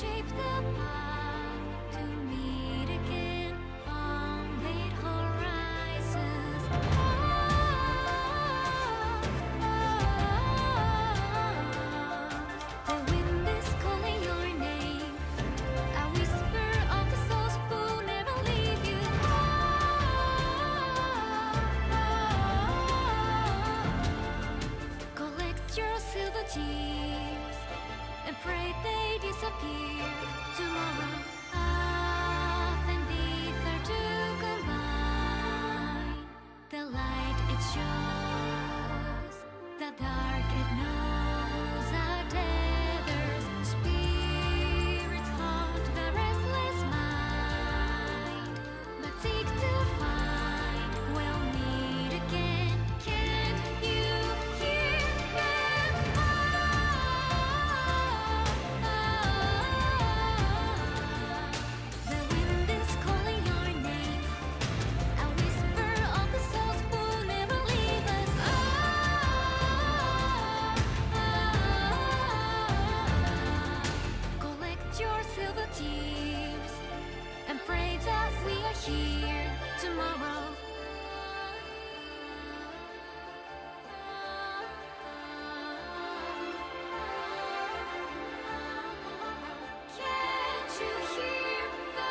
shape the path to meet again on late horizons. The wind is calling your name, a whisper of the souls who never leave you. Collect your silver tears and pray they disappear tomorrow. Earth and ether to combine. The light it shows, the dark it knows are tethers. Spirits haunt the restless mind, but seek to find we'll meet again. Can't you hear them? The wind is calling your name, a whisper of the souls who never leave us. Collect your silver tears and pray that we are here tomorrow. Can't you hear the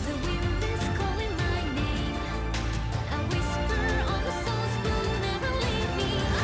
The wind is calling my name, a whisper of the souls who never leave me.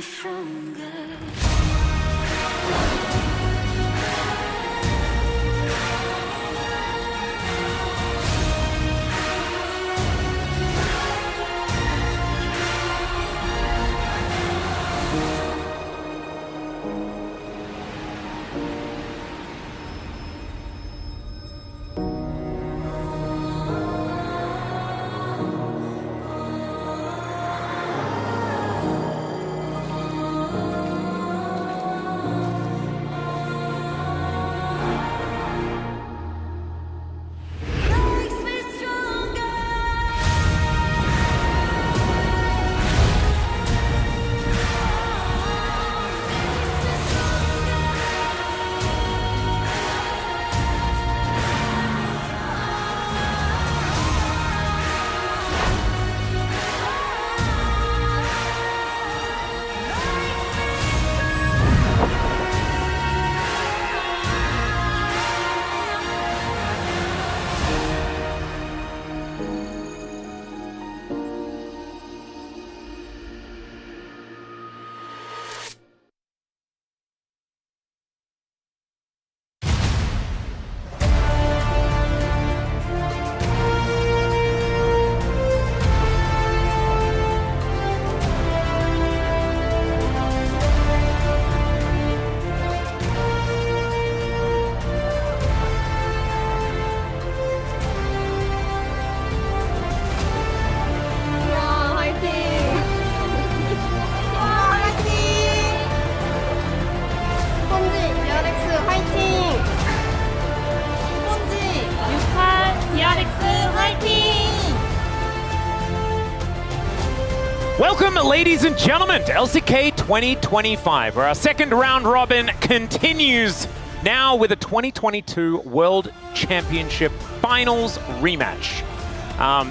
stronger. Welcome, ladies and gentlemen, to LCK 2025, where our second round robin continues now with a 2022 World Championship Finals rematch.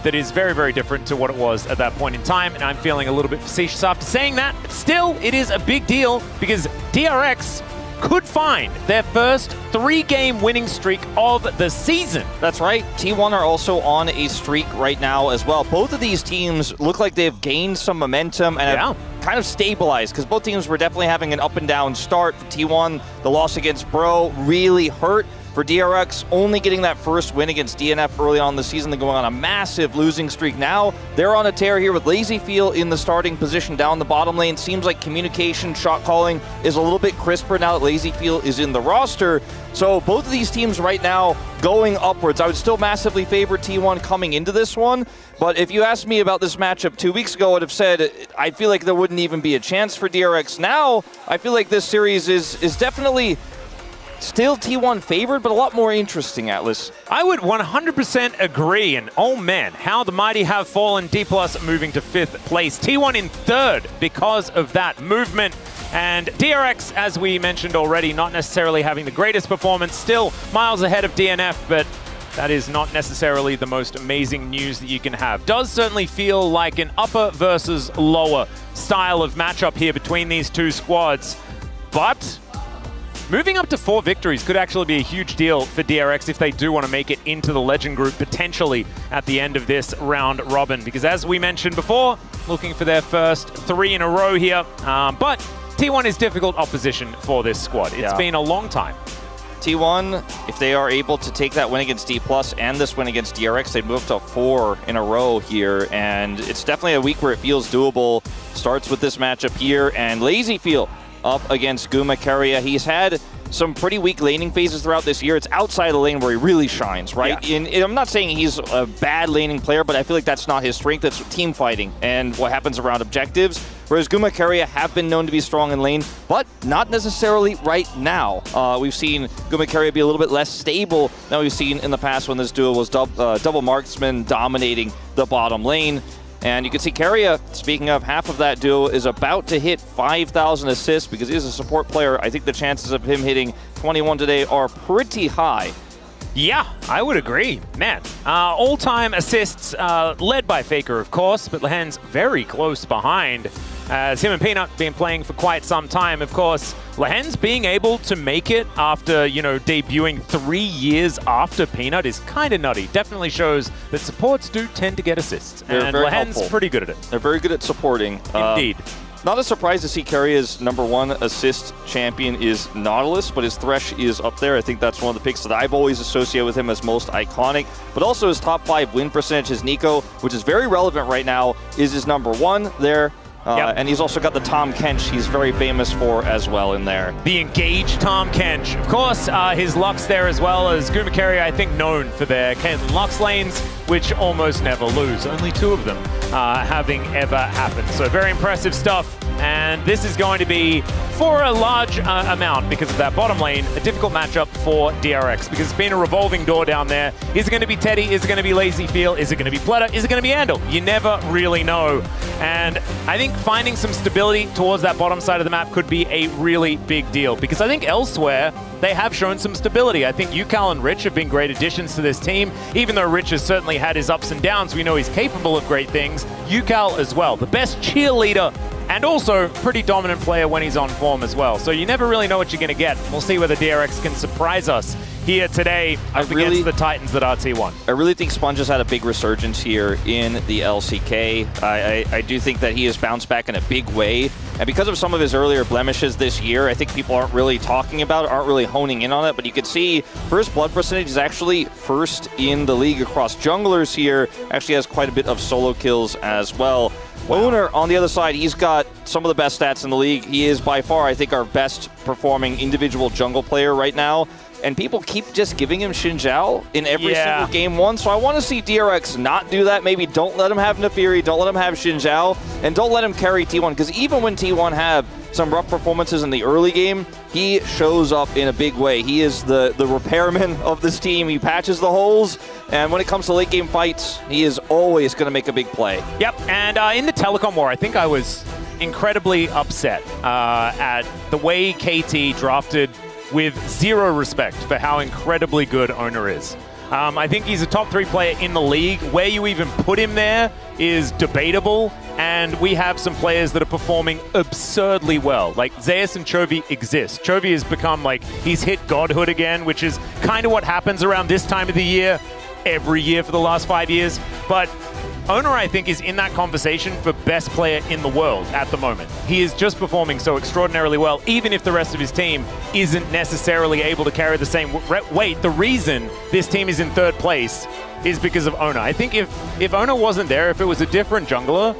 That is very, very different to what it was at that point in time, and I'm feeling a little bit facetious after saying that. But still, it is a big deal because DRX could find their first 3-game winning streak of the season. That's right. T1 are also on a streak right now as well. Both of these teams look like they've gained some momentum and have kind of stabilized, because both teams were definitely having an up and down start. For T1, the loss against Bro really hurt. For DRX, only getting that first win against DNF early on in the season, they're going on a massive losing streak now. They're on a tear here with LazyFeel in the starting position down the bottom lane. Seems like communication, shot calling is a little bit crisper now that LazyFeel is in the roster. So both of these teams right now going upwards. I would still massively favor T1 coming into this one, but if you asked me about this matchup 2 weeks ago, I would have said I feel like there wouldn't even be a chance for DRX. Now, I feel like this series is definitely still T1 favored, but a lot more interesting, Atlas. I would 100% agree, and oh man, how the mighty have fallen. D+ moving to 5th place. T1 in 3rd because of that movement. And DRX, as we mentioned already, not necessarily having the greatest performance, still miles ahead of DNF, but that is not necessarily the most amazing news that you can have. Does certainly feel like an upper versus lower style of matchup here between these two squads, but moving up to 4 victories could actually be a huge deal for DRX if they do want to make it into the Legend Group potentially at the end of this round robin. Because as we mentioned before, looking for their first 3 in a row here. But T1 is difficult opposition for this squad. It's been a long time. T1, if they are able to take that win against D+ and this win against DRX, they move to 4 in a row here. And it's definitely a week where it feels doable. Starts with this matchup here, and LazyFeel up against Gumakeria. He's had some pretty weak laning phases throughout this year. It's outside the lane where he really shines, right? Yeah. And I'm not saying he's a bad laning player, but I feel like that's not his strength. It's team fighting and what happens around objectives. Whereas Gumakeria have been known to be strong in lane, but not necessarily right now. We've seen Gumakeria be a little bit less stable than we've seen in the past when this duo was double marksman dominating the bottom lane. And you can see Keria, speaking of, half of that duo is about to hit 5,000 assists because he's a support player. I think the chances of him hitting 21 today are pretty high. Yeah, I would agree. Man, all-time assists led by Faker, of course, but Lehen's very close behind. As him and Peanut been playing for quite some time, of course. Lehen's being able to make it after, debuting 3 years after Peanut is kind of nutty. Definitely shows that supports do tend to get assists. They're and very Lehen's helpful. Pretty good at it. They're very good at supporting. Indeed. Not a surprise to see Keria #1 assist champion is Nautilus, but his Thresh is up there. I think that's one of the picks that I've always associated with him as most iconic. But also his top 5 win percentage is Nico, which is very relevant right now, is his #1 there. And he's also got the Tom Kench he's very famous for as well in there. The engaged Tom Kench. Of course, his Lux there as well as Guma Keria, I think, known for their Caitlyn Lux lanes, which almost never lose. Only 2 of them having ever happened. So very impressive stuff. And this is going to be, for a large amount, because of that bottom lane, a difficult matchup for DRX, because it's been a revolving door down there. Is it going to be Teddy? Is it going to be Lazy Feel? Is it going to be Pleta? Is it going to be Andal? You never really know. And I think finding some stability towards that bottom side of the map could be a really big deal, because I think elsewhere they have shown some stability. I think UCal and Rich have been great additions to this team. Even though Rich has certainly had his ups and downs, we know he's capable of great things. UCal as well, the best cheerleader and also pretty dominant player when he's on form as well. So you never really know what you're going to get. We'll see whether DRX can surprise us here today up against the Titans that are T1. I really think Sponge has had a big resurgence here in the LCK. I do think that he has bounced back in a big way. And because of some of his earlier blemishes this year, I think people aren't really talking about it, aren't really honing in on it. But you can see first blood percentage is actually first in the league across junglers here. Actually has quite a bit of solo kills as well. Wow. Owner, on the other side, he's got some of the best stats in the league. He is by far, I think, our best performing individual jungle player right now. And people keep just giving him Xin Zhao in every single game one. So I want to see DRX not do that. Maybe don't let him have Nefiri, don't let him have Xin Zhao, and don't let him carry T1. Because even when T1 have some rough performances in the early game, he shows up in a big way. He is the repairman of this team. He patches the holes. And when it comes to late game fights, he is always going to make a big play. Yep, and in the Telecom War, I think I was incredibly upset at the way KT drafted with zero respect for how incredibly good Owner is. I think he's a top 3 player in the league. Where you even put him there is debatable, and we have some players that are performing absurdly well. Like Zeus and Chovy exist. Chovy has become like, he's hit godhood again, which is kind of what happens around this time of the year, every year for the last 5 years. But Owner, I think, is in that conversation for best player in the world at the moment. He is just performing so extraordinarily well, even if the rest of his team isn't necessarily able to carry the same weight. The reason this team is in 3rd place is because of Owner. I think if Owner wasn't there, if it was a different jungler,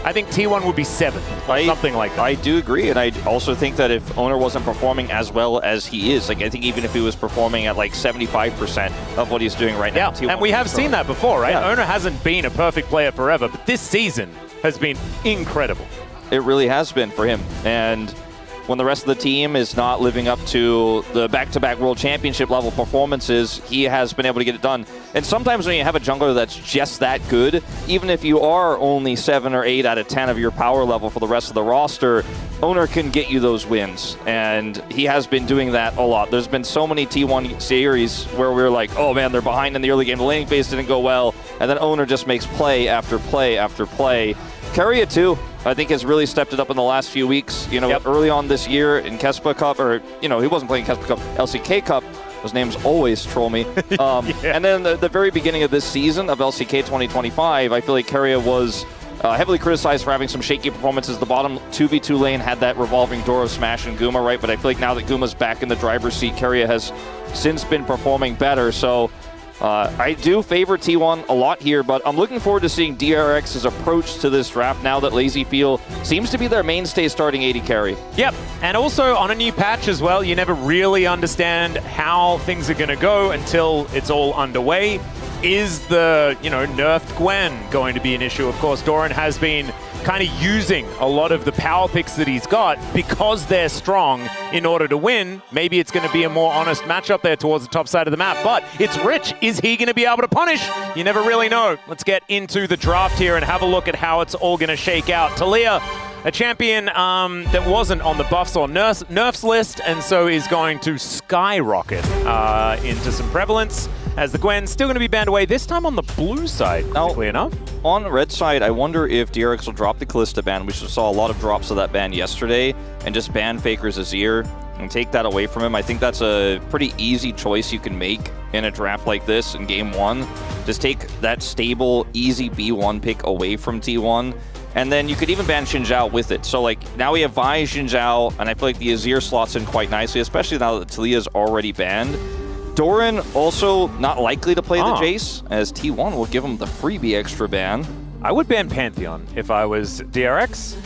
I think T1 would be 7th, or something like that. I do agree, and I also think that if Owner wasn't performing as well as he is, like I think even if he was performing at like 75% of what he's doing right now, T1 and we have seen that before, right? Yeah. Owner hasn't been a perfect player forever, but this season has been incredible. It really has been for him, and when the rest of the team is not living up to the back-to-back World Championship level performances, he has been able to get it done. And sometimes when you have a jungler that's just that good, even if you are only 7 or 8 out of 10 of your power level for the rest of the roster, Owner can get you those wins. And he has been doing that a lot. There's been so many T1 series where we're like, oh man, they're behind in the early game. The laning phase didn't go well. And then Owner just makes play after play after play. Keria too, I think, has really stepped it up in the last few weeks. You know, early on this year in Kespa Cup, or, you know, he wasn't playing Kespa Cup, LCK Cup. Those names always troll me. And then the very beginning of this season of LCK 2025, I feel like Keria was heavily criticized for having some shaky performances. The bottom 2v2 lane had that revolving door of Smash and Guma, right? But I feel like now that Guma's back in the driver's seat, Keria has since been performing better. So I do favor T1 a lot here, but I'm looking forward to seeing DRX's approach to this draft now that Lazy Feel seems to be their mainstay starting AD carry. Yep, and also on a new patch as well, you never really understand how things are going to go until it's all underway. Is the, nerfed Gwen going to be an issue? Of course, Doran has been kind of using a lot of the power picks that he's got because they're strong in order to win. Maybe it's going to be a more honest matchup there towards the top side of the map, but it's Rich. Is he going to be able to punish? You never really know. Let's get into the draft here and have a look at how it's all going to shake out. Talia, a champion that wasn't on the buffs or nerfs list, and so is going to skyrocket into some prevalence, as the Gwen's still going to be banned away, this time on the blue side, quickly enough. On the red side, I wonder if DRX will drop the Kalista ban. We saw a lot of drops of that ban yesterday, and just ban Faker's Azir and take that away from him. I think that's a pretty easy choice you can make in a draft like this in game 1. Just take that stable, easy B1 pick away from T1 And then you could even ban Xin Zhao with it. So like now we have Vi, Xin Zhao, and I feel like the Azir slots in quite nicely, especially now that Talia's already banned. Doran also not likely to play the Jace, as T1 will give him the freebie extra ban. I would ban Pantheon if I was DRX.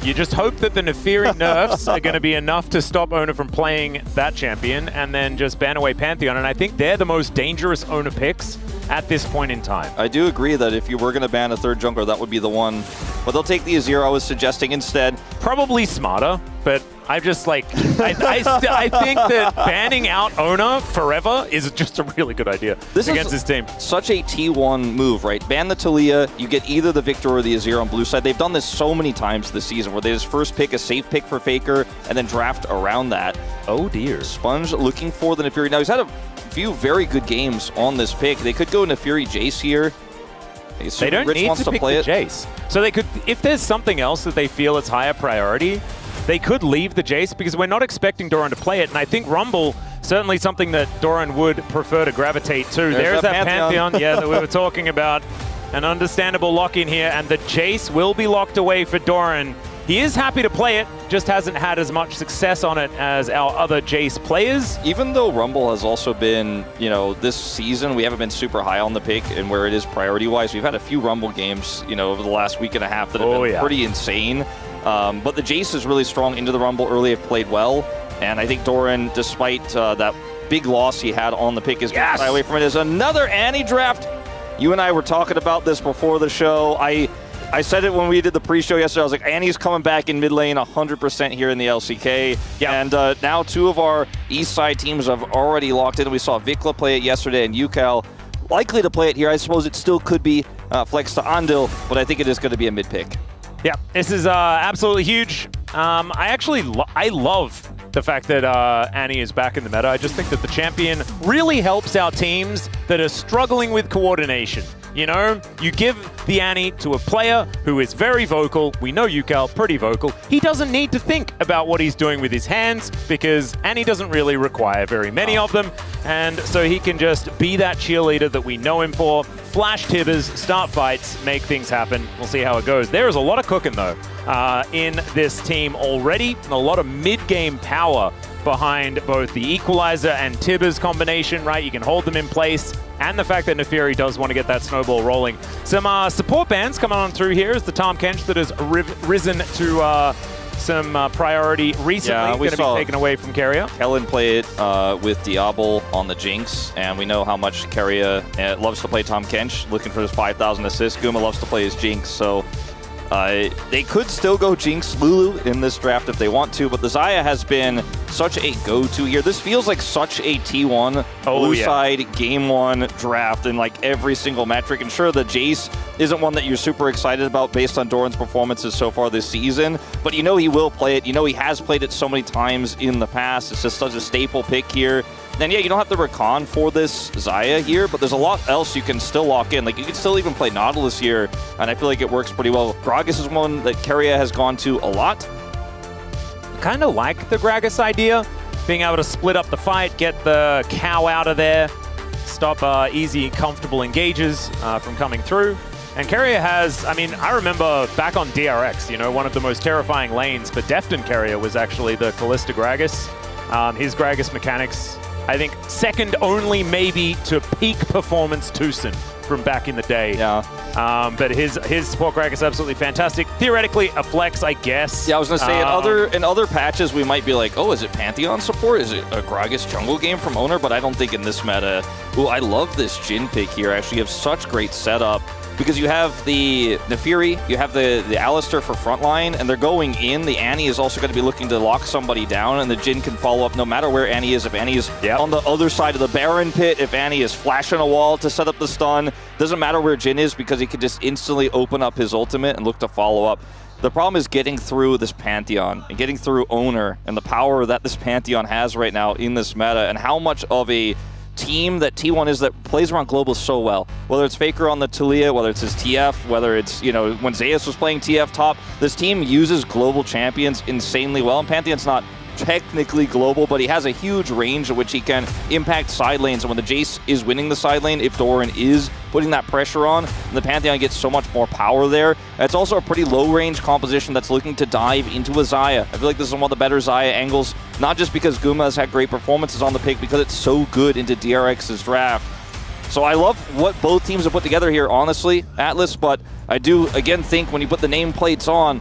You just hope that the Neferi nerfs are going to be enough to stop Owner from playing that champion, and then just ban away Pantheon. And I think they're the most dangerous Owner picks at this point in time. I do agree that if you were going to ban a third jungler, that would be the one. But they'll take the Azir I was suggesting instead. Probably smarter, but I just like, I think that banning out Owner forever is just a really good idea against this team. Such a T1 move, right? Ban the Talia, you get either the Victor or the Azir on blue side. They've done this so many times this season where they just first pick a safe pick for Faker and then draft around that. Oh dear. Sponge looking for the Neferi. Now he's had a few very good games on this pick. They could go Neferi Jace here. They don't need to pick the Jace. So they could, if there's something else that they feel is higher priority, they could leave the Jace because we're not expecting Doran to play it. And I think Rumble, certainly something that Doran would prefer to gravitate to. There's that Pantheon that we were talking about. An understandable lock-in here, and the Jace will be locked away for Doran. He is happy to play it, just hasn't had as much success on it as our other Jace players. Even though Rumble has also been, you know, this season, we haven't been super high on the pick and where it is priority-wise. We've had a few Rumble games, you know, over the last week and a half that have been pretty insane. But the Jace is really strong into the Rumble early, have played well. And I think Doran, despite that big loss he had on the pick, is going to shy away from it. As another Annie draft. You and I were talking about this before the show. I said it when we did the pre-show yesterday. I was like, Annie's coming back in mid lane 100% here in the LCK. Yep. And now two of our East Side teams have already locked in. We saw Vikla play it yesterday and UCal likely to play it here. I suppose it still could be flex to Andil, but I think it is going to be a mid-pick. Yeah, this is absolutely huge. I love the fact that Annie is back in the meta. I just think that the champion really helps our teams that are struggling with coordination. You know, you give the Annie to a player who is very vocal. We know UCal, pretty vocal. He doesn't need to think about what he's doing with his hands because Annie doesn't really require very many of them. And so he can just be that cheerleader that we know him for. Flash tibbers, start fights, make things happen. We'll see how it goes. There is a lot of cooking, though, in this team already. A lot of mid-game power behind both the Equalizer and Tibbers combination, right? You can hold them in place. And the fact that Neferi does want to get that snowball rolling. Some support bans coming on through here is the Tom Kench that has risen to some priority recently. Going to be taken away from Keria. Kellen play it with Diablo on the Jinx, and we know how much Keria loves to play Tom Kench, looking for his 5,000 assists. Guma loves to play his Jinx, so they could still go Jinx Lulu in this draft if they want to, but the Xayah has been such a go-to here. This feels like such a T1 blue side game one draft in like every single metric. And sure, the Jace isn't one that you're super excited about based on Doran's performances so far this season, but you know he will play it. You know he has played it so many times in the past. It's just such a staple pick here. And yeah, you don't have the recon for this Xayah here, but there's a lot else you can still lock in. Like, you can still even play Nautilus here, and I feel like it works pretty well. Gragas is one that Keria has gone to a lot. Kind of like the Gragas idea, being able to split up the fight, get the cow out of there, stop easy, comfortable engages from coming through. And Keria has, I mean, I remember back on DRX, you know, one of the most terrifying lanes for Defton Keria was actually the Kalista Gragas. His Gragas mechanics, I think, second only maybe to peak performance Tucson from back in the day. Yeah. But his support Gragas is absolutely fantastic. Theoretically, a flex, I guess. Yeah, I was going to say, in other patches, we might be like, oh, is it Pantheon support? Is it a Gragas jungle game from Owner? But I don't think in this meta. Ooh, I love this Jhin pick here. Actually, you have such great setup. Because you have the Neferi, you have the Alistar for frontline, and they're going in. The Annie is also going to be looking to lock somebody down, and the Jhin can follow up no matter where Annie is. If Annie is on the other side of the Baron pit, if Annie is flashing a wall to set up the stun, doesn't matter where Jhin is because he can just instantly open up his ultimate and look to follow up. The problem is getting through this Pantheon and getting through Owner and the power that this Pantheon has right now in this meta and how much of a team that T1 is that plays around global so well. Whether it's Faker on the Talia, whether it's his TF, whether it's, you know, when Zeus was playing TF top, this team uses global champions insanely well, and Pantheon's not technically global, but he has a huge range at which he can impact side lanes. And when the Jace is winning the side lane, if Doran is putting that pressure on, and the Pantheon gets so much more power there. It's also a pretty low-range composition that's looking to dive into a Xayah. I feel like this is one of the better Xayah angles, not just because Guma has had great performances on the pick, because it's so good into DRX's draft. So I love what both teams have put together here, honestly, Atlas, but I do, again, think when you put the nameplates on,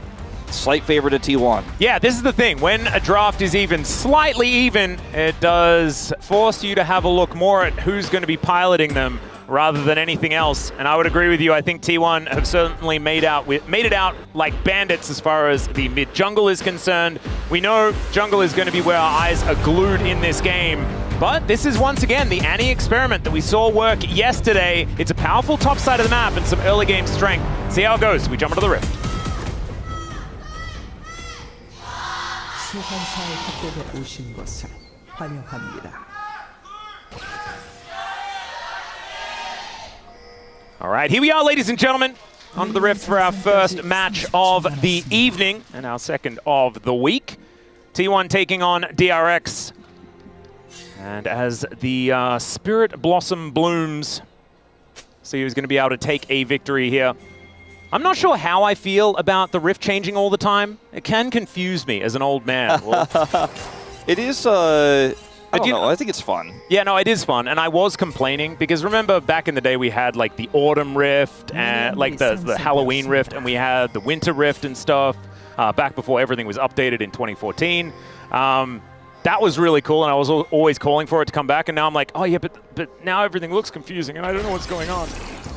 slight favor to T1. Yeah, this is the thing. When a draft is even slightly even, it does force you to have a look more at who's going to be piloting them rather than anything else. And I would agree with you. I think T1 have certainly made it out like bandits as far as the mid jungle is concerned. We know jungle is going to be where our eyes are glued in this game. But this is once again the Annie experiment that we saw work yesterday. It's a powerful top side of the map and some early game strength. See how it goes. We jump into the rift. 소환사의 협곡에 오신 것을 환영합니다. All right, here we are, ladies and gentlemen, onto the rift for our first match of the evening and our second of the week. T1 taking on DRX. And as the Spirit Blossom blooms, see who's going to be able to take a victory here. I'm not sure how I feel about the rift changing all the time. It can confuse me as an old man. It is, I don't know, I think it's fun. Yeah, no, it is fun. And I was complaining because remember back in the day we had like the Autumn Rift and like the Halloween Rift, and we had the Winter Rift and stuff back before everything was updated in 2014. That was really cool, and I was always calling for it to come back, and now I'm like, oh yeah, but now everything looks confusing, and I don't know what's going on.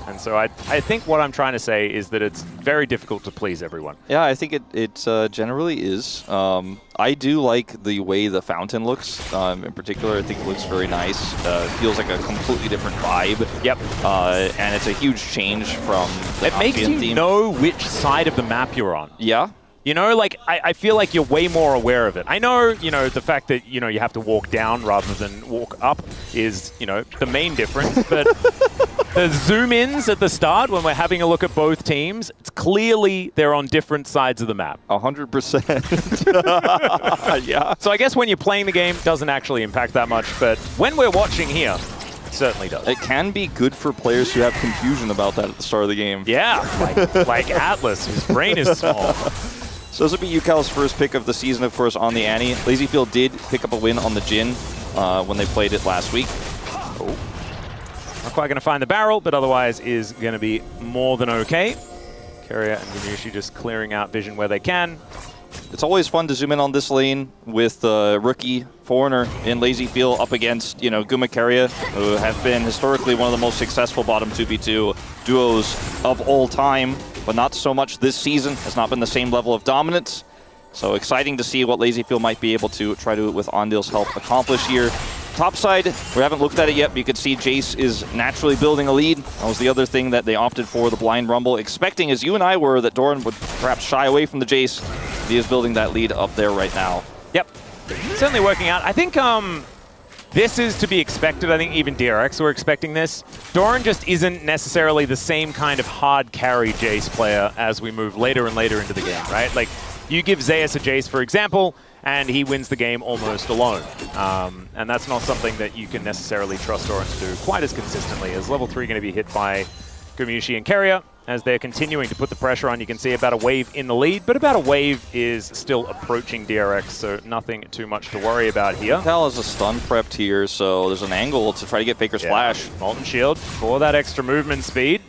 And so I think what I'm trying to say is that it's very difficult to please everyone. Yeah, I think it generally is. I do like the way the fountain looks. In particular, I think it looks very nice. Feels like a completely different vibe. Yep. And it's a huge change from the It makes you know which side of the map you're on. Yeah. You know, like, I feel like you're way more aware of it. I know, you know, the fact that, you know, you have to walk down rather than walk up is, you know, the main difference. But the zoom-ins at the start, when we're having a look at both teams, it's clearly they're on different sides of the map. 100%. Yeah. So I guess when you're playing the game, it doesn't actually impact that much. But when we're watching here, it certainly does. It can be good for players who have confusion about that at the start of the game. Yeah, like Atlas, whose brain is small. So this will be UCal's first pick of the season, of course, on the Annie. LazyField did pick up a win on the Jhin when they played it last week. Oh. Not quite going to find the barrel, but otherwise is going to be more than okay. Keria and Ganushi just clearing out vision where they can. It's always fun to zoom in on this lane with rookie foreigner in LazyField up against, you know, Guma Keria, who have been historically one of the most successful bottom 2v2 duos of all time, but not so much this season. Has not been the same level of dominance. So exciting to see what LazyField might be able to try to, with Ondil's help, accomplish here. Top side, we haven't looked at it yet, but you can see Jace is naturally building a lead. That was the other thing that they opted for, the blind rumble, expecting, as you and I were, that Doran would perhaps shy away from the Jace. He is building that lead up there right now. Yep, certainly working out. I think this is to be expected. I think even DRX were expecting this. Doran just isn't necessarily the same kind of hard carry Jace player as we move later and later into the game, right? Like, you give Zeus a Jace, for example, and he wins the game almost alone. And that's not something that you can necessarily trust Doran to do quite as consistently. As level 3 going to be hit by Gamushi and Keria as they're continuing to put the pressure on. You can see about a wave in the lead, but about a wave is still approaching DRX, so nothing too much to worry about here. Cal is a stun prepped here, so there's an angle to try to get Faker's flash. Molten Shield for that extra movement speed.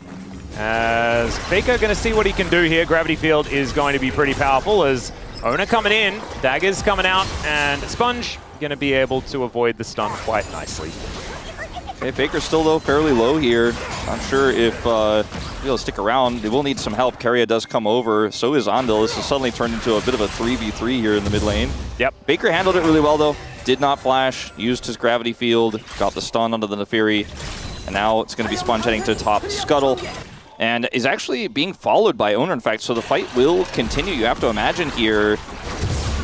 As Faker going to see what he can do here. Gravity Field is going to be pretty powerful as Ona coming in, Daggers coming out, and Sponge going to be able to avoid the stun quite nicely. Okay, Faker's still, though, fairly low here. Not sure if he'll stick around. They will need some help. Keria does come over. So is Ondil. This has suddenly turned into a bit of a 3v3 here in the mid lane. Yep. Faker handled it really well, though. Did not flash. Used his gravity field. Got the stun onto the Neferi. And now it's going to be Sponge heading to top Scuttle. And is actually being followed by Owner, in fact. So the fight will continue. You have to imagine here.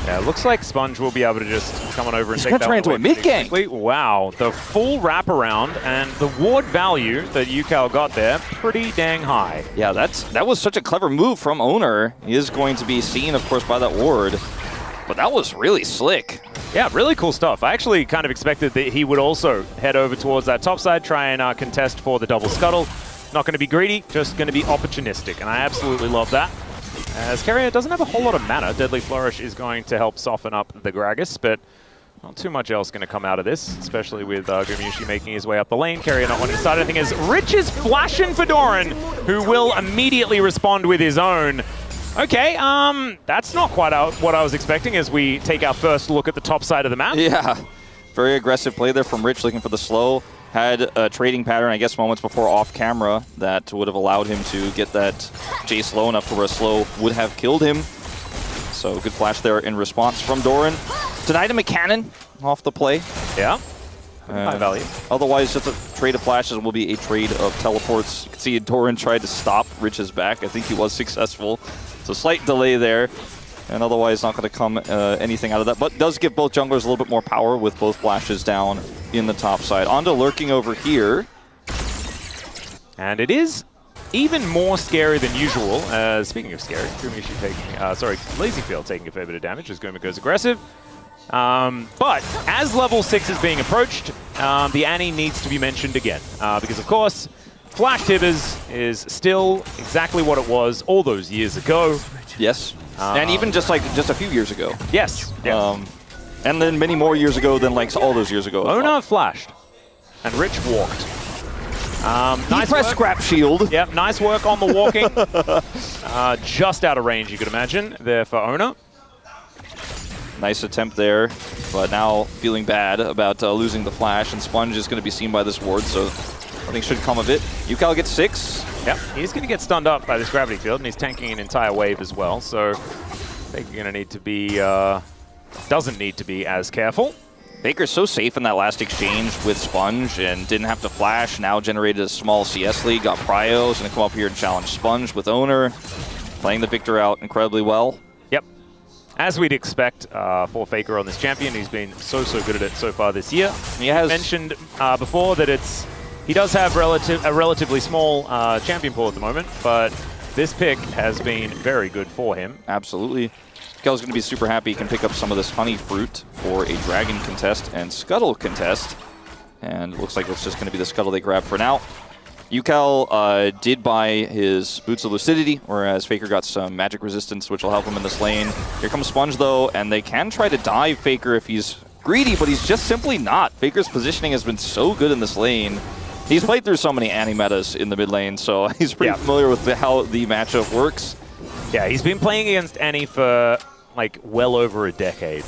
Yeah, it looks like Sponge will be able to just come on over and take that turn into a mid-gank. Wow, the full wraparound and the ward value that UCal got there, pretty dang high. Yeah, that was such a clever move from Owner. He is going to be seen, of course, by that ward. But that was really slick. Yeah, really cool stuff. I actually kind of expected that he would also head over towards that top side, try and contest for the double scuttle. Not going to be greedy, just going to be opportunistic, and I absolutely love that. As Carrier doesn't have a whole lot of mana, Deadly Flourish is going to help soften up the Gragas, but not too much else going to come out of this, especially with Gumayusi making his way up the lane. Carrier not wanting to start anything as Rich is flashing for Doran, who will immediately respond with his own. Okay, that's not quite what I was expecting as we take our first look at the top side of the map. Yeah, very aggressive play there from Rich, looking for the slow. Had a trading pattern, I guess, moments before off camera that would have allowed him to get that Jace low enough to where a slow would have killed him. So good flash there in response from Doran. Denied him a cannon off the play. Yeah, high value. Otherwise, just a trade of flashes will be a trade of teleports. You can see Doran tried to stop Rich's back. I think he was successful. So slight delay there, and otherwise not going to come anything out of that. But does give both junglers a little bit more power with both flashes down in the top side. On to lurking over here. And it is even more scary than usual. Speaking of scary, Gumayusi taking, Lazyfield taking a fair bit of damage as Guma goes aggressive. But as level 6 is being approached, the Annie needs to be mentioned again. Because of course, Flash Tibbers is still exactly what it was all those years ago. Yes. And even just a few years ago. Yes. And then many more years ago than like all those years ago. Ona flashed. And Rich walked. Nice press scrap shield. Yep, nice work on the walking. Just out of range, you could imagine, there for Ona. Nice attempt there, but now feeling bad about losing the flash, and Sponge is going to be seen by this ward, so I think should come of it. Yukal gets 6. Yep, he's going to get stunned up by this gravity field, and he's tanking an entire wave as well, so I think you're going to need to be, doesn't need to be as careful. Faker's so safe in that last exchange with Sponge and didn't have to flash, now generated a small CS lead, got Prio, is going to come up here and challenge Sponge with Owner, playing the Victor out incredibly well. Yep, as we'd expect for Faker on this champion, he's been so good at it so far this year. He has mentioned before that he does have a relatively small champion pool at the moment, but this pick has been very good for him. Absolutely. Yukal's going to be super happy he can pick up some of this honey fruit for a dragon contest and scuttle contest. And it looks like it's just going to be the scuttle they grab for now. Yukal did buy his Boots of Lucidity, whereas Faker got some magic resistance, which will help him in this lane. Here comes Sponge, though, and they can try to dive Faker if he's greedy, but he's just simply not. Faker's positioning has been so good in this lane. He's played through so many anti-metas in the mid lane, so he's pretty familiar with how the matchup works. Yeah, he's been playing against Annie for like well over a decade.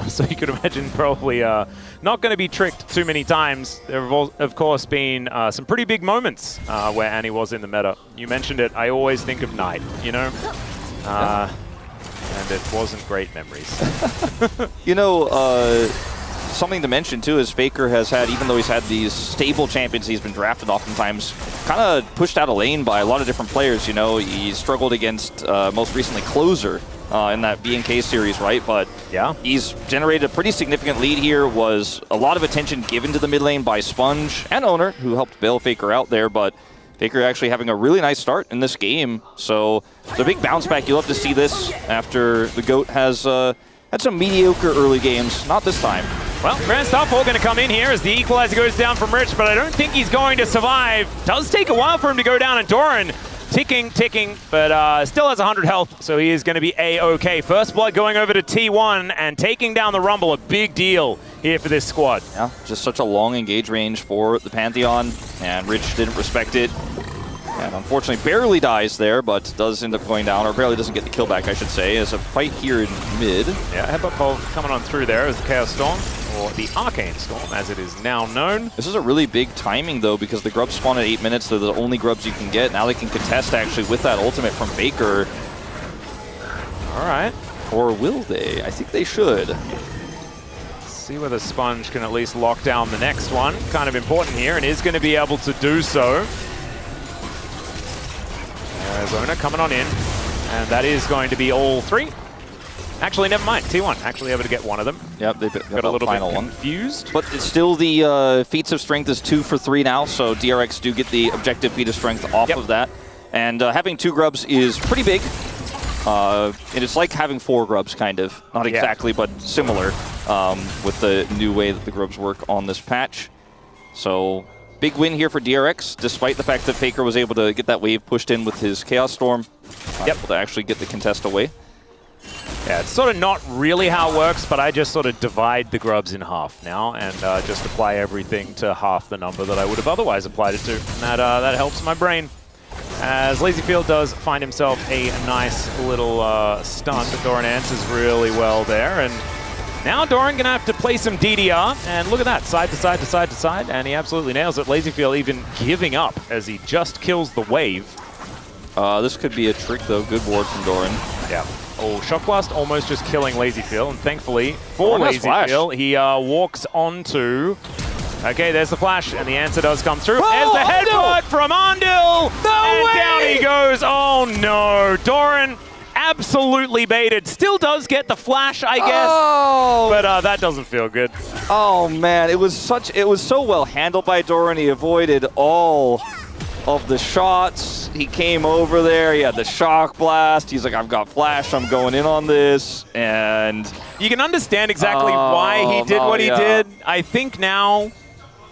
So you could imagine probably not going to be tricked too many times. There have, of course, been some pretty big moments where Annie was in the meta. You mentioned it. I always think of Knight, you know? And it wasn't great memories. You know, something to mention, too, is Faker has had, even though he's had these stable champions he's been drafted oftentimes, kind of pushed out of lane by a lot of different players, you know. He struggled against, most recently, Closer in that BNK series, right? But yeah, he's generated a pretty significant lead here. Was a lot of attention given to the mid lane by Sponge and Owner, who helped bail Faker out there, but Faker actually having a really nice start in this game. So the big bounce back, you'll love to see this after the GOAT has had some mediocre early games. Not this time. Well, Grand Starfall going to come in here as the equalizer goes down from Rich, but I don't think he's going to survive. Does take a while for him to go down, and Doran ticking, but still has 100 health, so he is going to be A-OK. First blood going over to T1 and taking down the Rumble, a big deal here for this squad. Yeah, just such a long engage range for the Pantheon, and Rich didn't respect it. And unfortunately barely dies there, but does end up going down, or barely doesn't get the kill back, I should say, as a fight here in mid. Yeah, Headbutt Pole coming on through there as the Chaos Storm, or the Arcane Storm, as it is now known. This is a really big timing, though, because the grubs spawn at 8 minutes. They're the only grubs you can get. Now they can contest, actually, with that ultimate from Faker. All right. Or will they? I think they should. Let's see whether Sponge can at least lock down the next one. Kind of important here, and is going to be able to do so. Zona coming on in, and that is going to be all three. Actually, never mind. T1 actually able to get one of them. Yep, they got a little bit one. Confused. But it's still the feats of strength is 2 for 3 now, so DRX do get the objective feat of strength off of that. And having 2 grubs is pretty big. And it's like having 4 grubs, kind of. Not exactly, but similar with the new way that the grubs work on this patch. So, big win here for DRX, despite the fact that Faker was able to get that wave pushed in with his Chaos Storm. Able to actually get the contest away. Yeah, it's sort of not really how it works, but I just sort of divide the grubs in half now and just apply everything to half the number that I would have otherwise applied it to. And that helps my brain. As LazyField does find himself a nice little stun, but Doran answers really well there. And now Doran gonna have to play some DDR, and look at that, side to side to side to side, and he absolutely nails it. LazyField even giving up as he just kills the wave. This could be a trick though, good ward from Doran. Yeah. Oh, Shock Blast almost just killing LazyField, and thankfully for LazyField, he walks onto... Okay, there's the flash, and the answer does come through. There's the headbutt from Andil! Down he goes! Oh no, Doran absolutely baited. Still does get the flash, I guess, but that doesn't feel good. Oh man, it was so well handled by Doran. He avoided all of the shots. He came over there, he had the shock blast. He's like, I've got flash, I'm going in on this. And you can understand exactly why he did what he did. I think now,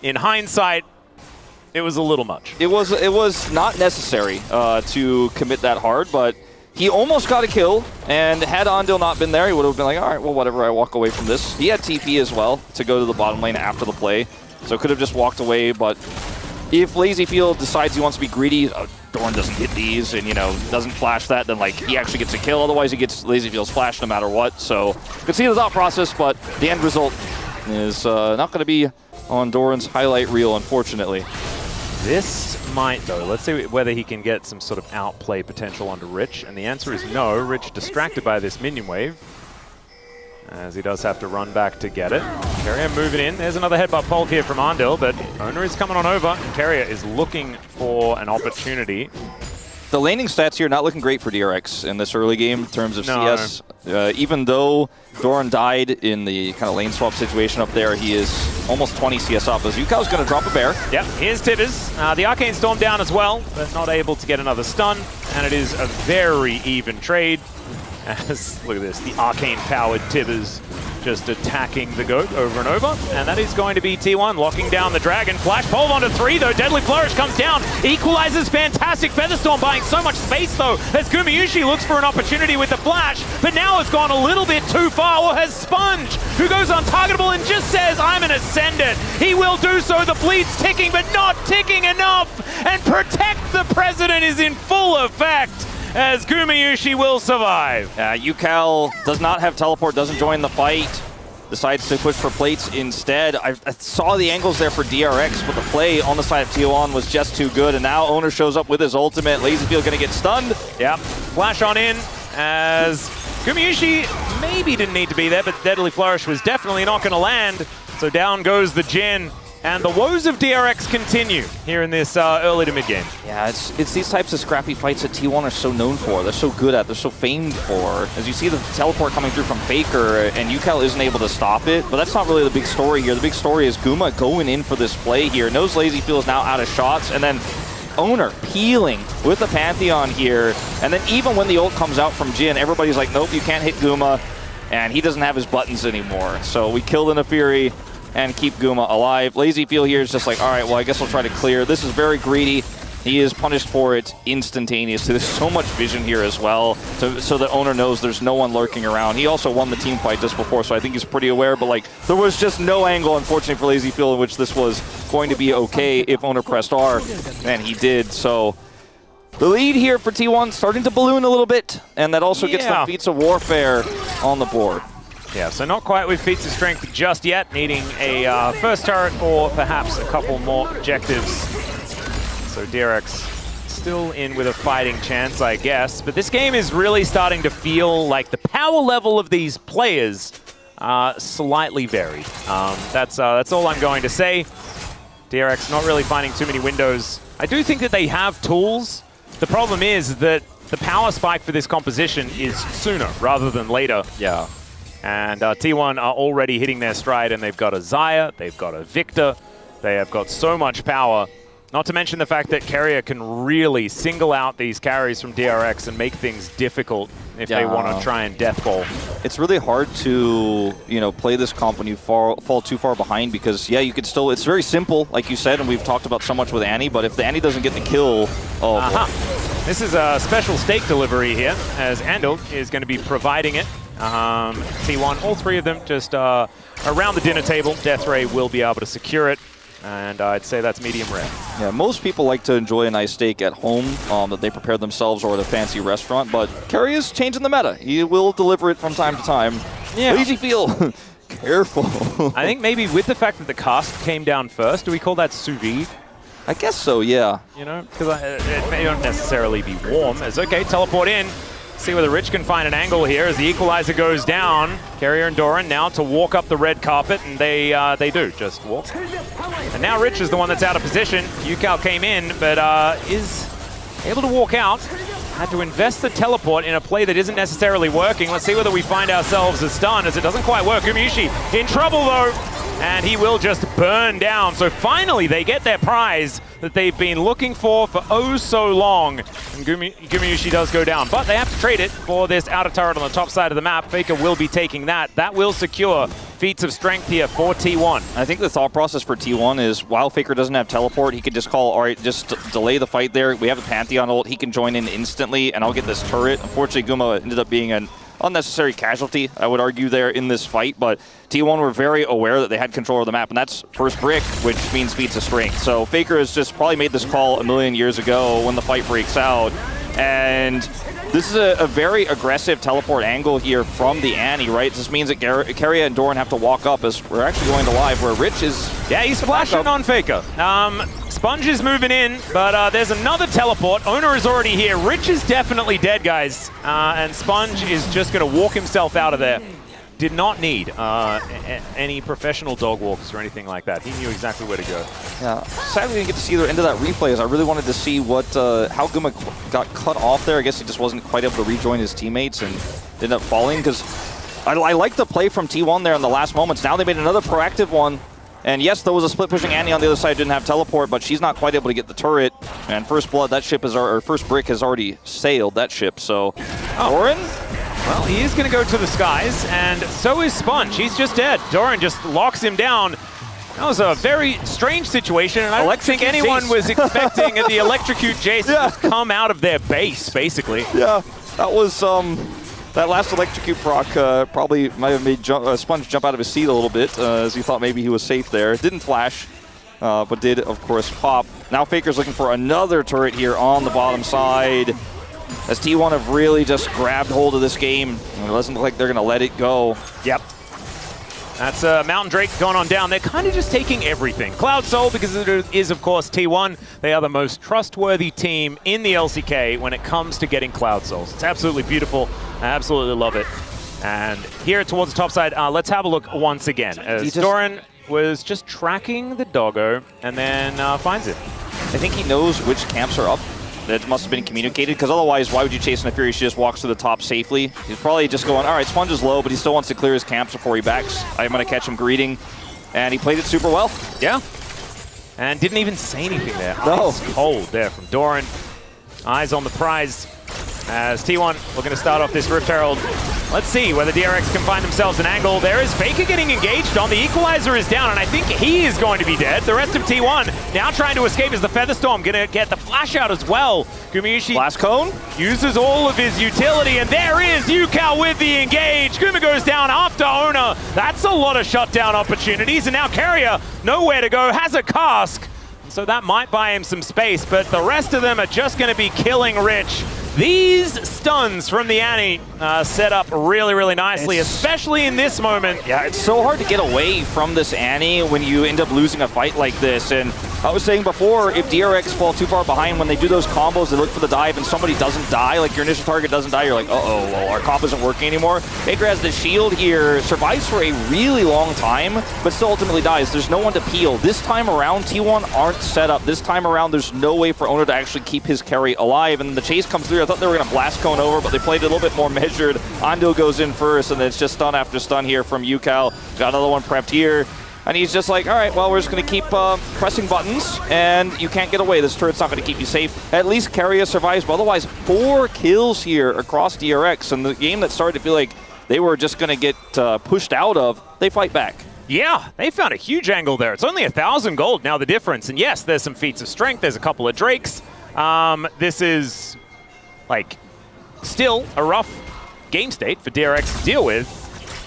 in hindsight, it was a little much. It was not necessary to commit that hard, but he almost got a kill, and had Andil not been there, he would have been like, all right, well, whatever, I walk away from this. He had TP as well to go to the bottom lane after the play, so could have just walked away, but if LazyField decides he wants to be greedy, Doran doesn't get these and, you know, doesn't flash that, then, like, he actually gets a kill. Otherwise, he gets LazyField's flash no matter what. So, you can see the thought process, but the end result is not going to be on Doran's highlight reel, unfortunately. This might, though. Let's see whether he can get some sort of outplay potential onto Rich. And the answer is no. Rich distracted by this minion wave, as he does have to run back to get it. Carrier moving in. There's another headbutt pulk here from Andil, but Owner is coming on over, and Carrier is looking for an opportunity. The laning stats here not looking great for DRX in this early game in terms of CS. Even though Doran died in the kind of lane swap situation up there, he is almost 20 CS up. As Yukao's going to drop a bear. Yep, here's Tibbers. The Arcane Storm down as well, but not able to get another stun, and it is a very even trade. As, look at this, the arcane-powered Tibbers just attacking the GOAT over and over. And that is going to be T1 locking down the Dragon. Flash pole onto 3, though. Deadly Flourish comes down. Equalizes. Fantastic. Featherstorm buying so much space, though, as Gumayusi looks for an opportunity with the Flash. But now it's gone a little bit too far. Or has Sponge, who goes untargetable and just says, I'm an Ascendant. He will do so. The bleed's ticking, but not ticking enough. And Protect the President is in full effect, as Gumayusi will survive. Yukao does not have teleport, doesn't join the fight, decides to push for plates instead. I saw the angles there for DRX, but the play on the side of T1 was just too good, and now Owner shows up with his ultimate. LazyField gonna get stunned. Yep, flash on in, as Gumayusi maybe didn't need to be there, but Deadly Flourish was definitely not gonna land, so down goes the Jhin. And the woes of DRX continue here in this early to mid game. Yeah, it's these types of scrappy fights that T1 are so known for. They're so good at. They're so famed for. As you see the teleport coming through from Faker, and Yukao isn't able to stop it. But that's not really the big story here. The big story is Guma going in for this play here. Knows LazyField is now out of shots, and then Owner peeling with the Pantheon here. And then even when the ult comes out from Jhin, everybody's like, nope, you can't hit Guma. And he doesn't have his buttons anymore. So we kill the Nefiri and keep Guma alive. LazyField here is just like, all right, well, I guess we'll try to clear. This is very greedy. He is punished for it instantaneously. There's so much vision here as well, so the Owner knows there's no one lurking around. He also won the team fight just before, so I think he's pretty aware, but like, there was just no angle, unfortunately, for LazyField in which this was going to be okay if Owner pressed R, and he did, so the lead here for T1 starting to balloon a little bit, and that also gets the Feats of Warfare on the board. Yeah, so not quite with Feats of Strength just yet, needing a first turret or perhaps a couple more objectives. So DRX still in with a fighting chance, I guess. But this game is really starting to feel like the power level of these players slightly varied. That's all I'm going to say. DRX not really finding too many windows. I do think that they have tools. The problem is that the power spike for this composition is sooner rather than later. Yeah. And T1 are already hitting their stride, and they've got a Xayah, they've got a Victor, they have got so much power. Not to mention the fact that Carrier can really single out these carries from DRX and make things difficult if they want to try and deathball. It's really hard to, play this comp when you fall too far behind because, yeah, you could still, it's very simple, like you said, and we've talked about so much with Annie, but if the Annie doesn't get the kill, This is a special steak delivery here, as Andal is going to be providing it. T1, all three of them just around the dinner table. Death Ray will be able to secure it. And I'd say that's medium rare. Yeah, most people like to enjoy a nice steak at home that they prepare themselves or at a fancy restaurant, but Carey is changing the meta. He will deliver it from time to time. Yeah. Easy feel. Careful. I think maybe with the fact that the cast came down first, do we call that sous vide? I guess so, yeah. Because it may not necessarily be warm. It's okay, teleport in. See whether Rich can find an angle here as the equalizer goes down. Carrier and Doran now to walk up the red carpet, and they do just walk. And now Rich is the one that's out of position. Yukao came in, but is able to walk out. Had to invest the teleport in a play that isn't necessarily working. Let's see whether we find ourselves a stun, as it doesn't quite work. Gumayusi in trouble though, and he will just burn down. So finally they get their prize that they've been looking for oh so long. And Gumayusi does go down, but they have to trade it for this outer turret on the top side of the map. Faker will be taking that. That will secure feats of strength here for T1. I think the thought process for T1 is while Faker doesn't have teleport, he could just call, all right, just delay the fight there. We have a Pantheon ult. He can join in instantly, and I'll get this turret. Unfortunately, Guma ended up being an unnecessary casualty, I would argue, there in this fight, but T1 were very aware that they had control of the map, and that's first brick, which means feats of strength. So Faker has just probably made this call a million years ago when the fight breaks out, and this is a very aggressive teleport angle here from the Annie, right? This means that Carrier and Doran have to walk up as we're actually going to live, where Rich is... Yeah, he's flashing on Faker. Sponge is moving in, but there's another teleport. Owner is already here. Rich is definitely dead, guys. And Sponge is just going to walk himself out of there. Did not need any professional dog walkers or anything like that. He knew exactly where to go. Yeah, sadly we didn't get to see the end of that replay, as I really wanted to see what how Guma got cut off there. I guess he just wasn't quite able to rejoin his teammates and ended up falling, because I like the play from T1 there in the last moments. Now they made another proactive one. And yes, there was a split pushing Annie on the other side, didn't have teleport, but she's not quite able to get the turret. And first blood, that ship is or first brick has already sailed that ship. So, Doran? Well, he is going to go to the skies, and so is Sponge. He's just dead. Doran just locks him down. That was a very strange situation, and I don't think anyone was expecting the electrocute Jace to just come out of their base, basically. Yeah, that was that last electrocute proc probably might have made Sponge jump out of his seat a little bit, as he thought maybe he was safe there. Didn't flash, but did, of course, pop. Now Faker's looking for another turret here on the bottom side, as T1 have really just grabbed hold of this game. It doesn't look like they're going to let it go. Yep. That's Mountain Drake going on down. They're kind of just taking everything. Cloud Soul, because it is, of course, T1. They are the most trustworthy team in the LCK when it comes to getting Cloud Souls. It's absolutely beautiful. I absolutely love it. And here towards the top side, let's have a look once again. As Doran was just tracking the doggo and then finds it. I think he knows which camps are up. That must have been communicated, because otherwise, why would you chase in a Fury? She just walks to the top safely. He's probably just going, all right, Sponge is low, but he still wants to clear his camps before he backs. I'm going to catch him greeting. And he played it super well. Yeah. And didn't even say anything there. No. Ice cold there from Doran. Eyes on the prize as T1 looking to start off this Rift Herald. Let's see whether DRX can find themselves an angle. There is Faker getting engaged on. The equalizer is down, and I think he is going to be dead. The rest of T1 now trying to escape as the Featherstorm going to get the flash out as well. Gumayusi Blast Cone uses all of his utility, and there is Yukao with the engage. Guma goes down after Owner. That's a lot of shutdown opportunities, and now Carrier, nowhere to go, has a cask. So that might buy him some space, but the rest of them are just going to be killing Rich. These stuns from the Annie set up really, really nicely, especially in this moment. Yeah, it's so hard to get away from this Annie when you end up losing a fight like this. And I was saying before, if DRX fall too far behind, when they do those combos, they look for the dive and somebody doesn't die, like your initial target doesn't die, you're like, uh-oh, well, our comp isn't working anymore. Faker has the shield here, survives for a really long time, but still ultimately dies. There's no one to peel. This time around, T1 aren't set up. This time around, there's no way for Owner to actually keep his carry alive, and the chase comes through. I thought they were going to blast cone over, but they played it a little bit more measured. Ando goes in first, and then it's just stun after stun here from Yukao. Got another one prepped here. And he's just like, all right, well, we're just going to keep pressing buttons, and you can't get away. This turret's not going to keep you safe. At least Keria survives, but otherwise, 4 kills here across DRX. And the game that started to feel like they were just going to get pushed out of, they fight back. Yeah, they found a huge angle there. It's only 1,000 gold now, the difference. And yes, there's some feats of strength. There's a couple of Drakes. This is, like, still a rough game state for DRX to deal with.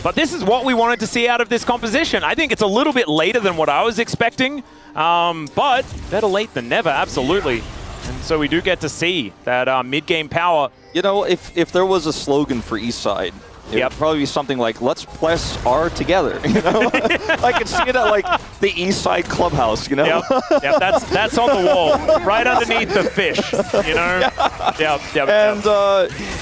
But this is what we wanted to see out of this composition. I think it's a little bit later than what I was expecting. But better late than never, absolutely. And so we do get to see that mid-game power. You know, if there was a slogan for Eastside, it would probably be something like, let's press R together, you know? I can see it at, like, the Eastside Clubhouse, you know? Yep, that's on the wall, right underneath the fish, you know? Yep. And,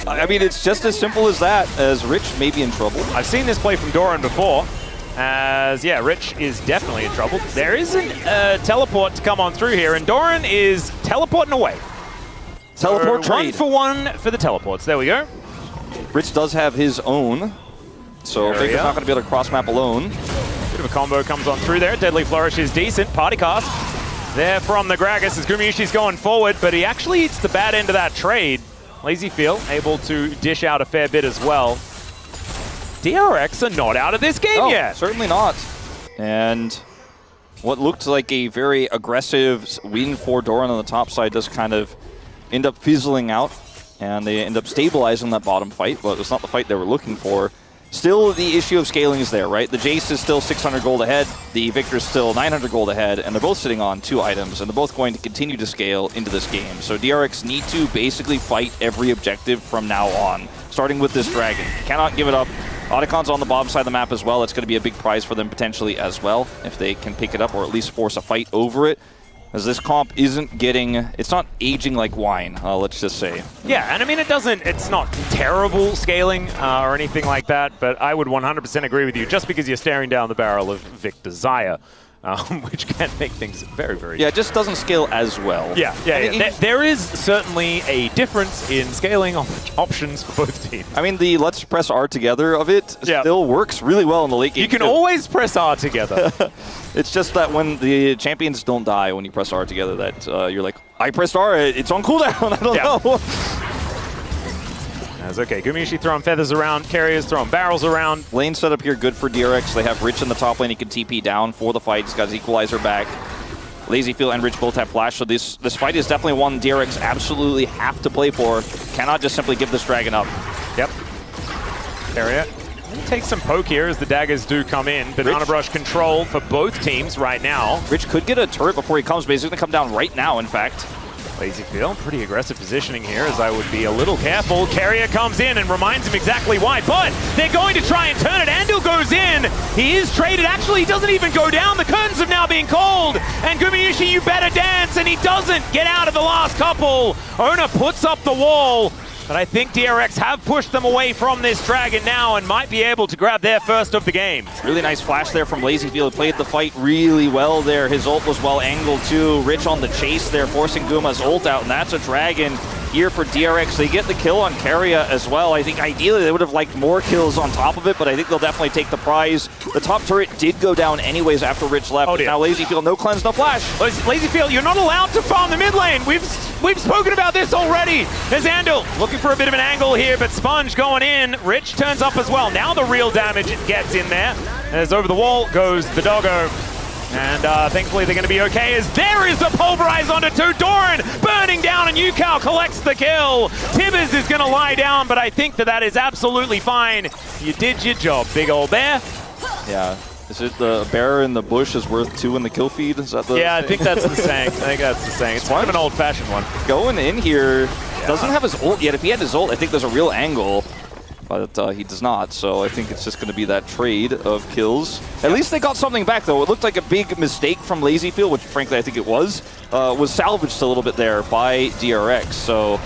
I mean, it's just as simple as that, as Rich may be in trouble. I've seen this play from Doran before, as, yeah, Rich is definitely in trouble. There isn't a teleport to come on through here, and Doran is teleporting away. Teleport trade. 1 for 1 for the teleports. There we go. Rich does have his own, so Victor's not going to be able to cross-map alone. Bit of a combo comes on through there. Deadly Flourish is decent. Party cast there from the Gragas as Gumayusi's going forward, but he actually eats the bad end of that trade. LazyFeel able to dish out a fair bit as well. DRX are not out of this game yet. Certainly not. And what looked like a very aggressive win for Doran on the top side does kind of end up fizzling out. And they end up stabilizing that bottom fight, but it's not the fight they were looking for. Still, the issue of scaling is there, right? The Jace is still 600 gold ahead, the Victor's still 900 gold ahead, and they're both sitting on 2 items, and they're both going to continue to scale into this game. So DRX need to basically fight every objective from now on, starting with this Dragon. Cannot give it up. Otacons on the bottom side of the map as well. That's going to be a big prize for them potentially as well, if they can pick it up or at least force a fight over it. As this comp isn't getting, it's not aging like wine, let's just say. Yeah, and I mean, it's not terrible scaling or anything like that, but I would 100% agree with you, just because you're staring down the barrel of Victor Zaya, which can make things very, very... Yeah, it just doesn't scale as well. Yeah. There is certainly a difference in scaling options for both teams. I mean, the let's press R together of it still works really well in the late game. You can always press R together. It's just that when the champions don't die when you press R together, that you're like, I pressed R, it's on cooldown, I don't know. That's okay. Gumayusi throwing feathers around, Keria's throwing barrels around. Lane setup here good for DRX. They have Rich in the top lane, he can TP down for the fight. He's got his equalizer back. LazyFeel and Rich both have flash, so this fight is definitely one DRX absolutely have to play for. Cannot just simply give this dragon up. Yep. Keria take some poke here as the daggers do come in. Banana Brush control for both teams right now. Rich could get a turret before he comes, but he's going to come down right now, in fact. LazyFeel, pretty aggressive positioning here, as I would be a little careful. Keria comes in and reminds him exactly why, but they're going to try and turn it. Andil goes in. He is traded. Actually, he doesn't even go down. The curtains have now been called. And Gumayusi, you better dance. And he doesn't get out of the last couple. Ona puts up the wall. But I think DRX have pushed them away from this dragon now and might be able to grab their first of the game. Really nice flash there from LazyFeel. Played the fight really well there. His ult was well angled too. Rich on the chase there, forcing Guma's ult out, and that's a dragon here for DRX. They get the kill on Keria as well. I think ideally they would have liked more kills on top of it, but I think they'll definitely take the prize. The top turret did go down anyways after Rich left. Oh, dear. Now LazyFeel, no cleanse, no flash. LazyFeel, you're not allowed to farm the mid lane. We've spoken about this already. There's Andil looking for a bit of an angle here, but Sponge going in. Rich turns up as well. Now the real damage gets in there. As over the wall goes the doggo. And thankfully they're going to be okay, as there is the pulverize onto 2. Doran burning down, and Yukao collects the kill. Tibbers is going to lie down, but I think that is absolutely fine. You did your job, big old bear. Yeah. Is it the bear in the bush is worth 2 in the kill feed? Is that the I think that's the saying. It's kind of an old-fashioned one. Going in here, doesn't have his ult yet. If he had his ult, I think there's a real angle. But he does not, so I think it's just going to be that trade of kills. At least they got something back, though. It looked like a big mistake from LazyFeel, which frankly I think it was salvaged a little bit there by DRX. So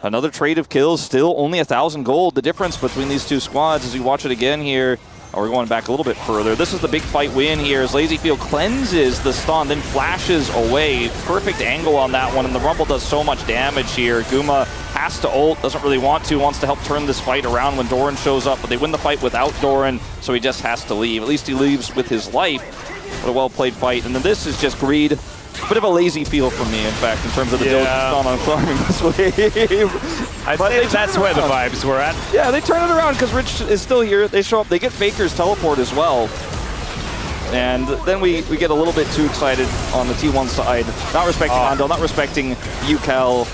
another trade of kills, still only 1,000 gold. The difference between these two squads, as we watch it again here, we're going back a little bit further. This is the big fight win here as Lazyfield cleanses the stun, then flashes away. Perfect angle on that one, and the Rumble does so much damage here. Guma has to ult, doesn't really want to, wants to help turn this fight around when Doran shows up, but they win the fight without Doran, so he just has to leave. At least he leaves with his life. What a well-played fight. And then this is just greed. A bit of a lazy feel from me, in fact, in terms of the diligence on farming this wave. I think that's where the vibes were at. Yeah, they turn it around because Rich is still here. They show up. They get Faker's teleport as well. And then we get a little bit too excited on the T1 side. Not respecting Hondo, not respecting UCal.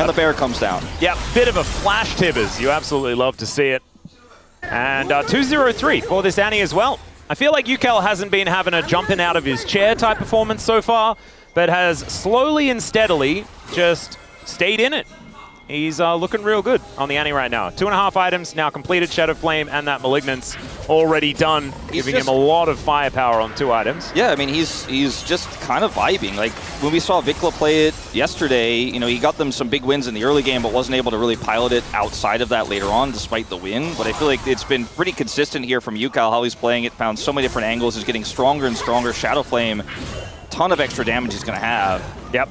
And the bear comes down. Yeah, bit of a flash Tibbers. You absolutely love to see it. And 2-0-3 for this Annie as well. I feel like UCal hasn't been having a jumping out of his chair type performance so far, but has slowly and steadily just stayed in it. He's looking real good on the Annie right now. 2.5 items now completed, Shadow Flame and that Malignance already done, giving him a lot of firepower on 2 items. Yeah, I mean, he's just kind of vibing. Like, when we saw Vikla play it yesterday, you know, he got them some big wins in the early game, but wasn't able to really pilot it outside of that later on, despite the win. But I feel like it's been pretty consistent here from UCal, how he's playing it, found so many different angles, is getting stronger and stronger. Shadow Flame, ton of extra damage he's going to have. Yep.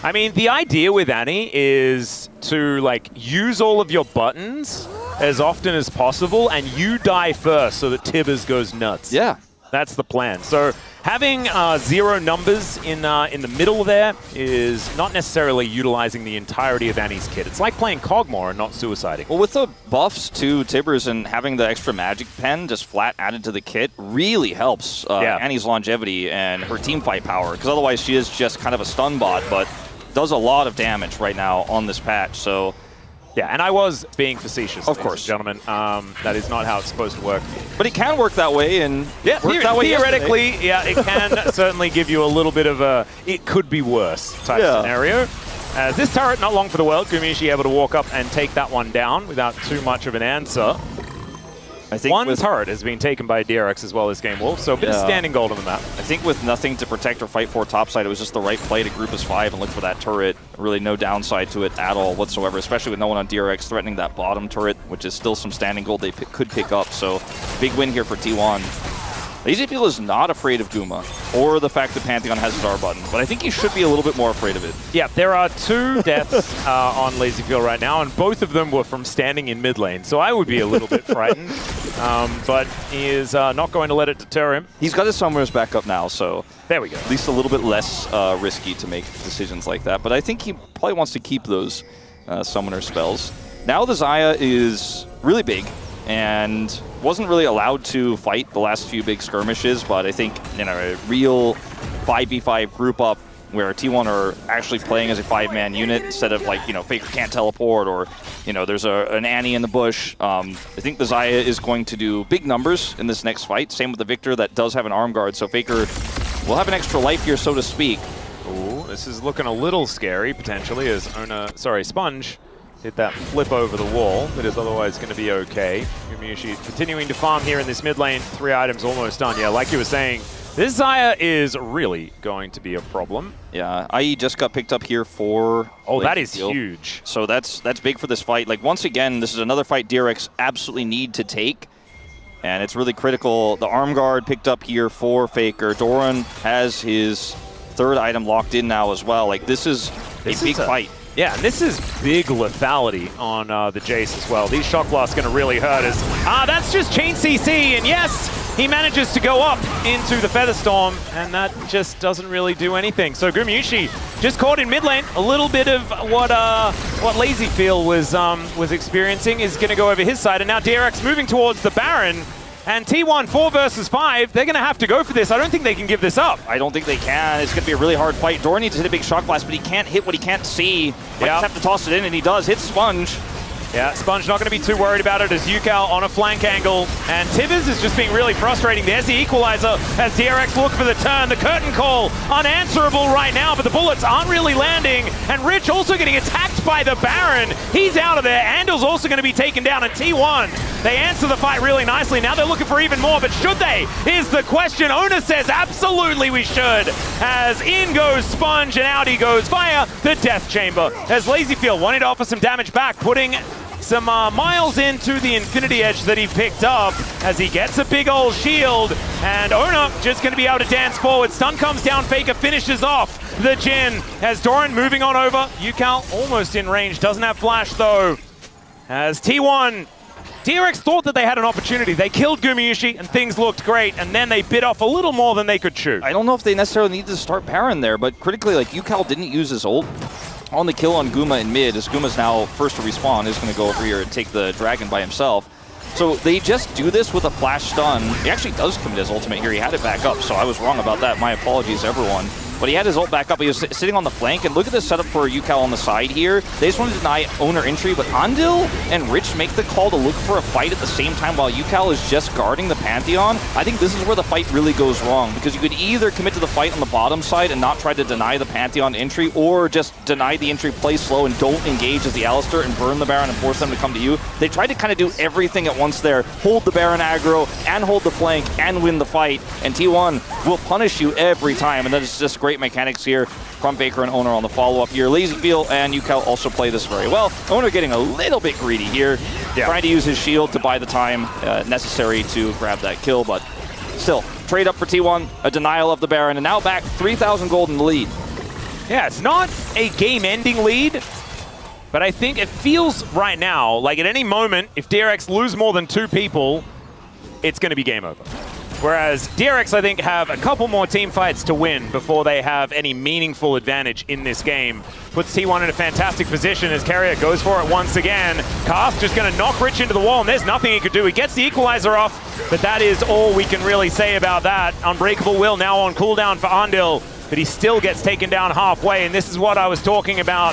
I mean, the idea with Annie is to, like, use all of your buttons as often as possible, and you die first so that Tibbers goes nuts. Yeah. That's the plan. So having 0 numbers in the middle there is not necessarily utilizing the entirety of Annie's kit. It's like playing Cogmore and not suiciding. Well, with the buffs to Tibbers and having the extra magic pen just flat added to the kit really helps Annie's longevity and her team fight power, because otherwise she is just kind of a stun bot, but does a lot of damage right now on this patch. So yeah, and I was being facetious, of course, gentlemen. That is not how it's supposed to work. But it can work that way, and yeah, theoretically, yeah, it can certainly give you a little bit of a it could be worse type scenario. As this turret, not long for the world, Gumishi able to walk up and take that one down without too much of an answer. I think one turret has been taken by DRX as well as Game Wolf, so a bit of standing gold on the map. I think with nothing to protect or fight for topside, it was just the right play to group as 5 and look for that turret. Really no downside to it at all whatsoever, especially with no one on DRX threatening that bottom turret, which is still some standing gold they could pick up. So big win here for T1. Lazyfield is not afraid of Guma or the fact that Pantheon has his R button, but I think he should be a little bit more afraid of it. Yeah, there are 2 deaths on Lazyfield right now, and both of them were from standing in mid lane, so I would be a little bit frightened. But he is not going to let it deter him. He's got his summoners back up now, so there we go. At least a little bit less risky to make decisions like that, but I think he probably wants to keep those summoner spells. Now the Xayah is really big, and wasn't really allowed to fight the last few big skirmishes, but I think, you know, a real 5v5 group up where T1 are actually playing as a 5-man unit instead of, like, you know, Faker can't teleport or, you know, there's an Annie in the bush. I think the Xayah is going to do big numbers in this next fight. Same with the Victor that does have an arm guard, so Faker will have an extra life here, so to speak. Ooh, this is looking a little scary, potentially, as Sponge hit that flip over the wall, but is otherwise going to be okay. Gumiushi continuing to farm here in this mid lane. 3 items almost done. Yeah, like you were saying, this Xayah is really going to be a problem. Yeah, IE just got picked up here for... Oh, that is huge. So that's big for this fight. Like, once again, this is another fight DRX absolutely need to take, and it's really critical. The arm guard picked up here for Faker. Doran has his 3rd item locked in now as well. Like, this is a big fight. Yeah, and this is big lethality on the Jace as well. These shock blasts going to really hurt us. That's just chain CC, and yes, he manages to go up into the Featherstorm, and that just doesn't really do anything. So Gumiushi just caught in mid lane. A little bit of what Lazyfield was experiencing is going to go over his side, and now DRX moving towards the Baron. And T1, 4 versus 5, they're going to have to go for this. I don't think they can give this up. I don't think they can. It's going to be a really hard fight. Doran needs to hit a big shock blast, but he can't hit what he can't see. Might just have to toss it in, and he does. Hit Sponge. Yeah, Sponge not going to be too worried about it as UCal on a flank angle. And Tibbers is just being really frustrating. There's the equalizer as DRX look for the turn. The curtain call unanswerable right now, but the bullets aren't really landing. And Rich also getting attacked by the Baron. He's out of there. Andel's also going to be taken down. And T1, they answer the fight really nicely. Now they're looking for even more, but should they? Is the question. Ona says absolutely we should. As in goes Sponge and out he goes via the Death Chamber. As Lazyfield wanted to offer some damage back, putting some miles into the Infinity Edge that he picked up as he gets a big old shield, and Owner just going to be able to dance forward. Stun comes down, Faker finishes off the Jhin as Doran moving on over. Yucal almost in range, doesn't have flash though. As T1, DRX thought that they had an opportunity. They killed Gumayusi and things looked great, and then they bit off a little more than they could chew. I don't know if they necessarily needed to start Baron there, but critically, like, Yucal didn't use his ult on the kill on Guma in mid, as Guma's now first to respawn, is going to go over here and take the dragon by himself. So they just do this with a flash stun. He actually does commit his ultimate here. He had it back up, so I was wrong about that. My apologies, everyone. But he had his ult back up. He was sitting on the flank, and look at this setup for Yucal on the side here. They just want to deny owner entry, but Andil and Rich make the call to look for a fight at the same time while Yucal is just guarding the Pantheon. I think this is where the fight really goes wrong, because you could either commit to the fight on the bottom side and not try to deny the Pantheon entry, or just deny the entry, play slow, and don't engage as the Alistar and burn the Baron and force them to come to you. They tried to kind of do everything at once there. Hold the Baron aggro, and hold the flank, and win the fight. And T1 will punish you every time, and that is just great mechanics here from Faker and Owner on the follow-up here. LazyFeel and Yucal also play this very well. Owner getting a little bit greedy here, trying to use his shield to buy the time necessary to grab that kill, but still, trade up for T1, a denial of the Baron, and now back 3,000 gold in the lead. Yeah, it's not a game-ending lead, but I think it feels right now like at any moment, if DRX lose more than 2 people, it's going to be game over. Whereas DRX, I think, have a couple more team fights to win before they have any meaningful advantage in this game. Puts T1 in a fantastic position as Carrier goes for it once again. Cast just going to knock Rich into the wall, and there's nothing he could do. He gets the equalizer off, but that is all we can really say about that. Unbreakable Will now on cooldown for Andil, but he still gets taken down halfway, and this is what I was talking about.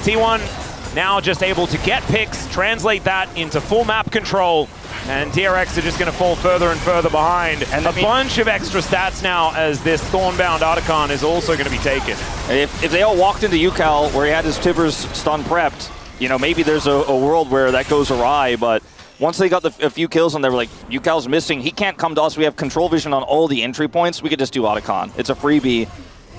T1 now just able to get picks, translate that into full map control, and DRX are just going to fall further and further behind. And a bunch of extra stats now as this Thornbound Archon is also going to be taken. If they all walked into Yucal where he had his Tibbers stun prepped, you know, maybe there's a world where that goes awry, but once they got a few kills and they were like, Yucal's missing, he can't come to us, we have control vision on all the entry points, we could just do Archon. It's a freebie.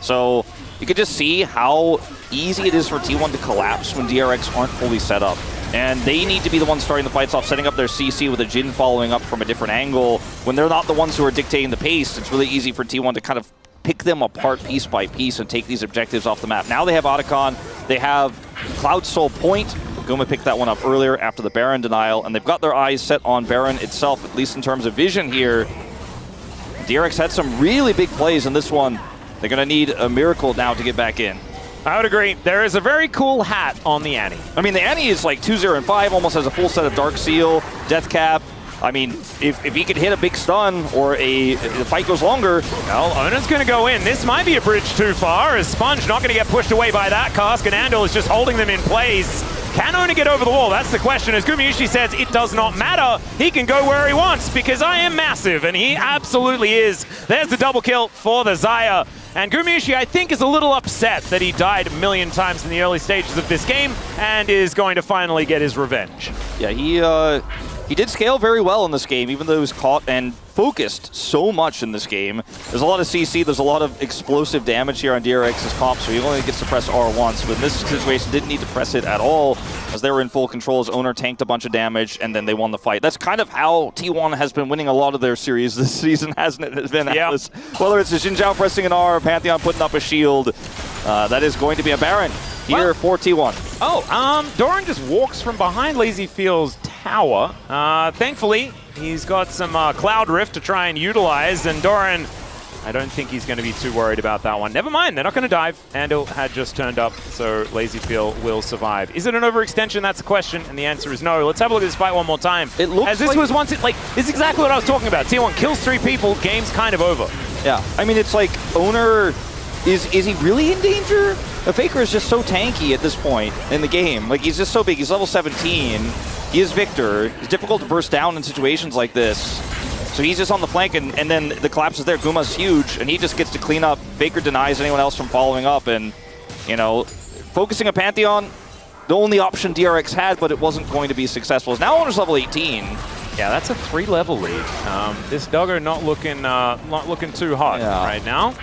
So you could just see how easy it is for T1 to collapse when DRX aren't fully set up. And they need to be the ones starting the fights off, setting up their CC with a Jhin following up from a different angle. When they're not the ones who are dictating the pace, it's really easy for T1 to kind of pick them apart piece by piece and take these objectives off the map. Now they have Archon, they have Cloud Soul Point. Guma picked that one up earlier after the Baron denial, and they've got their eyes set on Baron itself, at least in terms of vision here. DRX had some really big plays in this one. They're going to need a miracle now to get back in. I would agree. There is a very cool hat on the Annie. I mean, the Annie is like 2-0 and 5, almost has a full set of Dark Seal, Death Cap. I mean, if he could hit a big stun or the fight goes longer. Well, Owner's going to go in. This might be a bridge too far, as Sponge not going to get pushed away by that cask, and Andil is just holding them in place. Can Owner get over the wall? That's the question. As Gumayusi says, it does not matter. He can go where he wants because I am massive, and he absolutely is. There's the double kill for the Xayah. And Gumayusi, I think, is a little upset that he died a million times in the early stages of this game and is going to finally get his revenge. Yeah, he did scale very well in this game, even though he was caught and focused so much in this game. There's a lot of CC, there's a lot of explosive damage here on DRX's comp, so he only gets to press R once, but in this situation didn't need to press it at all, as they were in full control. As Owner tanked a bunch of damage, and then they won the fight. That's kind of how T1 has been winning a lot of their series this season, hasn't it? It's been Atlas. Whether it's a Xin Zhao pressing an R, Pantheon putting up a shield, that is going to be a Baron here for T1. Oh, Doran just walks from behind LazyFeel's tower. Thankfully, he's got some Cloud Rift to try and utilize, and Doran, I don't think he's going to be too worried about that one. Never mind, they're not going to dive. Andil had just turned up, so LazyFeel will survive. Is it an overextension? That's a question, and the answer is no. Let's have a look at this fight one more time. It looks as this like was once, this is exactly what I was talking about. T1 kills 3 people, game's kind of over. Yeah, I mean, it's like Owner, is he really in danger? The Faker is just so tanky at this point in the game. Like, he's just so big. He's level 17. He is Victor. It's difficult to burst down in situations like this. So he's just on the flank, and then the collapse is there. Guma's huge, and he just gets to clean up. Faker denies anyone else from following up, and, you know, focusing a Pantheon, the only option DRX had, but it wasn't going to be successful. Now Owner's level 18. Yeah, that's a 3-level lead. This Doggo not looking too hot right now.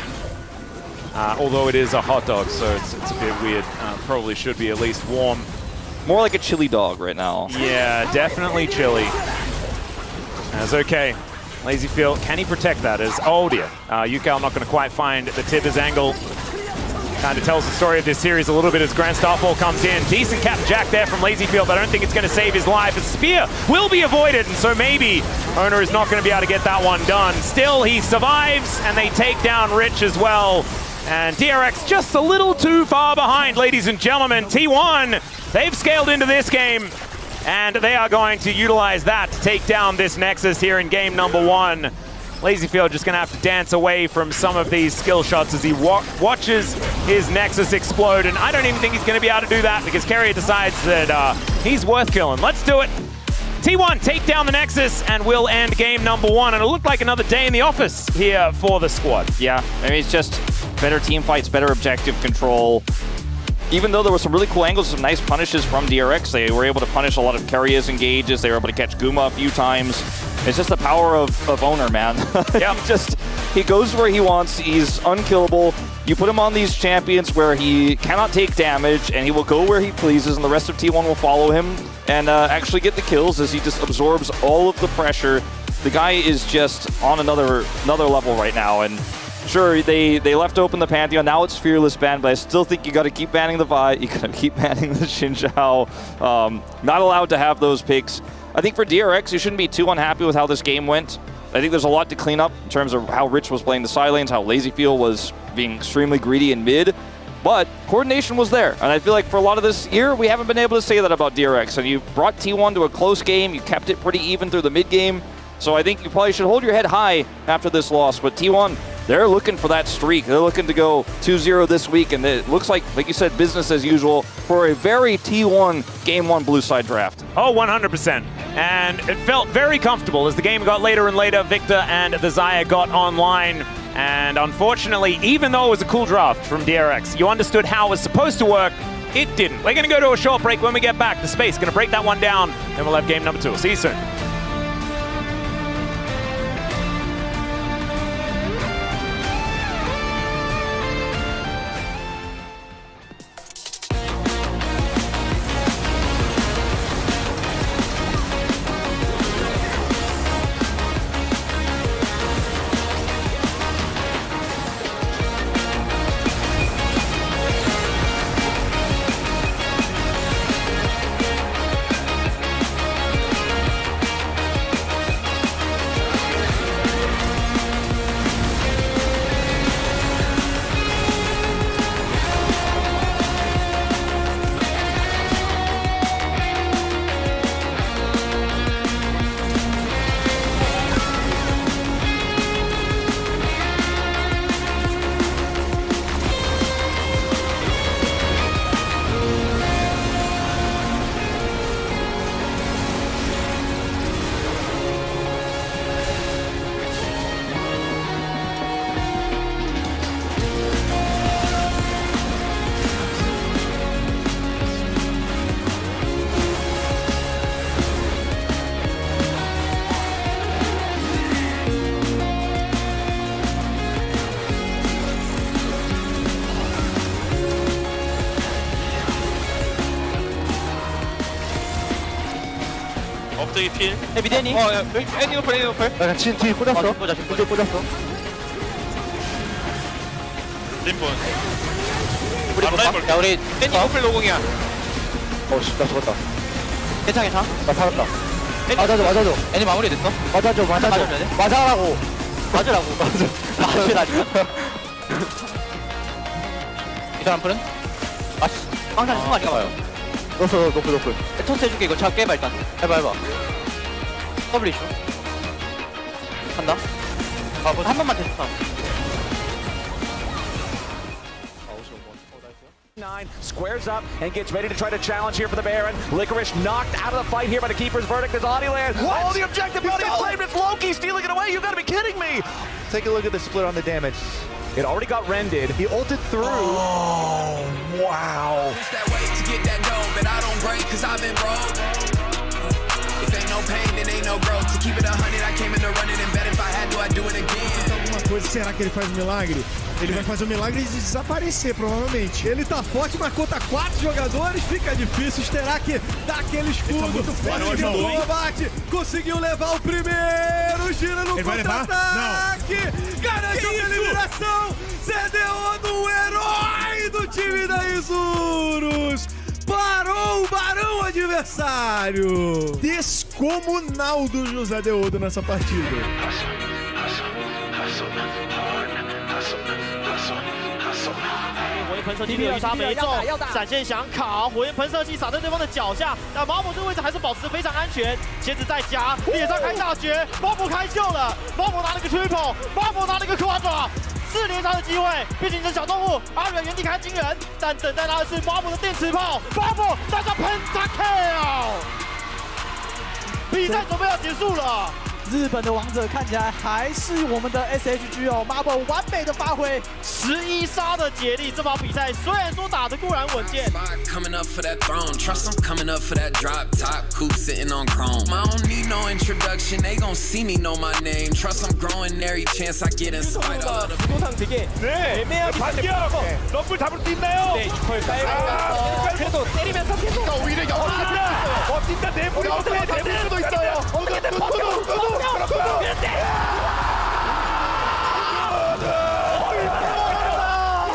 Although it is a hot dog, so it's a bit weird. Probably should be at least warm. more like a chili dog right now. Yeah, definitely chilly. That's okay. LazyField, can he protect that? Oh dear. Yukal not going to quite find the Tibbers angle. Kind of tells the story of this series a little bit as Grand Starfall comes in. Decent cap jack there from LazyField, but I don't think it's going to save his life. A spear will be avoided, and so maybe Owner is not going to be able to get that one done. Still, he survives, and they take down Rich as well. And DRX just a little too far behind, ladies and gentlemen. T1, they've scaled into this game, and they are going to utilize that to take down this Nexus here in game number 1. LazyField just going to have to dance away from some of these skill shots as he watches his Nexus explode, and I don't even think he's going to be able to do that because Carrier decides that he's worth killing. Let's do it. T1 take down the Nexus, and we'll end game number 1, and it looked like another day in the office here for the squad. Yeah, I mean, it's just better team fights, better objective control. Even though there were some really cool angles, some nice punishes from DRX, they were able to punish a lot of Carrier's engages, they were able to catch Guma a few times. It's just the power of Owner, man. Yeah. He goes where he wants, he's unkillable. You put him on these champions where he cannot take damage, and he will go where he pleases, and the rest of T1 will follow him and actually get the kills as he just absorbs all of the pressure. The guy is just on another level right now, and sure, they left open the Pantheon, now it's Fearless ban, but I still think you gotta keep banning the Vi, you gotta keep banning the Xin Zhao. Not allowed to have those picks. I think for DRX, you shouldn't be too unhappy with how this game went. I think there's a lot to clean up in terms of how Rich was playing the side lanes, how LazyField was being extremely greedy in mid, but coordination was there. And I feel like for a lot of this year, we haven't been able to say that about DRX. And you brought T1 to a close game, you kept it pretty even through the mid game, so I think you probably should hold your head high after this loss. But T1, they're looking for that streak. They're looking to go 2-0 this week, and it looks like you said, business as usual for a very T1 Game 1 Blue Side draft. Oh, 100%. And it felt very comfortable as the game got later and later. Victor and the Xayah got online. And unfortunately, even though it was a cool draft from DRX, you understood how it was supposed to work, it didn't. We're going to go to a short break. When we get back, the Space going to break that one down, then we'll have game number 2. See you soon. 업데이 필. 미드 애니? 야, 애니 오플, 애니 오플. 나 지금 뒤에 꽂았어. 꽂았어. 림본. 우리 라이벌. 야 우리 애니 오플 노공이야. 씨, 나 죽었다. 괜찮아? 나 살았다. 애니. 맞아줘. 애니 마무리 됐어? 맞아줘. 맞아라고. 맞으라니까. 이 사람 풀은? 항상 승관이가 봐요. 노플. 토스 해줄게. 이거 차 깨봐 일단. 해봐. 더블 이슈. 간다. 한 번만 테스트. 9 squares up and gets ready to try to challenge here for the Baron. Licorice knocked out of the fight here by the Keeper's Verdict as Audieland. Oh, the objective body is claimed. It's Loki stealing it away. You gotta be kidding me. Take a look at the split on the damage. It already got rended. He ulted through. Oh, wow. It's that way to get that dough, but I don't break cause I've been broke. If ain't no pain, then ain't no growth. To keep it 100, I came in to run it and bet if I had to, I'd do it again. coisa. Será que ele faz um milagre? Ele vai fazer um milagre de desaparecer, provavelmente. Ele tá forte, mas contra 4 jogadores fica difícil. Terá que dar aquele escudo. Conseguiu o abate. Conseguiu levar o primeiro. Gira no contra-ataque. Garantiu a eliminação. CDO do herói do time da Isurus. Parou o Barão adversário. Descomunal do José Deodo nessa partida. 火焰喷射器没有一杀没中，闪现想烤，火焰喷射器撒在对方的脚下，但毛姆这个位置还是保持得非常安全。蝎子再加，脸上开大绝，毛姆开秀了，毛姆拿了个 triple， 毛姆拿了个胯爪。 4连杀的机会，毕竟是小动物，阿远原地开惊人，但等待他的是毛姆的电磁炮，毛姆大家喷他 KO， 比赛准备要结束了。 日本的王者看起来还是我们的 SHG 哦 ，Marble 完美的发挥，11杀的竭力，这把比赛虽然说打得固然稳健。Coming up for that throne, trust I'm coming up for that drop top, coupe sitting on chrome. I don't need no introduction, they gon' see me know my name. Trust I'm growing every chance I get in spite of the. 구도상 되게 애매하게 반격! 럼블 잡을 수 있나요? 네, 이퀄 깔고 그래도 때리면서 계속 오히려 연습이다! 진짜 내부리 못해! 내부리 수도 있어요! 어떻게든 버텨!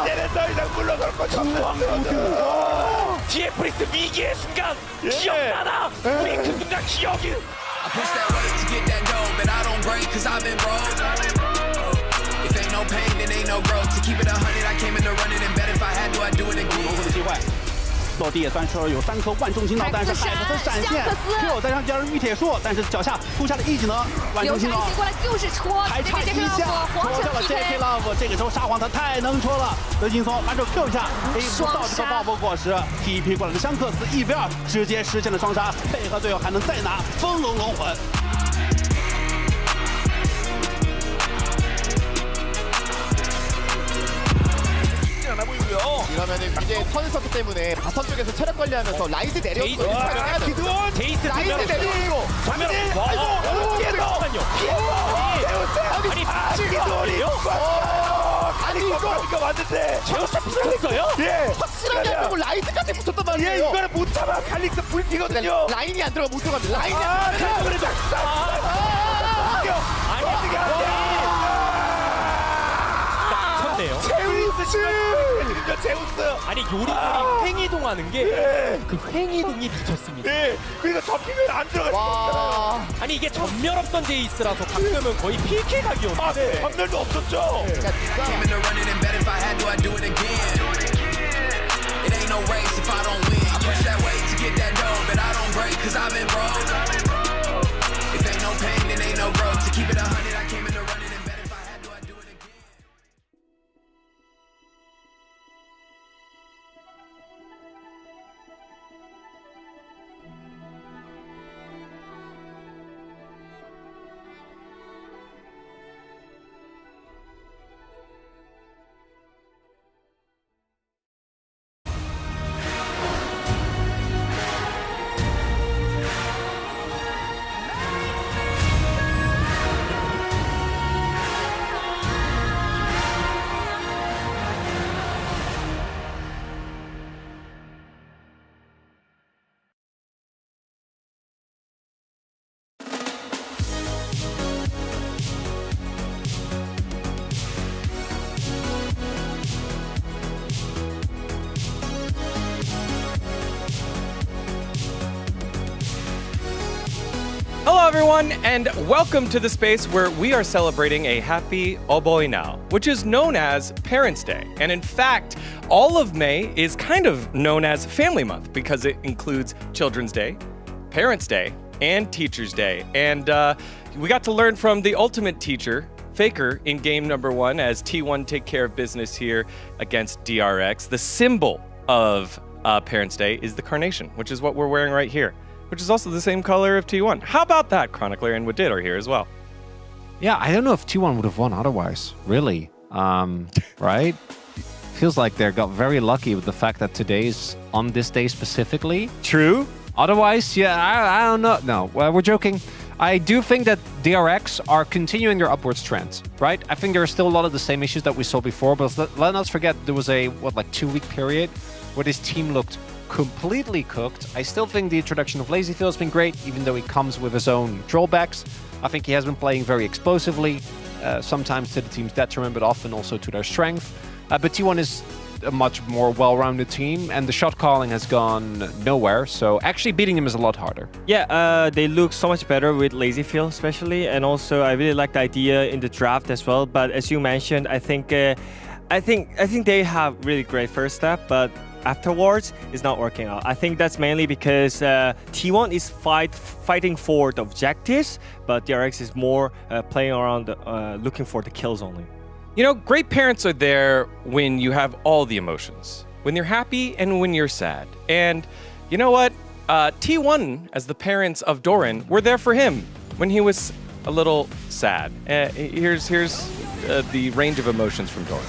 이제는 더 이상 물러설 것이 없어. DRX 위기의 순간 기억나나? 우리 그 순간 기억이. I push that weight to get that dough, but I don't break cause I've been broke. If ain't no pain, then ain't no growth. To keep it 100, I came in to run it and bet if I had to, I'd do it again. 落地也算是有3颗万中星刀，但是海克斯闪现 ，Q 再上加入御铁术，但是脚下突下的一技能，万中星刀过来就是戳，还差一下，戳掉了 JK Love， 这个时候沙皇他太能戳了，德金松反手 Q 一下 ，A 不到这个爆破果实 ，TP 过来的香克斯1v2直接实现了双杀，配合队友还能再拿风龙龙魂。 이러면은 이제 턴을 썼기 때문에 바텀 쪽에서 체력 관리하면서 라이즈 내려오고 데이스 라이즈 내려오고 화면 아니 기도리요? 아니 이거 맞는데 제우스 붙었어요? 예 확실하게 안 되고 라이즈까지 붙었단 말이에요. 예 이거는 못 참아 칼릭스 불피거든요. 라인이 안 들어가 못 들어갑니다. 라인이 안 들어가. 제우스! 아니 요리들이 횡이동하는 게 그 횡이동이 미쳤습니다. 네, 그러니까 접히면 안 들어가. 아니 이게 전멸 없던 제이스라서 가끔은 거의 PK 각이었는데. 아, 네. 전멸도 없었죠. Came in to run it and bet if I had to, I'd do it again. It ain't no race if I don't win. I push that weight to get that dough, but I don't break cause I've been broke. If ain't no pain, then ain't no growth. To keep it 100, I came in to run it and bet if I had to, I'd do it again. Hello everyone, and welcome to the space where we are celebrating a happy Oboe now, which is known as Parents' Day. And in fact, all of May is kind of known as Family Month because it includes Children's Day, Parents' Day, and Teacher's Day. And we got to learn from the ultimate teacher, Faker, in game number 1 as T1 take care of business here against DRX. The symbol of Parents' Day is the carnation, which is what we're wearing right here, which is also the same color of T1. How about that? Chronicler and Wadid are here as well. Yeah, I don't know if T1 would have won otherwise, really. Right? Feels like they got very lucky with the fact that today's on this day specifically. True. Otherwise, yeah, I don't know. No, we're joking. I do think that DRX are continuing their upwards trend, right? I think there are still a lot of the same issues that we saw before, but let not forget there was a, 2-week period where this team looked completely cooked. I still think the introduction of LazyFill has been great, even though he comes with his own drawbacks. I think he has been playing very explosively, sometimes to the team's detriment, but often also to their strength. But T1 is a much more well-rounded team, and the shot calling has gone nowhere, so actually beating him is a lot harder. Yeah, they look so much better with LazyFill especially, and also I really like the idea in the draft as well. But as you mentioned, I think they have really great first step, but afterwards it's not working out. I think that's mainly because T1 is fighting for the objectives, but DRX is more playing around, looking for the kills only. You know, great parents are there when you have all the emotions, when you're happy and when you're sad. And you know what? T1, as the parents of Doran, were there for him when he was a little sad. Here's the range of emotions from Doran.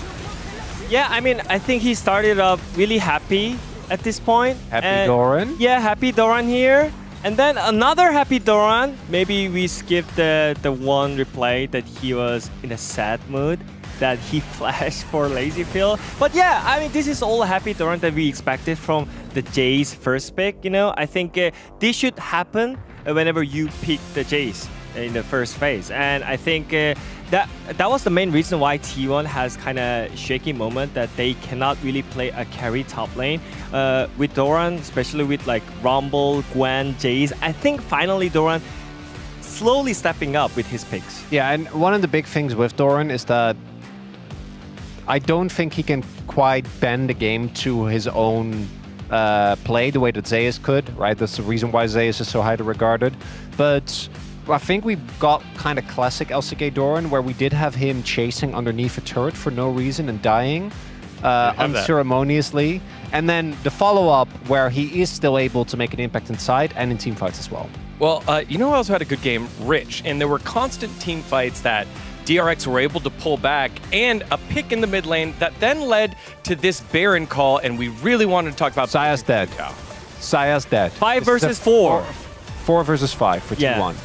Yeah, I mean, I think he started off really happy at this point. Happy Doran? Yeah, happy Doran here. And then another happy Doran. Maybe we skipped the one replay that he was in a sad mood, that he flashed for LazyFill. But yeah, I mean, this is all happy Doran that we expected from the Jace first pick, you know? I think this should happen whenever you pick the Jace in the first phase. And I think that was the main reason why T1 has kind of shaky moment, that they cannot really play a carry top lane. With Doran, especially with like Rumble, Gwen, Jace, I think finally Doran slowly stepping up with his picks. Yeah, and one of the big things with Doran is that I don't think he can quite bend the game to his own play the way that Zeus could, right? That's the reason why Zeus is so highly regarded. But I think we got kind of classic LCK Doran, where we did have him chasing underneath a turret for no reason and dying unceremoniously. And then the follow-up where he is still able to make an impact inside and in teamfights as well. Well, you know who also had a good game? Rich. And there were constant team fights that DRX were able to pull back, and a pick in the mid lane that then led to this Baron call, and we really wanted to talk about... Saya's dead. Yeah. Saya's dead. 5 versus 4. 4 versus 5 for T1.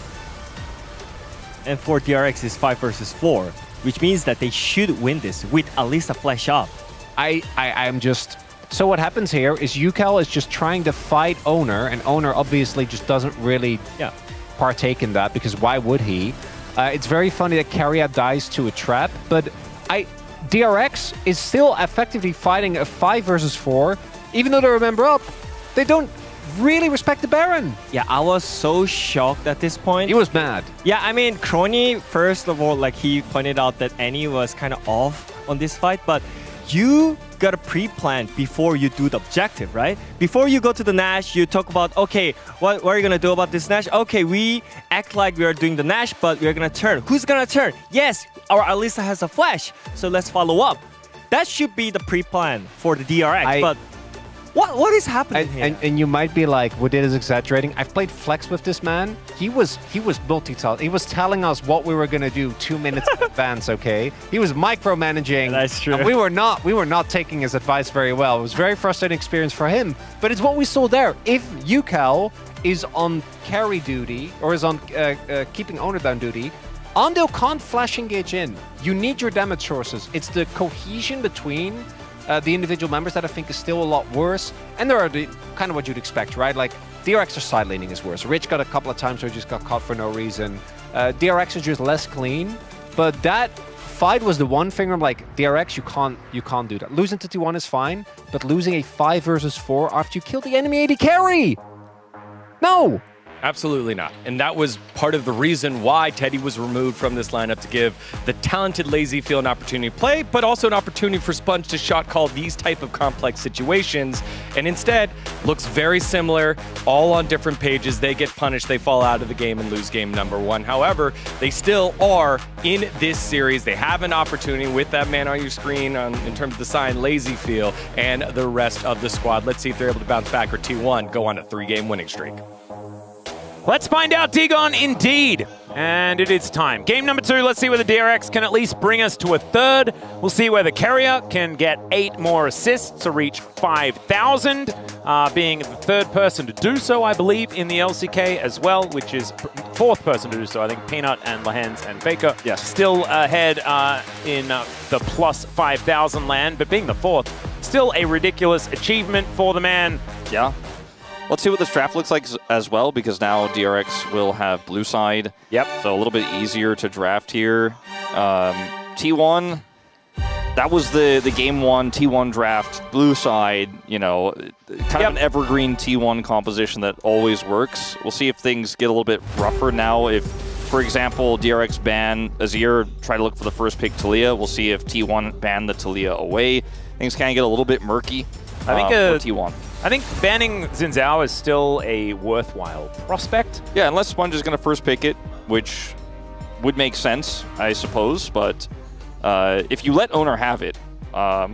And for DRX is 5 versus 4, which means that they should win this with at least a flash up. I'm just... So what happens here is Yukel is just trying to fight Owner, and Owner obviously just doesn't really partake in that, because why would he? It's very funny that Carriat dies to a trap, but DRX is still effectively fighting a 5 versus 4, even though they're a member up. They don't really respect the Baron. Yeah, I was so shocked at this point. He was mad. Yeah, I mean, Crony, first of all, like he pointed out that Annie was kind of off on this fight, but you got a pre-plan before you do the objective, right? Before you go to the Nash, you talk about, okay, what are you going to do about this Nash? Okay, we act like we are doing the Nash, but we're going to turn. Who's going to turn? Yes, our Alisa has a flash, so let's follow up. That should be the pre-plan for the DRX, but what is happening here? And you might be like, Woodid is exaggerating. I've played Flex with this man. He was multitasking. He was telling us what we were going to do 2 minutes in advance, okay? He was micromanaging. That's true. And we were not taking his advice very well. It was a very frustrating experience for him. But it's what we saw there. If Yukel is on carry duty, or is on keeping Owner down duty, Ondo can't flash engage in. You need your damage sources. It's the cohesion between the individual members that I think is still a lot worse. And there are the kind of what you'd expect, right? Like, DRX or side laning is worse. Rich got a couple of times where he just got caught for no reason. DRX is just less clean. But that fight was the one thing where I'm like, DRX, you can't do that. Losing to T1 is fine, but losing a 5 versus 4 after you kill the enemy AD carry! No! Absolutely not. And that was part of the reason why Teddy was removed from this lineup, to give the talented LazyFill an opportunity to play, but also an opportunity for Sponge to shot call these type of complex situations. And instead, looks very similar, all on different pages. They get punished, they fall out of the game and lose game number 1. However, they still are in this series. They have an opportunity with that man on your screen in terms of the sign, LazyFill, and the rest of the squad. Let's see if they're able to bounce back, or T1 go on a 3-game winning streak. Let's find out, Dagon. Indeed, And it is time. Game number 2, let's see whether DRX can at least bring us to a third. We'll see whether Carrier can get 8 more assists to reach 5,000, being the third person to do so, I believe, in the LCK as well, which is fourth person to do so. I think Peanut and Lahens and Faker still ahead in the plus 5,000 land, but being the fourth, still a ridiculous achievement for the man. Yeah. Let's see what this draft looks like as well, because now DRX will have blue side. Yep. So a little bit easier to draft here. T1, that was the game 1 T1 draft. Blue side, you know, kind of an evergreen T1 composition that always works. We'll see if things get a little bit rougher now. If, for example, DRX ban Azir, try to look for the first pick Taliyah. We'll see if T1 ban the Taliyah away. Things kind of get a little bit murky I think for T1. I think banning Xin Zhao is still a worthwhile prospect. Yeah, unless Sponge is going to first pick it, which would make sense, I suppose. But if you let Owner have it, I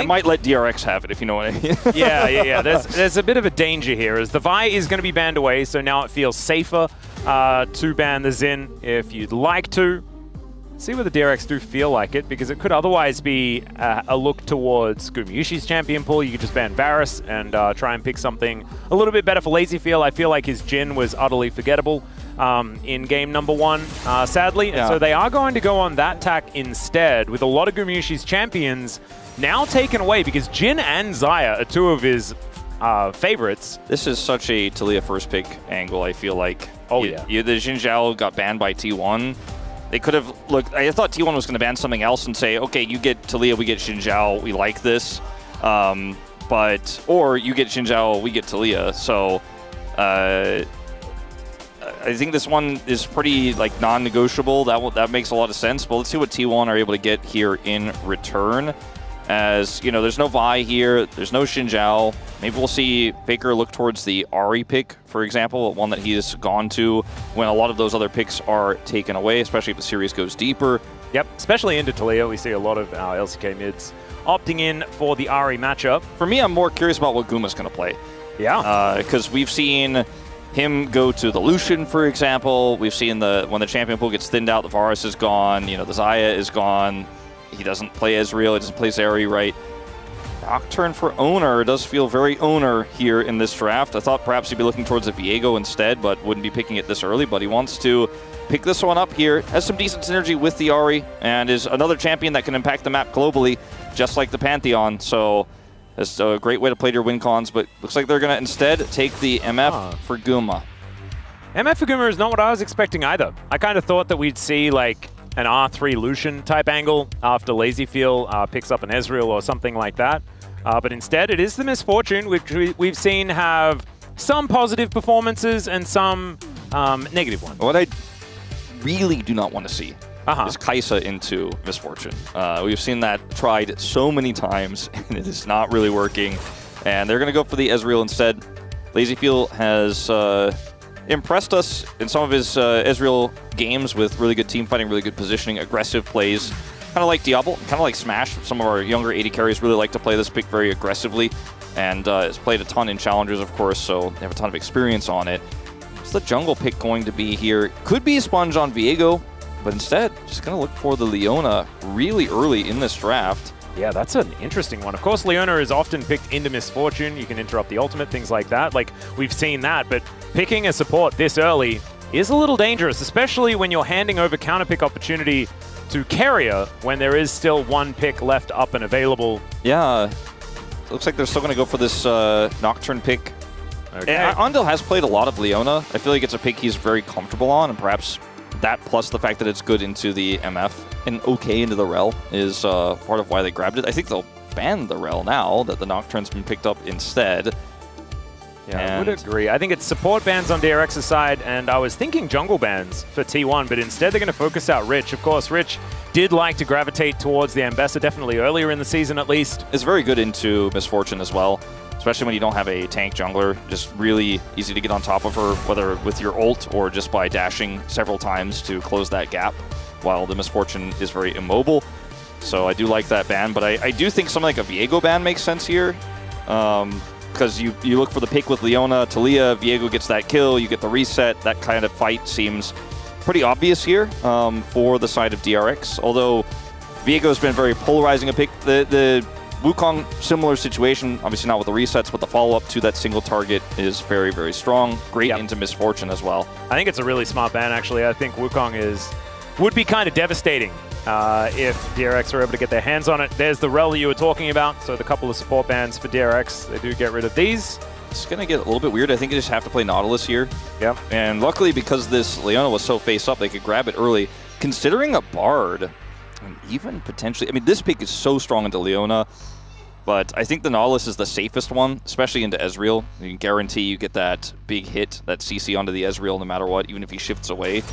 might let DRX have it, if you know what I mean. yeah. There's a bit of a danger here, as the Vi is going to be banned away, so now it feels safer to ban the Xin if you'd like to. See whether DRX do feel like it, because it could otherwise be a look towards Gumyushi's champion pool. You could just ban Varus and try and pick something a little bit better for Lazy Feel. I feel like his Jhin was utterly forgettable in game number 1, sadly. And so they are going to go on that tack instead, with a lot of Gumyushi's champions now taken away, because Jhin and Xayah are 2 of his favorites. This is such a Taliyah first pick angle, I feel like. Oh, the Xin Zhao got banned by T1. They could have looked. I thought T1 was going to ban something else and say, okay, you get Taliyah, we get Xin Zhao, we like this. Or you get Xin Zhao, we get Taliyah. So I think this one is pretty like non-negotiable. That makes a lot of sense. But let's see what T1 are able to get here in return. As you know, there's no Vi here, there's no Xin Zhao. Maybe we'll see Faker look towards the Ahri pick, for example, one that he's gone to when a lot of those other picks are taken away, especially if the series goes deeper. Yep, especially into Taliyah, we see a lot of our LCK mids opting in for the Ahri matchup. For me, I'm more curious about what Guma's going to play. Yeah. Because we've seen him go to the Lucian, for example. We've seen when the champion pool gets thinned out, the Varus is gone, the Xayah is gone. He doesn't play Ezreal, he doesn't play Zeri, right? Nocturne for Owner does feel very Owner here in this draft. I thought perhaps he'd be looking towards a Viego instead, but wouldn't be picking it this early. But he wants to pick this one up here. Has some decent synergy with the Ahri, and is another champion that can impact the map globally, just like the Pantheon. So it's a great way to play your win cons, but looks like they're going to instead take the MF for Guma. MF for Guma is not what I was expecting either. I kind of thought that we'd see like an R3 Lucian type angle after Lazy Feel picks up an Ezreal or something like that. But instead, it is the Misfortune, which we've seen have some positive performances and some negative ones. What I really do not want to see is Kai'Sa into Misfortune. We've seen that tried so many times, and it is not really working. And they're going to go for the Ezreal instead. Lazy Feel has impressed us in some of his Ezreal games with really good team fighting, really good positioning, aggressive plays. Kind of like Diablo, kind of like Smash. Some of our younger AD carries really like to play this pick very aggressively, and has played a ton in Challengers, of course, so they have a ton of experience on it. What's the jungle pick going to be here? Could be Sponge on Viego, but instead, just going to look for the Leona really early in this draft. Yeah, that's an interesting one. Of course, Leona is often picked into Misfortune. You can interrupt the ultimate, things like that. Like, we've seen that, but picking a support this early is a little dangerous, especially when you're handing over counter pick opportunity to Carrier when there is still one pick left up and available. Yeah, it looks like they're still going to go for this Nocturne pick. Okay. Andel has played a lot of Leona. I feel like it's a pick he's very comfortable on, and perhaps that plus the fact that it's good into the MF and okay into the Rel is part of why they grabbed it. I think they'll ban the Rel now that the Nocturne's been picked up instead. Yeah, I would agree. I think it's support bans on DRX's side, and I was thinking jungle bans for T1, but instead they're going to focus out Rich. Of course, Rich did like to gravitate towards the Ambessa, definitely earlier in the season at least. It's very good into Misfortune as well, especially when you don't have a tank jungler. Just really easy to get on top of her, whether with your ult or just by dashing several times to close that gap, while the Misfortune is very immobile. So I do like that ban, but I do think something like a Viego ban makes sense here. Because you look for the pick with Leona, Taliyah, Viego gets that kill, you get the reset. That kind of fight seems pretty obvious here for the side of DRX, although Viego's been very polarizing a pick. The Wukong, similar situation, obviously not with the resets, but the follow-up to that single target is very, very strong. Great into Misfortune as well. I think it's a really smart ban, actually. I think Wukong would be kind of devastating if DRX are able to get their hands on it. There's the rel you were talking about, so the couple of support bans for DRX, they do get rid of these. It's going to get a little bit weird. I think you just have to play Nautilus here. Yep. And luckily, because this Leona was so face-up, they could grab it early. Considering a Bard, and even potentially... I mean, this pick is so strong into Leona, but I think the Nautilus is the safest one, especially into Ezreal. You can guarantee you get that big hit, that CC onto the Ezreal no matter what, even if he shifts away.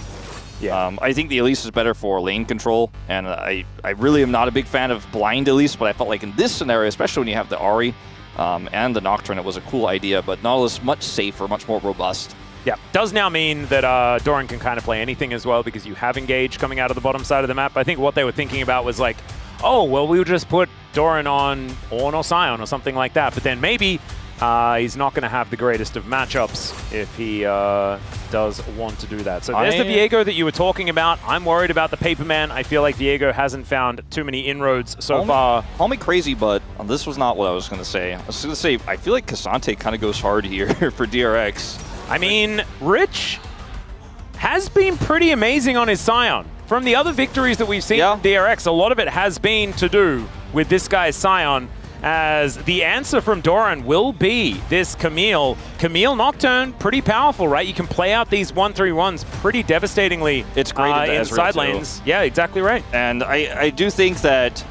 Yeah. I think the Elise is better for lane control, and I really am not a big fan of blind Elise, but I felt like in this scenario, especially when you have the Ahri and the Nocturne, it was a cool idea, but Nautilus much safer, much more robust. Yeah, does now mean that Doran can kind of play anything as well because you have Engage coming out of the bottom side of the map. I think what they were thinking about was like, oh, well, we'll just put Doran on Ornn or Sion or something like that, but then maybe he's not going to have the greatest of matchups if he does want to do that. So there's the Viego that you were talking about. I'm worried about the Paperman. I feel like Viego hasn't found too many inroads so far. Call me crazy, but this was not what I was going to say. I was going to say, I feel like Cassante kind of goes hard here for DRX. I mean, Rich has been pretty amazing on his Sion. From the other victories that we've seen from DRX, a lot of it has been to do with this guy's Sion, as the answer from Doran will be this Camille. Camille Nocturne, pretty powerful, right? You can play out these 1-3-1s pretty devastatingly. It's great in side lanes. Yeah, exactly right. And I do think that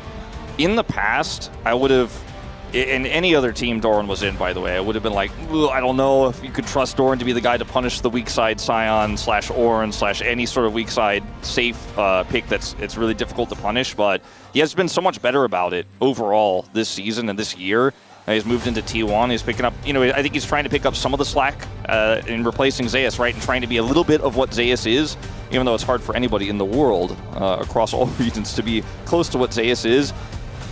in the past, I would have, in any other team Doran was in, by the way, I would have been like, I don't know if you could trust Doran to be the guy to punish the weak side Sion / Ornn / any sort of weak side safe pick it's really difficult to punish, but he has been so much better about it overall this season and this year. He's moved into T1. He's picking up, I think he's trying to pick up some of the slack in replacing Zeus, right? And trying to be a little bit of what Zeus is, even though it's hard for anybody in the world across all regions to be close to what Zeus is.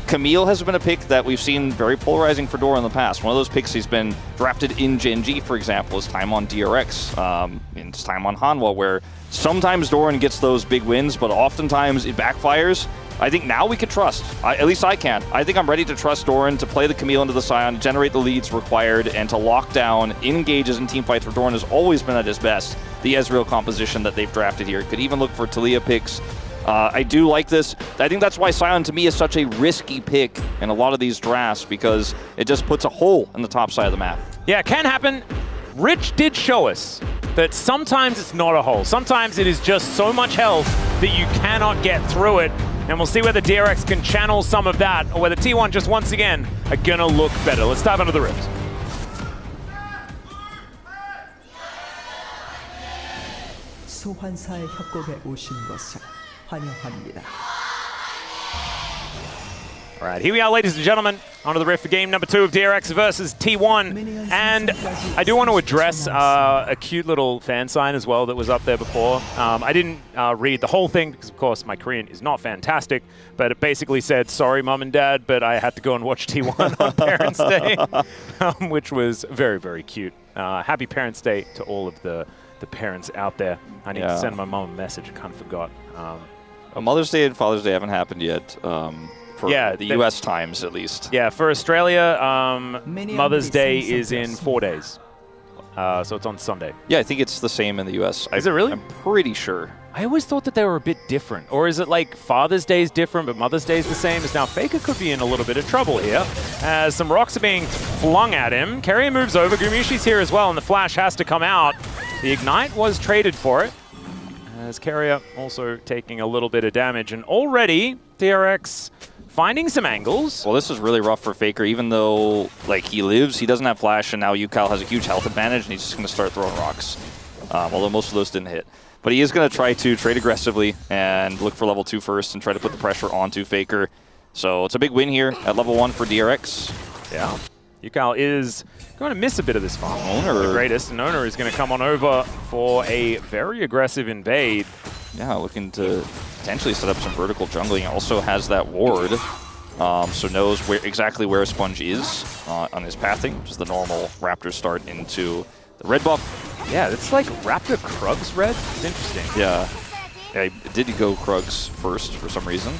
Camille has been a pick that we've seen very polarizing for Doran in the past. One of those picks he's been drafted in Gen G, for example, is time on DRX, and it's time on Hanwha, where sometimes Doran gets those big wins, but oftentimes it backfires. I think now we can trust. At least I can. I think I'm ready to trust Doran to play the Camille into the Sion, generate the leads required, and to lock down in engages in team fights where Doran has always been at his best. The Ezreal composition that they've drafted here. Could even look for Talia picks. I do like this. I think that's why Sion to me is such a risky pick in a lot of these drafts, because it just puts a hole in the top side of the map. Yeah, it can happen. Rich did show us that sometimes it's not a hole. Sometimes it is just so much health that you cannot get through it. And we'll see whether DRX can channel some of that, or whether T1 just once again are gonna look better. Let's dive into the Rift. 소환사의 협곡에 오신 것을 환영합니다. All right, here we are, ladies and gentlemen, onto the Rift for game number 2 of DRX versus T1. And I do want to address a cute little fan sign as well that was up there before. I didn't read the whole thing because, of course, my Korean is not fantastic, but it basically said, sorry, Mom and Dad, but I had to go and watch T1 on Parents' Day, which was very, very cute. Happy Parents' Day to all of the parents out there. I need to send my mom a message. I kind of forgot. Mother's Day and Father's Day haven't happened yet. For the US times, at least. Yeah, for Australia, Mother's Day is in 4 days. So it's on Sunday. Yeah, I think it's the same in the US. Is it really? I'm pretty sure. I always thought that they were a bit different. Or is it like Father's Day is different, but Mother's Day is the same? As now Faker could be in a little bit of trouble here, as some rocks are being flung at him. Carrier moves over. Gumishi's here as well, and the flash has to come out. The Ignite was traded for it, as Carrier also taking a little bit of damage. And already, DRX finding some angles. Well, this is really rough for Faker, even though like he lives, he doesn't have flash, and now Yukal has a huge health advantage, and he's just going to start throwing rocks. Although most of those didn't hit. But he is going to try to trade aggressively and look for level 2 first and try to put the pressure onto Faker. So it's a big win here at level 1 for DRX. Yeah. Yukal is going to miss a bit of this farm. Owner. The greatest, and Owner is going to come on over for a very aggressive invade. Yeah, looking to potentially set up some vertical jungling. Also has that ward, so knows exactly where Sponge is on his pathing, which is the normal Raptor start into the red buff. Yeah, it's like Raptor Krugs red. It's interesting. Yeah. Yeah, he did go Krugs first for some reason.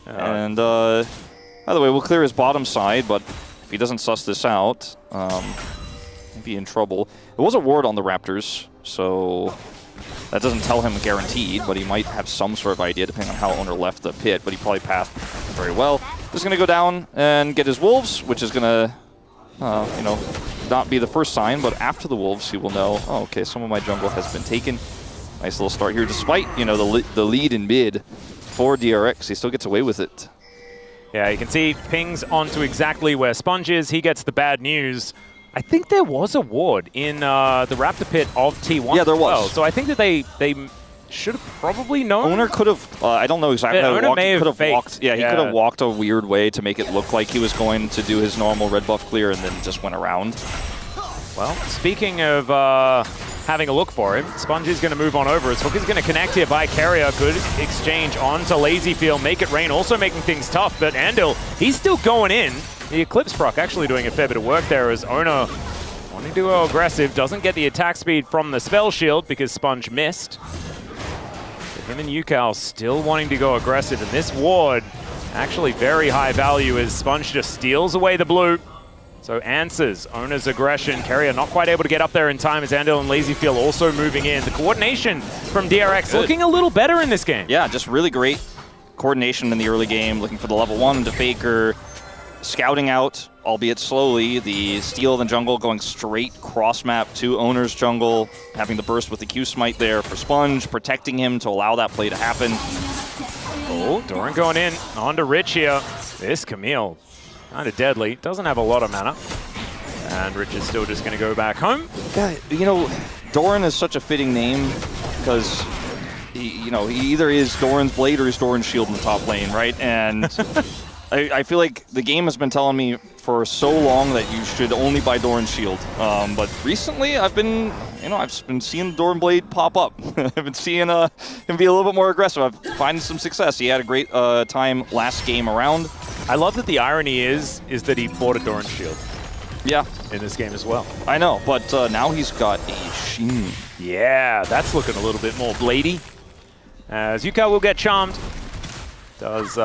And by the way, we'll clear his bottom side, but if he doesn't suss this out, he'd be in trouble. It was a ward on the Raptors, so that doesn't tell him guaranteed, but he might have some sort of idea depending on how Owner left the pit, but he probably passed very well. Just going to go down and get his Wolves, which is going to, you know, not be the first sign, but after the Wolves, he will know, oh, okay, some of my jungle has been taken. Nice little start here, despite, you know, the lead in mid for DRX. He still gets away with it. Yeah, you can see pings onto exactly where Sponge is. He gets the bad news. I think there was a ward in the Raptor pit of T1. Yeah, there was. Well, so I think that they should have probably known. Owner could have, I don't know exactly how he walked. He could have walked. Yeah, he could have walked a weird way to make it look like he was going to do his normal red buff clear and then just went around. Well, speaking of having a look for him, Sponge is going to move on over. His hook is going to connect here by Carrier. Good exchange onto Lazyfield. Make it rain, also making things tough. But Andil, he's still going in. The Eclipse proc actually doing a fair bit of work there as Owner wanting to go aggressive. Doesn't get the attack speed from the spell shield because Sponge missed. But him and Yukal still wanting to go aggressive. And this ward actually very high value as Sponge just steals away the blue. So answers Owner's aggression. Carrier not quite able to get up there in time as Andil and Lazyfield also moving in. The coordination from DRX looking a little better in this game. Yeah, just really great coordination in the early game. Looking for the level 1 to Faker. Scouting out, albeit slowly, the steal of the jungle going straight cross-map to Owner's jungle. Having the burst with the Q-Smite there for Sponge, protecting him to allow that play to happen. Oh, Doran going in onto Rich here. This Camille, kind of deadly. Doesn't have a lot of mana. And Rich is still just going to go back home. Yeah, you know, Doran is such a fitting name because, you know, he either is Doran's Blade or he's Doran's Shield in the top lane, right? And I feel like the game has been telling me for so long that you should only buy Doran's Shield. But recently, I've been seeing Doran Blade pop up. I've been seeing him be a little bit more aggressive. I'm finding some success. He had a great time last game around. I love that the irony is that he bought a Doran Shield. Yeah. In this game as well. I know, but now he's got a Shin. Yeah, that's looking a little bit more bladey. As Yukal will get charmed. Does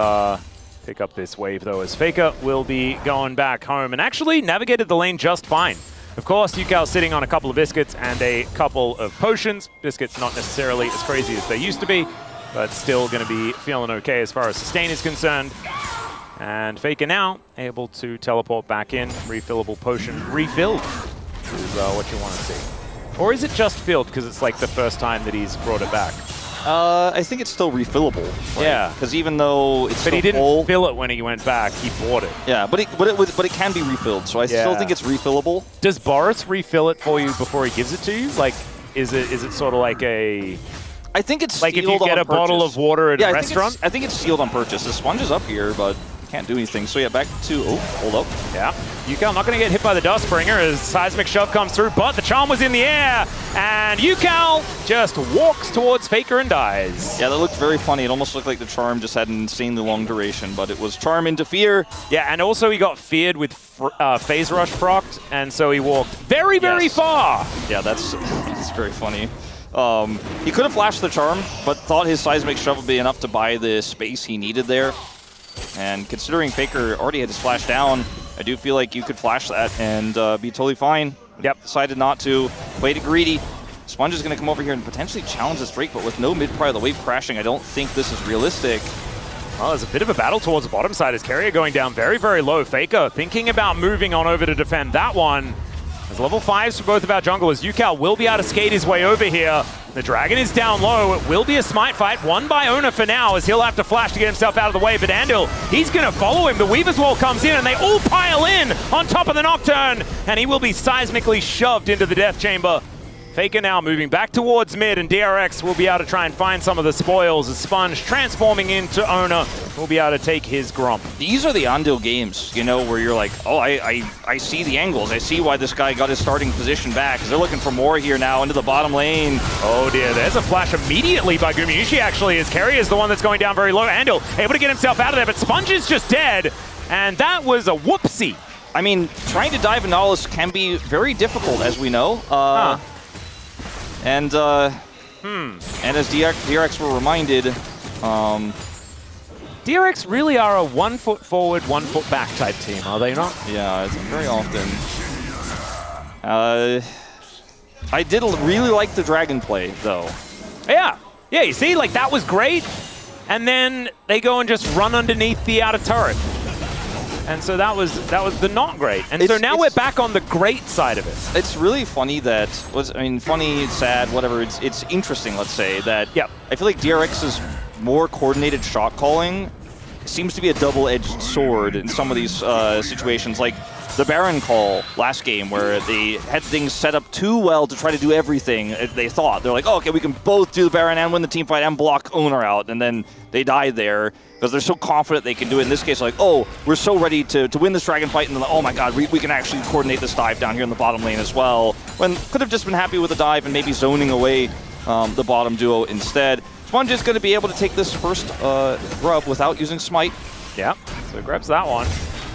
pick up this wave though, as Faker will be going back home and actually navigated the lane just fine. Of course, Yukal sitting on a couple of biscuits and a couple of potions. Biscuits not necessarily as crazy as they used to be, but still going to be feeling okay as far as sustain is concerned. And Faker now able to teleport back in. Refillable potion refilled is what you want to see. Or is it just filled because it's like the first time that he's brought it back? I think it's still refillable. Right? Yeah, because even though it's but he didn't fill it when he went back. He bought it. Yeah, but it can be refilled. So I still think it's refillable. Does Boris refill it for you before he gives it to you? Like, is it sort of like a? I think it's like if you get a bottle of water at a restaurant. I think it's sealed on purchase. The sponge is up here, but can't do anything. So yeah, back to hold up. Yeah, Yukal not going to get hit by the Dustbringer as seismic shove comes through, but the charm was in the air, and Yukal just walks towards Faker and dies. Yeah, that looked very funny. It almost looked like the charm just had an insanely long duration, but it was charm into fear. Yeah, and also he got feared with phase rush procced, and so he walked very, very far. Yeah, that's very funny. He could have flashed the charm, but thought his seismic shove would be enough to buy the space he needed there. And considering Faker already had his flash down, I do feel like you could flash that and be totally fine. Yep. Decided not to. Played it greedy. Sponge is going to come over here and potentially challenge this Drake, but with no mid-prior, the wave crashing, I don't think this is realistic. Well, there's a bit of a battle towards the bottom side as Carrier going down very, very low. Faker thinking about moving on over to defend that one. As level 5s for both of our junglers, Yukal will be able to skate his way over here. The Dragon is down low. It will be a smite fight, won by Owner for now, as he'll have to flash to get himself out of the way. But Andil, he's going to follow him. The Weaver's Wall comes in, and they all pile in on top of the Nocturne. And he will be seismically shoved into the Death Chamber. Faker now moving back towards mid, and DRX will be able to try and find some of the spoils as Sponge transforming into Owner will be able to take his Gromp. These are the Andil games, you know, where you're like, oh, I see the angles. I see why this guy got his starting position back, because they're looking for more here now into the bottom lane. Oh dear, there's a flash immediately by Gumayushi actually, as Carrier is the one that's going down very low. Andil able to get himself out of there, but Sponge is just dead, and that was a whoopsie. I mean, trying to dive in Nautilus can be very difficult, as we know. And And as DRX were reminded, DRX really are a 1 foot forward, 1 foot back type team, are they not? Yeah, it's very often. I did really like the dragon play, though. Yeah. Yeah, you see, like that was great. And then they go and just run underneath the outer turret. And so that was the not great. And so now we're back on the great side of it. It's really funny that funny, sad, whatever. It's interesting, let's say, that I feel like DRX's more coordinated shot calling seems to be a double-edged sword in some of these situations. Like the Baron call last game, where they had things set up too well to try to do everything they thought. They're like, oh, okay, we can both do the Baron and win the team fight and block owner out, and then they died there because they're so confident they can do it. In this case, like, oh, we're so ready to win this dragon fight, and then, oh my god, we can actually coordinate this dive down here in the bottom lane as well. When could have just been happy with the dive and maybe zoning away the bottom duo instead. Sponge is going to be able to take this first grub without using Smite. Yeah, so grabs that one.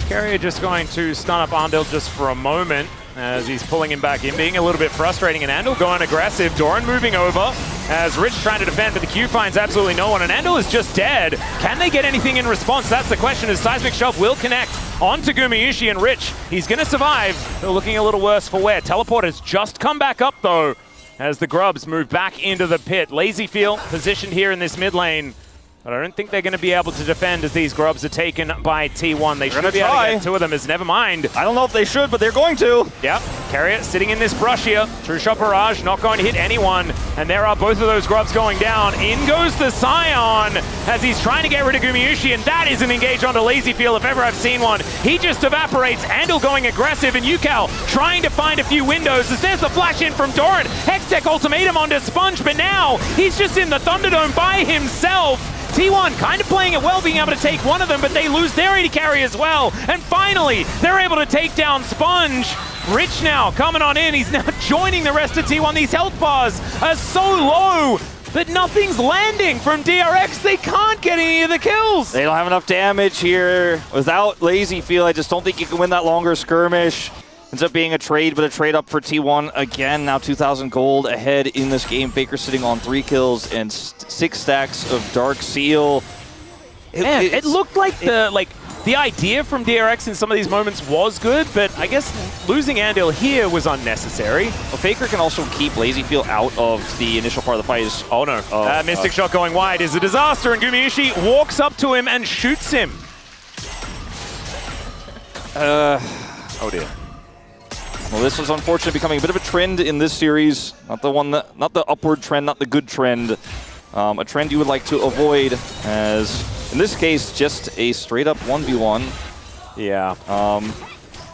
Carrier just going to stun up Arndil just for a moment as he's pulling him back in, being a little bit frustrating, and Andal going aggressive. Doran moving over as Rich trying to defend, but the Q finds absolutely no one, and Andal is just dead. Can they get anything in response? That's the question, as Seismic Shove will connect onto Gumayusi, and Rich, he's going to survive. They're looking a little worse for wear. Teleport has just come back up, though, as the Grubs move back into the pit. Lazy Feel positioned here in this mid lane, but I don't think they're going to be able to defend as these Grubs are taken by T1. They should be able to get two of them, as never mind. I don't know if they should, but they're going to. Yep, Carrier sitting in this brush here. True Shot Barrage not going to hit anyone, and there are both of those Grubs going down. In goes the Scion as he's trying to get rid of Gumayusi, and that is an engage onto Lazy Feel if ever I've seen one. He just evaporates. Andal going aggressive, and Yukal trying to find a few windows as there's the flash in from Doran. Hextech ultimatum onto Sponge, but now he's just in the Thunderdome by himself. T1 kind of playing it well, being able to take one of them, but they lose their AD carry as well. And finally, they're able to take down Sponge. Rich now coming on in. He's now joining the rest of T1. These health bars are so low, but nothing's landing from DRX. They can't get any of the kills. They don't have enough damage here. Without Lazy Feel, I just don't think you can win that longer skirmish. Ends up being a trade, but a trade up for T1 again. Now 2,000 gold ahead in this game. Faker sitting on 3 kills and 6 stacks of Dark Seal. Man, it looked like the idea from DRX in some of these moments was good, but I guess losing Andil here was unnecessary. Well, Faker can also keep Lazy Feel out of the initial part of the fight. Oh no, Mystic Shot going wide is a disaster, and Gumayusi walks up to him and shoots him. Oh dear. Well, this was unfortunately becoming a bit of a trend in this series. Not the upward trend, not the good trend. A trend you would like to avoid, as in this case, just a straight up 1v1. Yeah. Well,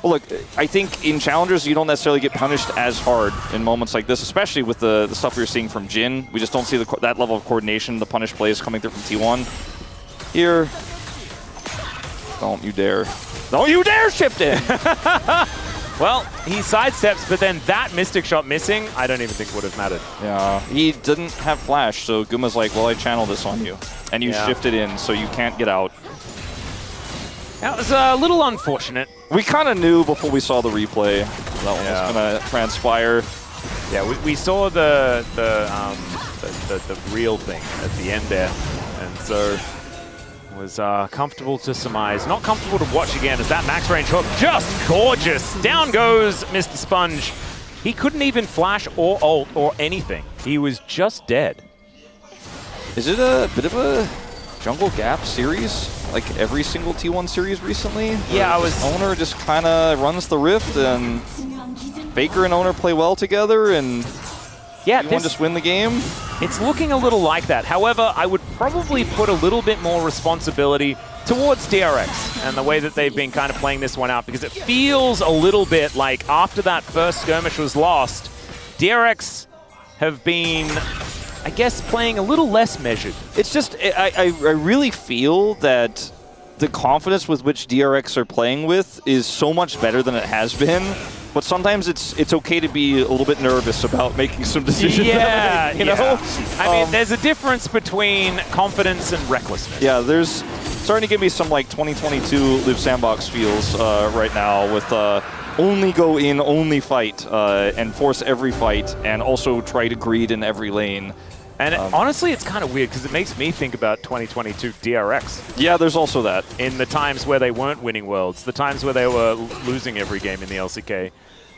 look, I think in challengers you don't necessarily get punished as hard in moments like this, especially with the stuff we're seeing from Jin. We just don't see that level of coordination, the punish plays coming through from T1. Here, don't you dare! Don't you dare shift in! Well, he sidesteps, but then that Mystic Shot missing, I don't even think would have mattered. Yeah, he didn't have flash, so Guma's like, well, I channeled this on you. And you shifted in, so you can't get out. That was a little unfortunate. We kind of knew before we saw the replay that one was going to transpire. Yeah, we saw the real thing at the end there, and so was comfortable to surmise. Not comfortable to watch again as that max range hook, just gorgeous. Down goes Mr. Sponge. He couldn't even flash or ult or anything. He was just dead. Is it a bit of a jungle gap series? Like every single T1 series recently? Yeah, Owner just kind of runs the rift, and Faker and Owner play well together, and T1 just win the game? It's looking a little like that. However, I would probably put a little bit more responsibility towards DRX and the way that they've been kind of playing this one out, because it feels a little bit like after that first skirmish was lost, DRX have been, I guess, playing a little less measured. It's just, I really feel that the confidence with which DRX are playing with is so much better than it has been. But sometimes it's okay to be a little bit nervous about making some decisions. Yeah, you know? I mean, there's a difference between confidence and recklessness. Yeah, there's starting to give me some like 2022 Live Sandbox feels right now with only go in, only fight, and force every fight, and also try to greed in every lane. And honestly, it's kind of weird because it makes me think about 2022 DRX. Yeah, there's also that. In the times where they weren't winning Worlds, the times where they were losing every game in the LCK.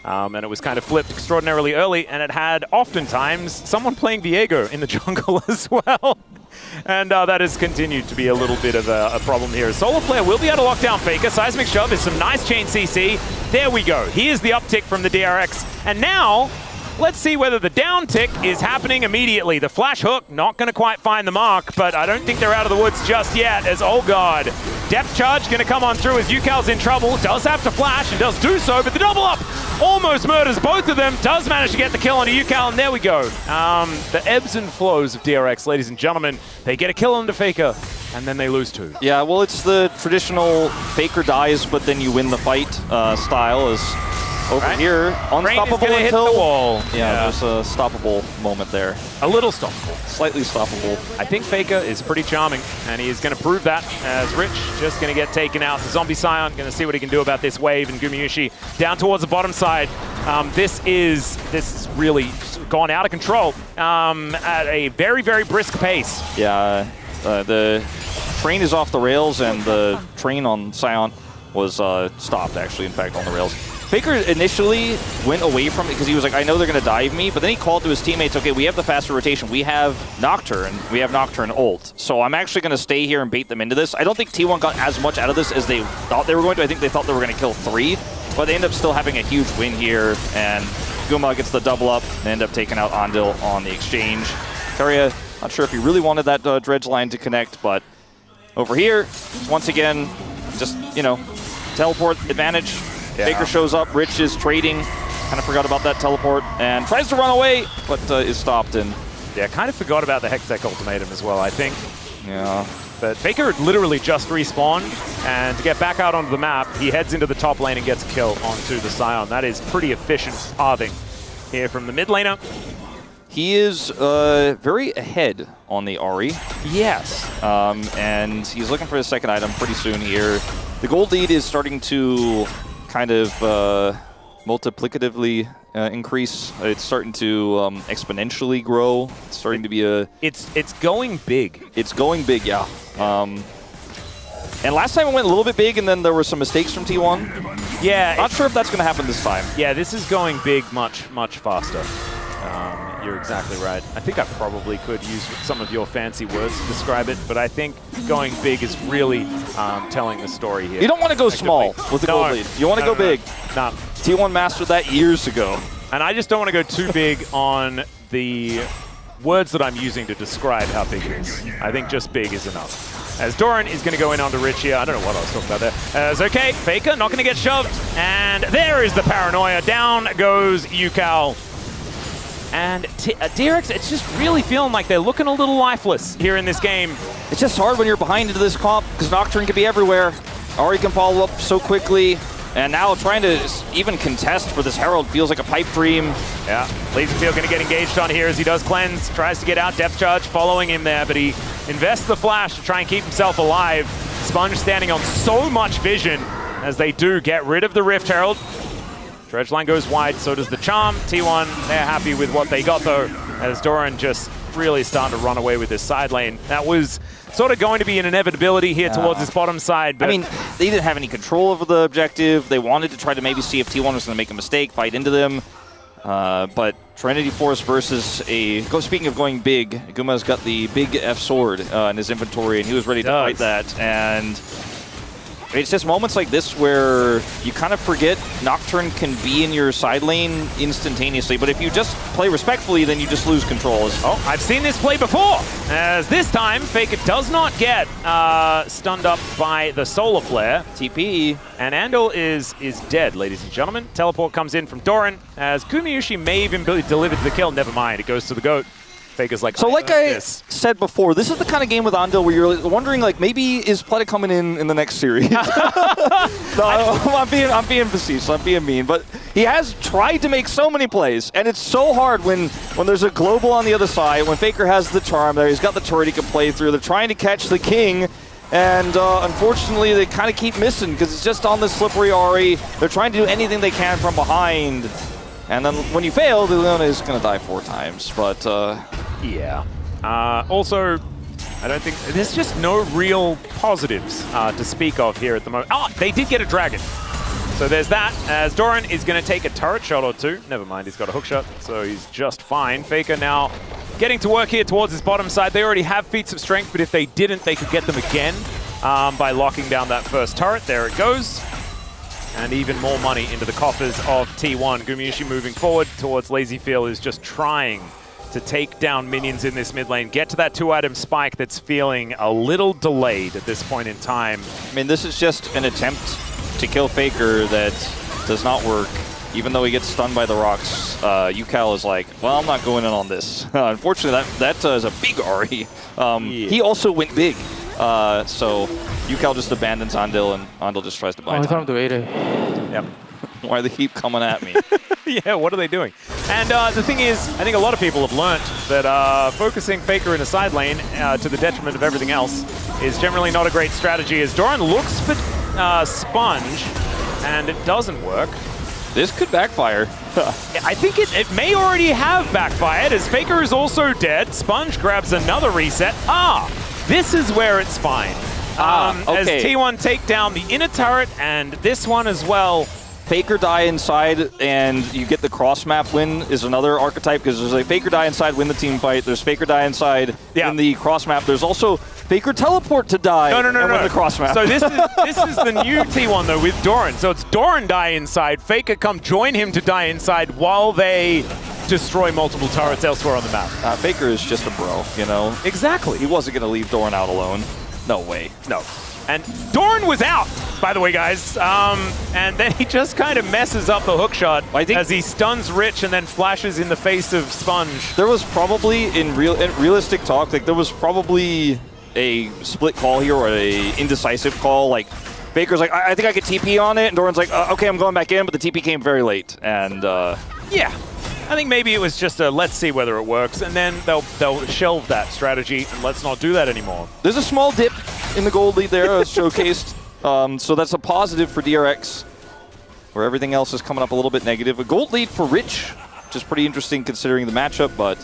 And it was kind of flipped extraordinarily early, and it had oftentimes someone playing Viego in the jungle as well. And that has continued to be a little bit of a problem here. Solar Flare will be able to lock down Faker. Seismic Shove is some nice chain CC. There we go. Here's the uptick from the DRX. And now, let's see whether the down tick is happening immediately. The flash hook, not going to quite find the mark, but I don't think they're out of the woods just yet as, oh god, depth charge going to come on through as UCal's in trouble. Does have to flash and does do so, but the double up almost murders both of them. Does manage to get the kill on UCal, and there we go. The ebbs and flows of DRX, ladies and gentlemen. They get a kill onto Faker, and then they lose 2. Yeah, well, it's the traditional Faker dies, but then you win the fight style. Is over here, unstoppable hit the wall. Yeah, there's a stoppable moment there. A little stoppable. Slightly stoppable. I think Faker is pretty charming, and he's going to prove that as Rich just going to get taken out. The Zombie Scion going to see what he can do about this wave, and Gumayusi down towards the bottom side. This is really gone out of control at a very, very brisk pace. Yeah, the train is off the rails, and the train on Scion was stopped, actually, in fact, on the rails. Faker initially went away from it because he was like, I know they're going to dive me, but then he called to his teammates, okay, we have the faster rotation. We have Nocturne. We have Nocturne ult. So I'm actually going to stay here and bait them into this. I don't think T1 got as much out of this as they thought they were going to. I think they thought they were going to kill 3, but they end up still having a huge win here, and Guma gets the double up and end up taking out Andil on the exchange. Teria, not sure if he really wanted that dredge line to connect, but over here, once again, just, you know, teleport advantage. Yeah. Faker shows up, Rich is trading, kind of forgot about that teleport, and tries to run away, but is stopped. And yeah, kind of forgot about the Hextech ultimatum as well, I think. Yeah. But Faker literally just respawned, and to get back out onto the map, he heads into the top lane and gets a kill onto the Scion. That is pretty efficient pathing here from the mid laner. He is very ahead on the Ahri. Yes. And he's looking for his second item pretty soon here. The gold lead is starting to kind of multiplicatively increase. It's starting to exponentially grow. It's starting to be a... It's going big. It's going big, yeah. And last time it went a little bit big, and then there were some mistakes from T1. Yeah. Not sure if that's going to happen this time. Yeah, this is going big much, much faster. You're exactly right. I think I probably could use some of your fancy words to describe it, but I think going big is really telling the story here. You don't want to go small with the gold lead. You want to go big. No. T1 mastered that years ago. And I just don't want to go too big on the words that I'm using to describe how big it is. I think just big is enough. As Doran is going to go in onto Rich here. I don't know what I was talking about there. It's okay. Faker not going to get shoved. And there is the paranoia. Down goes UCal. And DRX, it's just really feeling like they're looking a little lifeless here in this game. It's just hard when you're behind into this comp because Nocturne can be everywhere. Ahri can follow up so quickly. And now trying to even contest for this Herald feels like a pipe dream. Yeah, Laserfield going to get engaged on here as he does cleanse. Tries to get out, depth charge following him there, but he invests the flash to try and keep himself alive. Sponge standing on so much vision as they do get rid of the Rift Herald. Dredge line goes wide, so does the Charm. T1, they're happy with what they got though, as Doran just really starting to run away with this side lane. That was sort of going to be an inevitability here towards this bottom side. But I mean, they didn't have any control over the objective. They wanted to try to maybe see if T1 was going to make a mistake, fight into them. But Trinity Force versus a... Speaking of going big, Guma's got the big F sword in his inventory, and he was ready to fight that. And it's just moments like this where you kind of forget Nocturne can be in your side lane instantaneously, but if you just play respectfully, then you just lose control. Oh, I've seen this play before, as this time Faker does not get stunned up by the Solar Flare. TP. And Andil is dead, ladies and gentlemen. Teleport comes in from Doran, as Gumayusi may even delivered the kill. Never mind, it goes to the GOAT. Faker's like, so like I said before, this is the kind of game with Andil where you're wondering, like, maybe is Pleta coming in the next series? No, I'm being facetious, I'm being mean, but he has tried to make so many plays, and it's so hard when there's a global on the other side, when Faker has the charm there, he's got the turret he can play through, they're trying to catch the king, and unfortunately they kind of keep missing because it's just on this slippery Ahri. They're trying to do anything they can from behind. And then when you fail, the Leona is going to die 4 times, but... Yeah. Also, I don't think there's just no real positives to speak of here at the moment. Oh, they did get a dragon. So there's that, as Doran is going to take a turret shot or two. Never mind, he's got a hook shot, so he's just fine. Faker now getting to work here towards his bottom side. They already have feats of strength, but if they didn't, they could get them again by locking down that first turret. There it goes. And even more money into the coffers of T1. Gumayusi moving forward towards Lazyfield is just trying to take down minions in this mid lane, get to that 2-item spike that's feeling a little delayed at this point in time. I mean, this is just an attempt to kill Faker that does not work. Even though he gets stunned by the rocks, UCal is like, well, I'm not going in on this. Unfortunately, that is a big Ahri. He also went big. So UCal just abandons Andil, and Andil just tries to buy time. Yep. Why they keep coming at me? Yeah, what are they doing? And the thing is, I think a lot of people have learnt that focusing Faker in a side lane to the detriment of everything else is generally not a great strategy, as Doran looks for Sponge, and it doesn't work. This could backfire. I think it may already have backfired, as Faker is also dead. Sponge grabs another reset. This is where it's fine. Okay. As T1 take down the inner turret, and this one as well. Faker die inside, and you get the cross map win is another archetype, because there's like Faker die inside, win the team fight. There's Faker die inside in the cross map. There's also Faker teleport to die and win the cross map. So this is the new T1 though with Doran. So it's Doran die inside, Faker come join him to die inside while they destroy multiple turrets elsewhere on the map. Faker is just a bro, you know? Exactly. He wasn't going to leave Doran out alone. No way. No. And Doran was out, by the way, guys. And then he just kind of messes up the hook shot as he stuns Rich and then flashes in the face of Sponge. There was probably, in realistic talk, like there was probably a split call here or a indecisive call. Like Faker's like, I think I could TP on it, and Doran's like, okay, I'm going back in, but the TP came very late. And yeah. I think maybe it was just a let's see whether it works, and then they'll shelve that strategy and let's not do that anymore. There's a small dip in the gold lead there as showcased, so that's a positive for DRX, where everything else is coming up a little bit negative. A gold lead for Rich, which is pretty interesting considering the matchup, but...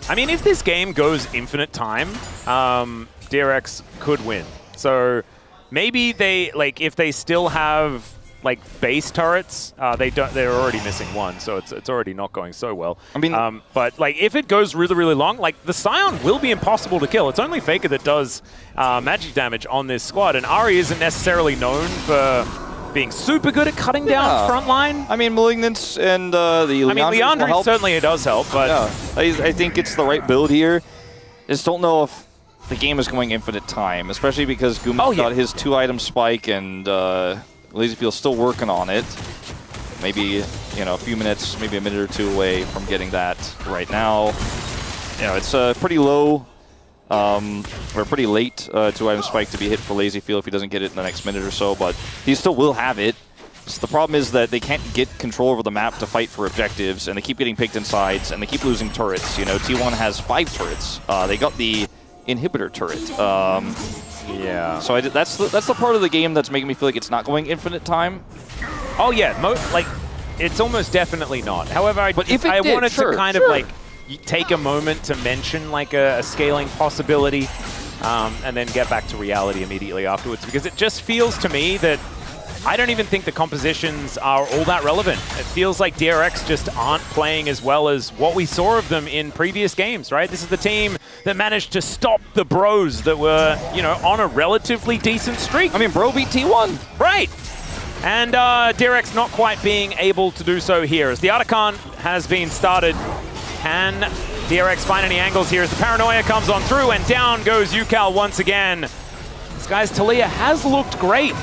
I mean, if this game goes infinite time, DRX could win. So maybe they, like, if they still have... like base turrets, they're already missing one, so it's already not going so well. I mean, but like if it goes really, really long, like the Scion will be impossible to kill. It's only Faker that does magic damage on this squad, and Ahri isn't necessarily known for being super good at cutting down front line. I mean, Malignance and the Leandri certainly it does help, but I think it's the right build here. Just don't know if the game is going infinite time, especially because Guma got his 2-item spike, and Lazyfield's still working on it. Maybe, you know, a few minutes, maybe a minute or two away from getting that right now. You know, it's pretty low, or pretty late 2-item spike to be hit for Lazyfield if he doesn't get it in the next minute or so, but he still will have it. So the problem is that they can't get control over the map to fight for objectives, and they keep getting picked in sides, and they keep losing turrets. You know, T1 has 5 turrets. They got the inhibitor turret. Yeah. So that's the part of the game that's making me feel like it's not going infinite time. Oh yeah, like it's almost definitely not. However, I wanted to kind of like take a moment to mention like a scaling possibility, and then get back to reality immediately afterwards, because it just feels to me that I don't even think the compositions are all that relevant. It feels like DRX just aren't playing as well as what we saw of them in previous games, right? This is the team that managed to stop the Bros that were, you know, on a relatively decent streak. I mean, Bro beat T1. Right. And DRX not quite being able to do so here, as the Archon has been started. Can DRX find any angles here as the Paranoia comes on through, and down goes UCal once again. This guy's Talia has looked great.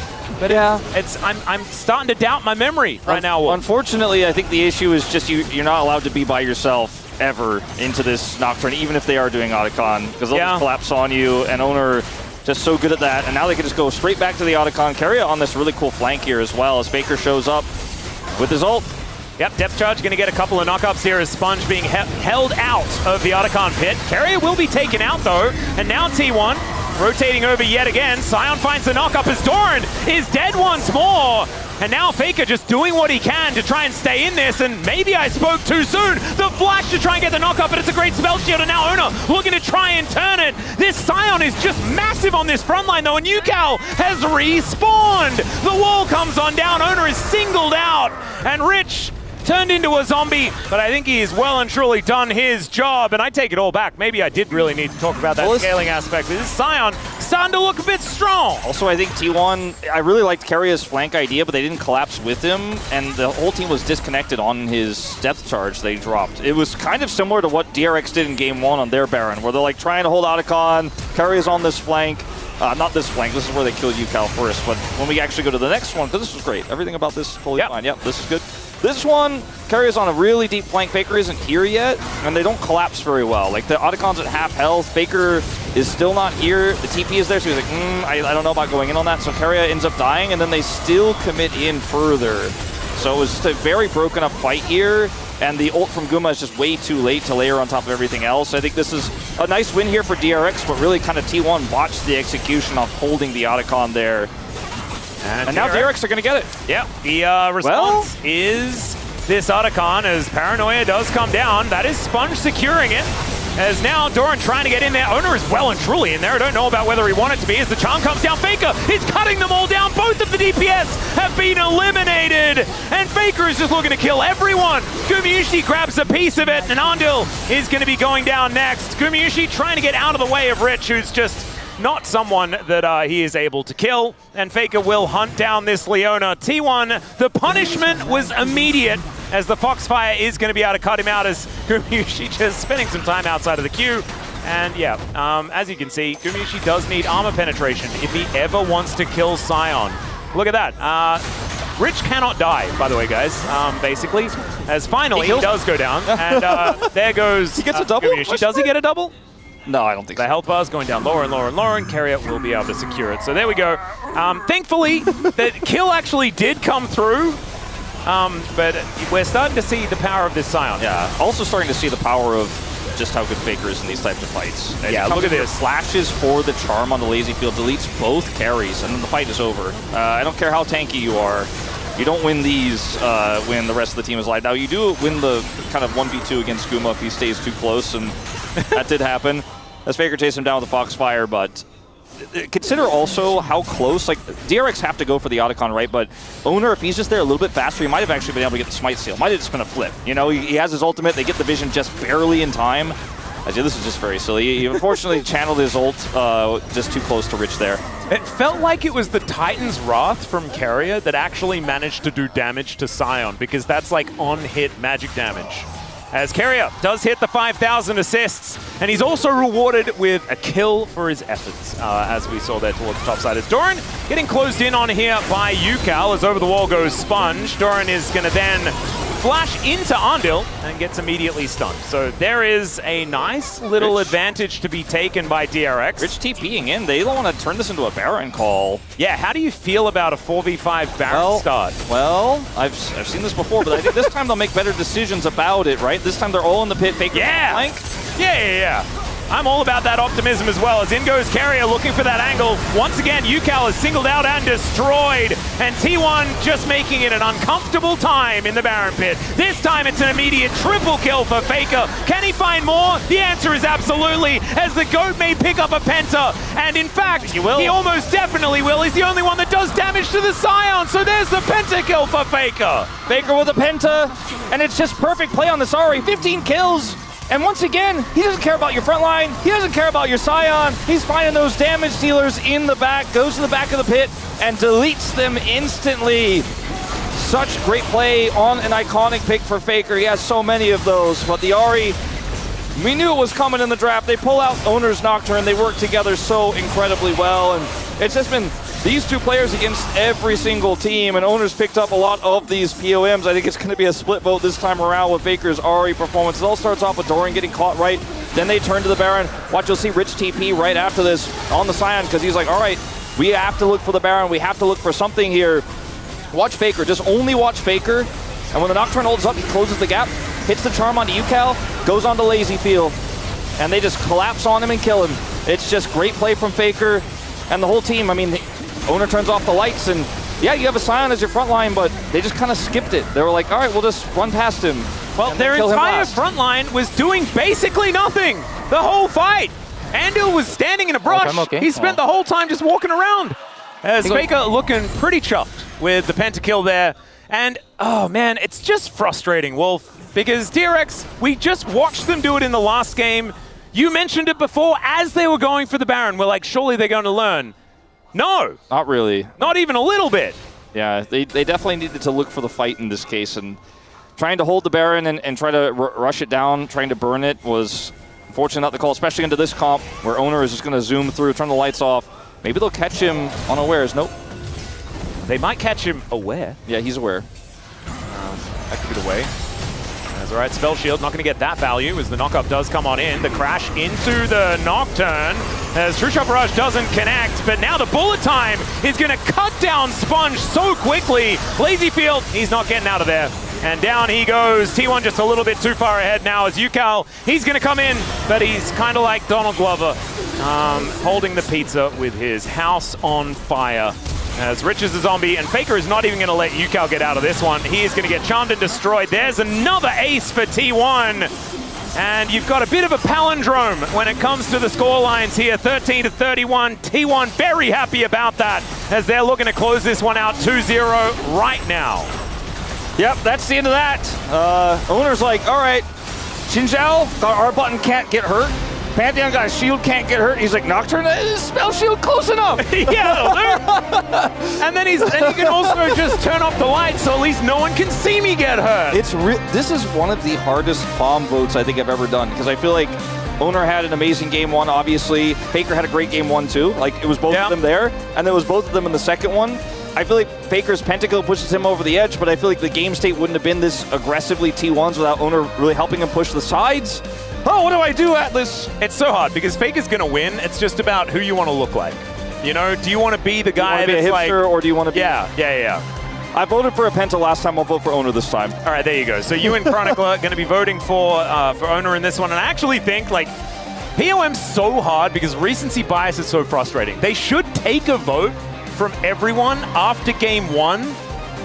But yeah, I'm starting to doubt my memory right now, Wolf. Unfortunately, I think the issue is just you're not allowed to be by yourself ever into this Nocturne, even if they are doing Otacon, because they'll just collapse on you, and Owner just so good at that. And now they can just go straight back to the Otacon. Keria on this really cool flank here as well, as Faker shows up with his ult. Yep, Depth Charge going to get a couple of knockups here as Sponge being held out of the Otacon pit. Keria will be taken out though, and now T1 rotating over yet again. Scion finds the knockup as Doran is dead once more. And now Faker just doing what he can to try and stay in this, and maybe I spoke too soon. The flash to try and get the knockup, but it's a great spell shield, and now Ona looking to try and Scion is just massive on this front line though, and Yukal has respawned. The wall comes on down, Owner is singled out, and Rich turned into a zombie, but I think he's well and truly done his job, and I take it all back. Maybe I did really need to talk about that scaling aspect. This Scion starting to look a bit strong. Also, I think T1, I really liked Keриa's flank idea, but they didn't collapse with him, and the whole team was disconnected on his depth charge they dropped. It was kind of similar to what DRX did in Game 1 on their Baron, where they're like trying to hold Otacon, Keria's on this flank. Not this flank, this is where they killed Yukal first, but when we actually go to the next one, because this was great, everything about this is totally fine. Yep, this is good. This one, Keриa's on a really deep flank. Faker isn't here yet, and they don't collapse very well. Like, the Otacon's at half health. Faker is still not here. The TP is there, so he's like, I don't know about going in on that. So Keria ends up dying, and then they still commit in further. So it was just a very broken up fight here, and the ult from Guma is just way too late to layer on top of everything else. I think this is a nice win here for DRX, but really kind of T1 botched the execution of holding the Otacon there. And now DRX are going to get it. Yeah, the response is this Otacon as Paranoia does come down. That is Sponge securing it. As now Doran trying to get in there. Owner is well and truly in there. I don't know about whether he wanted to be. As the charm comes down, Faker is cutting them all down. Both of the DPS have been eliminated. And Faker is just looking to kill everyone. Gumayusi grabs a piece of it, and Andil is going to be going down next. Gumayusi trying to get out of the way of Rich, who's just not someone that he is able to kill, and Faker will hunt down this Leona. T1, the punishment was immediate, as the Foxfire is going to be able to cut him out, as Gumayusi just spending some time outside of the queue. And yeah, as you can see, Gumayusi does need armor penetration if he ever wants to kill Scion. Look at that. Rich cannot die, by the way, guys, basically, as finally he does go down, and there goes he gets a double? Gumayusi. Does he get a double? No, I don't think so. The health bar is going down lower and lower and lower, and Keria will be able to secure it. So there we go. Thankfully, the kill actually did come through, but we're starting to see the power of this Scion. Yeah, also starting to see the power of just how good Faker is in these types of fights. And yeah, look at this. Slashes for the charm on the lazy field, deletes both carries, and then the fight is over. I don't care how tanky you are. You don't win these when the rest of the team is alive. Now, you do win the kind of 1v2 against Guma if he stays too close, and that did happen. As Faker chased him down with the Foxfire, but consider also how close, like, DRX have to go for the Otacon, right? But Owner, if he's just there a little bit faster, he might have actually been able to get the Smite Seal. Might have just been a flip. You know, he has his ultimate, they get the vision just barely in time. This is just very silly. He unfortunately channeled his ult just too close to Rich there. It felt like it was the Titan's Wrath from Keria that actually managed to do damage to Scion, because that's like on-hit magic damage. As Keria does hit the 5,000 assists, and he's also rewarded with a kill for his efforts, as we saw there towards the top side. As Doran getting closed in on here by Yukal, as over the wall goes Sponge. Doran is going to then flash into Andil and gets immediately stunned. So there is a nice little advantage to be taken by DRX. Rich TPing in. They don't want to turn this into a Baron call. Yeah, how do you feel about a 4v5 Baron start? Well, I've seen this before, but I think this time they'll make better decisions about it, right? This time they're all in the pit. Faker flank. Yeah. I'm all about that optimism as well, as in goes Keria looking for that angle. Once again, Yukal is singled out and destroyed, and T1 just making it an uncomfortable time in the Baron pit. This time it's an immediate triple kill for Faker. Can he find more? The answer is absolutely, as the GOAT may pick up a Penta, and in fact, he almost definitely will. He's the only one that does damage to the Scion, so there's the Penta kill for Faker. Faker with a Penta, and it's just perfect play on the Sari. 15 kills. And once again, he doesn't care about your front line. He doesn't care about your Scion. He's finding those damage dealers in the back, goes to the back of the pit, and deletes them instantly. Such great play on an iconic pick for Faker. He has so many of those. But the Ahri, we knew it was coming in the draft. They pull out Owner's Nocturne. They work together so incredibly well. And it's just been these two players against every single team, and Owner's picked up a lot of these POMs. I think it's going to be a split vote this time around with Faker's Ahri performance. It all starts off with Doran getting caught right, then they turn to the Baron. Watch, you'll see Rich TP right after this on the Scion, because he's like, all right, we have to look for the Baron. We have to look for something here. Watch Faker, just only watch Faker. And when the Nocturne holds up, he closes the gap, hits the charm onto Yukal, goes on to Lazy Field, and they just collapse on him and kill him. It's just great play from Faker and the whole team. I mean, Owner turns off the lights, and yeah, you have a Scion as your front line, but they just kind of skipped it. They were like, all right, we'll just run past him. Well, their entire front line was doing basically nothing the whole fight. Andil was standing in a brush. He spent the whole time just walking around. As Faker looking pretty chuffed with the pentakill there. And, oh man, it's just frustrating, Wolf, because DRX, we just watched them do it in the last game. You mentioned it before as they were going for the Baron. We're like, surely they're going to learn. No. Not really. Not even a little bit. Yeah, they definitely needed to look for the fight in this case, and trying to hold the Baron and try to rush it down, trying to burn it was unfortunately not the call, especially into this comp where Owner is just going to zoom through, turn the lights off. Maybe they'll catch him unawares. Nope. They might catch him aware. Yeah, he's aware. That could be the way. That's all right. Spell Shield not going to get that value as the knockup does come on in. The crash into the Nocturne as True Shot Barrage doesn't connect, but now the bullet time is going to cut down Sponge so quickly. Lazy Field, he's not getting out of there. And down he goes. T1 just a little bit too far ahead now as Yukal. He's going to come in, but he's kind of like Donald Glover, holding the pizza with his house on fire. As Rich is a zombie, and Faker is not even going to let Yukal get out of this one. He is going to get charmed and destroyed. There's another ace for T1. And you've got a bit of a palindrome when it comes to the score lines here. 13-31. T1 very happy about that as they're looking to close this one out 2-0 right now. Yep, that's the end of that. Owner's like, all right, Xinjiao, our button can't get hurt. Pantheon got a shield, can't get hurt. He's like, Nocturne, spell shield close enough. Yeah, and then you can also just turn off the lights so at least no one can see me get hurt. This is one of the hardest bomb votes I think I've ever done, because I feel like Owner had an amazing game one, obviously. Faker had a great game one too. Like, it was both of them there, and there was both of them in the second one. I feel like Faker's pentakill pushes him over the edge, but I feel like the game state wouldn't have been this aggressively T1s without Owner really helping him push the sides. Oh, what do I do, Atlas? It's so hard because Faker's going to win. It's just about who you want to look like. You know, do you want to be the guy that's a hipster, like, or do you want to be? Yeah. I voted for a Penta last time. I'll vote for Owner this time. All right, there you go. So you and Chronicler are going to be voting for Owner in this one. And I actually think, like, POM's so hard because recency bias is so frustrating. They should take a vote from everyone after game one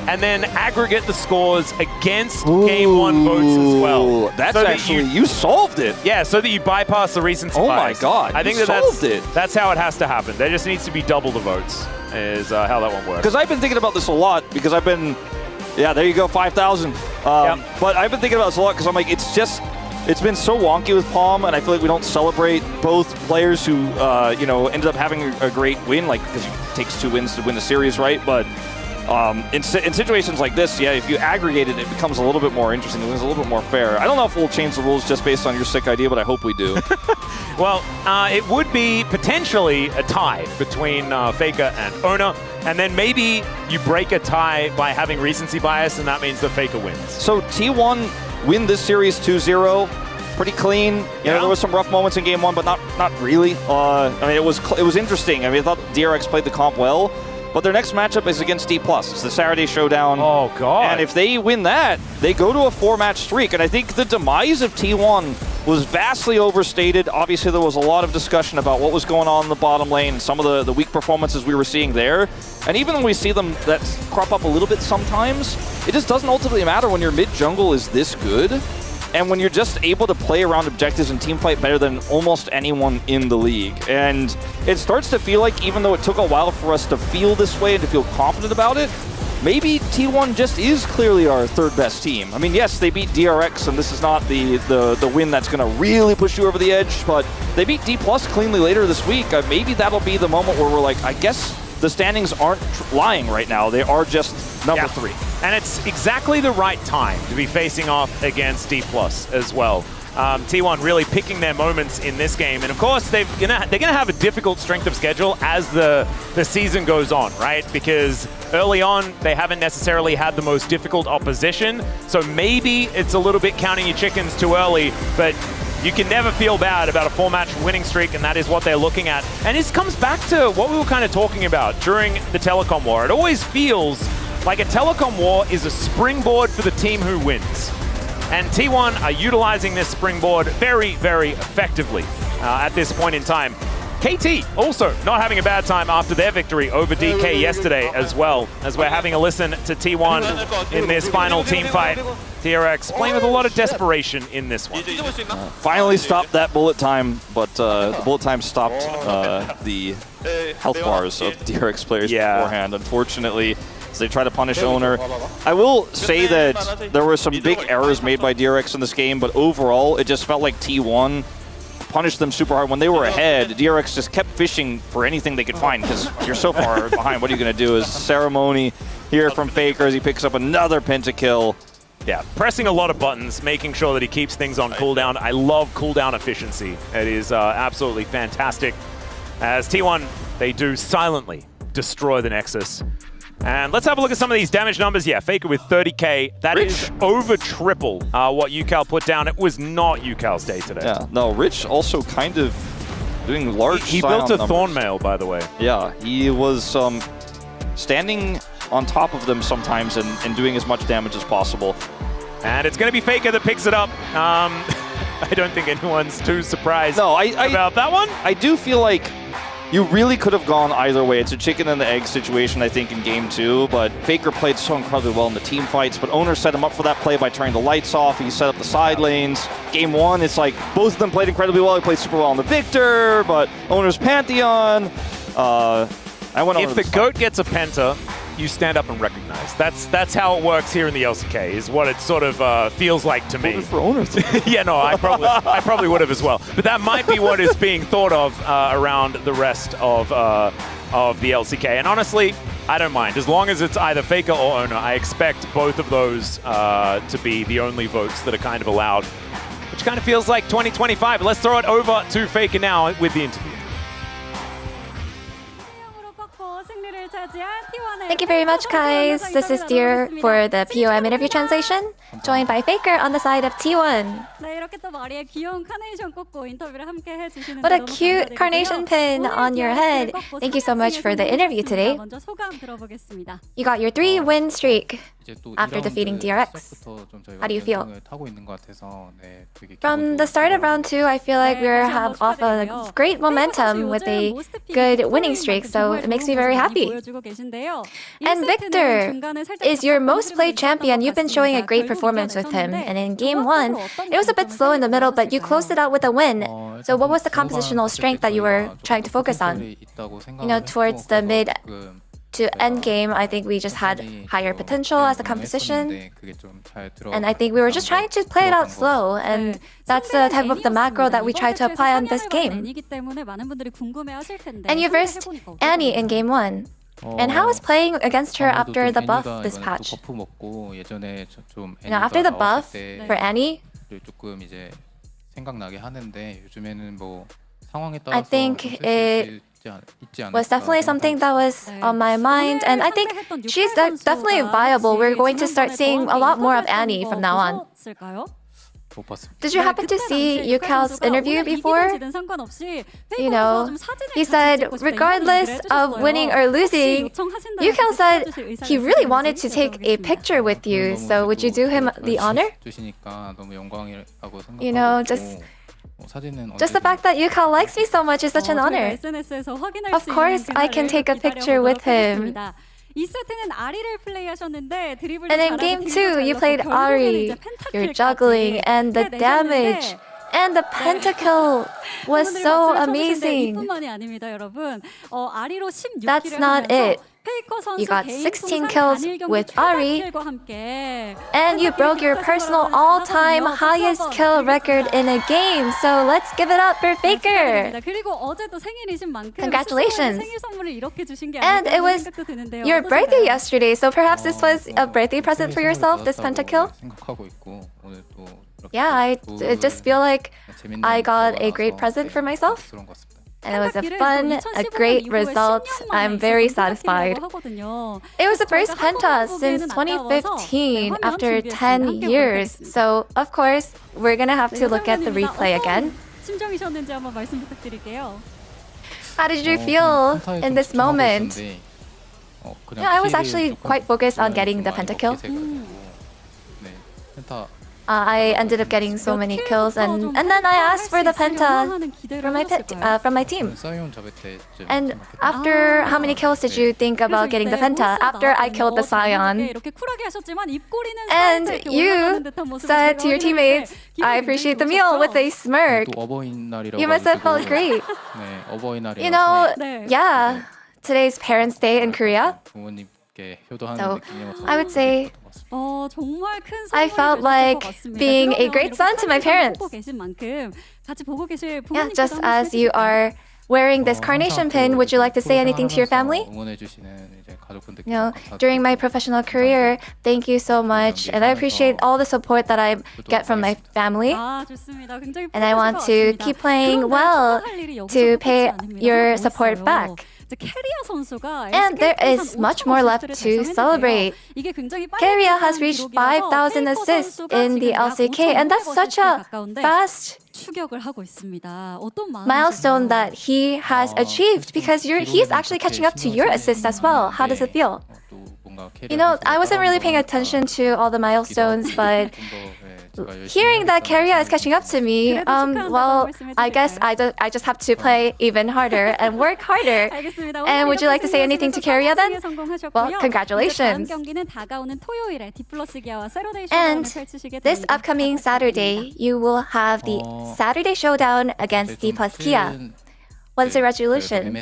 and then aggregate the scores against game one votes as well. That's so actually, you solved it. Yeah, so that you bypass the recency bias. Oh my God, I think that's how it has to happen. There just needs to be double the votes is how that one works. Because I've been thinking about this a lot because I've been, yeah, there you go, 5,000. But I've been thinking about this a lot because I'm like, it's been so wonky with Palm, and I feel like we don't celebrate both players who, ended up having a great win, like, because it takes 2 wins to win the series, right? But in situations like this, yeah, if you aggregate it, it becomes a little bit more interesting. It becomes a little bit more fair. I don't know if we'll change the rules just based on your sick idea, but I hope we do. Well, it would be potentially a tie between Faker and Owner, and then maybe you break a tie by having recency bias, and that means the Faker wins. So T1 win this series 2-0. Pretty clean. You know, there was some rough moments in game one, but not really. I mean, it was interesting. I mean, I thought DRX played the comp well, but their next matchup is against D+. It's the Saturday Showdown. Oh, God. And if they win that, they go to a 4-match streak. And I think the demise of T1 was vastly overstated. Obviously, there was a lot of discussion about what was going on in the bottom lane, some of the weak performances we were seeing there. And even when we see them that crop up a little bit sometimes, it just doesn't ultimately matter when your mid-jungle is this good. And when you're just able to play around objectives and teamfight better than almost anyone in the league. And it starts to feel like, even though it took a while for us to feel this way and to feel confident about it, maybe T1 just is clearly our third best team. I mean, yes, they beat DRX, and this is not the win that's going to really push you over the edge, but they beat D+ cleanly later this week. Maybe that'll be the moment where we're like, I guess the standings aren't lying right now. They are just number 3. And it's exactly the right time to be facing off against D+ as well. T1 really picking their moments in this game. And of course, they're gonna have a difficult strength of schedule as the season goes on, right? Because early on, they haven't necessarily had the most difficult opposition. So maybe it's a little bit counting your chickens too early, but you can never feel bad about a 4-match winning streak, and that is what they're looking at. And this comes back to what we were kind of talking about during the Telecom War. It always feels like a Telecom War is a springboard for the team who wins. And T1 are utilizing this springboard very, very effectively at this point in time. KT also not having a bad time after their victory over DK yesterday as well, as we're having a listen to T1 in this final team fight. DRX playing with a lot of desperation in this one. Finally stopped that bullet time, but the bullet time stopped the health bars of DRX players beforehand, unfortunately, as they try to punish Owner. I will say that there were some big errors made by DRX in this game, but overall, it just felt like T1 punished them super hard. When they were ahead, DRX just kept fishing for anything they could find, because you're so far behind. What are you going to do? Is Ceremony here from Faker as he picks up another pentakill. Yeah, pressing a lot of buttons, making sure that he keeps things on cooldown. I love cooldown efficiency. It is absolutely fantastic. As T1, they do silently destroy the Nexus. And let's have a look at some of these damage numbers. Yeah, Faker with 30k. That is over triple what UCal put down. It was not UCal's day today. Yeah, no, Rich also kind of doing large He built a Thornmail, by the way. Yeah, he was standing on top of them sometimes and doing as much damage as possible. And it's going to be Faker that picks it up. I don't think anyone's too surprised about that one. I do feel like you really could have gone either way. It's a chicken and the egg situation, I think, in Game 2, but Faker played so incredibly well in the team fights, but Owner set him up for that play by turning the lights off. He set up the side lanes. Game 1, it's like both of them played incredibly well. He played super well on the Victor, but Owner's Pantheon. If the GOAT gets a Penta, you stand up and recognize. That's how it works here in the LCK, is what it sort of feels like to me. For Owner. Yeah, no, I probably would have as well. But that might be what is being thought of around the rest of the LCK. And honestly, I don't mind. As long as it's either Faker or Owner, I expect both of those to be the only votes that are kind of allowed, which kind of feels like 2025. Let's throw it over to Faker now with the interview. Thank you very much, guys. This is Dear for the POM interview translation, joined by Faker on the side of T1. What a cute carnation pin on your head. Thank you so much for the interview today. You got your 3-win streak after defeating DRX. How do you feel? From the start of round 2, I feel like we're off a great momentum with a good winning streak, so it makes me very happy. And Victor is your most played champion. You've been showing a great performance with him, and in Game 1, it was a bit slow in the middle, but you closed it out with a win. So what was the compositional strength that you were trying to focus on? You know, towards the mid to end game, I think we just had higher potential as a composition, and I think we were just trying to play it out slow, and that's the type of the macro that we try to apply on this game. And you versed Annie in Game 1. And how was playing against her after the buff this patch? You know, after the buff for Annie, I think it was definitely something that was on my mind, and I think she's definitely viable. We're going to start seeing a lot more of Annie from now on. Did you happen to see UCal's interview before? You know, he said, regardless of winning or losing, UCal said he really wanted to take a picture with you, so would you do him the honor? You know, just the fact that UCal likes me so much is such an honor. Of course, I can take a picture with him. And in Game 2, you played Ahri, your juggling, and the damage, and the pentakill was so amazing. That's not it. You got 16 kills with Ahri, and you broke your personal all-time highest kill record in a game. So let's give it up for Faker. Congratulations. And it was your birthday yesterday, so perhaps this was a birthday present for yourself, this pentakill? Yeah, I just feel like I got a great present for myself. And it was a great result. I'm very satisfied. It was the first penta since 2015 after 10 years. So, of course, we're gonna have to look at the replay again. How did you feel in this moment? Yeah, I was actually quite focused on getting the pentakill. I ended up getting so many kills, and then I asked for the penta from my team. And after how many kills did you think about getting the penta? After I killed the Scion, and you said to your teammates, "I appreciate the meal," with a smirk. You must have felt great. You know, yeah. Today's Parents' Day in Korea. So I would say I felt like being a great son to my parents. Yeah, just as you are wearing this carnation pin, would you like to say anything to your family? You know, during my professional career, thank you so much, and I appreciate all the support that I get from my family. And I want to keep playing well to pay your support back. And there is much more left to celebrate. Keria has reached 5,000 assists in the LCK, and that's such a fast milestone that he has achieved, because he's actually catching up to your assists as well. How does it feel? You know, I wasn't really paying attention to all the milestones, but hearing that Keria is catching up to me, well, I guess I just have to play even harder and work harder. And would you like to say anything to Keria then? Well, congratulations. And this upcoming Saturday, you will have the Saturday Showdown against D+ Kia. What's the resolution?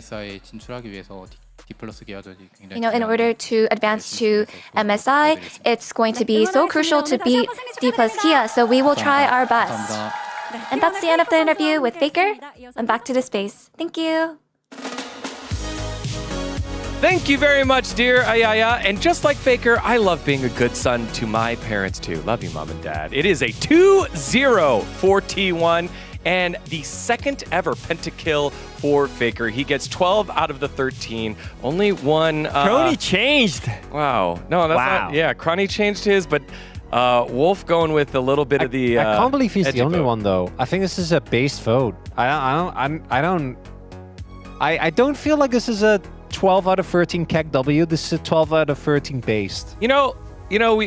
You know, in order to advance to MSI, it's going to be so crucial to beat D+ Kia, so we will try our best. And that's the end of the interview with Faker. I'm back to the space. Thank you. Thank you very much, dear Ayaya. And just like Faker, I love being a good son to my parents too. Love you, Mom and Dad. It is a 2-0 for T1. And the second ever pentakill for Faker. He gets 12 out of the 13. Only one. Crony changed. Wow. No, that's not. Yeah, Crony changed his, but Wolf going with a little bit of the. I can't believe he's the only vote. one though. I think this is a based vote. I don't feel like this is a 12 out of 13 CAC W. This is a 12 out of 13 based. You know,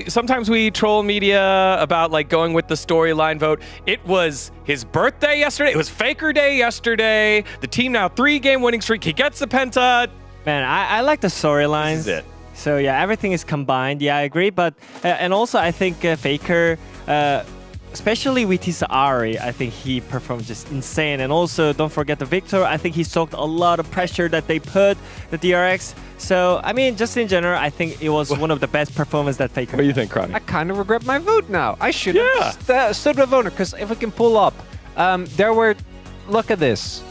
sometimes we troll media about like going with the storyline vote. It was his birthday yesterday. It was Faker Day yesterday. The team now 3-game winning streak. He gets the penta. Man, I like the storylines. This is it. So yeah, everything is combined. Yeah, I agree. But and also I think Faker, especially with his Ari, I think he performed just insane. And also don't forget the Victor. I think he soaked a lot of pressure that they put the DRX. So, I mean, just in general, I think it was one of the best performances that Faker. What do you think, Crony? I kind of regret my vote now. I should have stood with Owner, because if we can pull up, there were... Look at this.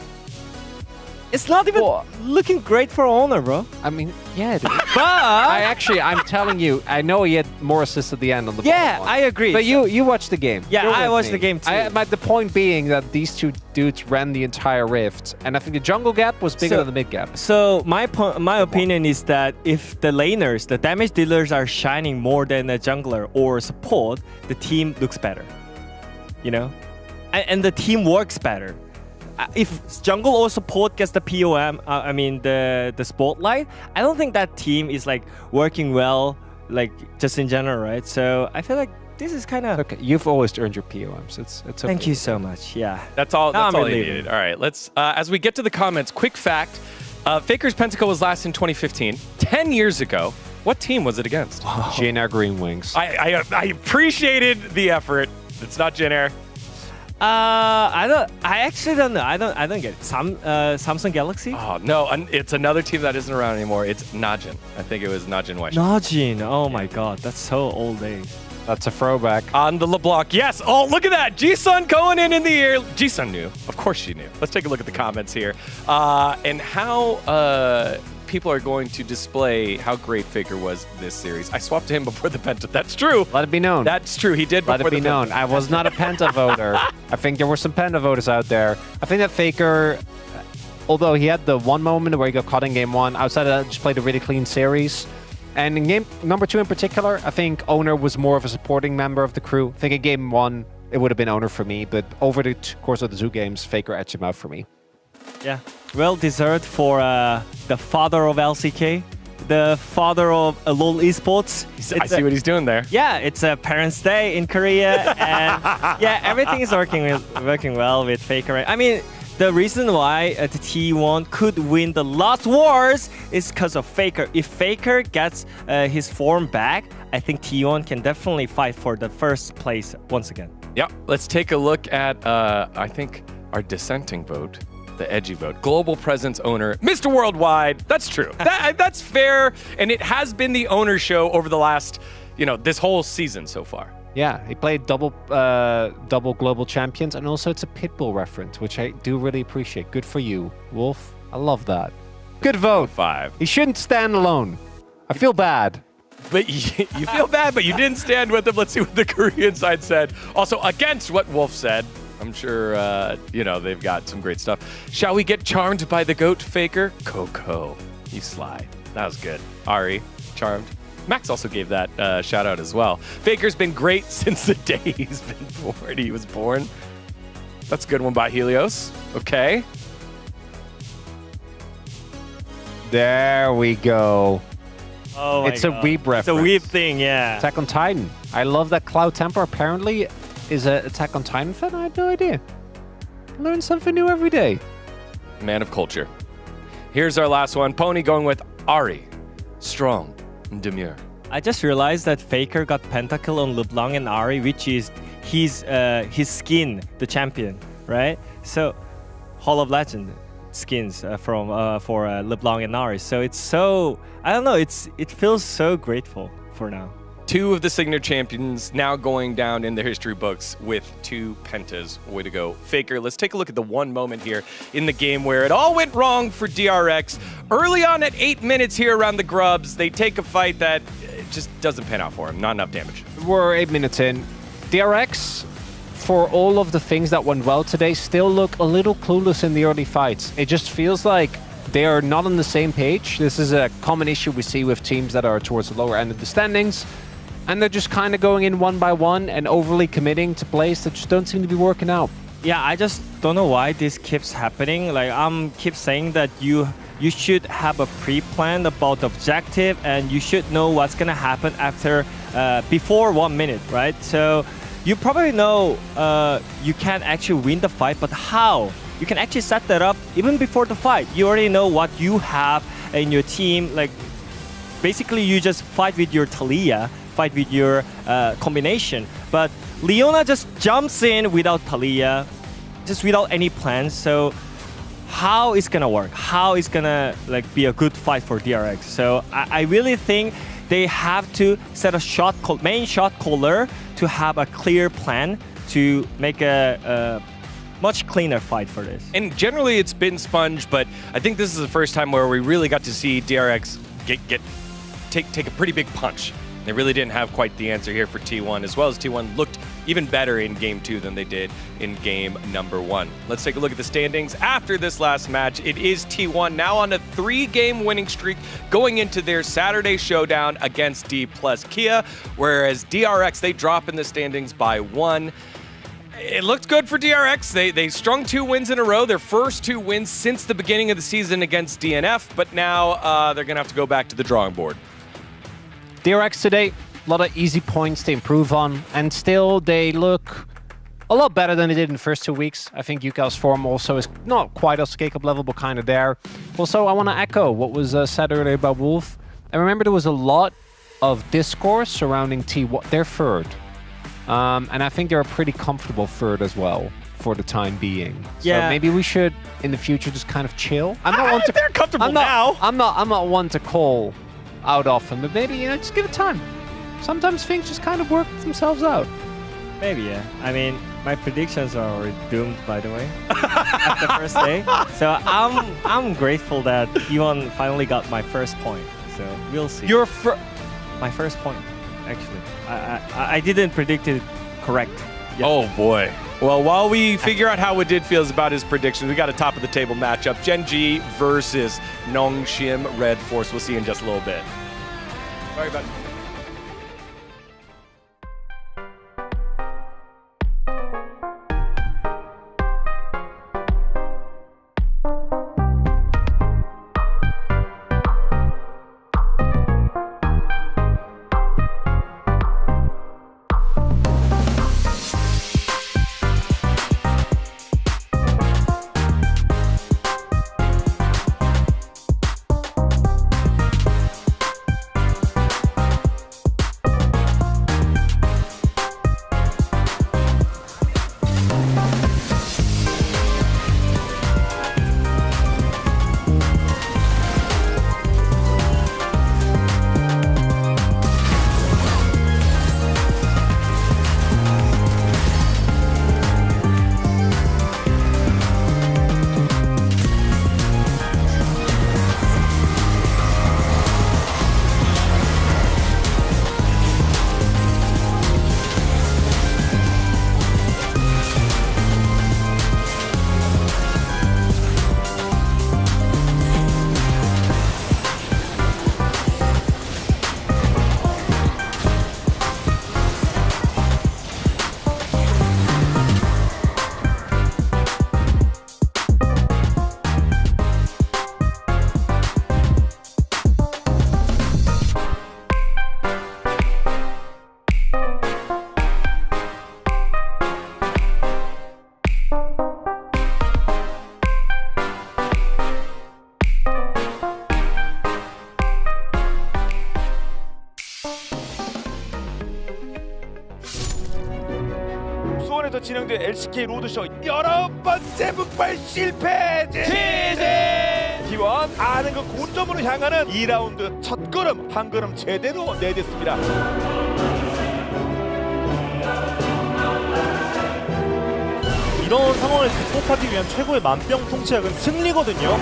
It's not even looking great for Owner, bro. I mean, yeah, dude. But I'm telling you, I know he had more assists at the end on the Yeah, bottom one. I agree. But you watched the game. Yeah, You're I with watched me. the game too. But the point being that these two dudes ran the entire rift, and I think the jungle gap was bigger than the mid gap. So my opinion is that if the laners, the damage dealers are shining more than a jungler or support, the team looks better. You know? And the team works better. If jungle or support gets the POM, the spotlight, I don't think that team is like working well, like just in general, right? So I feel like this is kind of okay. You've always earned your POMs. It's okay. Thank you so much. Yeah, that's all. That's all he needed. All right, let's. As we get to the comments, quick fact: Faker's pentakill was last in 2015, 10 years ago. What team was it against? JNR Green Wings. I appreciated the effort. It's not JNR. I actually don't know. I don't get it. Samsung Galaxy? Oh no, it's another team that isn't around anymore. It's Najin. I think it was Najin Weish. Najin. Oh my god, that's so old days. That's a throwback. On the LeBlanc. Yes. Oh, look at that. G-Sun going in the air. G-Sun knew. Of course she knew. Let's take a look at the comments here. And how people are going to display how great Faker was this series. I swapped to him before the Penta. That's true. Let it be known. That's true. He did before the Penta. Let it be known. I was not a Penta voter. I think there were some Penta voters out there. I think that Faker, although he had the one moment where he got caught in game 1, outside of that, just played a really clean series. And in game number 2 in particular, I think Owner was more of a supporting member of the crew. I think in game 1, it would have been Owner for me, but over the course of the 2 games, Faker edged him out for me. Yeah, well deserved for the father of LCK. the father of LoL esports. I see what he's doing there. Yeah, it's a Parents' Day in Korea, and yeah, everything is working well with Faker. I mean, the reason why the T1 could win the last wars is because of Faker. If Faker gets his form back, I think T1 can definitely fight for the first place once again. Yeah, let's take a look at, I think, our dissenting vote. The edgy vote. Global presence owner, Mr. Worldwide. That's true. That's fair. And it has been the owner show over the last, this whole season so far. Yeah, he played double global champions, and also it's a Pitbull reference, which I do really appreciate. Good for you, Wolf. I love that. Good vote. 5. He shouldn't stand alone. I feel bad. But you feel bad, but you didn't stand with him. Let's see what the Korean side said. Also, against what Wolf said. I'm sure, they've got some great stuff. Shall we get charmed by the goat Faker? Coco. You sly. That was good. Ari, charmed. Max also gave that shout out as well. Faker's been great since the day he's been born. He was born. That's a good one by Helios. Okay. There we go. Oh my It's a God. Weeb reference. It's a Weeb thing, yeah. Attack on Titan. I love that Cloud Temper apparently is an Attack on Titan fan. I had no idea. Learn something new every day. Man of culture. Here's our last one. Pony going with Ari. Strong and demure. I just realized that Faker got pentakill on LeBlanc and Ari, which is his skin, the champion, right? So, Hall of Legend skins for LeBlanc and Ari. So it's so, I don't know, it feels so grateful for now. 2 of the signature champions now going down in the history books with 2 pentas. Way to go, Faker. Let's take a look at the one moment here in the game where it all went wrong for DRX. Early on at 8 minutes here around the Grubs, they take a fight that just doesn't pan out for him. Not enough damage. We're 8 minutes in. DRX, for all of the things that went well today, still look a little clueless in the early fights. It just feels like they are not on the same page. This is a common issue we see with teams that are towards the lower end of the standings. And they're just kind of going in one by one and overly committing to plays that just don't seem to be working out. Yeah, I just don't know why this keeps happening. Like, keep saying that you should have a pre-plan about the objective, and you should know what's gonna happen after before 1 minute, right? So you probably know you can actually win the fight, but how? You can actually set that up even before the fight. You already know what you have in your team. Like, basically, you just fight with your Talia, fight with your combination. But Leona just jumps in without Talia, just without any plans. So how is gonna work? How is gonna be a good fight for DRX? So I really think they have to set a main shot caller to have a clear plan to make a much cleaner fight for this. And generally it's been Sponge, but I think this is the first time where we really got to see DRX take a pretty big punch. They really didn't have quite the answer here for T1, as well as T1 looked even better in Game 2 than they did in Game number 1. Let's take a look at the standings after this last match. It is T1 now on a 3-game winning streak going into their Saturday showdown against D plus Kia, whereas DRX, they drop in the standings by 1. It looked good for DRX. They strung 2 wins in a row, their first 2 wins since the beginning of the season against DNF, but now they're going to have to go back to the drawing board. DRX today, a lot of easy points to improve on, and still they look a lot better than they did in the first 2 weeks. I think Yuka's form also is not quite on Skate-Up level, but kind of there. Also, I want to echo what was said earlier about Wolf. I remember there was a lot of discourse surrounding T1. They're third. And I think they're a pretty comfortable third as well for the time being. Yeah. So maybe we should, in the future, just kind of chill. I'm not one to. They're comfortable now. I'm not one to call out often, but maybe, just give it time. Sometimes things just kind of work themselves out. Maybe, yeah. I mean, my predictions are already doomed, by the way, after the first day. So I'm grateful that Iwan finally got my first point. So we'll see. My first point, actually. I didn't predict it correct. Yet. Oh boy. Well, while we figure out how Wadid feels about his predictions, we got a top of the table matchup. Gen.G versus Nongshim Red Force. We'll see you in just a little bit. Sorry about it. 진행된 LCK 로드쇼 11번째 북발 실패. T1 아는 그 고점으로 향하는 2라운드 첫 걸음 한 걸음 제대로 내딛습니다. 이런 상황을 극복하기 위한 최고의 만병통치약은 승리거든요.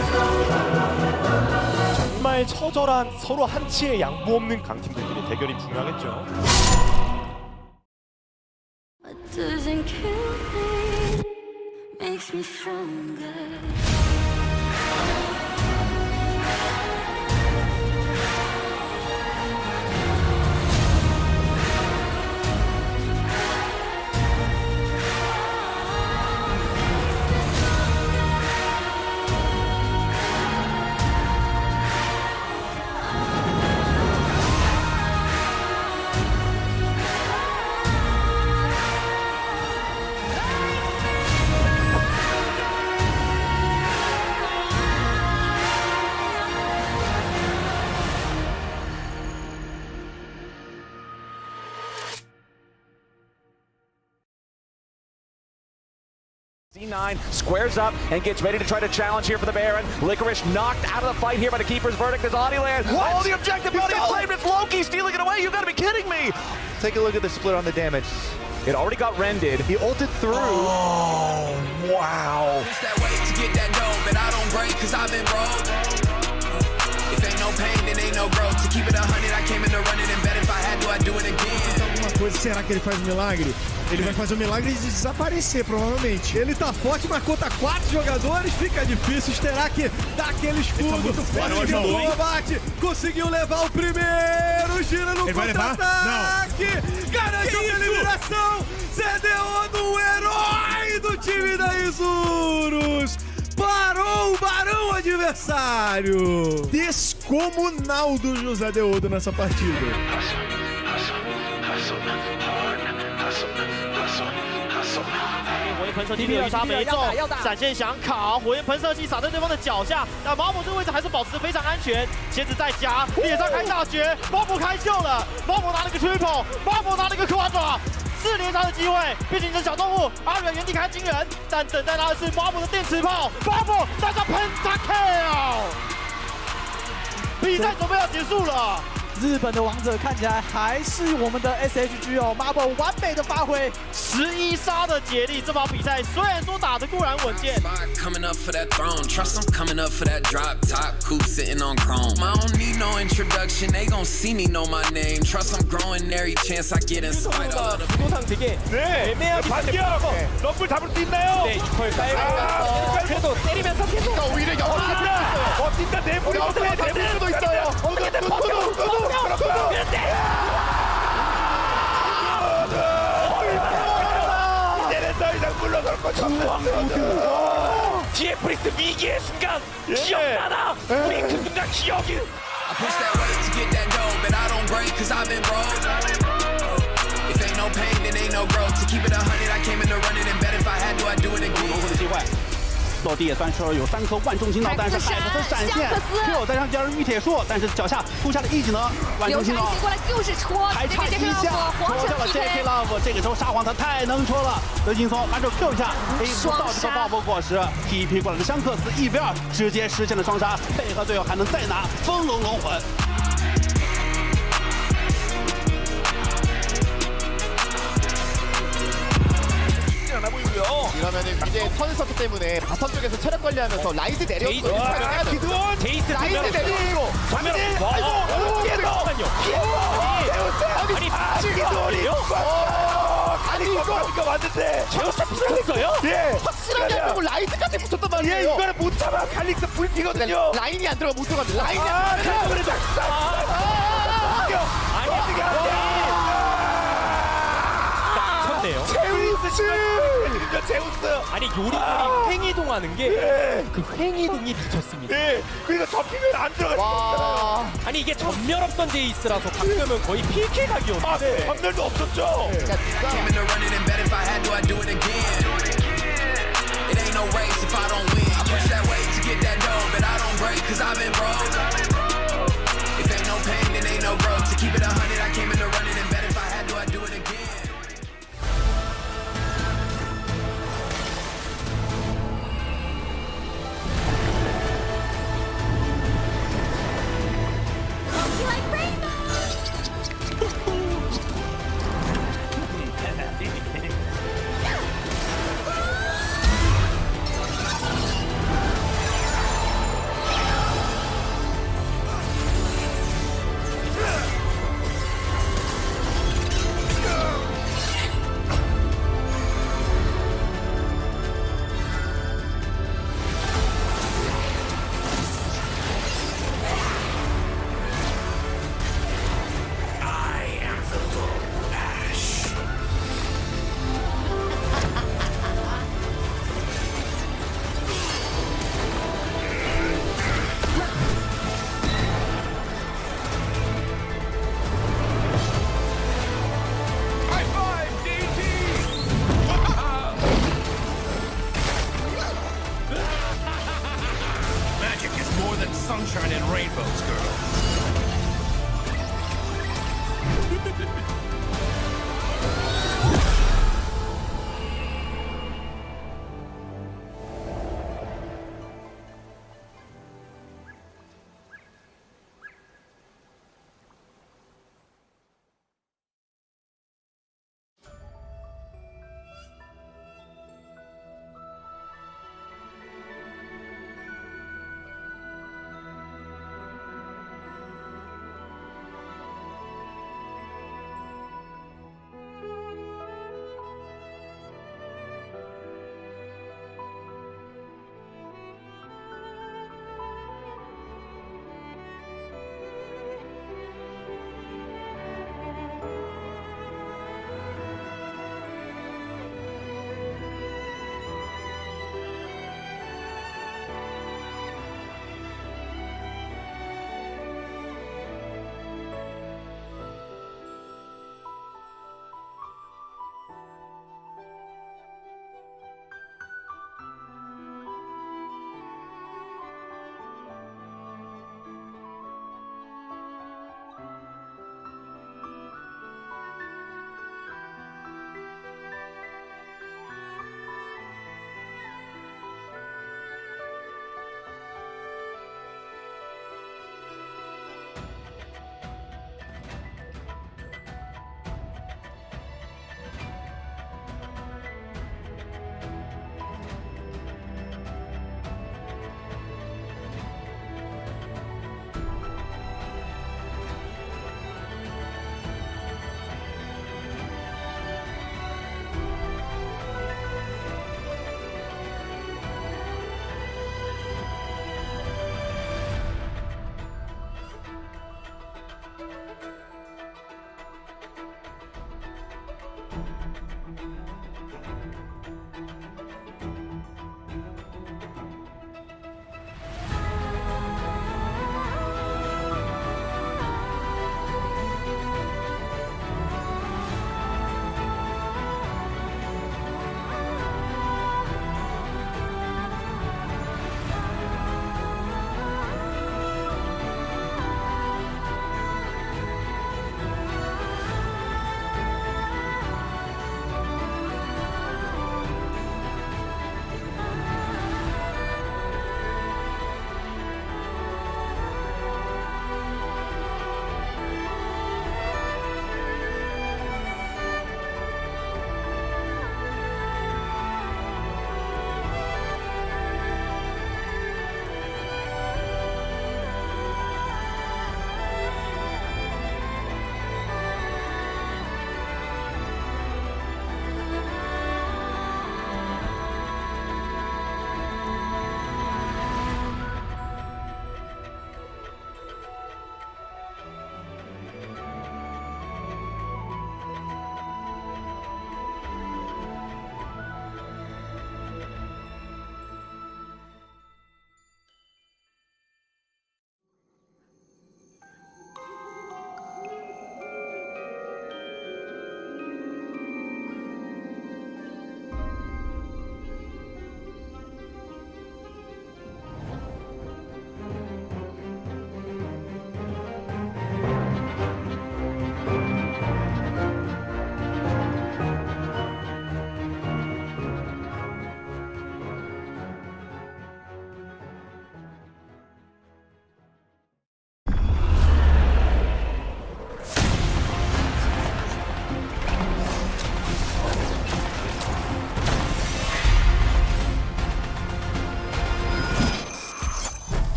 정말 처절한 서로 한치의 양보 없는 강팀들끼리 대결이 중요하겠죠. What doesn't kill me makes me stronger. C9 squares up and gets ready to try to challenge here for the Baron. Licorice knocked out of the fight here by the Keeper's verdict as Audieland. Oh, the objective bounty is claimed. It's Loki stealing it away. You've got to be kidding me. Take a look at the split on the damage. It already got rended. He ulted through. Oh, wow. It's that way to get that dough, but I don't break cause I've been broke. If ain't no pain, then ain't no growth. To keep it 100, I came in to run it and bet if I had to, I'd do it again. Alguma coisa, será que ele faz um milagre? Ele vai fazer o milagre de desaparecer, provavelmente. Ele tá forte, mas contra 4 jogadores, fica difícil. Terá que dar aquele escudo. Conseguiu o abate, conseguiu levar o primeiro. Gira no contra-ataque. Garantiu a eliminação. CDO do herói do time da Isurus. Parou o Barão adversário. Descomunal do José Deodo nessa partida. 火焰喷射器没有杀没中，闪现想烤，火焰喷射器撒在对方的脚下，但毛姆这个位置还是保持得非常安全。蝎子在夹，脸上开大绝，毛姆开秀了，毛姆拿了个 triple， 毛姆拿了个胯爪，4连杀的机会，毕竟这小动物阿远原地开惊人，但等待他的是毛姆的电磁炮，毛姆拿下 pentakill， 比赛准备要结束了。 日本的王者看起来还是我们的 SHG 哦 ，Marble 完美的发挥，11杀的竭力，这把比赛虽然说打得固然稳健。Coming up for that throne, trust I'm coming up for that drop top, coupe sitting on chrome. I don't need no introduction, they gon' see me know my name. Trust I'm growing every chance I get in spite of the. 구도상 되게 애매하게 반격. 럼블 잡을 수 있나요? 네, 이걸 깔고 그래도 때리면서 계속 오히려 영화가 진짜 내부리 못해 내부리 수도 있어요. 어떻게든 버텨. 이제는 더 이상 물러설 것이 없어. TFX 위기의 순간 기억나나? 우리 그 순간 기억이. I push that weight to get that dough, but I don't break cause I've been broke. If ain't no pain, then ain't no growth. To keep it 100, I came in to run it and bet if I had to, I'd do it again. 落地也算是有3颗万中星刀，但是海克斯闪现 ，Q 再上加入御铁术，但是脚下突下的一技能，万中星刀过来就是戳，还差一下，戳掉了 JK Love， 这个时候沙皇他太能戳了，刘劲松反手 Q 一下，不到这个爆破果实 ，TP 过来的香克斯1v2直接实现了双杀，配合队友还能再拿风龙龙魂。 이러면은 이제 턴을 썼기 때문에 바텀 쪽에서 체력 관리하면서 라이즈 내렸고 라이즈 내리고 아이고 아니 이거 맞는데 제우스 붙었어요? 예 확실하게 보고 라이즈까지 붙었단 말이에요. 예 이거는 못 참아. 갈릭스 불피거든요. 라인이 안 들어가 못 들어가죠. 라인이 안 들어가. 네요. 제우스! 아니 요리들이 횡이동하는 게 그 횡이동이 미쳤습니다. 네, 그러니까 접히면 안 들어가. 아니 이게 전멸 없던 제이스라서 가끔은 거의 PK 각이었는데. 아, 네. 전멸도 없었죠. Came in to run it and bet if I had to, I'd do it again. It ain't no race if I don't win. I push that weight to get that dough, but I don't break cause I've been broke. If ain't no pain, then ain't no growth. To keep it 100, I came in to run it and bet if I had to, I'd do it again. sunshine and rainbows, girl.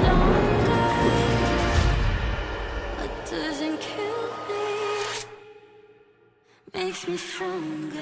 longer. makes me stronger.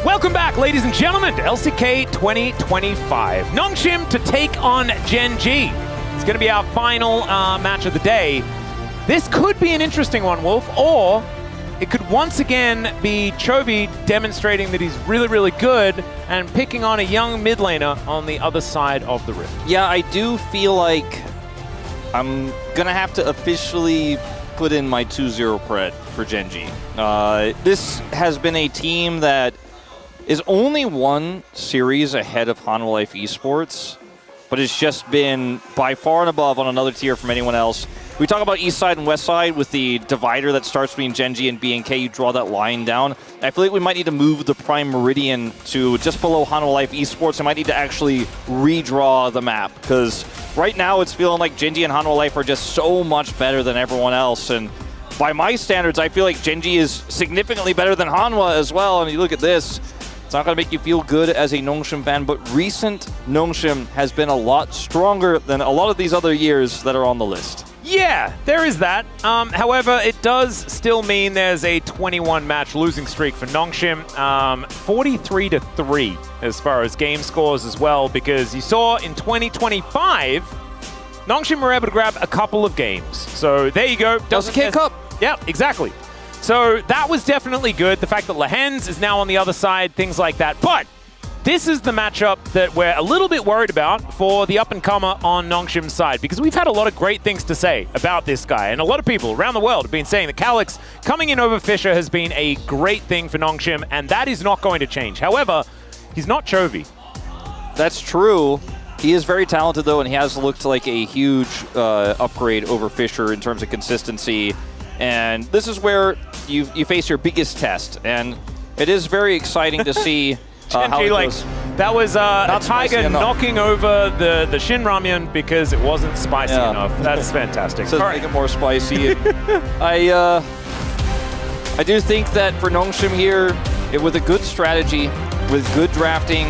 Welcome back, ladies and gentlemen, to LCK 2025. Nongshim to take on Gen G. It's going to be our final match of the day. This could be an interesting one, Wolf, or it could once again be Chovy demonstrating that he's really, really good and picking on a young mid laner on the other side of the rift. Yeah, I do feel like I'm going to have to officially put in my 2-0 pred for Gen G. This has been a team that is only one series ahead of Hanwha Life Esports, but it's just been by far and above on another tier from anyone else. We talk about East Side and West Side with the divider that starts between Gen G and BNK. You draw that line down. I feel like we might need to move the Prime Meridian to just below Hanwha Life Esports. I might need to actually redraw the map, because right now it's feeling like Gen G and Hanwha Life are just so much better than everyone else. And by my standards, I feel like Gen G is significantly better than Hanwha as well. And you look at this, it's not going to make you feel good as a Nongshim fan, but recent Nongshim has been a lot stronger than a lot of these other years that are on the list. Yeah, there is that. However, it does still mean there's a 21-match losing streak for Nongshim. 43-3 as far as game scores as well, because you saw in 2025, Nongshim were able to grab a couple of games. So there you go. LCK Cup. Yeah, exactly. So that was definitely good. The fact that Lehens is now on the other side, things like that. But this is the matchup that we're a little bit worried about for the up-and-comer on Nongshim's side, because we've had a lot of great things to say about this guy, and a lot of people around the world have been saying that Calyx coming in over Fisher has been a great thing for Nongshim, and that is not going to change. However, he's not Chovy. That's true. He is very talented, though, and he has looked like a huge upgrade over Fisher in terms of consistency. And this is where you face your biggest test, and it is very exciting to see how it goes. That was a Tiger knocking over the Shin Ramyun because it wasn't spicy enough. That's fantastic. So make it more spicy. I do think that for Nongshim here, with a good strategy, with good drafting,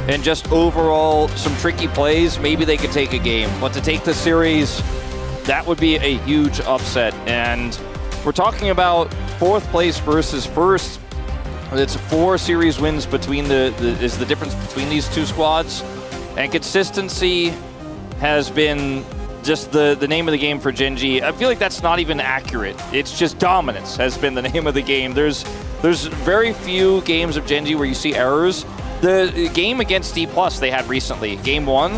and just overall some tricky plays, maybe they could take a game. But to take the series, that would be a huge upset. And we're talking about 4th place versus 1st. It's 4 series wins between is the difference between these two squads. And consistency has been just the name of the game for Gen G. I feel like that's not even accurate. It's just dominance has been the name of the game. There's very few games of Gen G where you see errors. The game against D+ they had recently, game 1,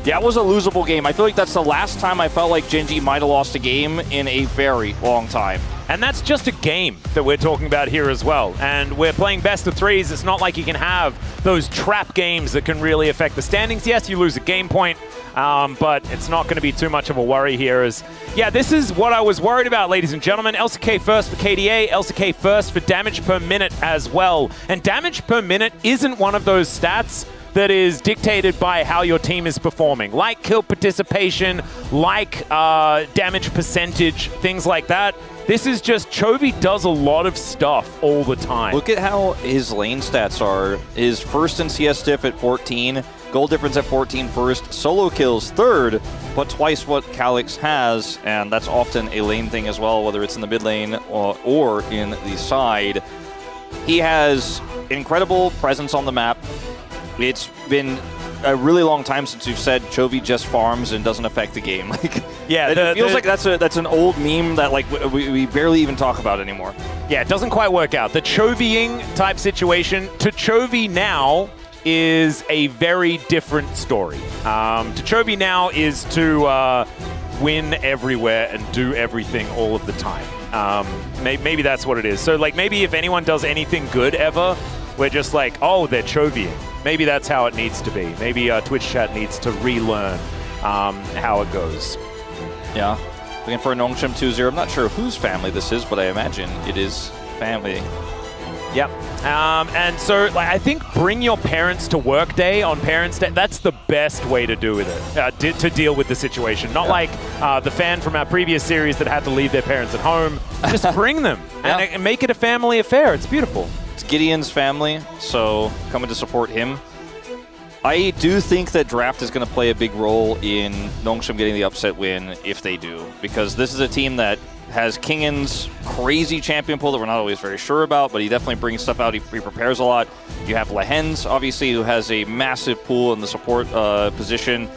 that was a losable game. I feel like that's the last time I felt like Gen G might have lost a game in a very long time. And that's just a game that we're talking about here as well. And we're playing best of 3s. It's not like you can have those trap games that can really affect the standings. Yes, you lose a game point, but it's not going to be too much of a worry here. Yeah, this is what I was worried about, ladies and gentlemen. LCK first for KDA, LCK first for damage per minute as well. And damage per minute isn't one of those stats that is dictated by how your team is performing, like kill participation, like damage percentage, things like that. This is just Chovy does a lot of stuff all the time. Look at how his lane stats are. His first in CS diff at 14, goal difference at 14 first, solo kills third, but twice what Calix has, and that's often a lane thing as well, whether it's in the mid lane or in the side. He has incredible presence on the map. It's been a really long time since we've said Chovy just farms and doesn't affect the game. Like, yeah, it feels like that's an old meme that like we barely even talk about anymore. Yeah, it doesn't quite work out. The Chovying type situation to Chovy now is a very different story. To Chovy now is to win everywhere and do everything all of the time. Maybe that's what it is. So like maybe if anyone does anything good ever, we're just like, oh, they're Chovying. Maybe that's how it needs to be. Maybe Twitch chat needs to relearn how it goes. Yeah. Looking for a Nongshim 2-0. I'm not sure whose family this is, but I imagine it is family. Yep. And so like, I think bring your parents to work day on Parents' Day. That's the best way to do with it, to deal with the situation. Not like the fan from our previous series that had to leave their parents at home. Just bring them and make it a family affair. It's beautiful. It's Gideon's family, so coming to support him. I do think that draft is going to play a big role in Nongshim getting the upset win if they do, because this is a team that has Kingan's crazy champion pool that we're not always very sure about, but he definitely brings stuff out. He prepares a lot. You have Lehen's, obviously, who has a massive pool in the support position.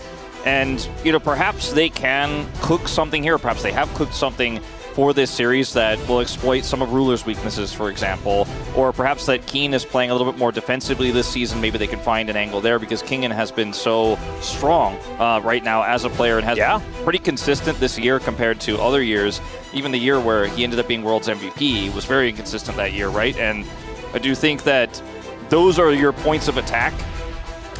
And, you know, perhaps they can cook something here. Perhaps they have cooked something for this series that will exploit some of Ruler's weaknesses, for example. Or perhaps that Keen is playing a little bit more defensively this season. Maybe they can find an angle there because Kingan has been so strong right now as a player and has been pretty consistent this year compared to other years. Even the year where he ended up being World's MVP was very inconsistent that year, right? And I do think that those are your points of attack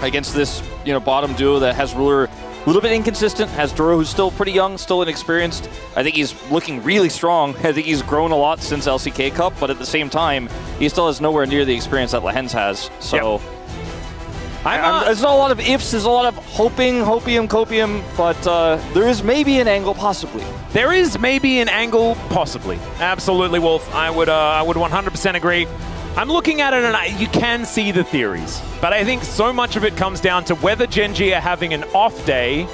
against this, you know, bottom duo that has Ruler a little bit inconsistent, has Duro, who's still pretty young, still inexperienced. I think he's looking really strong. I think he's grown a lot since LCK Cup, but at the same time, he still has nowhere near the experience that Lehen's has. So there's not a lot of ifs, there's a lot of hoping, hopium, copium, but there is maybe an angle, possibly. There is maybe an angle, possibly. Absolutely, Wolf. I would 100% agree. I'm looking at it and you can see the theories, but I think so much of it comes down to whether Gen.G are having an off day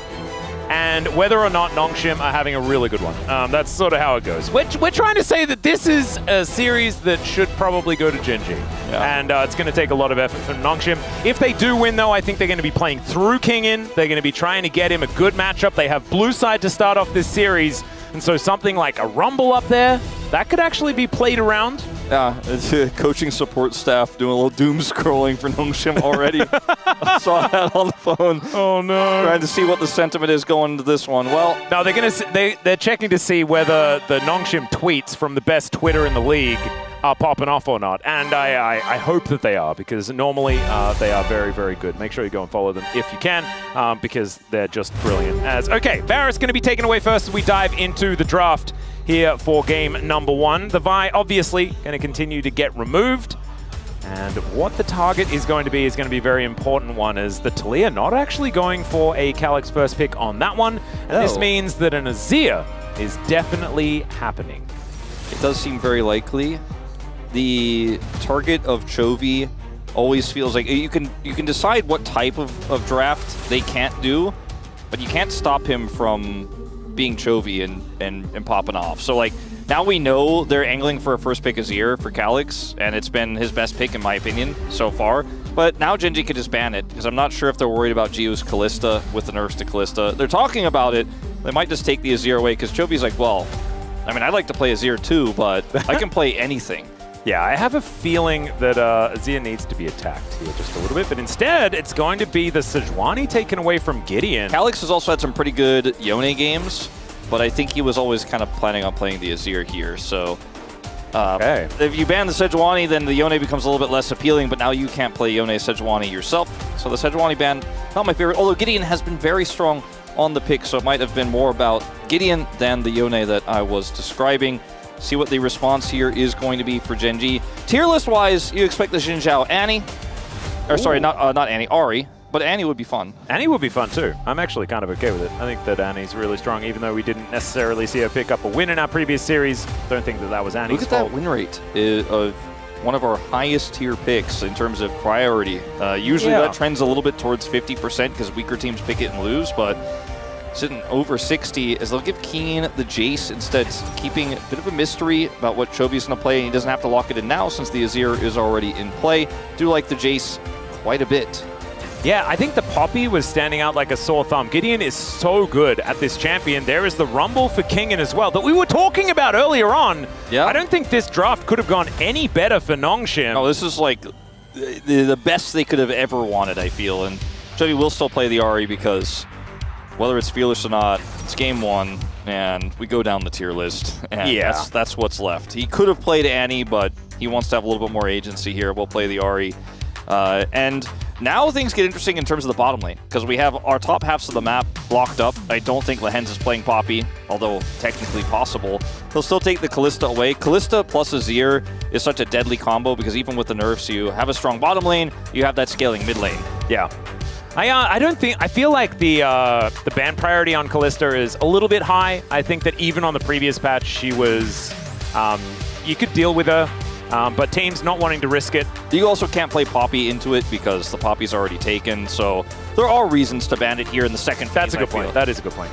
and whether or not Nongshim are having a really good one. That's sort of how it goes. We're trying to say that this is a series that should probably go to Gen.G, and it's going to take a lot of effort from Nongshim. If they do win, though, I think they're going to be playing through Kingin. They're going to be trying to get him a good matchup. They have blue side to start off this series, and so something like a Rumble up there, that could actually be played around. Yeah, it's coaching support staff doing a little doom scrolling for Nongshim already. I saw that on the phone. Oh no! Trying to see what the sentiment is going into this one. Well, no, they're checking to see whether the Nongshim tweets from the best Twitter in the league are popping off or not, and I hope that they are, because normally they are very, very good. Make sure you go and follow them if you can, because they're just brilliant. Okay, Varus going to be taken away first as we dive into the draft here for game number 1. The Vi obviously going to continue to get removed, and what the target is going to be a very important one, as the Taliyah not actually going for a Calix first pick on that one, and this means that an Azir is definitely happening. It does seem very likely. The target of Chovy always feels like you can decide what type of draft they can't do, but you can't stop him from being Chovy and popping off. So like now we know they're angling for a first pick Azir for Calix, and it's been his best pick in my opinion so far. But now Gen.G could just ban it, because I'm not sure if they're worried about Gio's Kalista with the nerfs to Kalista. They're talking about it. They might just take the Azir away, because Chovy's like, well, I mean, I'd like to play Azir too, but I can play anything. Yeah, I have a feeling that Azir needs to be attacked here just a little bit, but instead it's going to be the Sejuani taken away from Gideon. Calix has also had some pretty good Yone games, but I think he was always kind of planning on playing the Azir here, so if you ban the Sejuani, then the Yone becomes a little bit less appealing, but now you can't play Yone Sejuani yourself, so the Sejuani ban, not my favorite, although Gideon has been very strong on the pick, so it might have been more about Gideon than the Yone that I was describing. See what the response here is going to be for Gen.G. Tier list wise, you expect the Xin Zhao Annie. Or sorry, not Annie, Ahri. But Annie would be fun. Annie would be fun too. I'm actually kind of okay with it. I think that Annie's really strong, even though we didn't necessarily see her pick up a win in our previous series. Don't think that was Annie's Look at fault. that win rate of one of our highest tier picks in terms of priority. Usually that trends a little bit towards 50% because weaker teams pick it and lose, but sitting over 60 as they'll give Keen the Jace instead, keeping a bit of a mystery about what Chobi's going to play, and he doesn't have to lock it in now since the Azir is already in play. Do like the Jace quite a bit. Yeah, I think the Poppy was standing out like a sore thumb. Gideon is so good at this champion. There is the Rumble for Kingen as well that we were talking about earlier on. Yeah. I don't think this draft could have gone any better for Nongshim. No, this is like the best they could have ever wanted, I feel. And Chobi will still play the Ahri because whether it's Fearless or not, it's game one, and we go down the tier list. And that's what's left. He could have played Annie, but he wants to have a little bit more agency here. We'll play the Ahri. And now things get interesting in terms of the bottom lane, because we have our top halves of the map locked up. I don't think Lehens is playing Poppy, although technically possible. He'll still take the Kalista away. Kalista plus Azir is such a deadly combo, because even with the nerfs, you have a strong bottom lane, you have that scaling mid lane. Yeah. I feel like the ban priority on Kalista is a little bit high. I think that even on the previous patch, she was, you could deal with her. But teams not wanting to risk it. You also can't play Poppy into it because the Poppy's already taken, so there are reasons to ban it here in the second phase. That's a good point. That is a good point.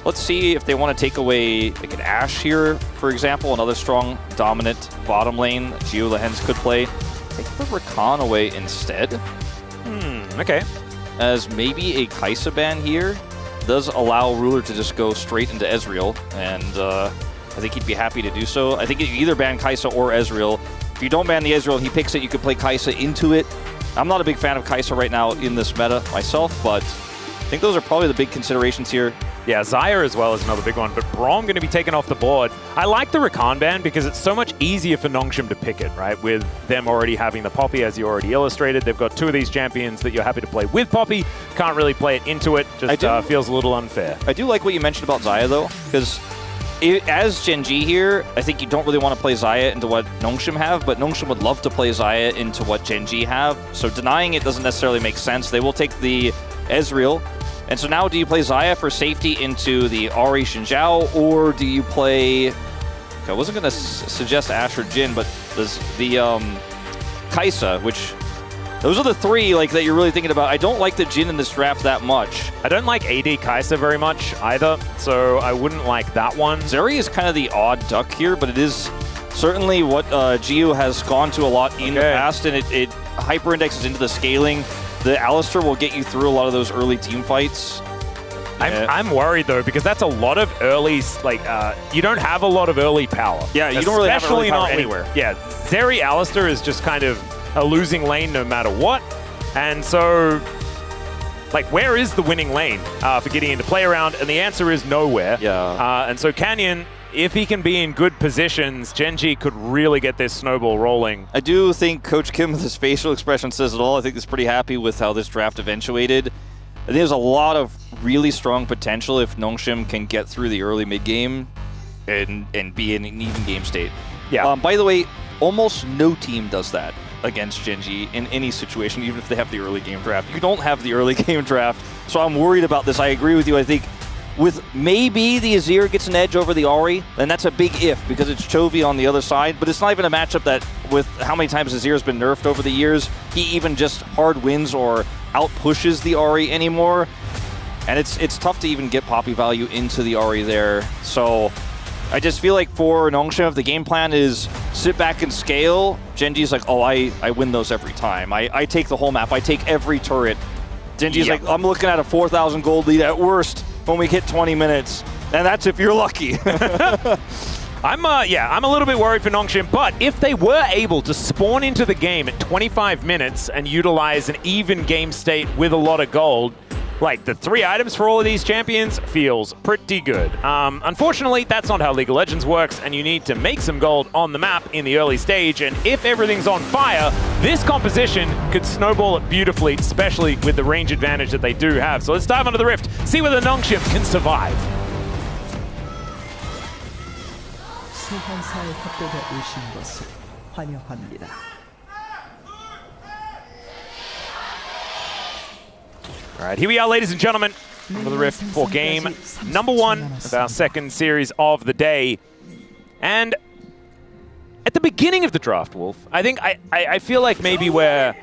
Let's see if they want to take away like an Ashe here, for example, another strong, dominant bottom lane Geo Lehens could play. Take the Rakan away instead. Okay. As maybe a Kai'Sa ban here does allow Ruler to just go straight into Ezreal, and I think he'd be happy to do so. I think you either ban Kai'Sa or Ezreal. If you don't ban the Ezreal, he picks it, you could play Kai'Sa into it. I'm not a big fan of Kai'Sa right now in this meta myself, but I think those are probably the big considerations here. Yeah, Xayah as well is another big one, but Braum going to be taken off the board. I like the Rakan ban because it's so much easier for Nongshim to pick it, right? With them already having the Poppy, as you already illustrated. They've got two of these champions that you're happy to play with Poppy. Can't really play it into it. Just feels a little unfair. I do like what you mentioned about Xayah, though, because as Gen G here, I think you don't really want to play Xayah into what Nongshim have, but Nongshim would love to play Xayah into what Gen G have. So denying it doesn't necessarily make sense. They will take the Ezreal. And so now do you play Xayah for safety into the Ahri Xinjiao, or do you play... I wasn't going to suggest Ashe or Jhin, but there's the Kai'Sa, which... Those are the three like that you're really thinking about. I don't like the Jhin in this draft that much. I don't like AD Kai'Sa very much either, so I wouldn't like that one. Zeri is kind of the odd duck here, but it is certainly what Geo has gone to a lot in the past, and it hyper-indexes into the scaling. The Alistar will get you through a lot of those early team fights. I'm worried though, because that's a lot of early, you don't have a lot of early power. Yeah, you don't really have early power anywhere. Yeah, Zeri Alistar is just kind of a losing lane no matter what. And so, where is the winning lane for Gideon to play around? And the answer is nowhere. Yeah. And so Canyon, if he can be in good positions, Gen G could really get this snowball rolling. I do think Coach Kim, with his facial expression, says it all. I think he's pretty happy with how this draft eventuated. I think there's a lot of really strong potential if Nongshim can get through the early mid-game and be in an even game state. Yeah. By the way, almost no team does that against Gen G in any situation, even if they have the early game draft. You don't have the early game draft, so I'm worried about this. I agree with you. I think with maybe the Azir gets an edge over the Ahri, then that's a big if, because it's Chovy on the other side, but it's not even a matchup that, with how many times Azir has been nerfed over the years, he even just hard wins or out-pushes the Ahri anymore. And it's tough to even get Poppy value into the Ahri there. So I just feel like for Nongshim, if the game plan is sit back and scale, Genji's like, oh, I win those every time. I take the whole map. I take every turret. Genji's like, I'm looking at a 4,000 gold lead at worst when we hit 20 minutes. And that's if you're lucky. I'm a little bit worried for Nongshim, but if they were able to spawn into the game at 25 minutes and utilize an even game state with a lot of gold, the 3 items for all of these champions feels pretty good. Unfortunately, that's not how League of Legends works, and you need to make some gold on the map in the early stage, and if everything's on fire, this composition could snowball it beautifully, especially with the range advantage that they do have. So let's dive onto the Rift, see whether Nongshim can survive. 소환사의 협곡에 오신 것을 환영합니다. All right, here we are, ladies and gentlemen, for the Rift for game number 1 of our second series of the day. And at the beginning of the draft, Wolf, I think I feel like maybe we're,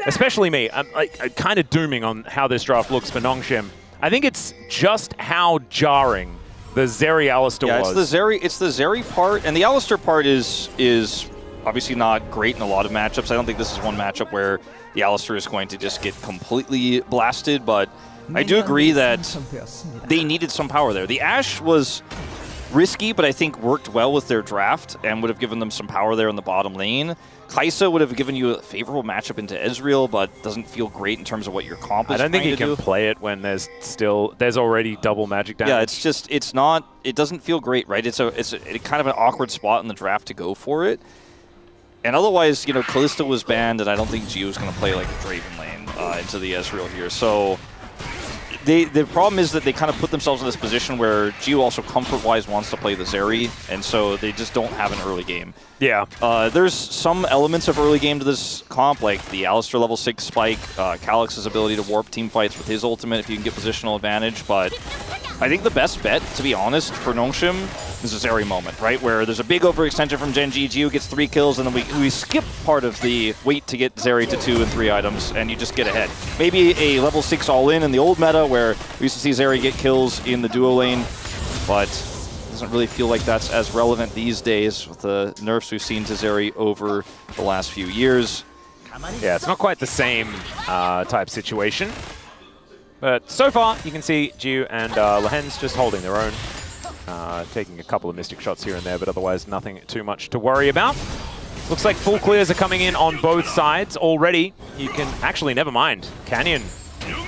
especially me, I'm kind of dooming on how this draft looks for Nongshim. I think it's just how jarring the Zeri Alistar was. It's the Zeri part, and the Alistar part is obviously not great in a lot of matchups. I don't think this is one matchup where the Alistar is going to just get completely blasted, but I do agree that they needed some power there. The Ashe was risky, but I think worked well with their draft and would have given them some power there in the bottom lane. Kaisa would have given you a favorable matchup into Ezreal, but doesn't feel great in terms of what your comp is. I don't think you can play it when there's already double magic damage. Yeah, it doesn't feel great, right? It's kind of an awkward spot in the draft to go for it. And otherwise, Kalista was banned, and I don't think Gio is going to play like a Draven lane into the Ezreal here. So the problem is that they kind of put themselves in this position where Gio also comfort-wise wants to play the Zeri, and so they just don't have an early game. Yeah. There's some elements of early game to this comp, like the Alistar level 6 spike, Calix's ability to warp team fights with his ultimate if you can get positional advantage, but I think the best bet, to be honest, for Nongshim is a Zeri moment, right? Where there's a big overextension from Genji, Gio gets 3 kills, and then we skip part of the wait to get Zeri to 2 and 3 items, and you just get ahead. Maybe a level 6 all-in in the old meta, where we used to see Zeri get kills in the duo lane, but it doesn't really feel like that's as relevant these days with the nerfs we've seen to Zeri over the last few years. Yeah, it's not quite the same type situation. But so far, you can see Gio and Lehens just holding their own. Taking a couple of mystic shots here and there, but otherwise nothing too much to worry about. Looks like full clears are coming in on both sides already. You can actually, never mind. Canyon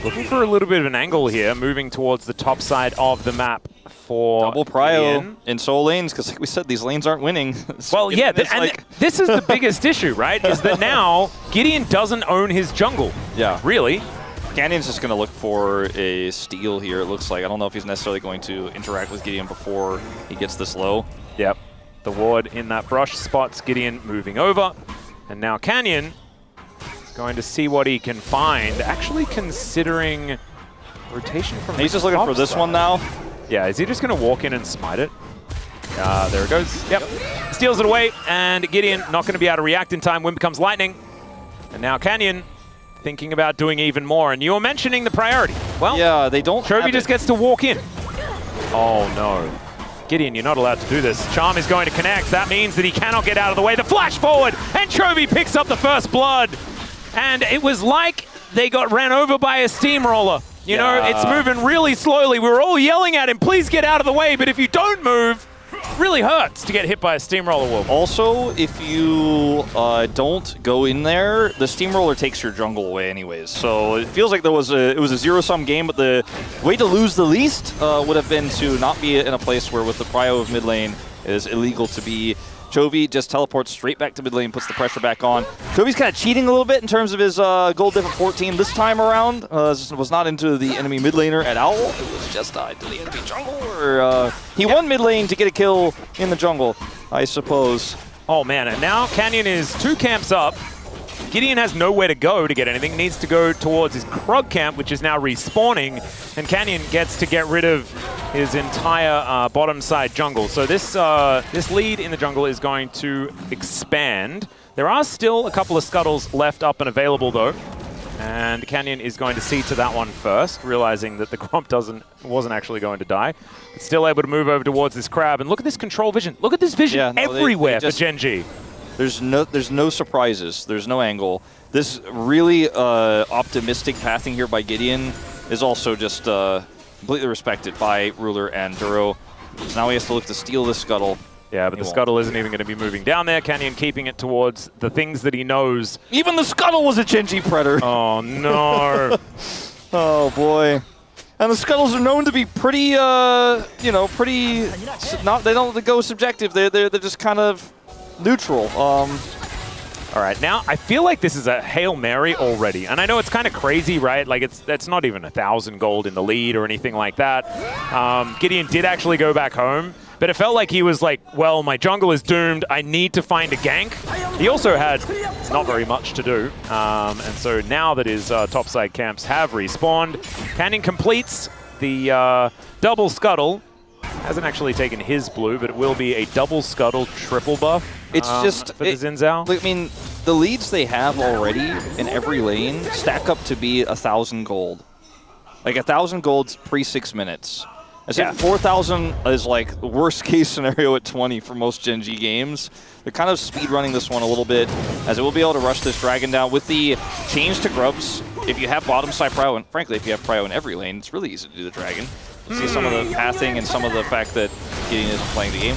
looking for a little bit of an angle here, moving towards the top side of the map for double prio in soul lanes, because like we said, these lanes aren't winning. Well, yeah, this is the biggest issue, right? Is that now Gideon doesn't own his jungle. Yeah. Really. Canyon's just going to look for a steal here, it looks like. I don't know if he's necessarily going to interact with Gideon before he gets this low. Yep. The ward in that brush spots Gideon moving over. And now Canyon is going to see what he can find. Actually considering rotation from He's just looking for this one now. Yeah, is he just going to walk in and smite it? There it goes. Yep. Steals it away, and Gideon not going to be able to react in time. Wind becomes lightning. And now Canyon thinking about doing even more, and you were mentioning the priority. Well, yeah, they don't. Chovy just gets to walk in. Oh no. Gideon, you're not allowed to do this. Charm is going to connect. That means that he cannot get out of the way. The flash forward, and Chovy picks up the first blood. And it was like they got ran over by a steamroller. You know, it's moving really slowly. We were all yelling at him, please get out of the way, but if you don't move, it really hurts to get hit by a steamroller wolf. Also, if you don't go in there, the steamroller takes your jungle away anyways. So it feels like it was a zero-sum game, but the way to lose the least would have been to not be in a place where with the prio of mid lane it is illegal to be. Chovy just teleports straight back to mid lane, puts the pressure back on. Chovy's kind of cheating a little bit in terms of his gold diff of 14 this time around. Was not into the enemy mid laner at all. It was just into the enemy jungle. Or he won mid lane to get a kill in the jungle, I suppose. Oh man, and now Canyon is 2 camps up. Gideon has nowhere to go to get anything, needs to go towards his Krug camp, which is now respawning, and Canyon gets to get rid of his entire bottom side jungle. So this lead in the jungle is going to expand. There are still a couple of scuttles left up and available though, and Canyon is going to see to that one first, realizing that the Gromp wasn't actually going to die. But still able to move over towards this crab, and look at this control vision. Look at this vision everywhere for Genji. There's no surprises. There's no angle. This really optimistic pathing here by Gideon is also just completely respected by Ruler and Duro. So now he has to look to steal this scuttle. Yeah, but the scuttle isn't even going to be moving down there. Canyon keeping it towards the things that he knows. Even the scuttle was a Genji Predator. Oh no. Oh boy. And the scuttles are known to be pretty, pretty. They don't go subjective. They're just kind of neutral. All right, now I feel like this is a Hail Mary already. And I know it's kind of crazy, right? Like that's not even 1,000 gold in the lead or anything like that. Gideon did actually go back home, but it felt like he was like, well, my jungle is doomed. I need to find a gank. He also had not very much to do, and so now that his topside camps have respawned, Canyon completes the double scuttle. Hasn't actually taken his blue, but it will be a double scuttle triple buff. It's just for the Xin Zhao. I mean, the leads they have already in every lane stack up to be 1,000 gold. Like 1,000 gold's pre-6 minutes. I said 4,000 is like the worst case scenario at 20 for most Gen G games. They're kind of speed running this one a little bit, as it will be able to rush this dragon down with the change to grubs. If you have bottom side prio, and frankly, if you have prio in every lane, it's really easy to do the dragon. You'll see some of the pathing and some of the fact that Gideon isn't playing the game.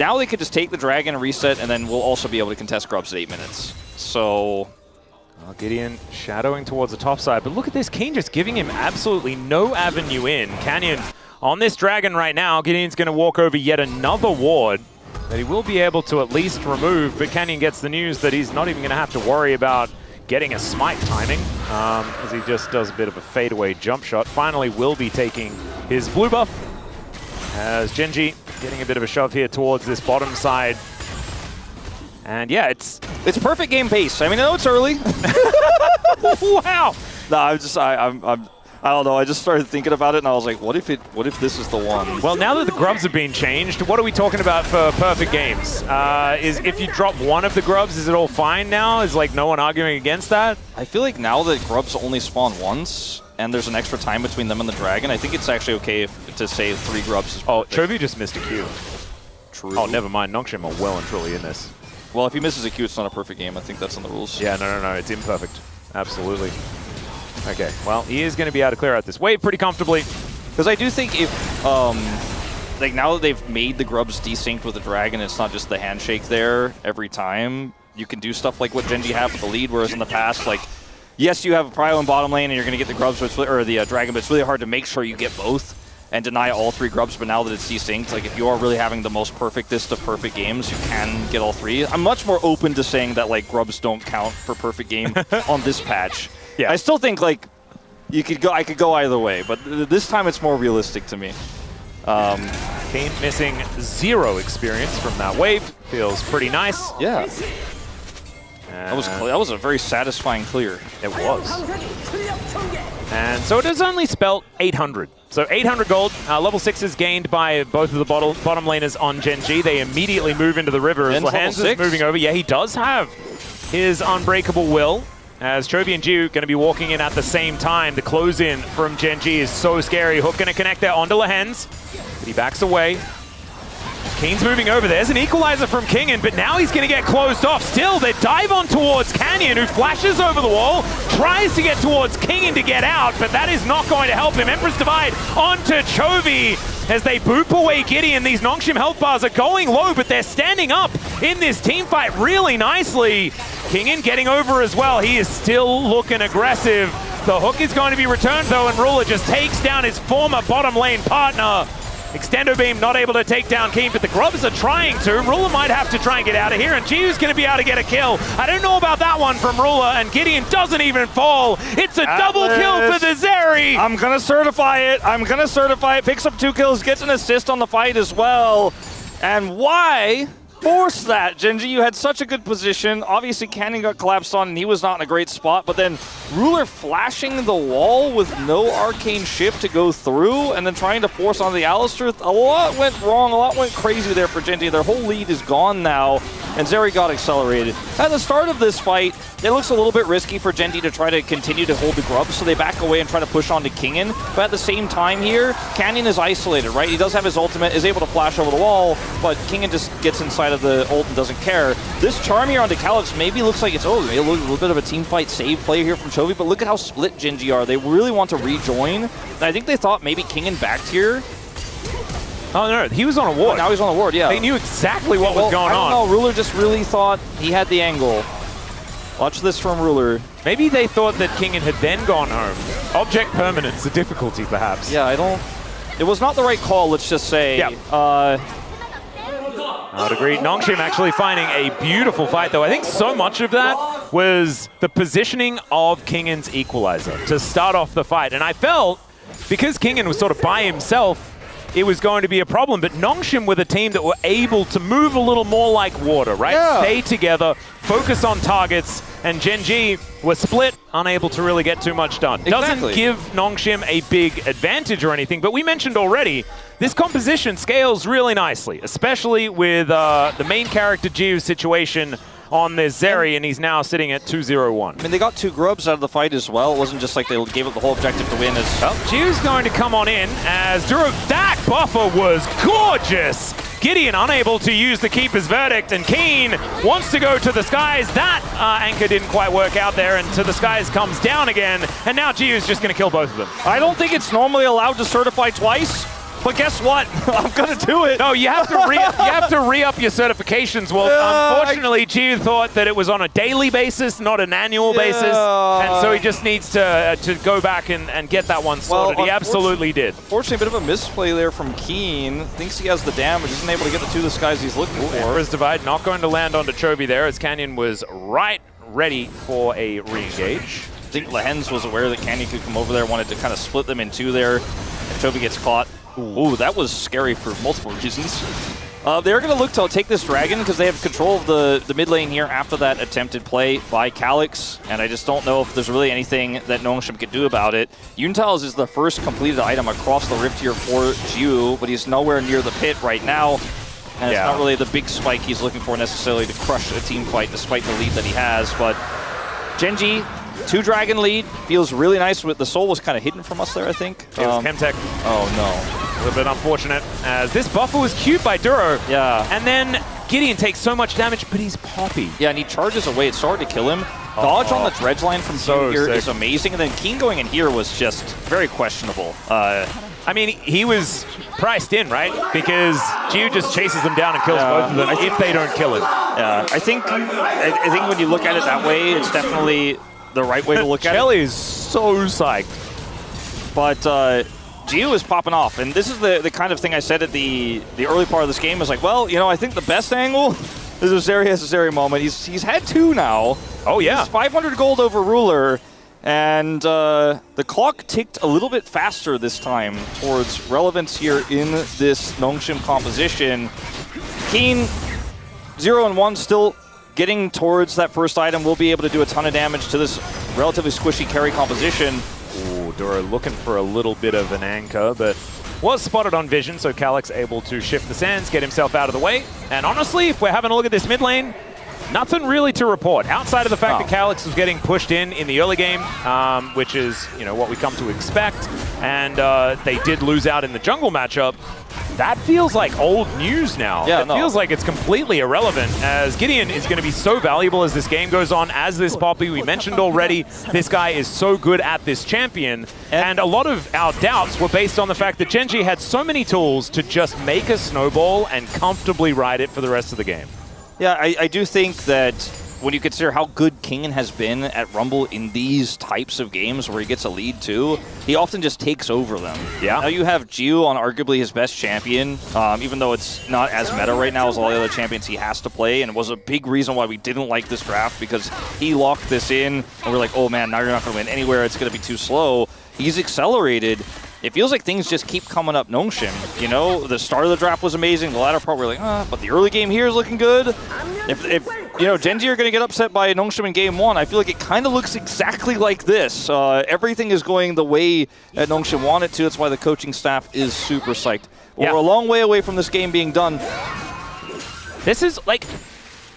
Now they could just take the dragon, reset, and then we'll also be able to contest grubs at 8 minutes. So... Gideon shadowing towards the top side, but look at this, Keen just giving him absolutely no avenue in. Canyon on this dragon right now. Gideon's going to walk over yet another ward that he will be able to at least remove, but Canyon gets the news that he's not even going to have to worry about getting a smite timing, as he just does a bit of a fadeaway jump shot. Finally will be taking his blue buff, as Genji getting a bit of a shove here towards this bottom side. And yeah, it's perfect game pace. I mean, I know it's early. Wow. No, I don't know. I just started thinking about it, and I was like, what if this is the one? Well, now that the grubs have been changed, what are we talking about for perfect games? Is if you drop one of the grubs, is it all fine now? Is like no one arguing against that? I feel like now that grubs only spawn once, and there's an extra time between them and the dragon, I think it's actually okay to say 3 grubs is perfect. Oh, Chovy just missed a Q. True. Oh, never mind. Nongshim are well and truly in this. Well, if he misses a Q, it's not a perfect game. I think that's in the rules. Yeah, no. It's imperfect. Absolutely. Okay, well, he is going to be able to clear out this wave pretty comfortably. Because I do think if, like now that they've made the grubs desynced with the dragon, it's not just the handshake there every time. You can do stuff like what Genji have with the lead, whereas in the past, like, yes, you have a prio in bottom lane and you're going to get the grubs, or the dragon, but it's really hard to make sure you get both and deny all 3 grubs. But now that it's desynced, like if you are really having the most perfectest of perfect games, you can get all 3. I'm much more open to saying that like grubs don't count for perfect game on this patch. Yeah. I still think like I could go either way, but this time it's more realistic to me. Kane missing 0 experience from that wave. Feels pretty nice. Yeah. That was a very satisfying clear. It was. And so it is only spelt 800. So 800 gold. Level 6 is gained by both of the bottom laners on Gen G. They immediately move into the river as Lehans is moving over. Yeah, he does have his Unbreakable Will, as Chovy and Jiu going to be walking in at the same time. The close-in from Gen G is so scary. Hook going to connect there onto Lehans. But he backs away. Keen's moving over. There's an equalizer from Kingen, but now he's going to get closed off. Still, they dive on towards Canyon, who flashes over the wall, tries to get towards Kingen to get out, but that is not going to help him. Emperor's Divide onto Chovy as they boop away Gideon. These Nongshim health bars are going low, but they're standing up in this team fight really nicely. Kingen getting over as well. He is still looking aggressive. The hook is going to be returned, though, and Ruler just takes down his former bottom lane partner. Extendo Beam not able to take down Keen, but the Grubs are trying to. Ruler might have to try and get out of here, and Jiu's going to be able to get a kill. I don't know about that one from Ruler, and Gideon doesn't even fall. It's a double kill for the Zeri. I'm going to certify it. Picks up 2 kills, gets an assist on the fight as well. And why force that, Genji? You had such a good position. Obviously, Canyon got collapsed on, and he was not in a great spot. But then Ruler flashing the wall with no arcane shift to go through, and then trying to force on the Alistair. A lot went wrong. A lot went crazy there for Genji. Their whole lead is gone now, and Zeri got accelerated. At the start of this fight, it looks a little bit risky for Genji to try to continue to hold the Grubs, so they back away and try to push onto Kingen. But at the same time here, Canyon is isolated, right? He does have his ultimate, is able to flash over the wall, but Kingen just gets inside of the ult and doesn't care. This charm here onto Calyx maybe looks like it's, maybe a little bit of a team fight save play here from Chovy, but look at how split Genji are. They really want to rejoin. And I think they thought maybe Kingen backed here. Oh, no, he was on a ward. Oh, now he's on a ward, yeah. They knew exactly what was going on. I don't know, Ruler just really thought he had the angle. Watch this from Ruler. Maybe they thought that Kingen had then gone home. Object permanence, the difficulty perhaps. Yeah, it was not the right call, let's just say. Yeah. I'd agree. Nongshim actually finding a beautiful fight, though. I think so much of that was the positioning of Kingen's equalizer to start off the fight. And I felt, because Kingen was sort of by himself, it was going to be a problem. But Nongshim were the team that were able to move a little more like water, right? Yeah. Stay together, focus on targets, and Gen G were split, unable to really get too much done. Exactly. Doesn't give Nongshim a big advantage or anything, but we mentioned already, this composition scales really nicely, especially with the main character Jiu's situation on this Zeri, and he's now sitting at 2-0-1. I mean, they got 2 grubs out of the fight as well. It wasn't just like they gave up the whole objective to win. As well, Jiu's going to come on in as Duro. That buffer was gorgeous! Gideon unable to use the Keeper's Verdict, and Keen wants to go to the skies. That anchor didn't quite work out there, and to the skies comes down again, and now Jiu's just going to kill both of them. I don't think it's normally allowed to certify twice. But guess what? I'm gonna do it. No, you have to re-up your certifications. Well, unfortunately, Jiu thought that it was on a daily basis, not an annual basis, and so he just needs to go back and get that one sorted. He absolutely did. Unfortunately, a bit of a misplay there from Keen. Thinks he has the damage, isn't able to get the 2 of the skies he's looking for. Emperor's Divide not going to land onto Chovy there, as Canyon was right ready for a re-engage. I think Lehens was aware that Canyon could come over there, wanted to kind of split them in 2 there, and Chovy gets caught. Ooh, that was scary for multiple reasons. They're going to look to take this dragon because they have control of the mid lane here after that attempted play by Calyx, and I just don't know if there's really anything that Nongshim can do about it. Untiles is the first completed item across the rift here for Jiu, but he's nowhere near the pit right now, and it's not really the big spike he's looking for necessarily to crush a team fight despite the lead that he has. But Gen G, 2 dragon lead, feels really nice. With the soul was kind of hidden from us there, I think. It was Chemtech. Oh no. A little bit unfortunate, as this buffer was queued by Duro. Yeah. And then Gideon takes so much damage, but he's Poppy. Yeah, and he charges away. It's hard to kill him. Dodge on the dredge line from here is amazing, and then Keen going in here was just very questionable. I mean, he was priced in, right? Because Jiu just chases them down and kills both of them if they don't kill him. Yeah, I think when you look at it that way, it's definitely the right way to look at it. Shelly is so psyched. But Jiu is popping off, and this is the kind of thing I said at the early part of this game. Is like, well, you know, I think the best angle is a Zeri has a Zeri moment. He's had 2 now. Oh yeah, he's 500 gold over Ruler, and the clock ticked a little bit faster this time towards relevance here in this Nongshim composition. Keen 0-1 still getting towards that first item. Will be able to do a ton of damage to this relatively squishy carry composition. Ooh, Duro looking for a little bit of an anchor, but was spotted on vision, so Calyx able to shift the sands, get himself out of the way. And honestly, if we're having a look at this mid lane, nothing really to report outside of the fact that Calyx was getting pushed in the early game, which is, you know, what we come to expect. And they did lose out in the jungle matchup. That feels like old news now. Yeah, it feels like it's completely irrelevant, as Gideon is going to be so valuable as this game goes on, as this Poppy. We mentioned already, this guy is so good at this champion. And a lot of our doubts were based on the fact that Gen G had so many tools to just make a snowball and comfortably ride it for the rest of the game. Yeah, I do think that when you consider how good Kingen has been at Rumble in these types of games where he gets a lead too, he often just takes over them. Yeah. Now you have Jiu on arguably his best champion, even though it's not as meta right now as all the other champions he has to play, and it was a big reason why we didn't like this draft, because he locked this in, and we're like, oh man, now you're not going to win anywhere, it's going to be too slow. He's accelerated. It feels like things just keep coming up Nongshim. You know, the start of the draft was amazing. The latter part, we're like, but the early game here is looking good. If you know, Gen G are going to get upset by Nongshim in game 1, I feel like it kind of looks exactly like this. Everything is going the way that Nongshim want it to. That's why the coaching staff is super psyched. We're a long way away from this game being done. This is like,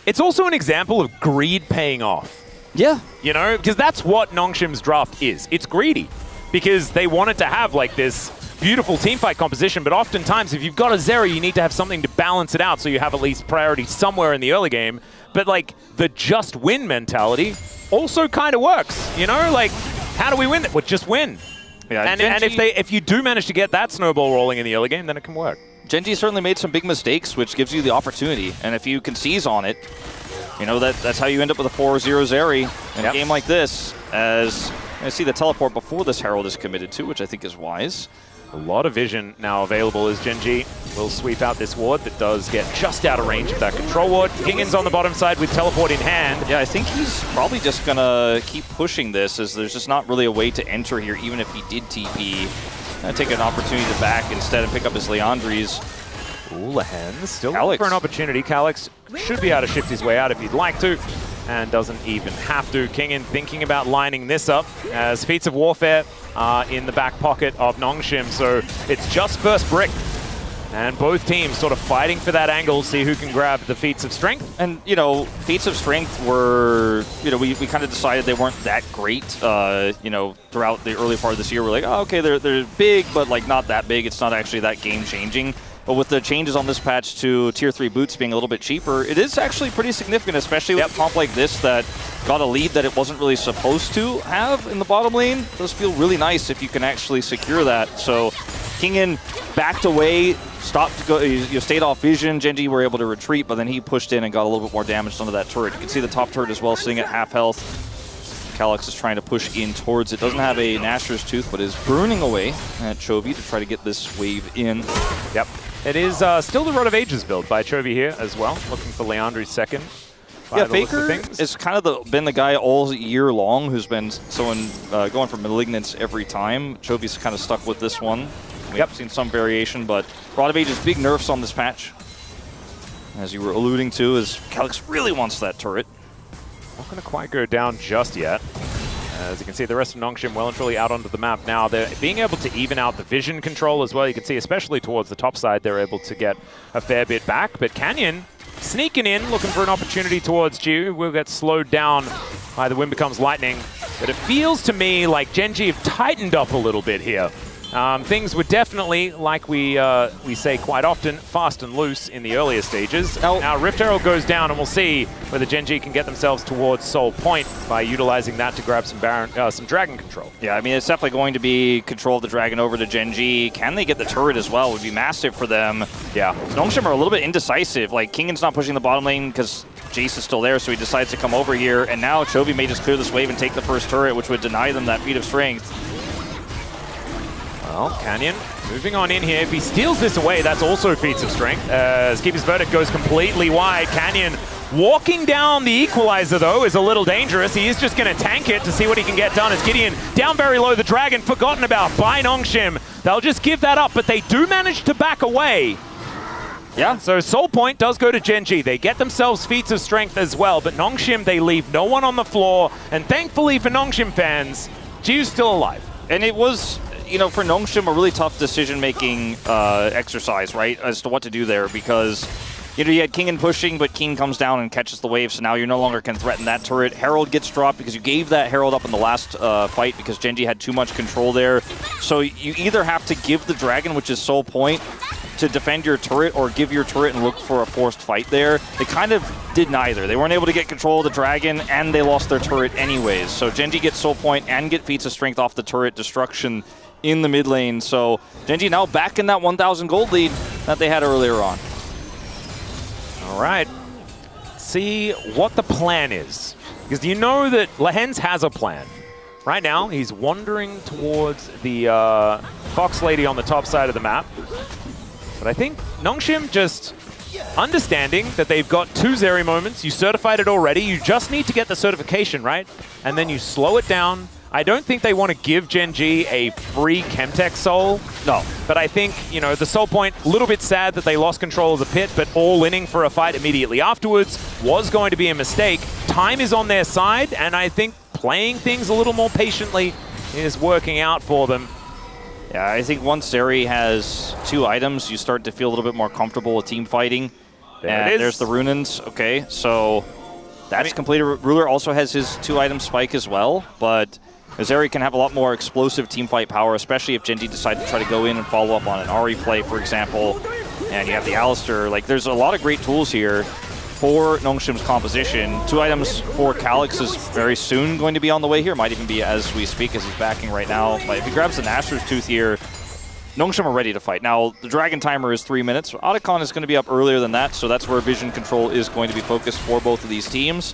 it's also an example of greed paying off. Yeah. You know, because that's what Nongshim's draft is. It's greedy. Because they wanted to have like this beautiful teamfight composition, but oftentimes if you've got a Zeri, you need to have something to balance it out so you have at least priority somewhere in the early game. But like the just win mentality also kind of works, you know? Like, how do we win? Well, just win. Yeah, and if you do manage to get that snowball rolling in the early game, then it can work. Gen G certainly made some big mistakes, which gives you the opportunity. And if you can seize on it, you know, that's how you end up with a 4-0 Zeri in a game like this, as I see the teleport before this Herald is committed to, which I think is wise. A lot of vision now available as Gen G will sweep out this ward that does get just out of range of that control ward. Kingen's on the bottom side with teleport in hand. Yeah, I think he's probably just going to keep pushing this, as there's just not really a way to enter here, even if he did TP. take an opportunity to back instead and pick up his Leandri's. Ooh, Lehen still Calyx. looking for an opportunity. Calyx should be able to shift his way out if he'd like to, and doesn't even have to. Kingin thinking about lining this up as Feats of Warfare are in the back pocket of Nongshim, so it's just first brick. And both teams sort of fighting for that angle, see who can grab the Feats of Strength. And, you know, Feats of Strength were, you know, we kind of decided they weren't that great, you know, throughout the early part of this year. We're like, oh, okay, they're big, but, like, not that big. It's not actually that game-changing. But with the changes on this patch to Tier 3 boots being a little bit cheaper, it is actually pretty significant, especially with a comp like this that got a lead that it wasn't really supposed to have in the bottom lane. It does feel really nice if you can actually secure that. So Kingin backed away, stopped to go, you stayed off vision. Genji were able to retreat, but then he pushed in and got a little bit more damage onto that turret. You can see the top turret as well sitting at half health. Calyx is trying to push in towards it. Doesn't have a Nashor's Tooth, but is burning away at Chovy to try to get this wave in. Yep. It is still the Rod of Ages build by Chovy here as well, looking for Leandri's second. Yeah, Faker is kind of been the guy all year long who's been going for Malignance every time. Chovy's kind of stuck with this one. We've seen some variation, but Rod of Ages, big nerfs on this patch. As you were alluding to, as Calyx really wants that turret. Not going to quite go down just yet. As you can see, the rest of Nongshim well and truly out onto the map now. They're being able to even out the vision control as well. You can see, especially towards the top side, they're able to get a fair bit back. But Canyon sneaking in, looking for an opportunity towards Jiu. Will get slowed down by the Wind Becomes Lightning. But it feels to me like Genji have tightened up a little bit here. Things were definitely, like we say quite often, fast and loose in the earlier stages. Now Rift Herald goes down, and we'll see whether Genji can get themselves towards Soul Point by utilizing that to grab some Dragon control. Yeah, I mean, it's definitely going to be control of the Dragon over to Genji. Can they get the turret as well? It would be massive for them. Yeah. Nongshim are a little bit indecisive. Like, Kingin's not pushing the bottom lane because Jace is still there, so he decides to come over here. And now Chovy may just clear this wave and take the first turret, which would deny them that feat of strength. Well, Canyon moving on in here. If he steals this away, that's also feats of strength. As Keeper's Verdict goes completely wide. Canyon walking down the equalizer, though, is a little dangerous. He is just going to tank it to see what he can get done. As Gideon down very low, the Dragon forgotten about by Nongshim. They'll just give that up, but they do manage to back away. Yeah. So Soul Point does go to Genji. They get themselves feats of strength as well, but Nongshim, they leave no one on the floor. And thankfully for Nongshim fans, Jiu's still alive. And it was, you know, for Nongshim, a really tough decision-making exercise, right, as to what to do there, because, you know, you had Kingin pushing, but King comes down and catches the wave, so now you no longer can threaten that turret. Herald gets dropped because you gave that Herald up in the last fight because Genji had too much control there. So you either have to give the Dragon, which is Soul Point, to defend your turret, or give your turret and look for a forced fight there. They kind of did neither. They weren't able to get control of the Dragon, and they lost their turret anyways. So Genji gets Soul Point and get feats of strength off the turret destruction in the mid lane. So Genji now back in that 1,000 gold lead that they had earlier on. All right. See what the plan is. Because you know that Lehens has a plan. Right now, he's wandering towards the Fox Lady on the top side of the map. But I think Nongshim just understanding that they've got 2 Zeri moments. You certified it already. You just need to get the certification, right? And then you slow it down. I don't think they want to give Genji a free Chemtech soul. No. But I think, you know, the Soul Point, a little bit sad that they lost control of the pit, but all-inning for a fight immediately afterwards was going to be a mistake. Time is on their side, and I think playing things a little more patiently is working out for them. Yeah, I think once Zeri has 2 items, you start to feel a little bit more comfortable with team fighting. There's the Runins. Okay, so that's completed. Ruler also has his 2-item spike as well, but Zeri can have a lot more explosive team fight power, especially if Genji decide to try to go in and follow up on an Ahri play, for example. And you have the Alistar. Like, there's a lot of great tools here for Nongshim's composition. 2 items for Calyx is very soon going to be on the way here. Might even be as we speak, as he's backing right now. But if he grabs the Nashor's Tooth here, Nongshim are ready to fight. Now, the Dragon timer is 3 minutes. Otacon is going to be up earlier than that, so that's where vision control is going to be focused for both of these teams.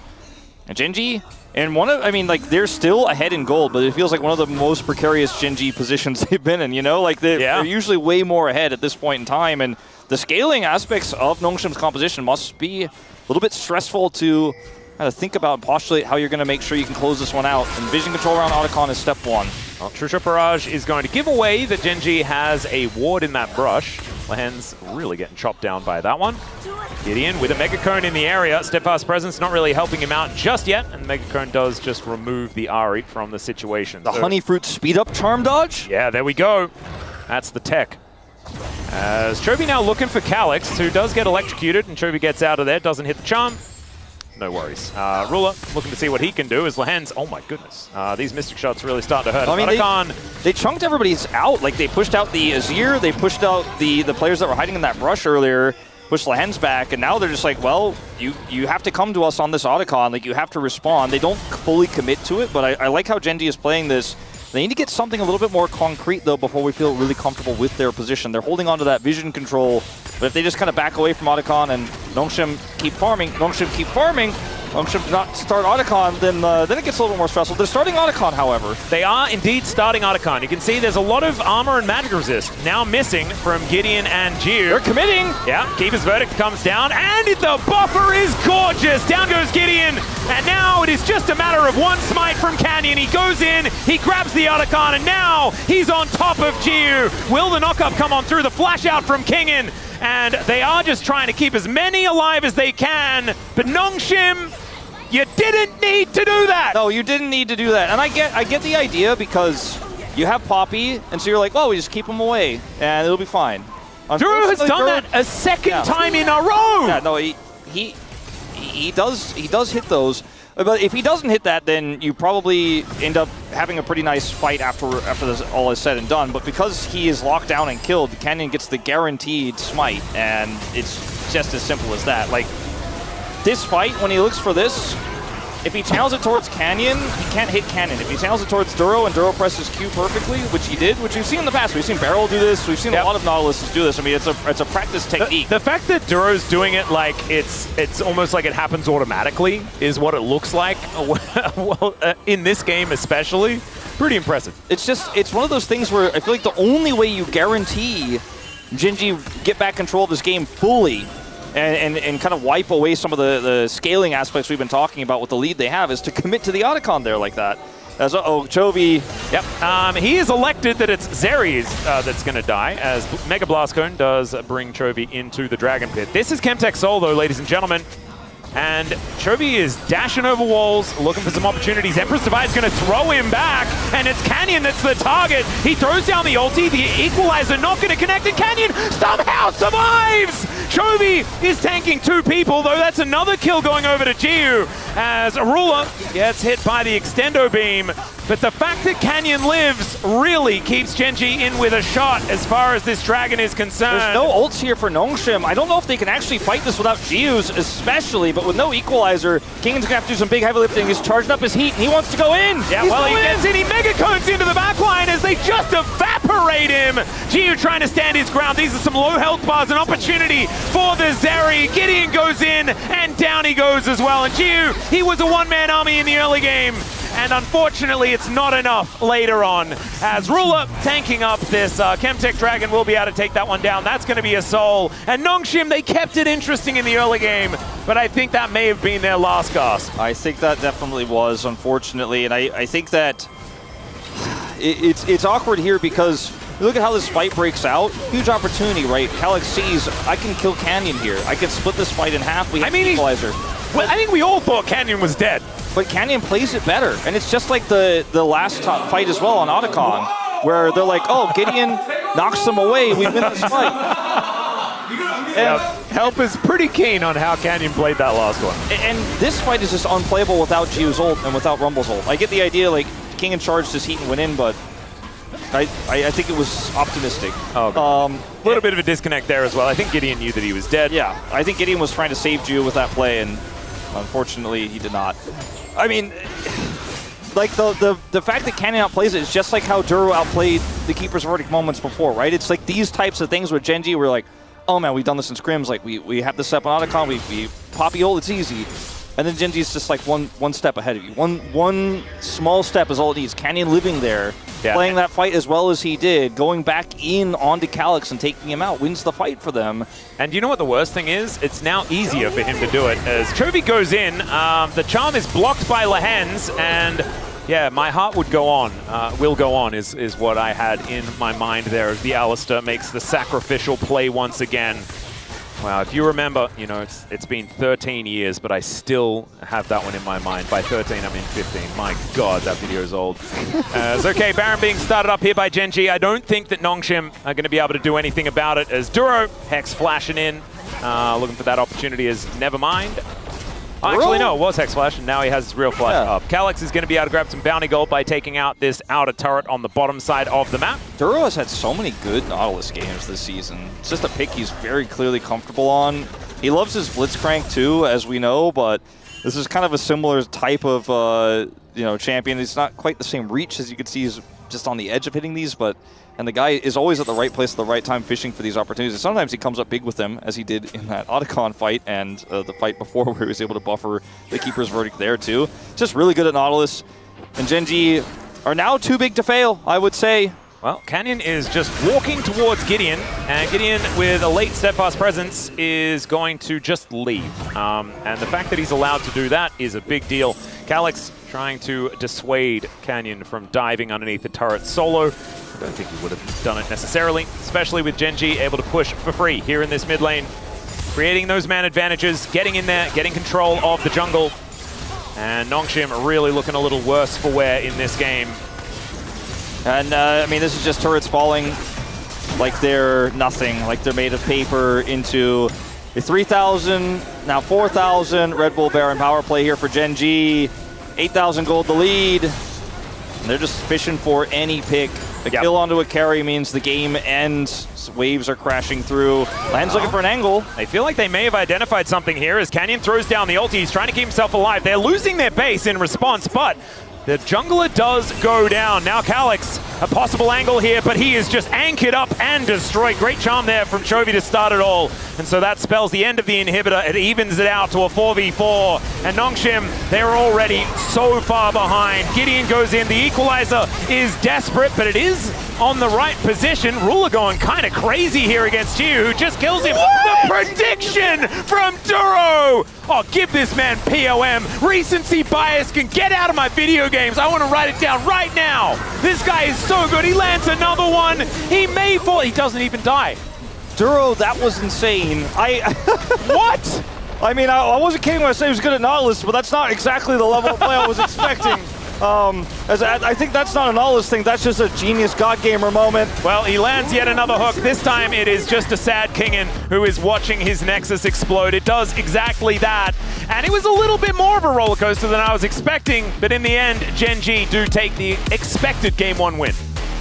And Genji, and I mean, like, they're still ahead in gold, but it feels like one of the most precarious Genji positions they've been in, you know? Like, they're usually way more ahead at this point in time, and the scaling aspects of Nongshim's composition must be a little bit stressful to kind of think about and postulate how you're going to make sure you can close this one out. And vision control around Otacon is step one. Well, True Barrage is going to give away that Genji has a ward in that brush. Lehen's really getting chopped down by that one. Gideon with a Mega Cone in the area. Steadfast Presence not really helping him out just yet, and Mega Cone does just remove the Ahri from the situation. The Honey Fruit speed up charm dodge? Yeah, there we go. That's the tech. As Chovy now looking for Calyx, who does get electrocuted, and Chovy gets out of there, doesn't hit the charm. No worries. Ruler looking to see what he can do as Lehen's, oh my goodness. These Mystic Shots really start to hurt. I mean, they chunked everybody's out. Like, they pushed out the Azir, they pushed out the players that were hiding in that brush earlier, pushed Lehen's back, and now they're just like, well, you have to come to us on this Otacon. Like, you have to respond. They don't fully commit to it, but I like how Genji is playing this. They need to get something a little bit more concrete, though, before we feel really comfortable with their position. They're holding on to that vision control, but if they just kind of back away from Otacon and Nongshim keep farming, Nongshim not start Otacon, then it gets a little more stressful. They're starting Otacon, however. They are indeed starting Otacon. You can see there's a lot of armor and magic resist now missing from Gideon and Jiu. They're committing. Yeah, Keeper's Verdict comes down, and the buffer is gorgeous. Down goes Gideon, and now it is just a matter of one smite from Canyon. He goes in, he grabs the Otacon, and now he's on top of Jiu. Will the knockup come on through? The flash out from Kingen, and they are just trying to keep as many alive as they can, but Nongshim, you didn't need to do that. No, you didn't need to do that. And I get the idea because you have Poppy, and so you're like, well, we just keep him away, and it'll be fine. Drew has done that a second time in a row. Yeah, no, he does hit those. But if he doesn't hit that, then you probably end up having a pretty nice fight after this all is said and done. But because he is locked down and killed, Canyon gets the guaranteed smite, and it's just as simple as that. Like, this fight, when he looks for this, if he channels it towards Canyon, he can't hit Canyon. If he channels it towards Duro and Duro presses Q perfectly, which he did, which we've seen in the past. We've seen Barrel do this. We've seen a lot of Nautiluses do this. I mean, it's a practice technique. The fact that Duro's doing it like it's almost like it happens automatically is what it looks like. Well, in this game especially, pretty impressive. It's one of those things where I feel like the only way you guarantee Genji get back control of this game fully and kind of wipe away some of the scaling aspects we've been talking about with the lead they have is to commit to the Otacon there like that. As Chovy. Yep. He is elected that it's Xerxes that's going to die, as Mega Blast Cone does bring Chovy into the Dragon Pit. This is Chemtech Soul, though, ladies and gentlemen. And Chovy is dashing over walls, looking for some opportunities. Empress Divide's going to throw him back, and it's Canyon that's the target. He throws down the ulti, the equalizer not going to connect, and Canyon somehow survives! Chovy is tanking two people, though that's another kill going over to Jiu, as Ruler gets hit by the extendo beam. But the fact that Canyon lives really keeps Genji in with a shot as far as this dragon is concerned. There's no ults here for Nongshim. I don't know if they can actually fight this without Jiu's especially, but with no equalizer, Kingen's gonna have to do some big heavy lifting. He's charging up his heat, and he wants to go in. Yeah, well, he gets in, he mega cones into the back line as they just evaporate him. Jiu trying to stand his ground. These are some low health bars, an opportunity for the Zeri. Gideon goes in, and down he goes as well. And Jiu, he was a one-man army in the early game. And unfortunately, it's not enough later on. As Ruler tanking up this Chemtech Dragon will be able to take that one down. That's going to be a soul. And Nongshim, they kept it interesting in the early game, but I think that may have been their last gasp. I think that definitely was, unfortunately. And I think that it's awkward here because look at how this fight breaks out. Huge opportunity, right? Calyx sees, I can kill Canyon here. I can split this fight in half. We have equalizer. Well, I think we all thought Canyon was dead. But Canyon plays it better. And it's just like the last top fight as well on Otacon, where they're like, oh, Gideon knocks them away, we win this fight. Help is pretty keen on how Canyon played that last one. And this fight is just unplayable without Jiu's ult and without Rumble's ult. I get the idea, like, Kingen charged his heat and went in, but I think it was optimistic. A little bit of a disconnect there as well. I think Gideon knew that he was dead. Yeah, I think Gideon was trying to save Jiu with that play, and unfortunately, he did not. I mean, like, the fact that Canyon outplays it is just like how Duro outplayed the Keeper's Verdict moments before, right? It's like these types of things with Genji, we're like, oh man, we've done this in scrims, like we have this up on Otacon, we Poppy ult, it's easy. and then Genji's just like one step ahead of you. One small step is all it needs. Canyon living there, playing that fight as well as he did, going back in onto Calyx and taking him out, wins the fight for them. And you know what the worst thing is? It's now easier for him to do it. As Chovy goes in, the charm is blocked by Lehens, and yeah, my heart would go on, will go on is what I had in my mind there as the Alistair makes the sacrificial play once again. Wow, if you remember, you know, it's been 13 years, but I still have that one in my mind. By 13, I mean 15. My God, that video is old. It's okay, Baron being started up here by Genji. I don't think that Nongshim are going to be able to do anything about it as Duro, Hex flashing in, looking for that opportunity as never mind. Actually, no, it was Hex Flash, and now he has his real flash up. Calyx is going to be able to grab some bounty gold by taking out this outer turret on the bottom side of the map. Duro has had so many good Nautilus games this season. It's just a pick he's very clearly comfortable on. He loves his Blitzcrank too, as we know, but this is kind of a similar type of champion. It's not quite the same reach as you can see. He's just on the edge of hitting these, and the guy is always at the right place at the right time fishing for these opportunities. And sometimes he comes up big with them, as he did in that Otacon fight and the fight before where he was able to buffer the Keeper's Verdict there too. Just really good at Nautilus. And Genji are now too big to fail, I would say. Well, Canyon is just walking towards Gideon, and Gideon with a late steadfast presence is going to just leave. And the fact that he's allowed to do that is a big deal. Calyx trying to dissuade Canyon from diving underneath the turret solo. I don't think he would have done it necessarily, especially with Genji able to push for free here in this mid lane. Creating those man advantages, getting in there, getting control of the jungle. And Nongshim really looking a little worse for wear in this game. And, I mean, this is just turrets falling like they're nothing, like they're made of paper into a 3,000, now 4,000 Red Bull Baron power play here for Genji. 8,000 gold the lead. And they're just fishing for any pick. A kill onto a carry means the game ends. Waves are crashing through. Land's looking for an angle. I feel like they may have identified something here as Canyon throws down the ulti. He's trying to keep himself alive. They're losing their base in response, but the jungler does go down. Now Calyx, a possible angle here, but he is just anchored up and destroyed. Great charm there from Chovy to start it all. And so that spells the end of the inhibitor. It evens it out to a 4v4. And Nongshim, they're already so far behind. Gideon goes in. The equalizer is desperate, but it is on the right position. Ruler going kind of crazy here against you, who just kills him. What? The prediction from Duro! Oh, give this man POM. Recency bias can get out of my video games. I want to write it down right now. This guy is so good. He lands another one. He may fall. He doesn't even die. Duro, that was insane. What? I mean, I wasn't kidding when I said he was good at Nautilus, but that's not exactly the level of play I was expecting. I think that's not a Nautilus thing. That's just a genius God Gamer moment. Well, he lands yet another hook. This time it is just a sad Kingen who is watching his Nexus explode. It does exactly that. And it was a little bit more of a roller coaster than I was expecting. But in the end, Genji do take the expected Game 1 win.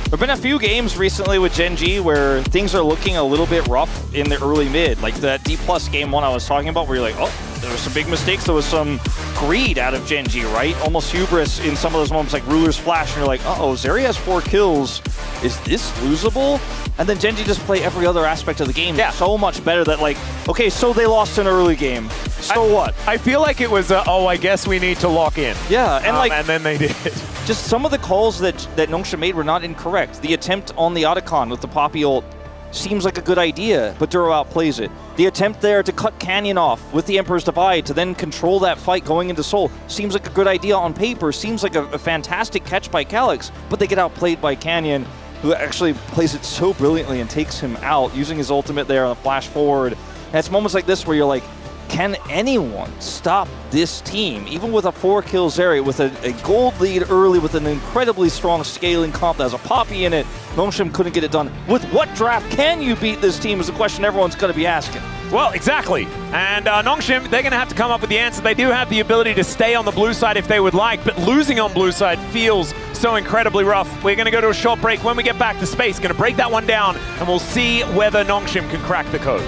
There have been a few games recently with Genji where things are looking a little bit rough in the early mid. Like that D+ Game 1 I was talking about where you're like, oh, there were some big mistakes. There was some greed out of Genji, right? Almost hubris in some of those moments, like Ruler's Flash, and you're like, uh-oh, Zeri has 4 kills. Is this losable? And then Genji just play every other aspect of the game so much better that like, okay, so they lost an early game. So what? I feel like it was, oh, I guess we need to lock in. Yeah, and and then they did. Just some of the calls that Nongshim made were not incorrect. The attempt on the Otacon with the Poppy ult seems like a good idea, but Duro outplays it. The attempt there to cut Canyon off with the Emperor's Divide to then control that fight going into Soul seems like a good idea on paper, seems like a fantastic catch by Calyx, but they get outplayed by Canyon, who actually plays it so brilliantly and takes him out using his ultimate there on the flash forward. And it's moments like this where you're like, can anyone stop this team? Even with a 4-kill Zeri, with a gold lead early, with an incredibly strong scaling comp that has a Poppy in it, Nongshim couldn't get it done. With what draft can you beat this team is the question everyone's going to be asking. Well, exactly. And Nongshim, they're going to have to come up with the answer. They do have the ability to stay on the blue side if they would like, but losing on blue side feels so incredibly rough. We're going to go to a short break. When we get back to space, going to break that one down, and we'll see whether Nongshim can crack the code.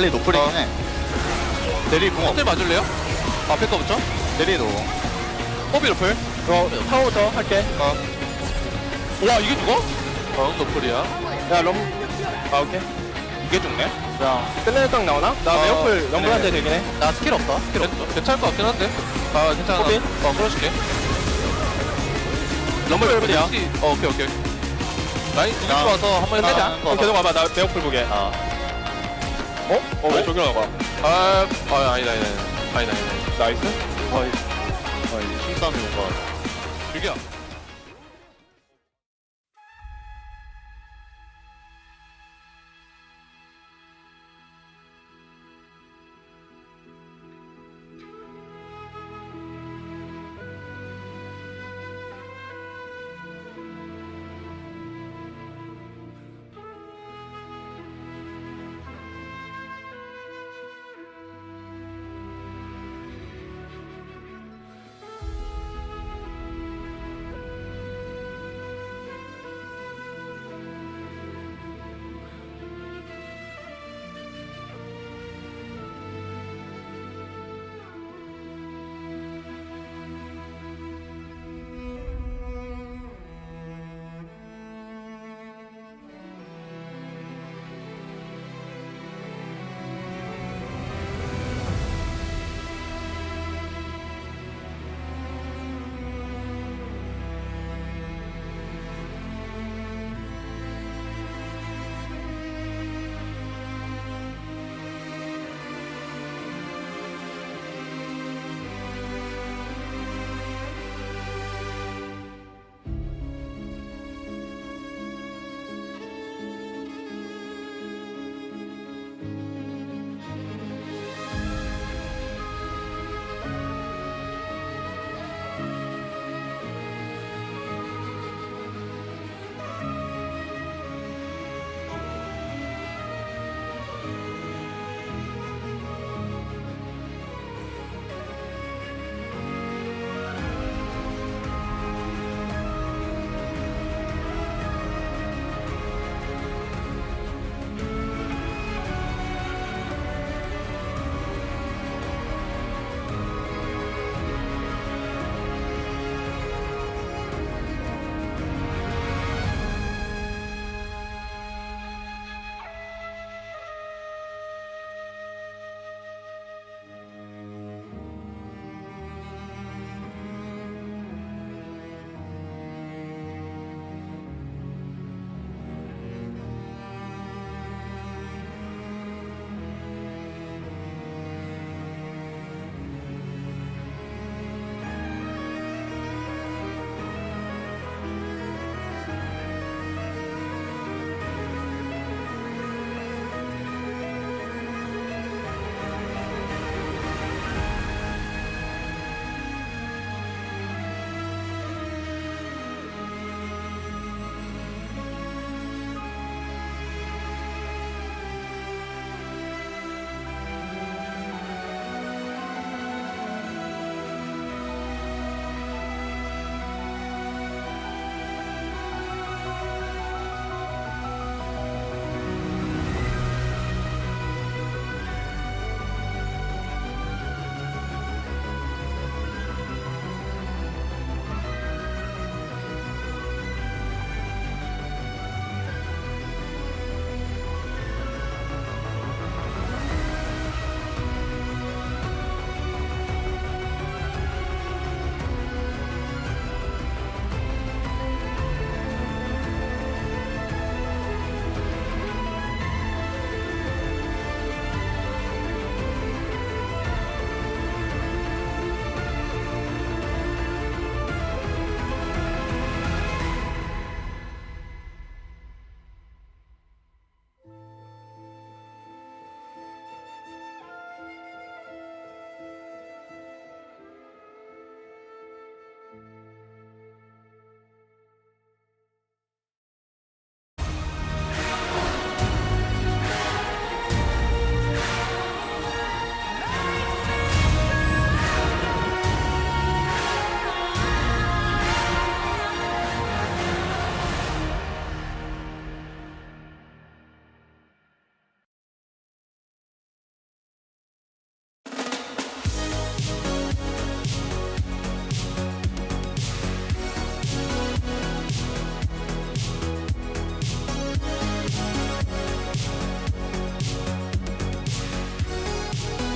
빨리 노플이긴 해. 내리 공 어때 맞을래요? 앞에 거부터? 내리도. 호비 노플. 타워부터 할게. 와 이게 죽어? 노플이야. 야 럼. 아 오케이. 이게 죽네. 야 셀레네땅 나오나? 나 메어풀 럼블한테 되긴 해. 나 스킬 없다. 스킬 없어. 괜찮을 것 같긴 한데. 아 괜찮아. 호비? 끌어줄게. 럼블 럼블이야. 오케이. 라인 두개 좋아서 한번 해내자. 계속 와봐. 나 메어풀 보게. 왜 저기로 와봐. 아니다. 나이스. 힘싸움이 온 거 같아. 죽여.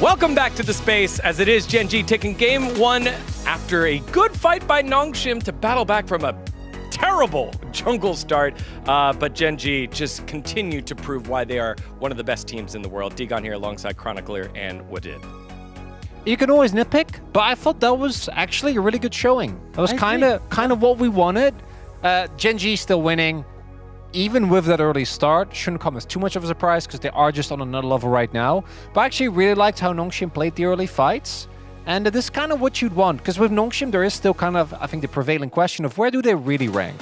Welcome back to the space, as it is Gen G taking game 1 after a good fight by Nongshim to battle back from a terrible jungle start. But Gen G just continue to prove why they are one of the best teams in the world. Digon here alongside Chronicler and Wadid. You can always nitpick, but I thought that was actually a really good showing. That was kind of what we wanted. Gen G still winning. Even with that early start, shouldn't come as too much of a surprise because they are just on another level right now. But I actually really liked how Nongshim played the early fights. And this is kind of what you'd want, because with Nongshim there is still kind of, I think, the prevailing question of where do they really rank,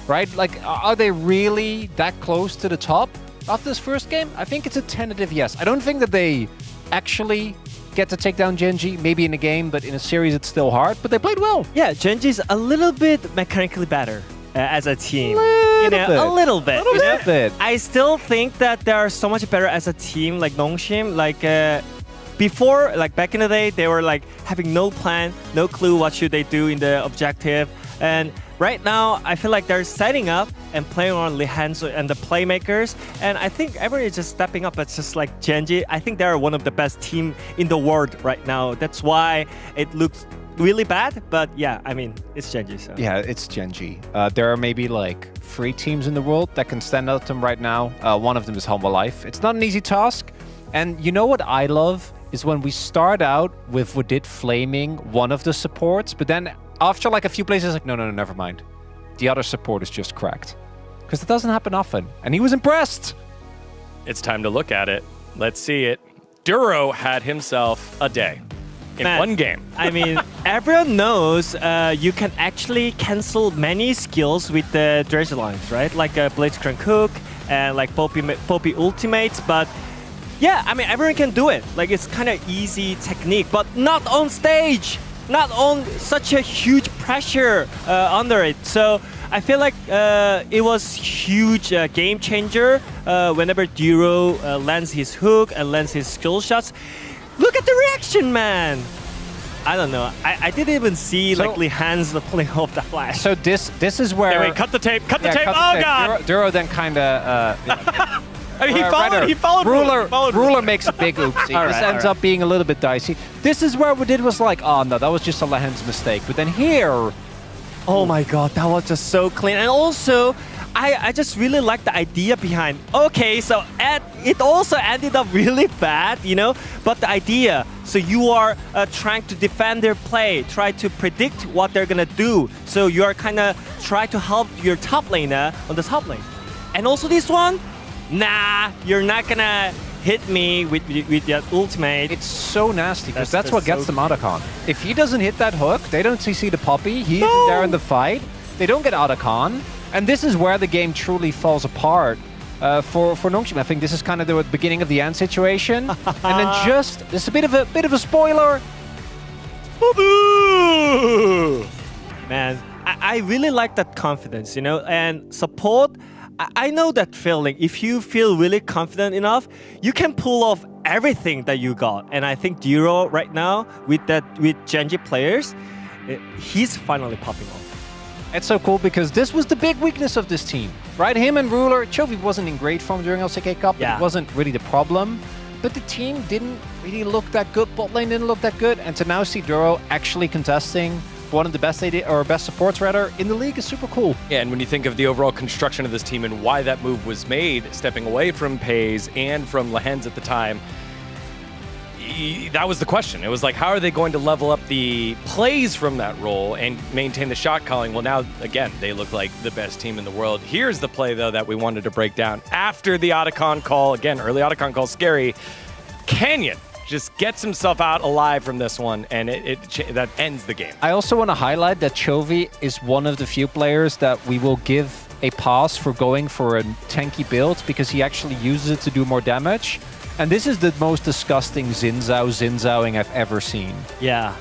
right? Like, are they really that close to the top after this first game? I think it's a tentative yes. I don't think that they actually get to take down Gen G, maybe in a game, but in a series it's still hard, but they played well. Yeah, Gen G's a little bit mechanically better as a team. A little bit. I still think that they are so much better as a team, like Nongshim. Like before, like back in the day, they were like having no plan, no clue what should they do in the objective. And right now, I feel like they're setting up and playing on Lihanzo and the playmakers. And I think everyone is just stepping up. It's just like Gen G. I think they're one of the best team in the world right now. That's why it looks really bad, but yeah, I mean, it's Gen G. So. Yeah, it's Gen G. There are maybe like 3 teams in the world that can stand out to them right now. One of them is Humble Life. It's not an easy task. And you know what I love is when we start out with Wadid flaming one of the supports, but then after like a few plays, it's like, no, never mind. The other support is just cracked. Because it doesn't happen often. And he was impressed. It's time to look at it. Let's see it. Duro had himself a day. In one game. I mean, everyone knows you can actually cancel many skills with the dredge lines, right? Like Blitzcrank Hook and like Poppy Ultimates. But yeah, I mean, everyone can do it. Like, it's kind of easy technique, but not on stage. Not on such a huge pressure under it. So I feel like it was huge game changer whenever Duro lands his hook and lands his skill shots. Look at the reaction, man! I don't know. I didn't even see like Lihan's pulling off the flash. So this is where... Wait, cut the tape! Cut the tape! Oh, God! Duro then kind of... I mean, he followed Ruler makes a big oopsie. This ends up being a little bit dicey. This is where Wadid was like, oh no, that was just a Lihan's mistake. But then here... Oh my god, that was just so clean. And also, I just really like the idea behind. Okay, so it also ended up really bad, you know? But the idea, so you are trying to defend their play, try to predict what they're gonna do. So you are kind of try to help your top laner on the top lane. And also this one, nah, you're not gonna hit me with that ultimate. It's so nasty because that's what gets them out of con. If he doesn't hit that hook, they don't CC the Poppy. He's there in the fight. They don't get out of con. And this is where the game truly falls apart for Nongshim. I think this is kind of the beginning of the end situation. And then just, this is a bit of a spoiler. Man, I really like that confidence, you know, and support. I know that feeling. If you feel really confident enough, you can pull off everything that you got. And I think Duro right now with Gen G players, he's finally popping off. It's so cool because this was the big weakness of this team, right? Him and Ruler. Chovy wasn't in great form during LCK Cup. Yeah. It wasn't really the problem. But the team didn't really look that good. Bot lane didn't look that good. And to now see Duro actually contesting one of the best best supports rather in the league is super cool. Yeah, and when you think of the overall construction of this team and why that move was made, stepping away from Pays and from Lihan's at the time, that was the question. It was like, how are they going to level up the plays from that role and maintain the shot calling? Well, now, again, they look like the best team in the world. Here's the play, though, that we wanted to break down. After the Otacon call, again, early Otacon call, scary, Canyon just gets himself out alive from this one, and that ends the game. I also want to highlight that Chovy is one of the few players that we will give a pass for going for a tanky build because he actually uses it to do more damage. And this is the most disgusting Xin-Zhaoing I've ever seen. Yeah.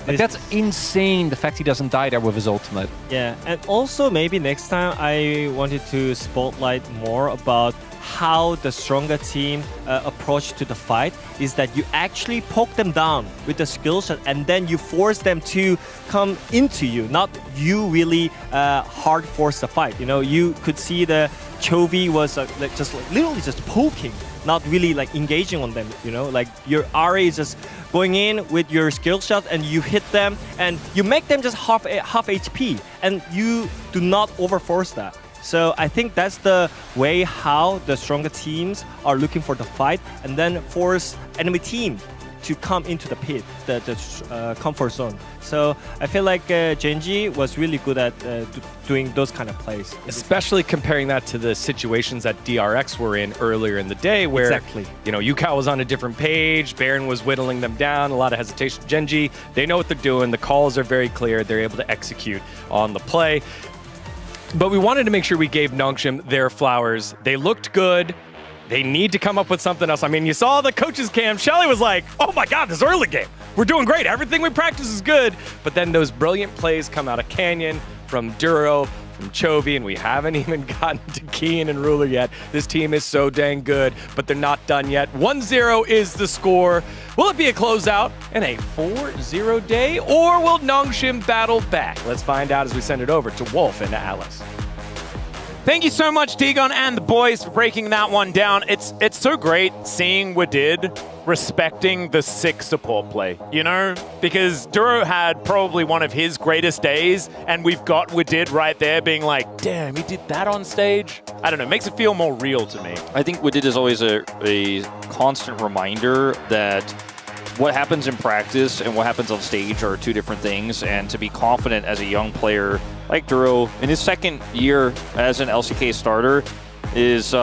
Like, that's insane, the fact he doesn't die there with his ultimate. Yeah, and also maybe next time I wanted to spotlight more about how the stronger team approach to the fight is that you actually poke them down with the skill shot and then you force them to come into you, not you really hard force the fight. You know, you could see the Chovy was literally just poking not really like engaging on them, you know, like your RA is just going in with your skill shot and you hit them and you make them just half HP and you do not overforce that. So I think that's the way how the stronger teams are looking for the fight and then force enemy team to come into the pit, the comfort zone. So I feel like Genji was really good at doing those kind of plays. Especially comparing that to the situations that DRX were in earlier in the day where, exactly. you know, Yukao was on a different page, Baron was whittling them down, a lot of hesitation. Genji, they know what they're doing, the calls are very clear, they're able to execute on the play. But we wanted to make sure we gave Nongshim their flowers. They looked good. They need to come up with something else. I mean, you saw the coaches cam. Shelly was like, oh my God, this early game. We're doing great. Everything we practice is good. But then those brilliant plays come out of Canyon, from Duro, from Chovy, and we haven't even gotten to Kian and Ruler yet. This team is so dang good, but they're not done yet. 1-0 is the score. Will it be a closeout and a 4-0 day, or will Nongshim battle back? Let's find out as we send it over to Wolf and to Alice. Thank you so much, Dagon and the boys, for breaking that one down. It's so great seeing Wadid respecting the 6 support play, you know? Because Duro had probably one of his greatest days, and we've got Wadid right there being like, damn, he did that on stage? I don't know, it makes it feel more real to me. I think Wadid is always a constant reminder that what happens in practice and what happens on stage are 2 different things, and to be confident as a young player like Duro in his 2nd year as an LCK starter is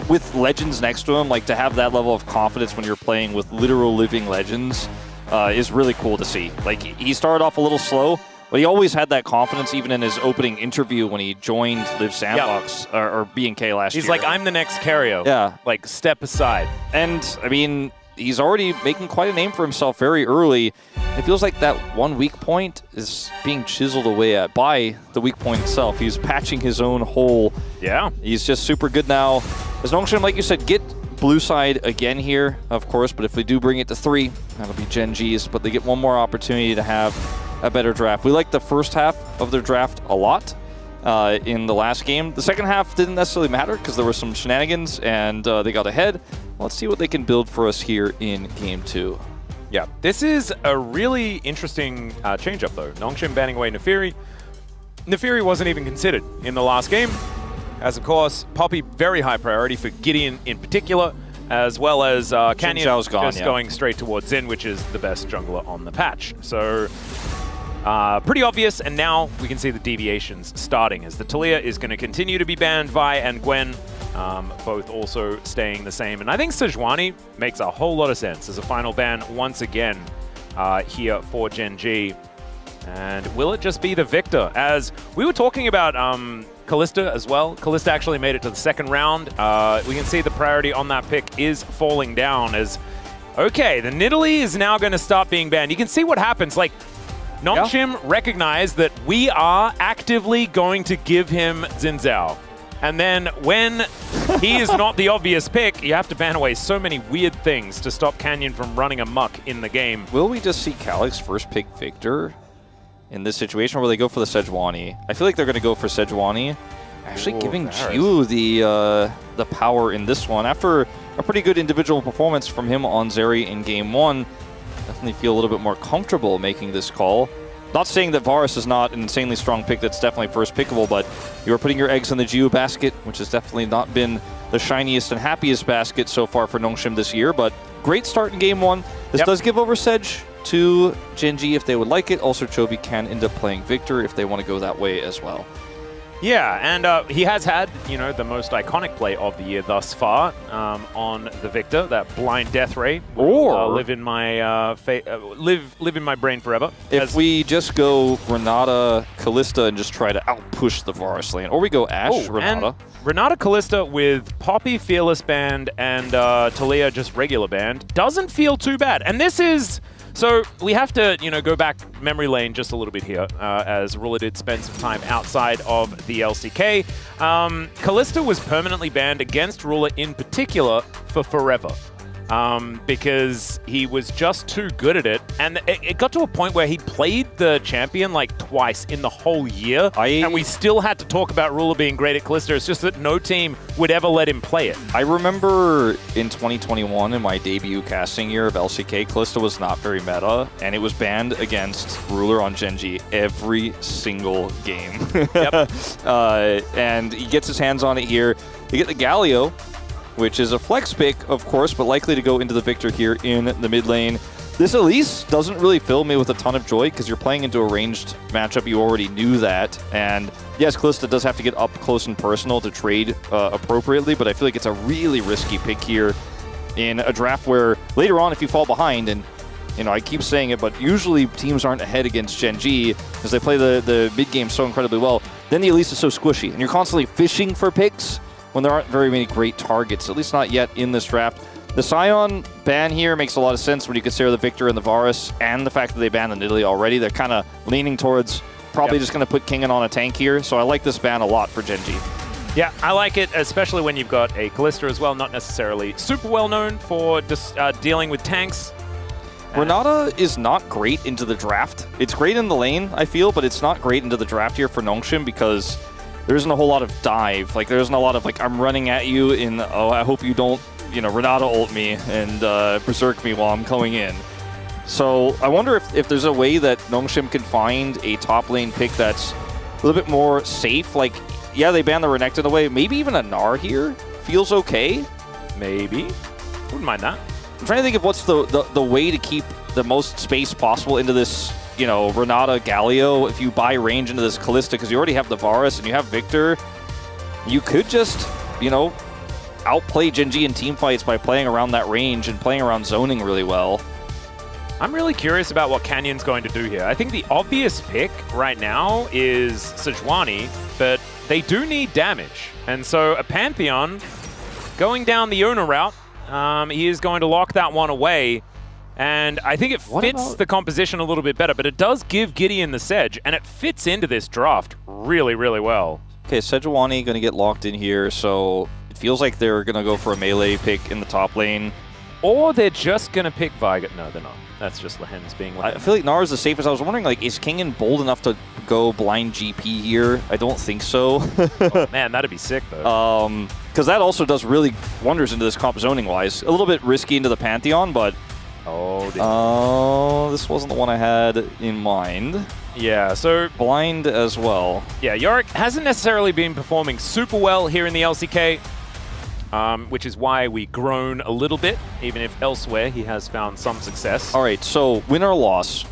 with legends next to him, like to have that level of confidence when you're playing with literal living legends is really cool to see. Like, he started off a little slow, but he always had that confidence even in his opening interview when he joined Live Sandbox or B&K last year. He's like, I'm the next Cario. Yeah. Like, step aside. And, I mean, he's already making quite a name for himself very early. It feels like that one weak point is being chiseled away at by the weak point itself. He's patching his own hole. Yeah. He's just super good now. As Nongshim, like you said, get blue side again here, of course, but if they do bring it to 3, that'll be Gen G's, but they get one more opportunity to have a better draft. We liked the first half of their draft a lot in the last game. The second half didn't necessarily matter because there were some shenanigans and they got ahead. Let's see what they can build for us here in Game 2. Yeah, this is a really interesting change-up, though. Nongshim banning away Nefiri. Nefiri wasn't even considered in the last game, as of course, Poppy, very high priority for Gideon in particular, as well as Canyon just going straight towards Xin, which is the best jungler on the patch. So, pretty obvious, and now we can see the deviations starting, as the Talia is going to continue to be banned, Vi and Gwen, both also staying the same. And I think Sejuani makes a whole lot of sense as a final ban once again here for Gen G. And will it just be the victor? As we were talking about Kalista as well. Kalista actually made it to the 2nd round. We can see the priority on that pick is falling down as, okay, the Nidalee is now going to start being banned. You can see what happens. Like, Nongshim recognized that we are actively going to give him Xin Zhao. And then when he is not the obvious pick, you have to ban away so many weird things to stop Canyon from running amok in the game. Will we just see Calyx first pick Victor in this situation, or will they go for the Sejuani? I feel like they're going to go for Sejuani, actually giving Jiu the power in this one. After a pretty good individual performance from him on Zeri in Game 1, definitely feel a little bit more comfortable making this call. Not saying that Varus is not an insanely strong pick that's definitely first pickable, but you're putting your eggs in the Jiu basket, which has definitely not been the shiniest and happiest basket so far for Nongshim this year, but great start in Game 1. This does give over Sedge to Gen G if they would like it. Also, Chovy can end up playing Victor if they want to go that way as well. Yeah, and he has had, you know, the most iconic play of the year thus far on the Victor, that blind death ray. Or live in my live in my brain forever. If we just go Renata Kalista and just try to outpush the Varus lane, or we go Ashe Renata. And Renata Kalista with Poppy Fearless band and Talia just regular band doesn't feel too bad. And this is. So we have to, you know, go back memory lane just a little bit here, as Ruler did spend some time outside of the LCK. Kalista was permanently banned against Ruler in particular for forever. because he was just too good at it. And it got to a point where he played the champion like twice in the whole year, and we still had to talk about Ruler being great at Kalista. It's just that no team would ever let him play it. I remember in 2021, in my debut casting year of LCK, Kalista was not very meta, and it was banned against Ruler on Genji every single game. Yep. And he gets his hands on it here. You get the Galio, which is a flex pick, of course, but likely to go into the Victor here in the mid lane. This Elise doesn't really fill me with a ton of joy because you're playing into a ranged matchup. You already knew that. And yes, Kalista does have to get up close and personal to trade appropriately, but I feel like it's a really risky pick here in a draft where later on, if you fall behind, and I keep saying it, but usually teams aren't ahead against Genji because they play the mid game so incredibly well. Then the Elise is so squishy, and you're constantly fishing for picks when there aren't very many great targets, at least not yet in this draft. The Sion ban here makes a lot of sense when you consider the Victor and the Varus and the fact that they banned the Nidalee already. They're kind of leaning towards probably just going to put Kingen on a tank here, so I like this ban a lot for Genji. Yeah, I like it, especially when you've got a Kalista as well, not necessarily super well known for just dealing with tanks. Renata is not great into the draft. It's great in the lane, I feel, but it's not great into the draft here for Nongshim because there isn't a whole lot of dive. Like, there isn't a lot of, like, I'm running at you in, oh, I hope you don't, Renata ult me and berserk me while I'm coming in. So I wonder if there's a way that Nongshim can find a top lane pick that's a little bit more safe. Like, yeah, they banned the Renekton away. Maybe even a Gnar here feels okay. Maybe. Wouldn't mind that. I'm trying to think of what's the way to keep the most space possible into this, Renata Galio. If you buy range into this Kalista, because you already have the Varus and you have Victor, you could just, outplay Genji in team fights by playing around that range and playing around zoning really well. I'm really curious about what Canyon's going to do here. I think the obvious pick right now is Sejuani, but they do need damage. And so a Pantheon going down the Yona route, he is going to lock that one away. And I think it fits the composition a little bit better, but it does give Gideon the Sedge, and it fits into this draft really, really well. Okay, Sejuani going to get locked in here, so it feels like they're going to go for a melee pick in the top lane. Or they're just going to pick Veigar. No, they're not. That's just Lehen's being like. I feel like Gnar is the safest. I was wondering, like, is Kingen bold enough to go blind GP here? I don't think so. Oh, man, that'd be sick, though. Because that also does really wonders into this comp zoning-wise. A little bit risky into the Pantheon, but... Oh, this wasn't the one I had in mind. Yeah, so... Blind as well. Yeah, Yorick hasn't necessarily been performing super well here in the LCK, which is why we groan a little bit, even if elsewhere he has found some success. All right, so win or loss,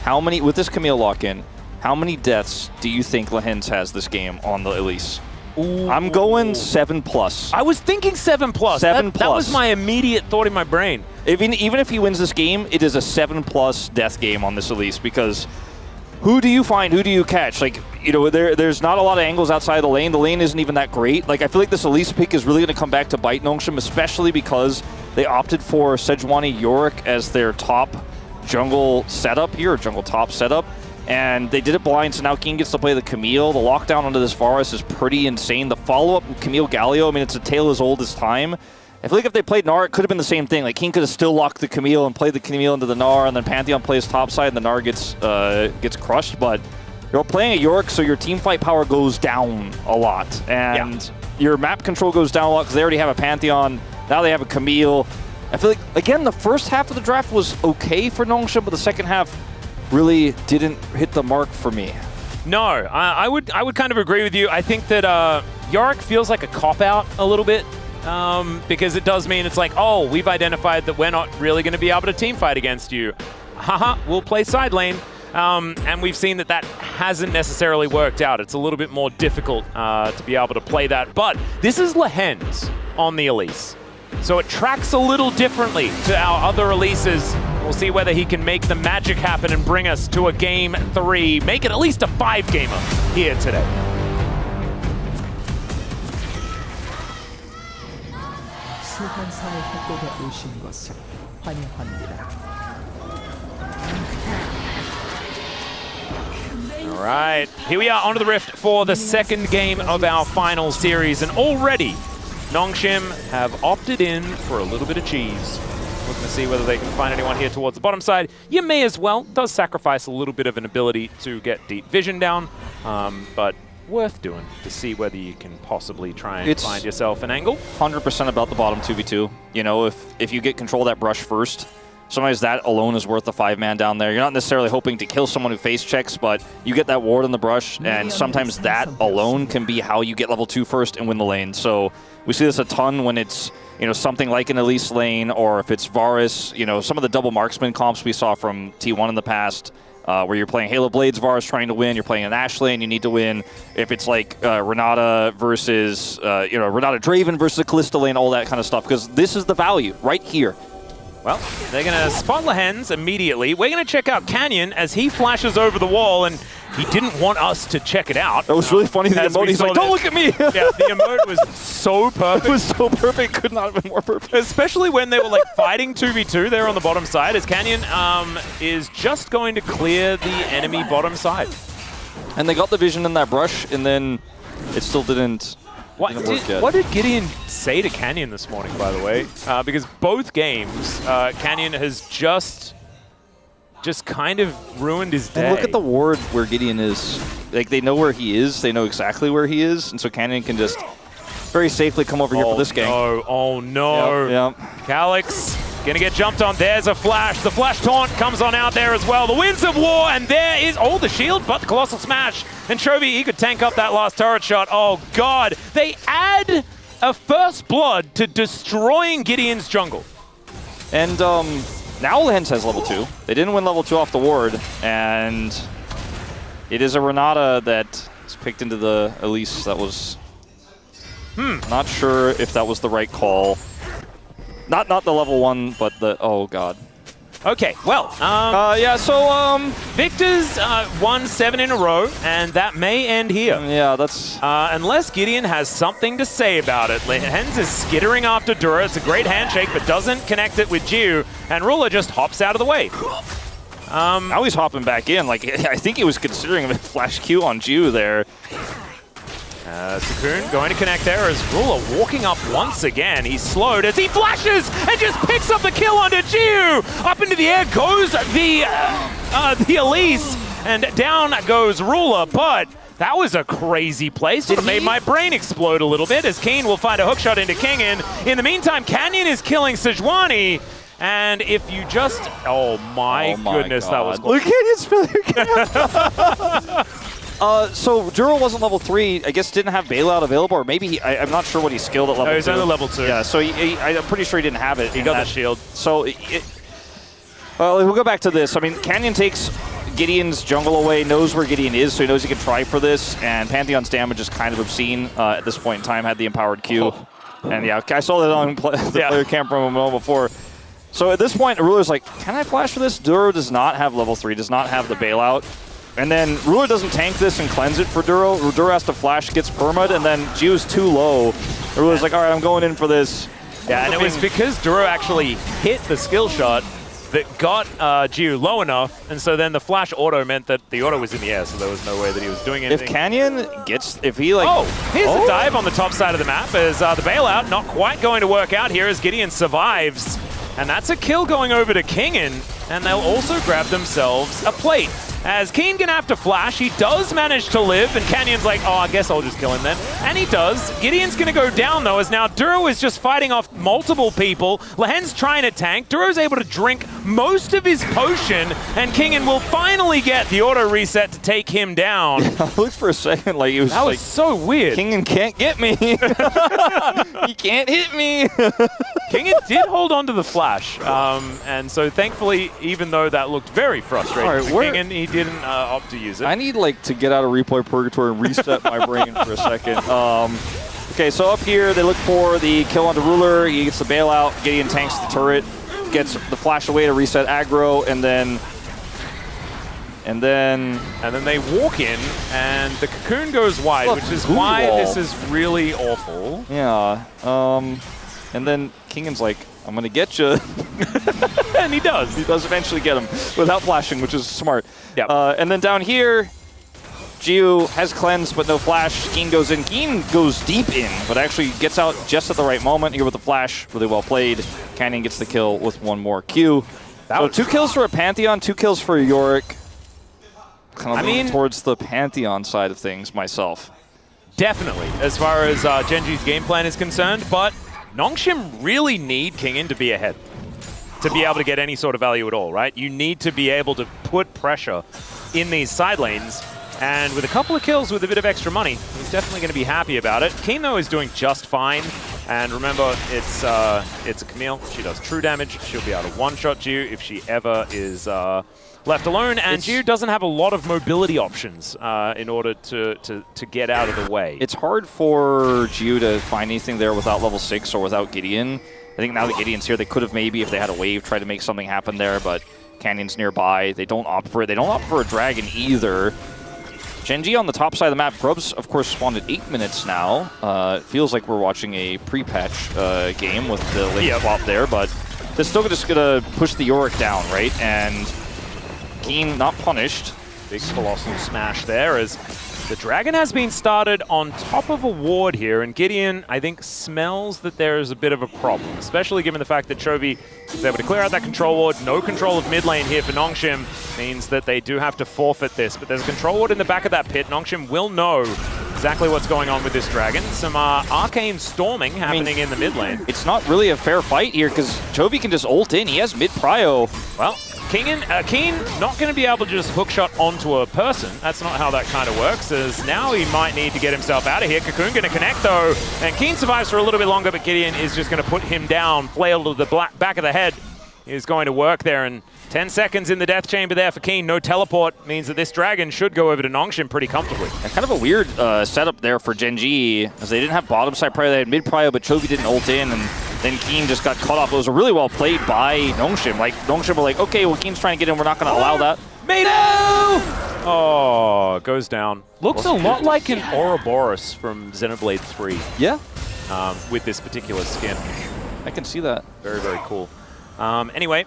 how many, with this Camille lock-in, how many deaths do you think Lehens has this game on the Elise? Ooh. I'm going 7+. I was thinking 7+. 7+. That was my immediate thought in my brain. Even if he wins this game, it is a 7+ death game on this Elise, because who do you find? Who do you catch? Like, there's not a lot of angles outside of the lane. The lane isn't even that great. Like, I feel like this Elise pick is really going to come back to bite Nongshim, especially because they opted for Sejuani Yorick as their top jungle setup here, or jungle top setup. And they did it blind, so now King gets to play the Camille. The lockdown onto this Varus is pretty insane. The follow-up Camille Galio, I mean, it's a tale as old as time. I feel like if they played Gnar, it could have been the same thing. Like, King could have still locked the Camille and played the Camille into the Gnar, and then Pantheon plays topside, and the Gnar gets crushed. But you're playing a Yorick, so your team fight power goes down a lot. And your map control goes down a lot because they already have a Pantheon. Now they have a Camille. I feel like, again, the first half of the draft was okay for Nongshim, but the second half really didn't hit the mark for me. No, I would kind of agree with you. I think that Yorick feels like a cop-out a little bit, because it does mean it's like, oh, we've identified that we're not really going to be able to team fight against you. Haha, we'll play side lane. And we've seen that hasn't necessarily worked out. It's a little bit more difficult to be able to play that. But this is Lehens on the Elise. So it tracks a little differently to our other Elises. We'll see whether he can make the magic happen and bring us to a game 3. Make it at least a 5-gamer here today. 수환상의 협곡에 오신 것을 환영합니다. All right, here we are onto the Rift for the second game of our final series, and already Nongshim have opted in for a little bit of cheese. Looking to see whether they can find anyone here towards the bottom side. You may as well. Does sacrifice a little bit of an ability to get deep vision down, but worth doing to see whether you can possibly try and find yourself an angle. 100% about the bottom 2v2. You know, if you get control of that brush first, sometimes that alone is worth the 5-man down there. You're not necessarily hoping to kill someone who face checks, but you get that ward on the brush, and sometimes that alone can be how you get level 2 first and win the lane. So we see this a ton when it's, you know, something like an Elise lane, or if it's Varus, you know, some of the double marksman comps we saw from T1 in the past, where you're playing Halo Blades Varus trying to win, you're playing an Ashe lane, you need to win. If it's like Renata versus, you know, Renata Draven versus a Kalista lane, all that kind of stuff, because this is the value right here. Well, they're going to spot Lehens immediately. We're going to check out Canyon as he flashes over the wall, and he didn't want us to check it out. It was really funny, the emote, he's like, don't look at me! Yeah, the emote was so perfect. It was so perfect, could not have been more perfect. Especially when they were like fighting 2v2 there on the bottom side, as Canyon is just going to clear the enemy bottom side. And they got the vision in that brush, and then it still didn't... What did Gideon say to Canyon this morning, by the way? Because both games, Canyon has just kind of ruined his day. And look at the ward where Gideon is. Like, they know where he is. They know exactly where he is. And so Canyon can just very safely come over here for this gank. Oh, no. Yep. Calyx gonna get jumped on. There's a flash. The flash taunt comes on out there as well. The Winds of War, and there is, the shield, but the Colossal Smash. And Chovy, he could tank up that last turret shot. Oh, God. They add a first blood to destroying Gideon's jungle. And now Lehens has level 2. They didn't win level 2 off the ward, and it is a Renata that is picked into the Elise. That was... Not sure if that was the right call. Not the level 1, but the... Oh, God. Okay, well, yeah, so, Victor's won 7 in a row, and that may end here. Yeah, that's... unless Gideon has something to say about it. Lehens is skittering after Dura. It's a great handshake, but doesn't connect it with Jiu, and Ruler just hops out of the way. Now he's hopping back in. Like, I think he was considering a flash Q on Jiu there. Cocoon going to connect there as Ruler walking up once again. He's slowed as he flashes and just picks up the kill onto Jiu. Up into the air goes the Elise, and down goes Ruler, but that was a crazy play. Sort of made my brain explode a little bit as Keen will find a hookshot into Kingin. In the meantime, Canyon is killing Sejuani. And if you just... Oh my goodness, God. That was... Look, Canyon's filling so Duro wasn't level 3, I guess didn't have bailout available, or maybe I'm not sure what he skilled at level 2. No, he's only level 2. Yeah, so I'm pretty sure he didn't have it. He got the shield. So, we'll go back to this. I mean, Canyon takes Gideon's jungle away, knows where Gideon is, so he knows he can try for this, and Pantheon's damage is kind of obscene at this point in time, had the empowered Q. And yeah, I saw that on the player cam from a moment before. So at this point, Ruler's like, can I flash for this? Duro does not have level 3, does not have the bailout. And then Ruler doesn't tank this and cleanse it for Duro. Duro has to flash, gets perma'd, and then Jiu's too low. Ruler's like, all right, I'm going in for this. Yeah, and it was because Duro actually hit the skill shot that got Jiu low enough, and so then the flash auto meant that the auto was in the air, so there was no way that he was doing anything. If Canyon gets, if he like... Here's a dive on the top side of the map as the bailout not quite going to work out here as Gideon survives. And that's a kill going over to Kingin, and they'll also grab themselves a plate. As Keen gonna have to flash, he does manage to live, and Canyon's like, I guess I'll just kill him then. And he does. Gideon's gonna go down though, as now Duro is just fighting off multiple people. Lehen's trying to tank. Duro's able to drink most of his potion, and Kingin will finally get the auto reset to take him down. I looked for a second like it was That was so weird. Kingin can't get me. He can't hit me. Kingin did hold on to the flash, and so thankfully, even though that looked very frustrating for Kingin, he didn't opt to use it. I need like to get out of replay purgatory and reset my brain for a second. Okay, so up here they look for the kill onto Ruler. He gets the bailout. Gideon tanks the turret, gets the flash away to reset aggro, and then they walk in, and the cocoon goes wide, which is why this is really awful. Yeah. And then Kingin's like, I'm gonna get you. And he does. He does eventually get him without flashing, which is smart. Yep. And then down here, Gio has cleanse, but no flash. Keen goes in. Keen goes deep in, but actually gets out just at the right moment here with the flash. Really well played. Canyon gets the kill with one more Q. So 2 kills for a Pantheon, 2 kills for Yorick. Kind of leaning towards the Pantheon side of things myself. Definitely, as far as Genji's game plan is concerned, but Nongshim really need Kingin to be ahead to be able to get any sort of value at all, right? You need to be able to put pressure in these side lanes, and with a couple of kills with a bit of extra money, he's definitely going to be happy about it. Keen, though, is doing just fine, and remember, it's a Camille. She does true damage. She'll be able to one-shot Jiu if she ever is left alone, and Jiu doesn't have a lot of mobility options in order to get out of the way. It's hard for Jiu to find anything there without level 6 or without Gideon. I think now that Gideon's here, they could have maybe, if they had a wave, tried to make something happen there, but Canyon's nearby. They don't opt for it. They don't opt for a dragon either. Genji on the top side of the map. Grubs, of course, spawned at 8 minutes now. It feels like we're watching a pre-patch game with the late swap there, but they're still just going to push the Yorick down, right? And Keen not punished. Big colossal smash there as the dragon has been started on top of a ward here, and Gideon, I think, smells that there is a bit of a problem, especially given the fact that Chovy is able to clear out that control ward. No control of mid lane here for Nongshim means that they do have to forfeit this, but there's a control ward in the back of that pit. Nongshim will know exactly what's going on with this dragon. Some arcane storming happening in the mid lane. It's not really a fair fight here because Chovy can just ult in. He has mid prio. Well, Keen not going to be able to just hookshot onto a person. That's not how that kind of works, as now he might need to get himself out of here. Cocoon going to connect, though, and Keen survives for a little bit longer, but Gideon is just going to put him down. Flail to the back of the head is going to work there, and 10 seconds in the death chamber there for Keen. No teleport means that this dragon should go over to Nongshim pretty comfortably. And kind of a weird setup there for Genji, as they didn't have bottom side prio, they had mid prio, but Chovy didn't ult in, and then Keen just got cut off. It was really well played by Nongshim. Like, Nongshim were like, okay, well, Keen's trying to get in, we're not going to allow that. Made it! Oh, goes down. Looks a lot like an Ouroboros from Xenoblade 3. Yeah. With this particular skin. I can see that. Very, very cool. Anyway,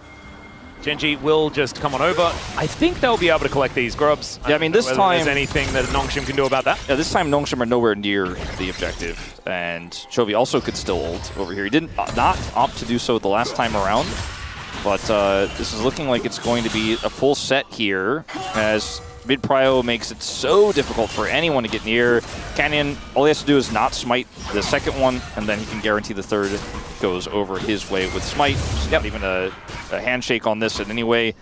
Genji will just come on over. I think they'll be able to collect these grubs. Yeah, I mean, this time... there's anything that Nongshim can do about that? Yeah, this time Nongshim are nowhere near the objective. And Chovy also could still ult over here. He didn't not opt to do so the last time around. But this is looking like it's going to be a full set here, as mid prio makes it so difficult for anyone to get near. Canyon, all he has to do is not smite the second one, and then he can guarantee the third goes over his way with smite. Not even a handshake on this in any way.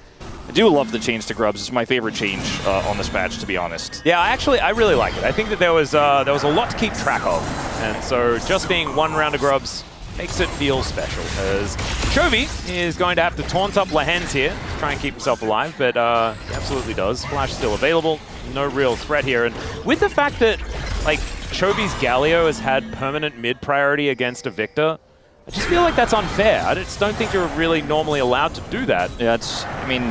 I do love the change to grubs. It's my favorite change on this match, to be honest. Yeah, I really like it. I think that there was a lot to keep track of, and so just being one round of grubs makes it feel special, as Chovy is going to have to taunt up Lehens here to try and keep himself alive, but he absolutely does. Flash still available, no real threat here, and with the fact that like Chovy's Galio has had permanent mid priority against a Victor, I just feel like that's unfair. I just don't think you're really normally allowed to do that. Yeah, I mean,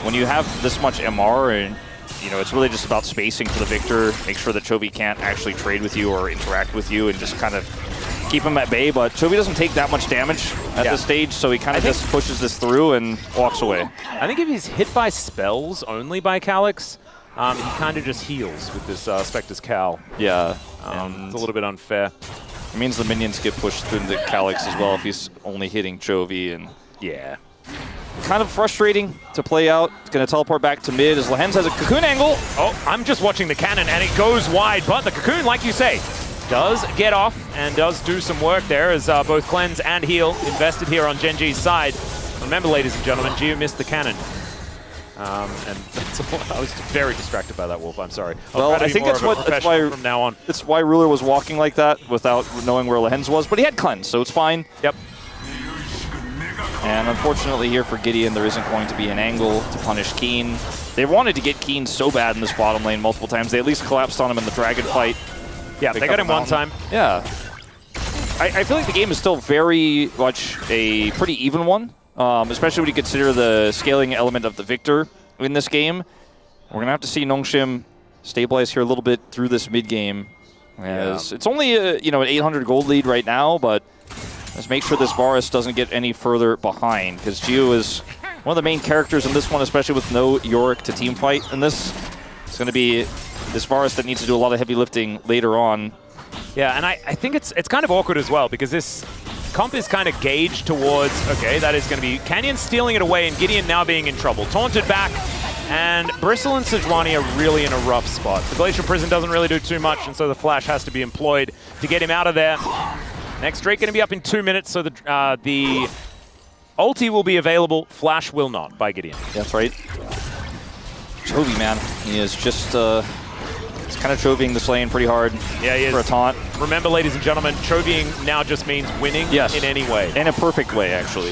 when you have this much MR, and it's really just about spacing for the Victor, make sure that Chovy can't actually trade with you or interact with you, and just kind of keep him at bay. But Chovy doesn't take that much damage at this stage, so he kind of just pushes this through and walks away. I think if he's hit by spells only by Calyx, he kind of just heals with this Spectre's Cal. Yeah. It's a little bit unfair. It means the minions get pushed through the Calyx as well if he's only hitting Chovy. And yeah. Kind of frustrating to play out. It's going to teleport back to mid as Lehens has a Cocoon angle. Oh, I'm just watching the cannon, and it goes wide, but the Cocoon, like you say, does get off and does do some work there, as both cleanse and heal invested here on Genji's side. Remember, ladies and gentlemen, Gio missed the cannon. And that's all. I was very distracted by that, Wolf. I'm sorry. Well, I think that's why from now on. That's why Ruler was walking like that without knowing where Lehens was, but he had cleanse, so it's fine. Yep. And unfortunately here for Gideon, there isn't going to be an angle to punish Keen. They wanted to get Keen so bad in this bottom lane multiple times. They at least collapsed on him in the dragon fight. Yeah, they got him one time. Yeah. I feel like the game is still very much a pretty even one, especially when you consider the scaling element of the Victor in this game. We're going to have to see Nongshim stabilize here a little bit through this mid game. As it's only an 800 gold lead right now, but let's make sure this Varus doesn't get any further behind, because Gio is one of the main characters in this one, especially with no Yorick to team fight in this. It's going to be this Varus that needs to do a lot of heavy lifting later on. Yeah, and I think it's kind of awkward as well because this comp is kind of gauged towards, okay, that is going to be Canyon stealing it away and Gideon now being in trouble. Taunted back, and Bristle and Sejuani are really in a rough spot. The Glacial Prison doesn't really do too much, and so the flash has to be employed to get him out of there. Next Drake going to be up in 2 minutes, so the ulti will be available, flash will not by Gideon. That's right. Chovy, man, he is just he's kind of chovying this lane pretty hard. Yeah, he is. For a taunt. Remember, ladies and gentlemen, chovying now just means winning in any way. In a perfect way, actually,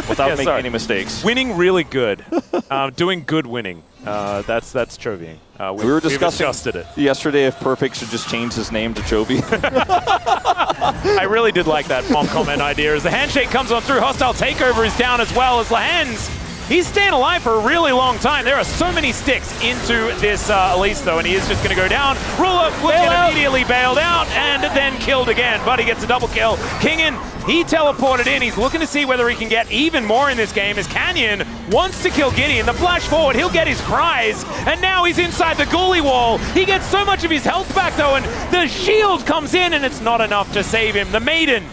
without making any mistakes. Winning really good. Doing good winning. That's chovying. We were discussing it yesterday if Perfect should just change his name to Chovy. I really did like that bomb comment idea. As the handshake comes on through, hostile takeover is down as well as Lehens. He's staying alive for a really long time. There are so many sticks into this Elise, though, and he is just going to go down. Ruler will get immediately bailed out and then killed again. But he gets a double kill. Kingen, he teleported in. He's looking to see whether he can get even more in this game as Canyon wants to kill Gideon. The flash forward, he'll get his prize. And now he's inside the ghoulie wall. He gets so much of his health back, though, and the shield comes in, and it's not enough to save him. The Maiden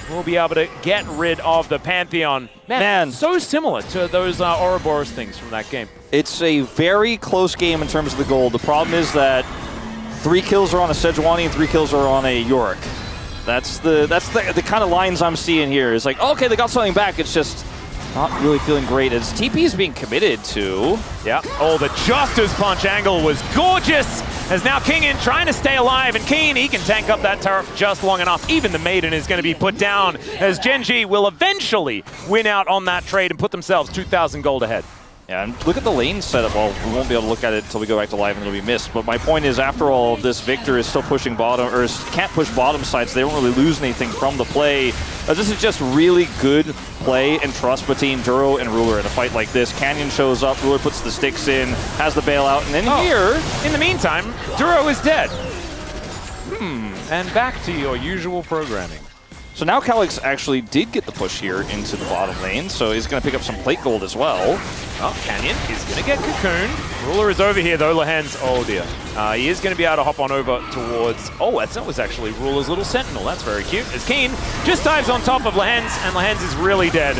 will be able to get rid of the Pantheon. Man, so similar to those Ouroboros things from that game. It's a very close game in terms of the gold. The problem is that 3 kills are on a Sejuani and 3 kills are on a Yorick. That's the kind of lines I'm seeing here. It's like, okay, they got something back. It's just not really feeling great as TP is being committed to. Yeah. Oh, the Justice Punch angle was gorgeous. As now Kingen trying to stay alive, and Keen, he can tank up that turret just long enough. Even the Maiden is going to be put down as Gen.G will eventually win out on that trade and put themselves 2,000 gold ahead. Yeah, and look at the lane setup. Well, we won't be able to look at it until we go back to live and it'll be missed. But my point is, after all of this, Victor is still pushing bottom, or can't push bottom side, so they don't really lose anything from the play. This is just really good play and trust between Duro and Ruler in a fight like this. Canyon shows up, Ruler puts the sticks in, has the bailout, and then here... In the meantime, Duro is dead. And back to your usual programming. So now Calyx actually did get the push here into the bottom lane, so he's going to pick up some plate gold as well. Oh, Canyon is going to get cocooned. Ruler is over here though, Lehens, oh dear. He is going to be able to hop on over towards, that was actually Ruler's little sentinel. That's very cute. As Keen just dives on top of Lehens, and Lehens is really dead.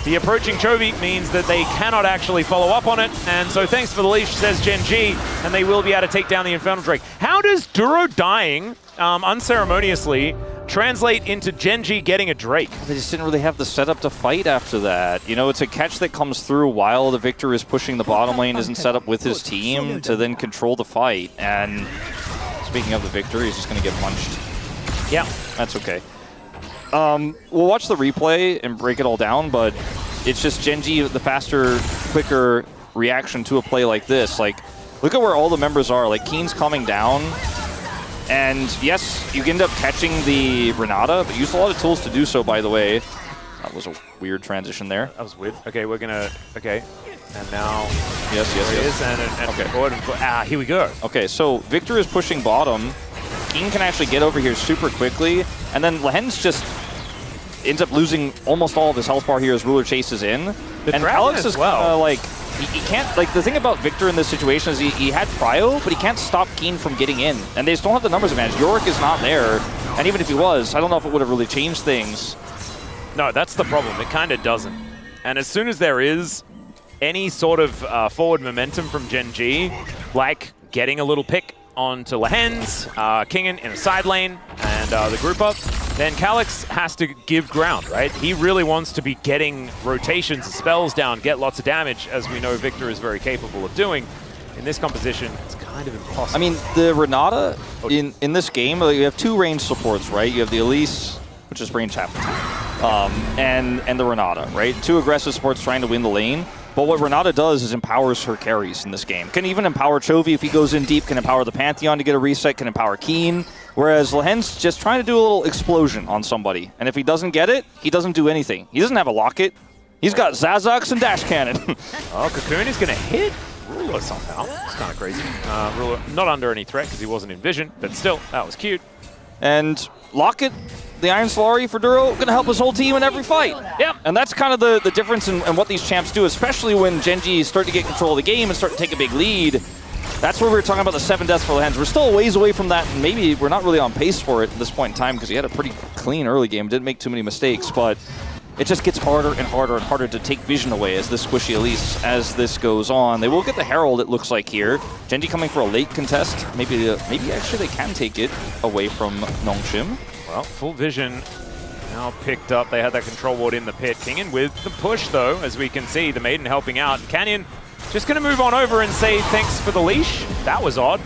The approaching Chovy means that they cannot actually follow up on it, and so thanks for the leash, says Gen.G, and they will be able to take down the Infernal Drake. How does Duro dying unceremoniously translate into Gen.G getting a Drake? They just didn't really have the setup to fight after that. You know, it's a catch that comes through while the Victor is pushing the bottom lane, isn't set up with his team to then control the fight. And speaking of the Victor, he's just going to get punched. Yeah. That's okay. We'll watch the replay and break it all down, but it's just Gen.G, the faster, quicker reaction to a play like this. Like, look at where all the members are. Like, Keen's coming down. And yes, you end up catching the Renata, but use a lot of tools to do so, by the way. That was a weird transition there. That was weird. Okay, we're gonna, okay. And now, yes. And okay. Forward and here we go. Okay, so Victor is pushing bottom. Keen can actually get over here super quickly, and then Lehens just ends up losing almost all of his health bar here as Ruler chases in. And Alex is kind of like, he can't, like, the thing about Victor in this situation is he had Cryo, but he can't stop Keen from getting in. And they just don't have the numbers advantage. Yorick is not there, and even if he was, I don't know if it would have really changed things. No, that's the problem. It kind of doesn't. And as soon as there is any sort of forward momentum from Gen.G, like getting a little pick onto Lehens, Kingen in a side lane, and the group up, then Calyx has to give ground, right? He really wants to be getting rotations and spells down, get lots of damage, as we know Victor is very capable of doing. In this composition, it's kind of impossible. I mean, the Renata in this game, you have 2 range supports, right? You have the Elise, which is range half the time, and the Renata, right? 2 aggressive supports trying to win the lane. But what Renata does is empowers her carries in this game. Can even empower Chovy if he goes in deep, can empower the Pantheon to get a reset, can empower Keen. Whereas Lehens just trying to do a little explosion on somebody. And if he doesn't get it, he doesn't do anything. He doesn't have a locket. He's got Zazox and Dash Cannon. Oh, Cocoon is going to hit Ruler somehow. It's kind of crazy. Ruler not under any threat because he wasn't in vision, but still, that was cute. And Locket, the Iron Solari for Duro, going to help his whole team in every fight. Yep. And that's kind of the difference in what these champs do, especially when Gen.G start to get control of the game and start to take a big lead. That's where we were talking about the 7 deaths for Lehens. We're still a ways away from that, and maybe we're not really on pace for it at this point in time because he had a pretty clean early game, didn't make too many mistakes, but it just gets harder and harder and harder to take vision away as this squishy Elise as this goes on. They will get the Herald, it looks like here. Genji coming for a late contest. Maybe actually they can take it away from Nongshim. Well, full vision now picked up. They had that control ward in the pit. Kingen with the push, though, as we can see. The Maiden helping out. Canyon just going to move on over and say thanks for the leash. That was odd.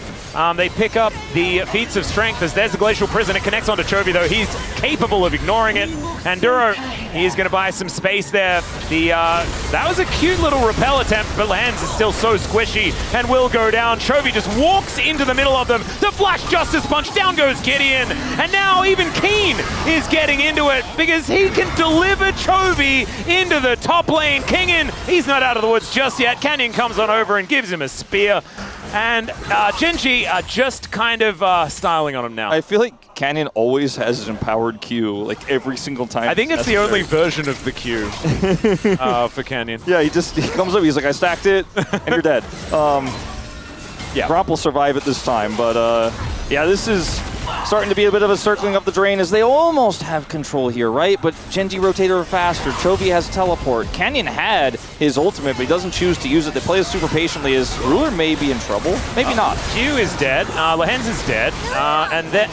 They pick up the feats of strength as there's the Glacial Prison. It connects onto Chovy, though. He's capable of ignoring it. And Duro, he's going to buy some space there. That was a cute little repel attempt, but Lehens is still so squishy and will go down. Chovy just walks into the middle of them. The Flash Justice Punch, down goes Gideon. And now even Keen is getting into it because he can deliver Chovy into the top lane. Kingen, he's not out of the woods just yet. Canyon comes on over and gives him a spear. And Genji are just kind of styling on him now. I feel like Canyon always has his empowered Q, like every single time. I think it's the only version of the Q for Canyon. Yeah, he comes up, he's like, I stacked it, and you're dead. Yeah, Gromp will survive it this time, but yeah, this is starting to be a bit of a circling up the drain as they almost have control here, right? But Genji rotated faster, Chovy has teleport. Canyon had his ultimate, but he doesn't choose to use it. They play it super patiently as Ruler may be in trouble, maybe not. Q is dead, Lehens is dead, and then...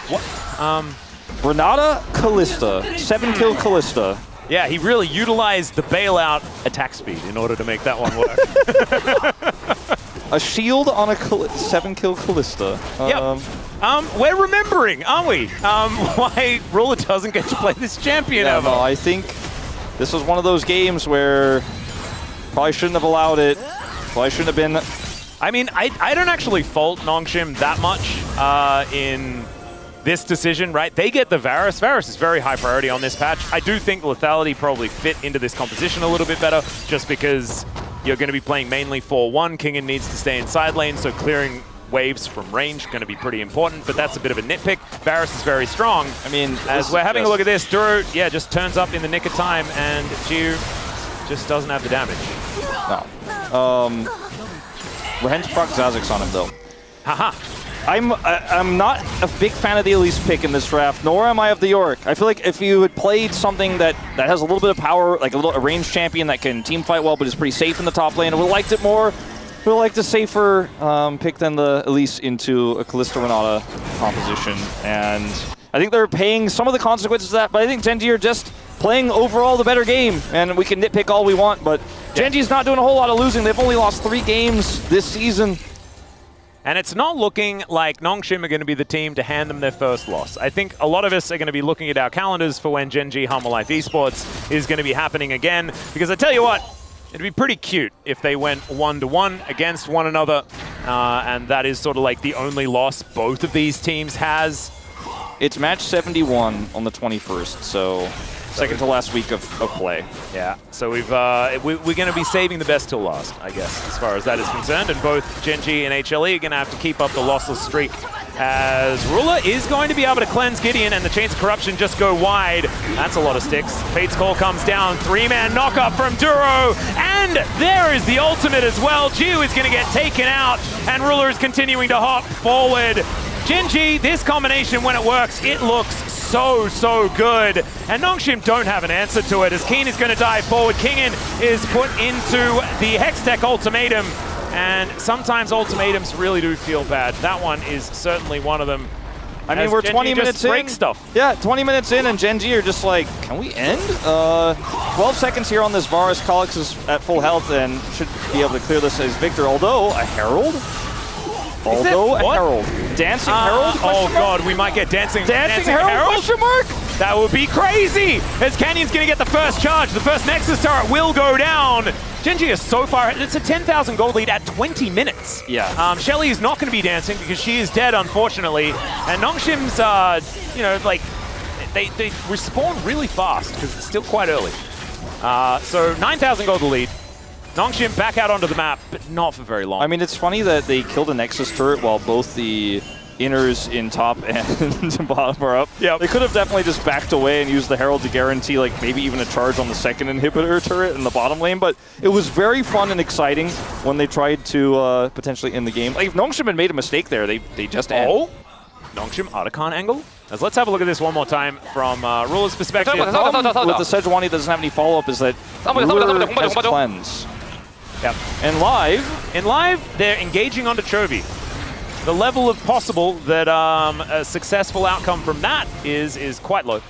What? Renata Callista, 7-kill Callista. Yeah, he really utilized the bailout attack speed in order to make that one work. A shield on a 7-kill Callista. Yep. We're remembering, aren't we? Why Ruler doesn't get to play this champion ever. No, I think this was one of those games where probably shouldn't have allowed it. Probably shouldn't have been. I mean, I don't actually fault Nongshim that much in this decision, right? They get the Varus. Varus is very high priority on this patch. I do think lethality probably fit into this composition a little bit better just because you're going to be playing mainly 4-1. Kingen needs to stay in side lane, so clearing waves from range going to be pretty important, but that's a bit of a nitpick. Varus is very strong. I mean, as we're having a look at this, Duro, yeah, just turns up in the nick of time, and Jiu just doesn't have the damage. No. Lehens proc Zazix on him, though. Haha. I'm not a big fan of the Elise pick in this draft, nor am I of the York. I feel like if you had played something that has a little bit of power, like a ranged champion that can team fight well but is pretty safe in the top lane, I would have liked it more. We would have liked a safer pick than the Elise into a Callista Renata composition. And I think they're paying some of the consequences of that, but I think Genji are just playing overall the better game. And we can nitpick all we want, but Genji's not doing a whole lot of losing. They've only lost 3 games this season. And it's not looking like Nongshim are going to be the team to hand them their first loss. I think a lot of us are going to be looking at our calendars for when Genji Humble Life Esports is going to be happening again. Because I tell you what, it'd be pretty cute if they went 1-1 against one another. And that is sort of like the only loss both of these teams has. It's match 71 on the 21st, so second to last week of play. Yeah, so we're going to be saving the best till last, I guess, as far as that is concerned. And both Genji and HLE are going to have to keep up the lossless streak as Ruler is going to be able to cleanse Gideon and the Chains of Corruption just go wide. That's a lot of sticks. Fate's Call comes down, 3-man knock-up from Duro, and there is the ultimate as well. Jiu is going to get taken out, and Ruler is continuing to hop forward. Genji, this combination, when it works, it looks so good. And Nongshim don't have an answer to it as Keen is going to dive forward. Kingen is put into the Hextech ultimatum. And sometimes ultimatums really do feel bad. That one is certainly one of them. I mean, we're 20 minutes in. Break stuff. Yeah, 20 minutes in, and Genji are just like, can we end? 12 seconds here on this Varus. Calyx is at full health and should be able to clear this as Victor, although a Herald? Herald. Dancing Herald? Oh god, we might get Dancing Herald? Question mark? That would be crazy! As Canyon's gonna get the first charge, the first Nexus turret will go down. Genji is so far, it's a 10,000 gold lead at 20 minutes. Yeah. Shelly is not gonna be dancing because she is dead, unfortunately. And Nongshim's, you know, like, they respawn really fast because it's still quite early. So 9,000 gold lead. Nongshim back out onto the map, but not for very long. I mean, it's funny that they killed a Nexus turret while both the inners in top and bottom are up. Yeah, they could have definitely just backed away and used the Herald to guarantee like maybe even a charge on the second inhibitor turret in the bottom lane, but it was very fun and exciting when they tried to potentially end the game. Like if Nongshim had made a mistake there, they just end. Oh, Nongshim Otacon angle? As let's have a look at this one more time from Ruler's perspective. The problem with the Sejuani that doesn't have any follow-up is that Ruler has cleanse. Yep. And live? In live, they're engaging onto Chovy. The level of possible that a successful outcome from that is quite low.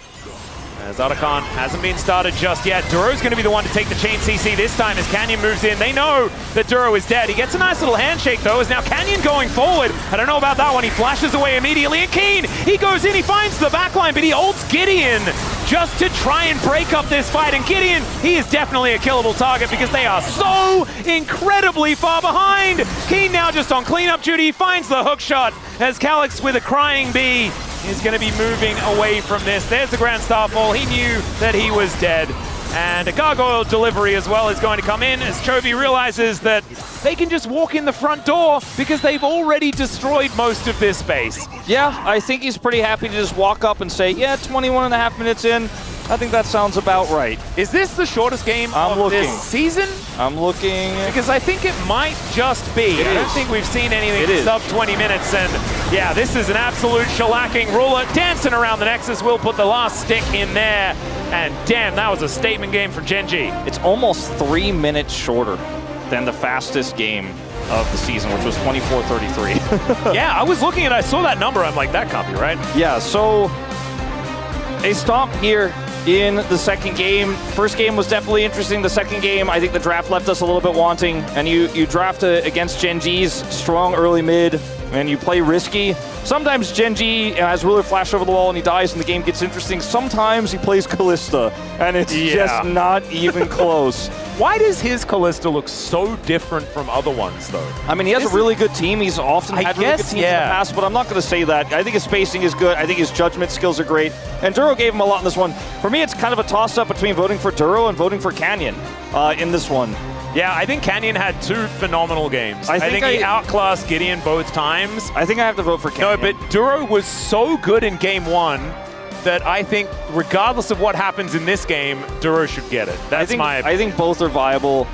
As Otacon hasn't been started just yet. Duro's going to be the one to take the chain CC this time as Canyon moves in. They know that Duro is dead. He gets a nice little handshake though, as now Canyon going forward. I don't know about that one. He flashes away immediately. And Keen, he goes in, he finds the backline, but he ults Gideon just to try and break up this fight. And Gideon, he is definitely a killable target because they are so incredibly far behind. Keen now just on cleanup duty. He finds the hook shot as Calyx with a crying bee is going to be moving away from this. There's the Grand Starfall. He knew that he was dead. And a gargoyle delivery as well is going to come in as Chovy realizes that they can just walk in the front door because they've already destroyed most of this space. Yeah, I think he's pretty happy to just walk up and say, yeah, 21.5 minutes in. I think that sounds about right. Is this the shortest game of this season? I'm looking. Because I think it might just be. I don't think we've seen anything sub 20 minutes. And yeah, this is an absolute shellacking. Ruler dancing around the Nexus will put the last stick in there. And damn, that was a statement game for Gen.G. It's almost 3 minutes shorter than the fastest game of the season, which was 24:33. Yeah, I was looking and I saw that number. I'm like, that can't be right. Yeah, so a stomp here in the second game. First game was definitely interesting. The second game, I think the draft left us a little bit wanting. And you draft against Gen.G's strong early mid, and you play risky. Sometimes Gen.G has Ruler flash over the wall and he dies and the game gets interesting. Sometimes he plays Kalista, and it's just not even close. Why does his Kalista look so different from other ones, though? I mean, he has a really good team. He's often had really good teams in the past, but I'm not going to say that. I think his spacing is good. I think his judgment skills are great. And Duro gave him a lot in this one. For me, it's kind of a toss-up between voting for Duro and voting for Canyon in this one. Yeah, I think Canyon had 2 phenomenal games. I think he outclassed Gideon both times. I think I have to vote for Canyon. No, but Duro was so good in game 1 that I think, regardless of what happens in this game, Duro should get it. That's I think both are viable.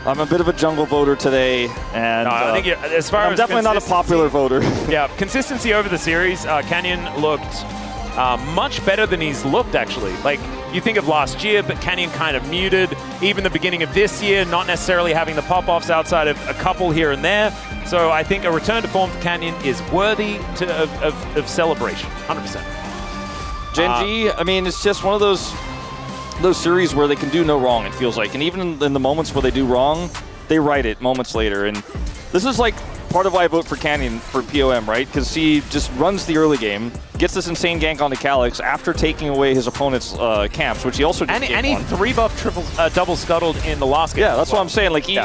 I'm a bit of a jungle voter today, and no, I think as far I'm as definitely not a popular voter. Yeah, consistency over the series, Canyon looked much better than he's looked, actually. Like, you think of last year, but Canyon kind of muted. Even the beginning of this year, not necessarily having the pop-offs outside of a couple here and there. So I think a return to form for Canyon is worthy of celebration, 100%. Gen.G, I mean, it's just one of those series where they can do no wrong, it feels like. And even in the moments where they do wrong, they right it moments later. And this is like part of why I vote for Canyon for POM, right? Because he just runs the early game, gets this insane gank onto Calyx after taking away his opponent's camps, which he also did. And he 3-buff double scuttled in the last game. Yeah, that's what I'm saying. Like he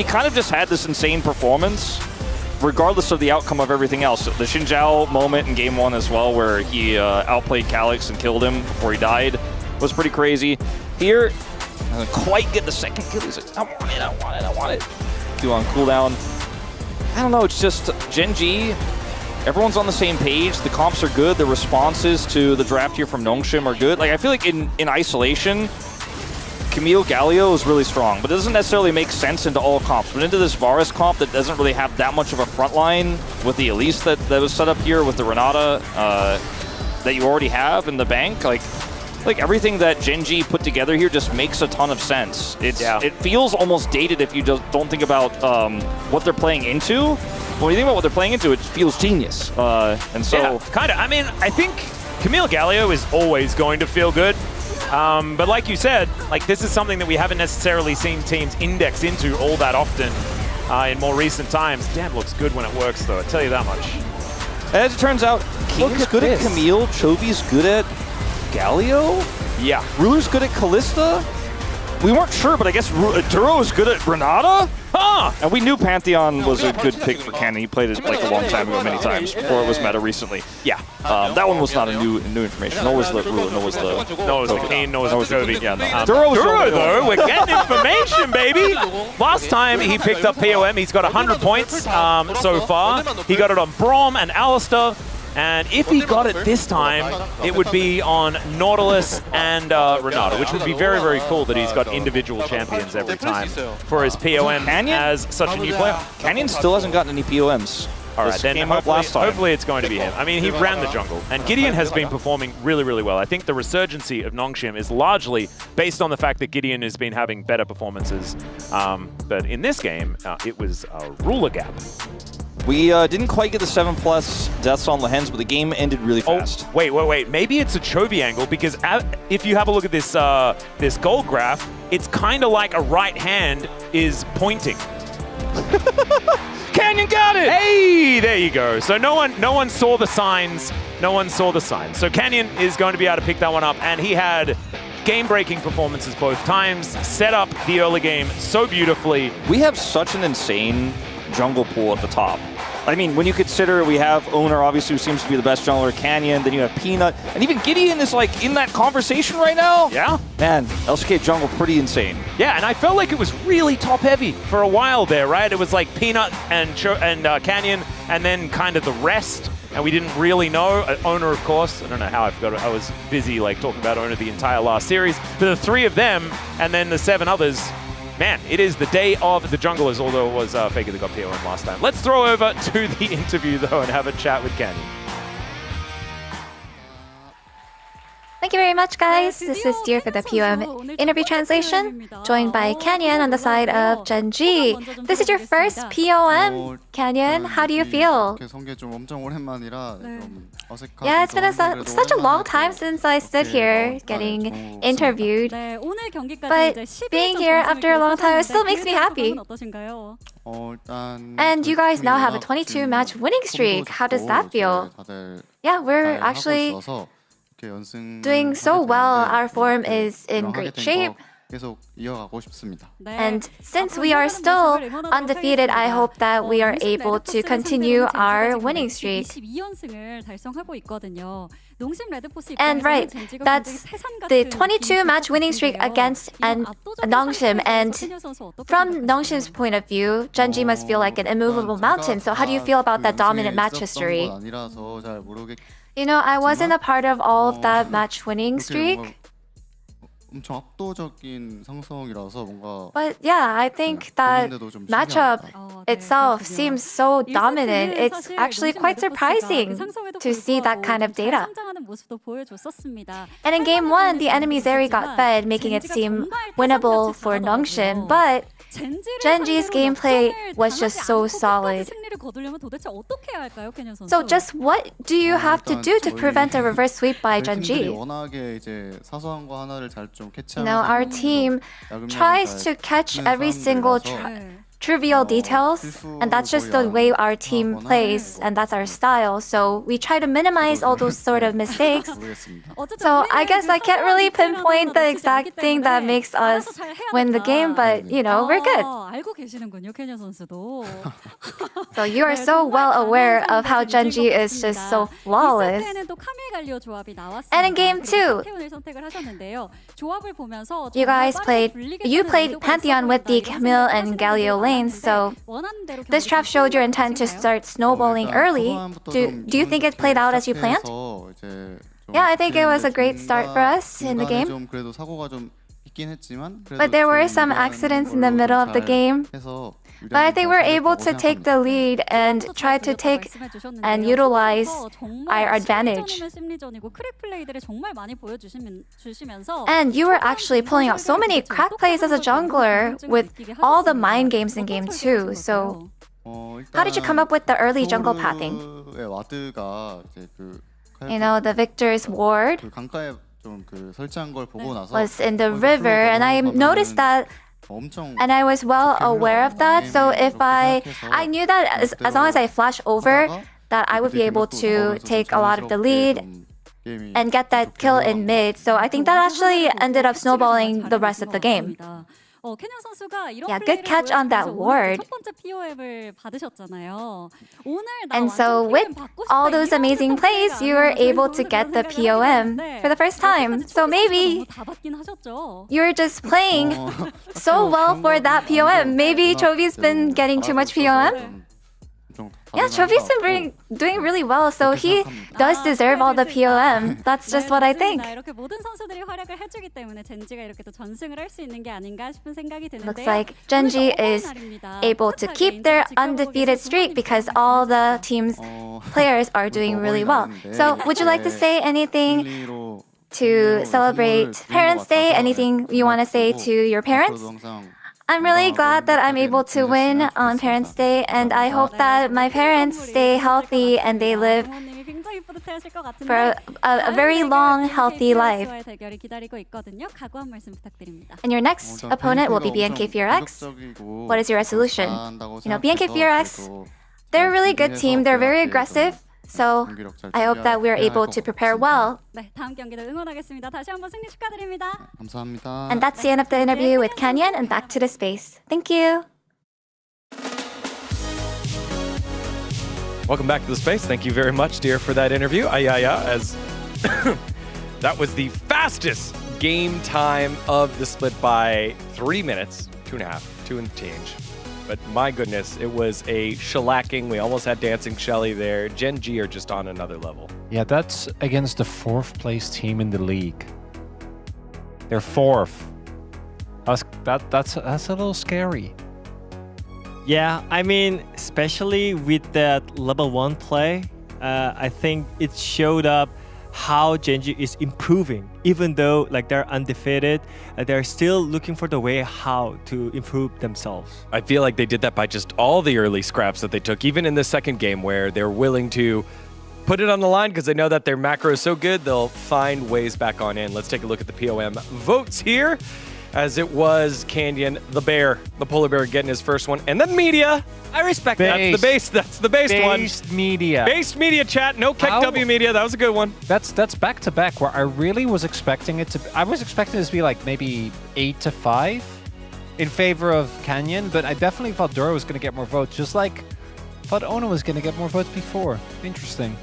kind of just had this insane performance, regardless of the outcome of everything else. The Xinjiao moment in game 1 as well, where he outplayed Calyx and killed him before he died, was pretty crazy. Here, doesn't quite get the second kill. He's like, I want it. Do on cooldown. I don't know, it's just Gen.G, everyone's on the same page, the comps are good, the responses to the draft here from Nongshim are good. Like, I feel like in isolation, Camille Galio is really strong, but it doesn't necessarily make sense into all comps. But into this Varus comp that doesn't really have that much of a front line with the Elise that was set up here, with the Renata that you already have in the bank, like everything that Gen.G put together here just makes a ton of sense. It feels almost dated if you just don't think about what they're playing into. When you think about what they're playing into, it feels genius. And so, yeah, kind of. I mean, I think Camille Galio is always going to feel good. But like you said, like this is something that we haven't necessarily seen teams index into all that often in more recent times. Damn, looks good when it works, though. I tell you that much. As it turns out, King's good at Camille, Chovy's good at Galio? Yeah. Ruler's good at Kalista? We weren't sure, but I guess Duro is good at Renata? And we knew Pantheon was a good pick for Canyon. He played it like a long time ago, many times before it was meta recently. Yeah. That one was not a new information. Nor was the Rua, nor was the Keen, nor was the Gobi. Yeah, no. Duro though, we're getting information, baby. Last time he picked up POM, he's got 100 points so far. He got it on Braum and Alistair. And if he got it this time, it would be on Nautilus and Renata, which would be very, very cool that he's got individual champions every time for his POM as such a new player. Canyon still hasn't gotten any POMs. All right, then hopefully it's going to be him. I mean, he ran the jungle, and Gideon has been performing really, really well. I think the resurgency of Nongshim is largely based on the fact that Gideon has been having better performances. But in this game, it was a ruler gap. We didn't quite get the 7+ deaths on Lehens, but the game ended really fast. Wait. Maybe it's a Chovy angle, because if you have a look at this this gold graph, it's kind of like a right hand is pointing. Canyon got it! Hey, there you go. So no one saw the signs. No one saw the signs. So Canyon is going to be able to pick that one up, and he had game-breaking performances both times, set up the early game so beautifully. We have such an insane jungle pool at the top. I mean, when you consider we have Owner, obviously, who seems to be the best jungler, Canyon, then you have Peanut, and even Gideon is like in that conversation right now. Yeah. Man, LCK jungle pretty insane. Yeah, and I felt like it was really top-heavy for a while there, right? It was like Peanut and Canyon, and then kind of the rest, and we didn't really know. Owner, of course. I don't know how I forgot it. I was busy like talking about Owner the entire last series. But the 3 of them, and then the 7 others, man, it is the day of the junglers, although it was Faker that got POM last time. Let's throw over to the interview, though, and have a chat with Canyon. Thank you very much, guys. This is Dear for the POM interview translation, joined by Canyon on the side of Genji. This is your first POM, Canyon. How do you feel? Yeah, it's been such a long time since I stood here getting interviewed. But being here after a long time, it still makes me happy. And you guys now have a 22-match winning streak. How does that feel? Yeah, we're actually doing so well. Our form is in great shape. And since we are still undefeated, I hope that we are able to continue our winning streak. And right, that's the 22-match winning streak against Nongshim. And from Nongshim's point of view, Genji must feel like an immovable mountain. So how do you feel about that dominant match history? You know, I wasn't a part of all of that match winning streak. But yeah, I think that matchup itself seems so dominant. It's actually quite surprising to see that kind of data. And in game 1, the enemy Zeri got fed, making it seem winnable for Nongshim. But Genji's gameplay was just so solid. So just what do you have to do to prevent a reverse sweep by Genji? Our team tries to catch every single trivial details, and that's just the way our team plays, and that's our style. So we try to minimize all those sort of mistakes. So I guess I can't really pinpoint the exact thing that makes us win the game, but you know, we're good. So you are so well aware of how Genji is just so flawless. And in game 2, you played Pantheon with the Camille and Galio lanes, so this trap showed your intent to start snowballing early. Do you think it played out as you planned? Yeah, I think it was a great start for us in the game. But there were some accidents in the middle of the game. But I think we're able to take the lead and try to take and utilize our advantage. And you were actually pulling out so many crack plays as a jungler with all the mind games in game 2. So how did you come up with the early jungle pathing? You know, the Victor's ward was in the river, and I noticed that, and I was well aware of that. So if I knew that as long as I flash over, that I would be able to take a lot of the lead and get that kill in mid. So I think that actually ended up snowballing the rest of the game. 캐년 선수가 이런 Yeah, good catch on that ward. 첫 번째 POM을 받으셨잖아요. 오늘 나 And so with all those amazing plays, you were able to get the POM for the first time. So maybe you're just playing so well for that POM. Maybe Chovi's been getting too much POM? Yeah, Chovi's been doing really well, so he does deserve all the POM. That's just what I think. 이렇게 모든 선수들이 활약을 해주기 때문에 젠지가 이렇게 또 전승을 할 수 있는 게 아닌가 싶은 생각이 드는데요. Looks like Genji is able to keep their undefeated streak because all the team's players are doing really well. So would you like to say anything to celebrate Parents' Day? Anything you want to say to your parents? I'm really glad that I'm able to win on Parents' Day, and I hope that my parents stay healthy and they live for a very long, healthy life. And your next opponent will be BNK4X. What is your resolution? You know, BNK4X, they're a really good team. They're very aggressive. So I hope that we're able to prepare well. 네, 다음 경기도 응원하겠습니다. 다시 한번 승리 축하드립니다. 감사합니다. And that's the end of the interview with Canyon and back to the space. Thank you. Welcome back to the space. Thank you very much, dear, for that interview. As that was the fastest game time of the split by 3 minutes, 2.5, 2 and change. But my goodness, it was a shellacking. We almost had Dancing Shelly there. Gen G are just on another level. Yeah, that's against the 4th place team in the league. They're 4th. That's a little scary. Yeah, I mean, especially with that level 1 play, I think it showed up how Genji is improving. Even though like they're undefeated, they're still looking for the way how to improve themselves. I feel like they did that by just all the early scraps that they took, even in the second game where they're willing to put it on the line because they know that their macro is so good, they'll find ways back on in. Let's take a look at the POM votes here. As it was Canyon, the bear, the polar bear getting his first one, and then media. I respect that. That's the based one. Based media. Based media chat. No Keck W media. That was a good one. That's back to back. Where I really was expecting it to. I was expecting this to be like maybe 8-5 in favor of Canyon, but I definitely thought Dura was going to get more votes. Just like I thought Ono was going to get more votes before. Interesting.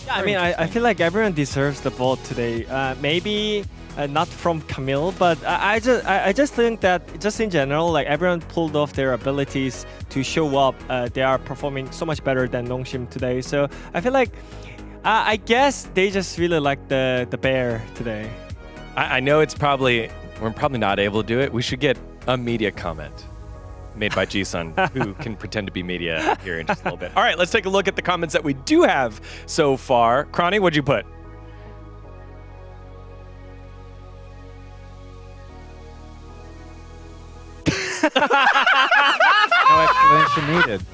Yeah, I mean, I feel like everyone deserves the vote today. Maybe. Not from Camille, but I just think that just in general, like everyone pulled off their abilities to show up. They are performing so much better than Nongshim today. So I feel like I guess they just really like the bear today. I know we're probably not able to do it. We should get a media comment made by G-Sun, who can pretend to be media here in just a little bit. All right, let's take a look at the comments that we do have so far. Cronny, what'd you put? No explanation needed.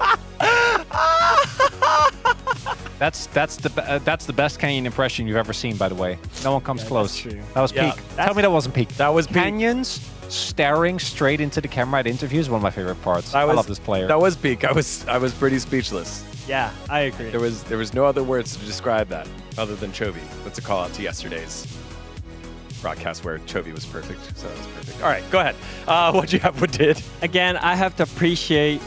That's the best Canyon impression you've ever seen, by the way. No one comes close. That was peak. Tell me that wasn't peak. That was peak. Canyons staring straight into the camera at interviews is one of my favorite parts. I love this player. That was peak. I was pretty speechless. Yeah, I agree. There was no other words to describe that other than Chovy. That's a call out to yesterday's broadcast where Chovy was perfect, so that was perfect. All right, go ahead. What'd you have? What did? Again, I have to appreciate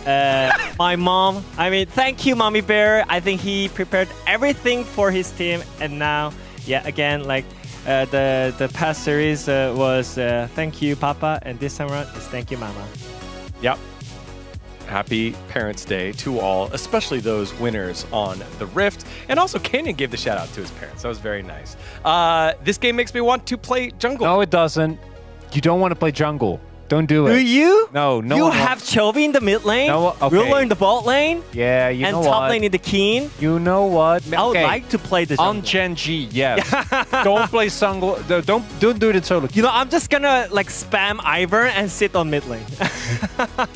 my mom. I mean, thank you, Mommy Bear. I think he prepared everything for his team, and now, yeah, again, like the past series was thank you, Papa, and this time around is thank you, Mama. Yep. Happy Parents' Day to all, especially those winners on the Rift. And also, Canyon gave the shout out to his parents. That was very nice. This game makes me want to play jungle. No, it doesn't. You don't want to play jungle. Don't do it. Do you? No, no. You have Chovy in the mid lane, no, okay. Ruler in the bot lane, yeah, you know and what? top lane in the Keen. You know what? I would like to play the jungle. On Gen G, yes. Don't play jungle. Don't do it in solo. You know, I'm just gonna like spam Ivern and sit on mid lane.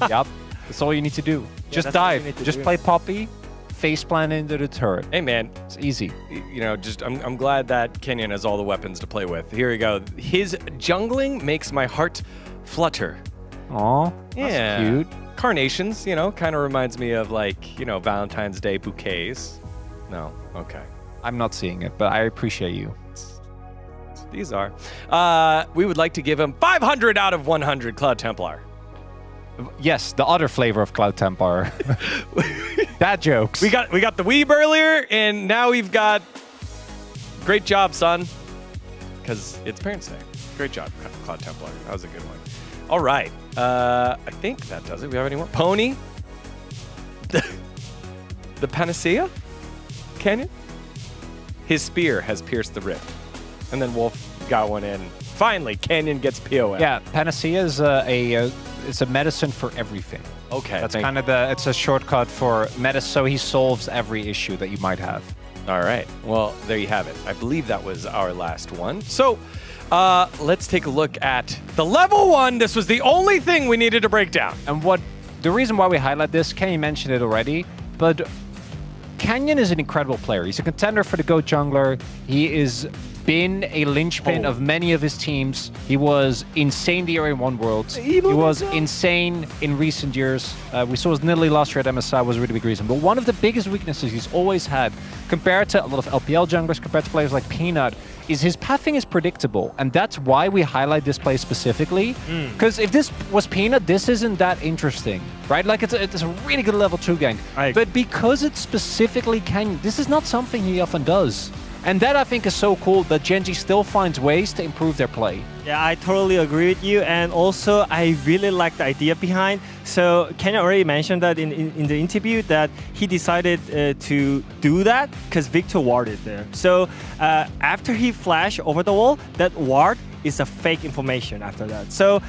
Yep. That's all you need to do. Yeah, just dive. Just play Poppy, face plant into the turret. Hey man, it's easy. You know, just I'm glad that Kenyon has all the weapons to play with. Here we go. His jungling makes my heart flutter. Aw, yeah, that's cute. Carnations, you know, kind of reminds me of like, you know, Valentine's Day bouquets. No, okay. I'm not seeing it, but I appreciate you. These are. We would like to give him 500 out of 100 Cloud Templar. Yes, the other flavor of Cloud Temp are dad jokes. We got the weeb earlier, and now we've got great job, son. Because it's Parents' Day. Great job, Cloud Templar. That was a good one. All right. I think that does it. We have any more? Pony? The Panacea? Canyon? His spear has pierced the rift. And then Wolf got one in. Finally, Canyon gets POM. Yeah, Panacea is it's a medicine for everything. Okay. That's kind of it's a shortcut for medicine, so he solves every issue that you might have. All right. Well, there you have it. I believe that was our last one. So let's take a look at the level 1. This was the only thing we needed to break down. And the reason why we highlight this, Kenny mentioned it already, but Canyon is an incredible player. He's a contender for the GOAT jungler. He is been a linchpin of many of his teams. He was insane the year in One World. He was insane in recent years. We saw his nearly last year at MSI was a really big reason. But one of the biggest weaknesses he's always had, compared to a lot of LPL junglers, compared to players like Peanut, is his pathing is predictable. And that's why we highlight this play specifically. Because if this was Peanut, this isn't that interesting, right? Like it's a really good level 2 gank. But because it's specifically Canyon, this is not something he often does. And that I think is so cool that Gen.G still finds ways to improve their play. Yeah, I totally agree with you. And also, I really like the idea behind. So Kenny already mentioned that in the interview that he decided to do that because Victor warded there. So after he flashed over the wall, that ward is a fake information after that. So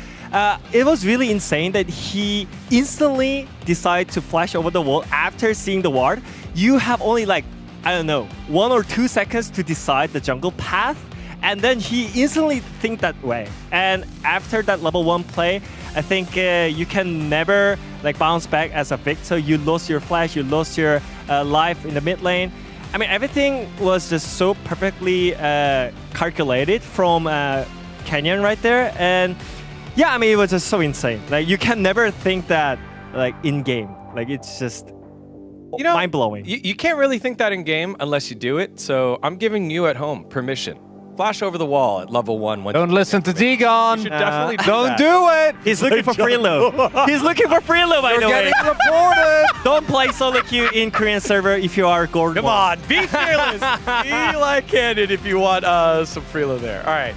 it was really insane that he instantly decided to flash over the wall after seeing the ward. You have only like, I don't know, 1 or 2 seconds to decide the jungle path, and then he instantly think that way. And after that level 1 play, I think you can never like bounce back as a Vic. So you lost your flash, you lost your life in the mid lane. I mean, everything was just so perfectly calculated from Canyon right there. And yeah, I mean, it was just so insane. Like you can never think that like in game. Like it's just mind-blowing. You can't really think that in game unless you do it. So I'm giving you at home permission. Flash over the wall at level 1. Don't listen to Digon. You should definitely don't do it. He's looking for freelo. He's looking for freelo, by the way. You're getting reported. Don't play solo queue in Korean server if you are gold. Come on, be fearless. Be like Candid if you want some freelo there. All right.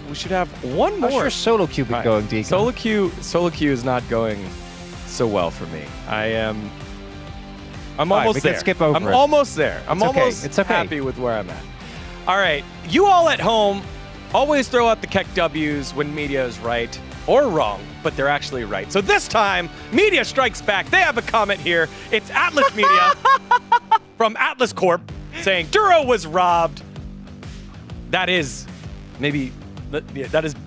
We should have one more. How's your solo queue been going, Digon? Solo queue is not going so well for me. I'm almost there. Skip over I'm almost there. I'm almost It's okay. happy with where I'm at. All right. You all at home always throw out the Keck W's when media is right or wrong, but they're actually right. So this time, media strikes back. They have a comment here. It's Atlas Media from Atlas Corp saying Duro was robbed. That is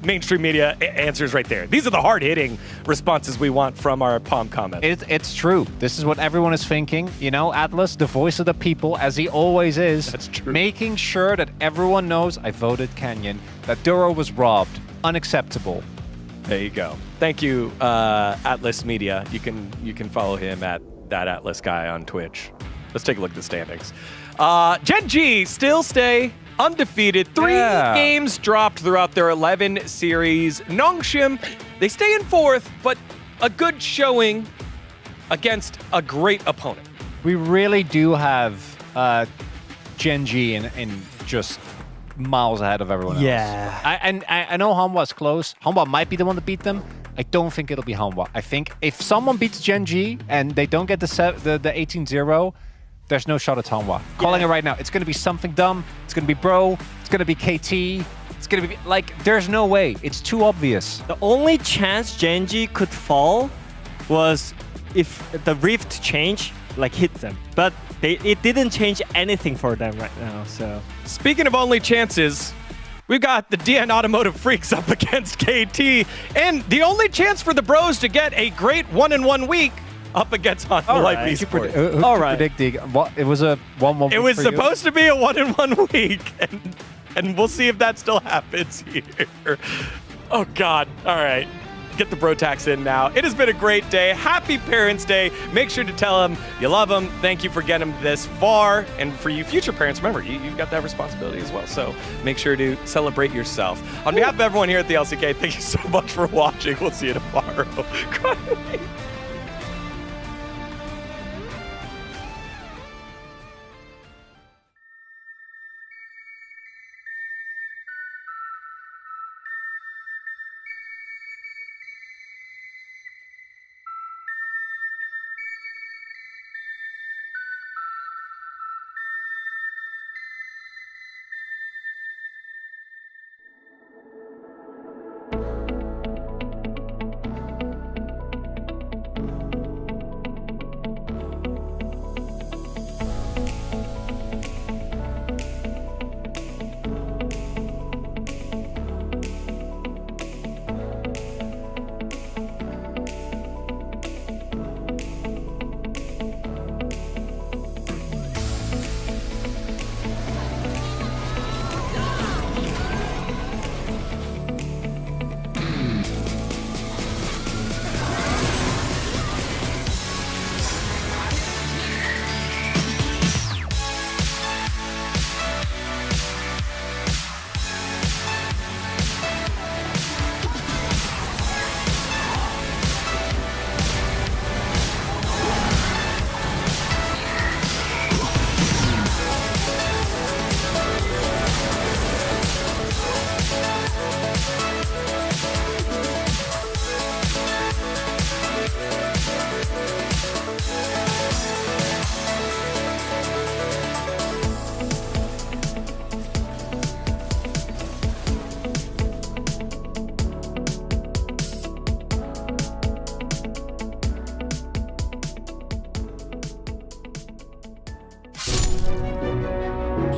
mainstream media answers right there. These are the hard-hitting responses we want from our Palm comments. It's true. This is what everyone is thinking. You know, Atlas, the voice of the people, as he always is. That's true. Making sure that everyone knows I voted Canyon, that Duro was robbed. Unacceptable. There you go. Thank you, Atlas Media. You can follow him at that Atlas guy on Twitch. Let's take a look at the standings. Gen.G still stay undefeated. 3 games dropped throughout their 11 series. Nongshim, they stay in 4th, but a good showing against a great opponent. We really do have Gen.G in just miles ahead of everyone else. Yeah. I know Hanwha's close. Hanwha might be the one to beat them. I don't think it'll be Hanwha. I think if someone beats Gen.G and they don't get the 18-0, there's no shot at Hanwha. Calling it right now. It's going to be something dumb. It's going to be Bro. It's going to be KT. It's going to be like, there's no way. It's too obvious. The only chance Gen.G could fall was if the Rift change, like hit them. But it didn't change anything for them right now, so. Speaking of only chances, we've got the DN Automotive Freaks up against KT. And the only chance for the Bros to get a great 1-in-1 week up against Honda Life Esports. All right. It was a 1-1 week. It was supposed to be a 1-in-1 week, and we'll see if that still happens here. Oh God! All right, get the bro tax in now. It has been a great day. Happy Parents' Day. Make sure to tell them you love them. Thank you for getting them this far. And for you future parents, remember, you've got that responsibility as well. So make sure to celebrate yourself. On behalf of everyone here at the LCK, thank you so much for watching. We'll see you tomorrow.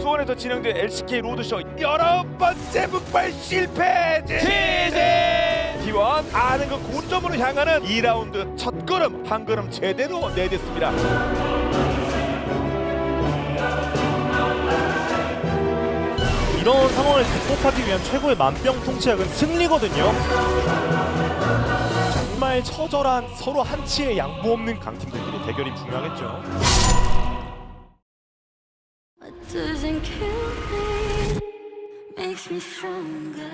수원에서 진행된 LCK 로드쇼 11번째 북발 실패 제제 T1 아는 그 고점으로 향하는 2라운드 첫 걸음 한 걸음 제대로 내딛습니다. 이런 상황을 극복하기 위한 최고의 만병통치약은 승리거든요. 정말 처절한 서로 한치의 양보 없는 강팀들끼리 대결이 중요하겠죠. Doesn't kill me, makes me stronger.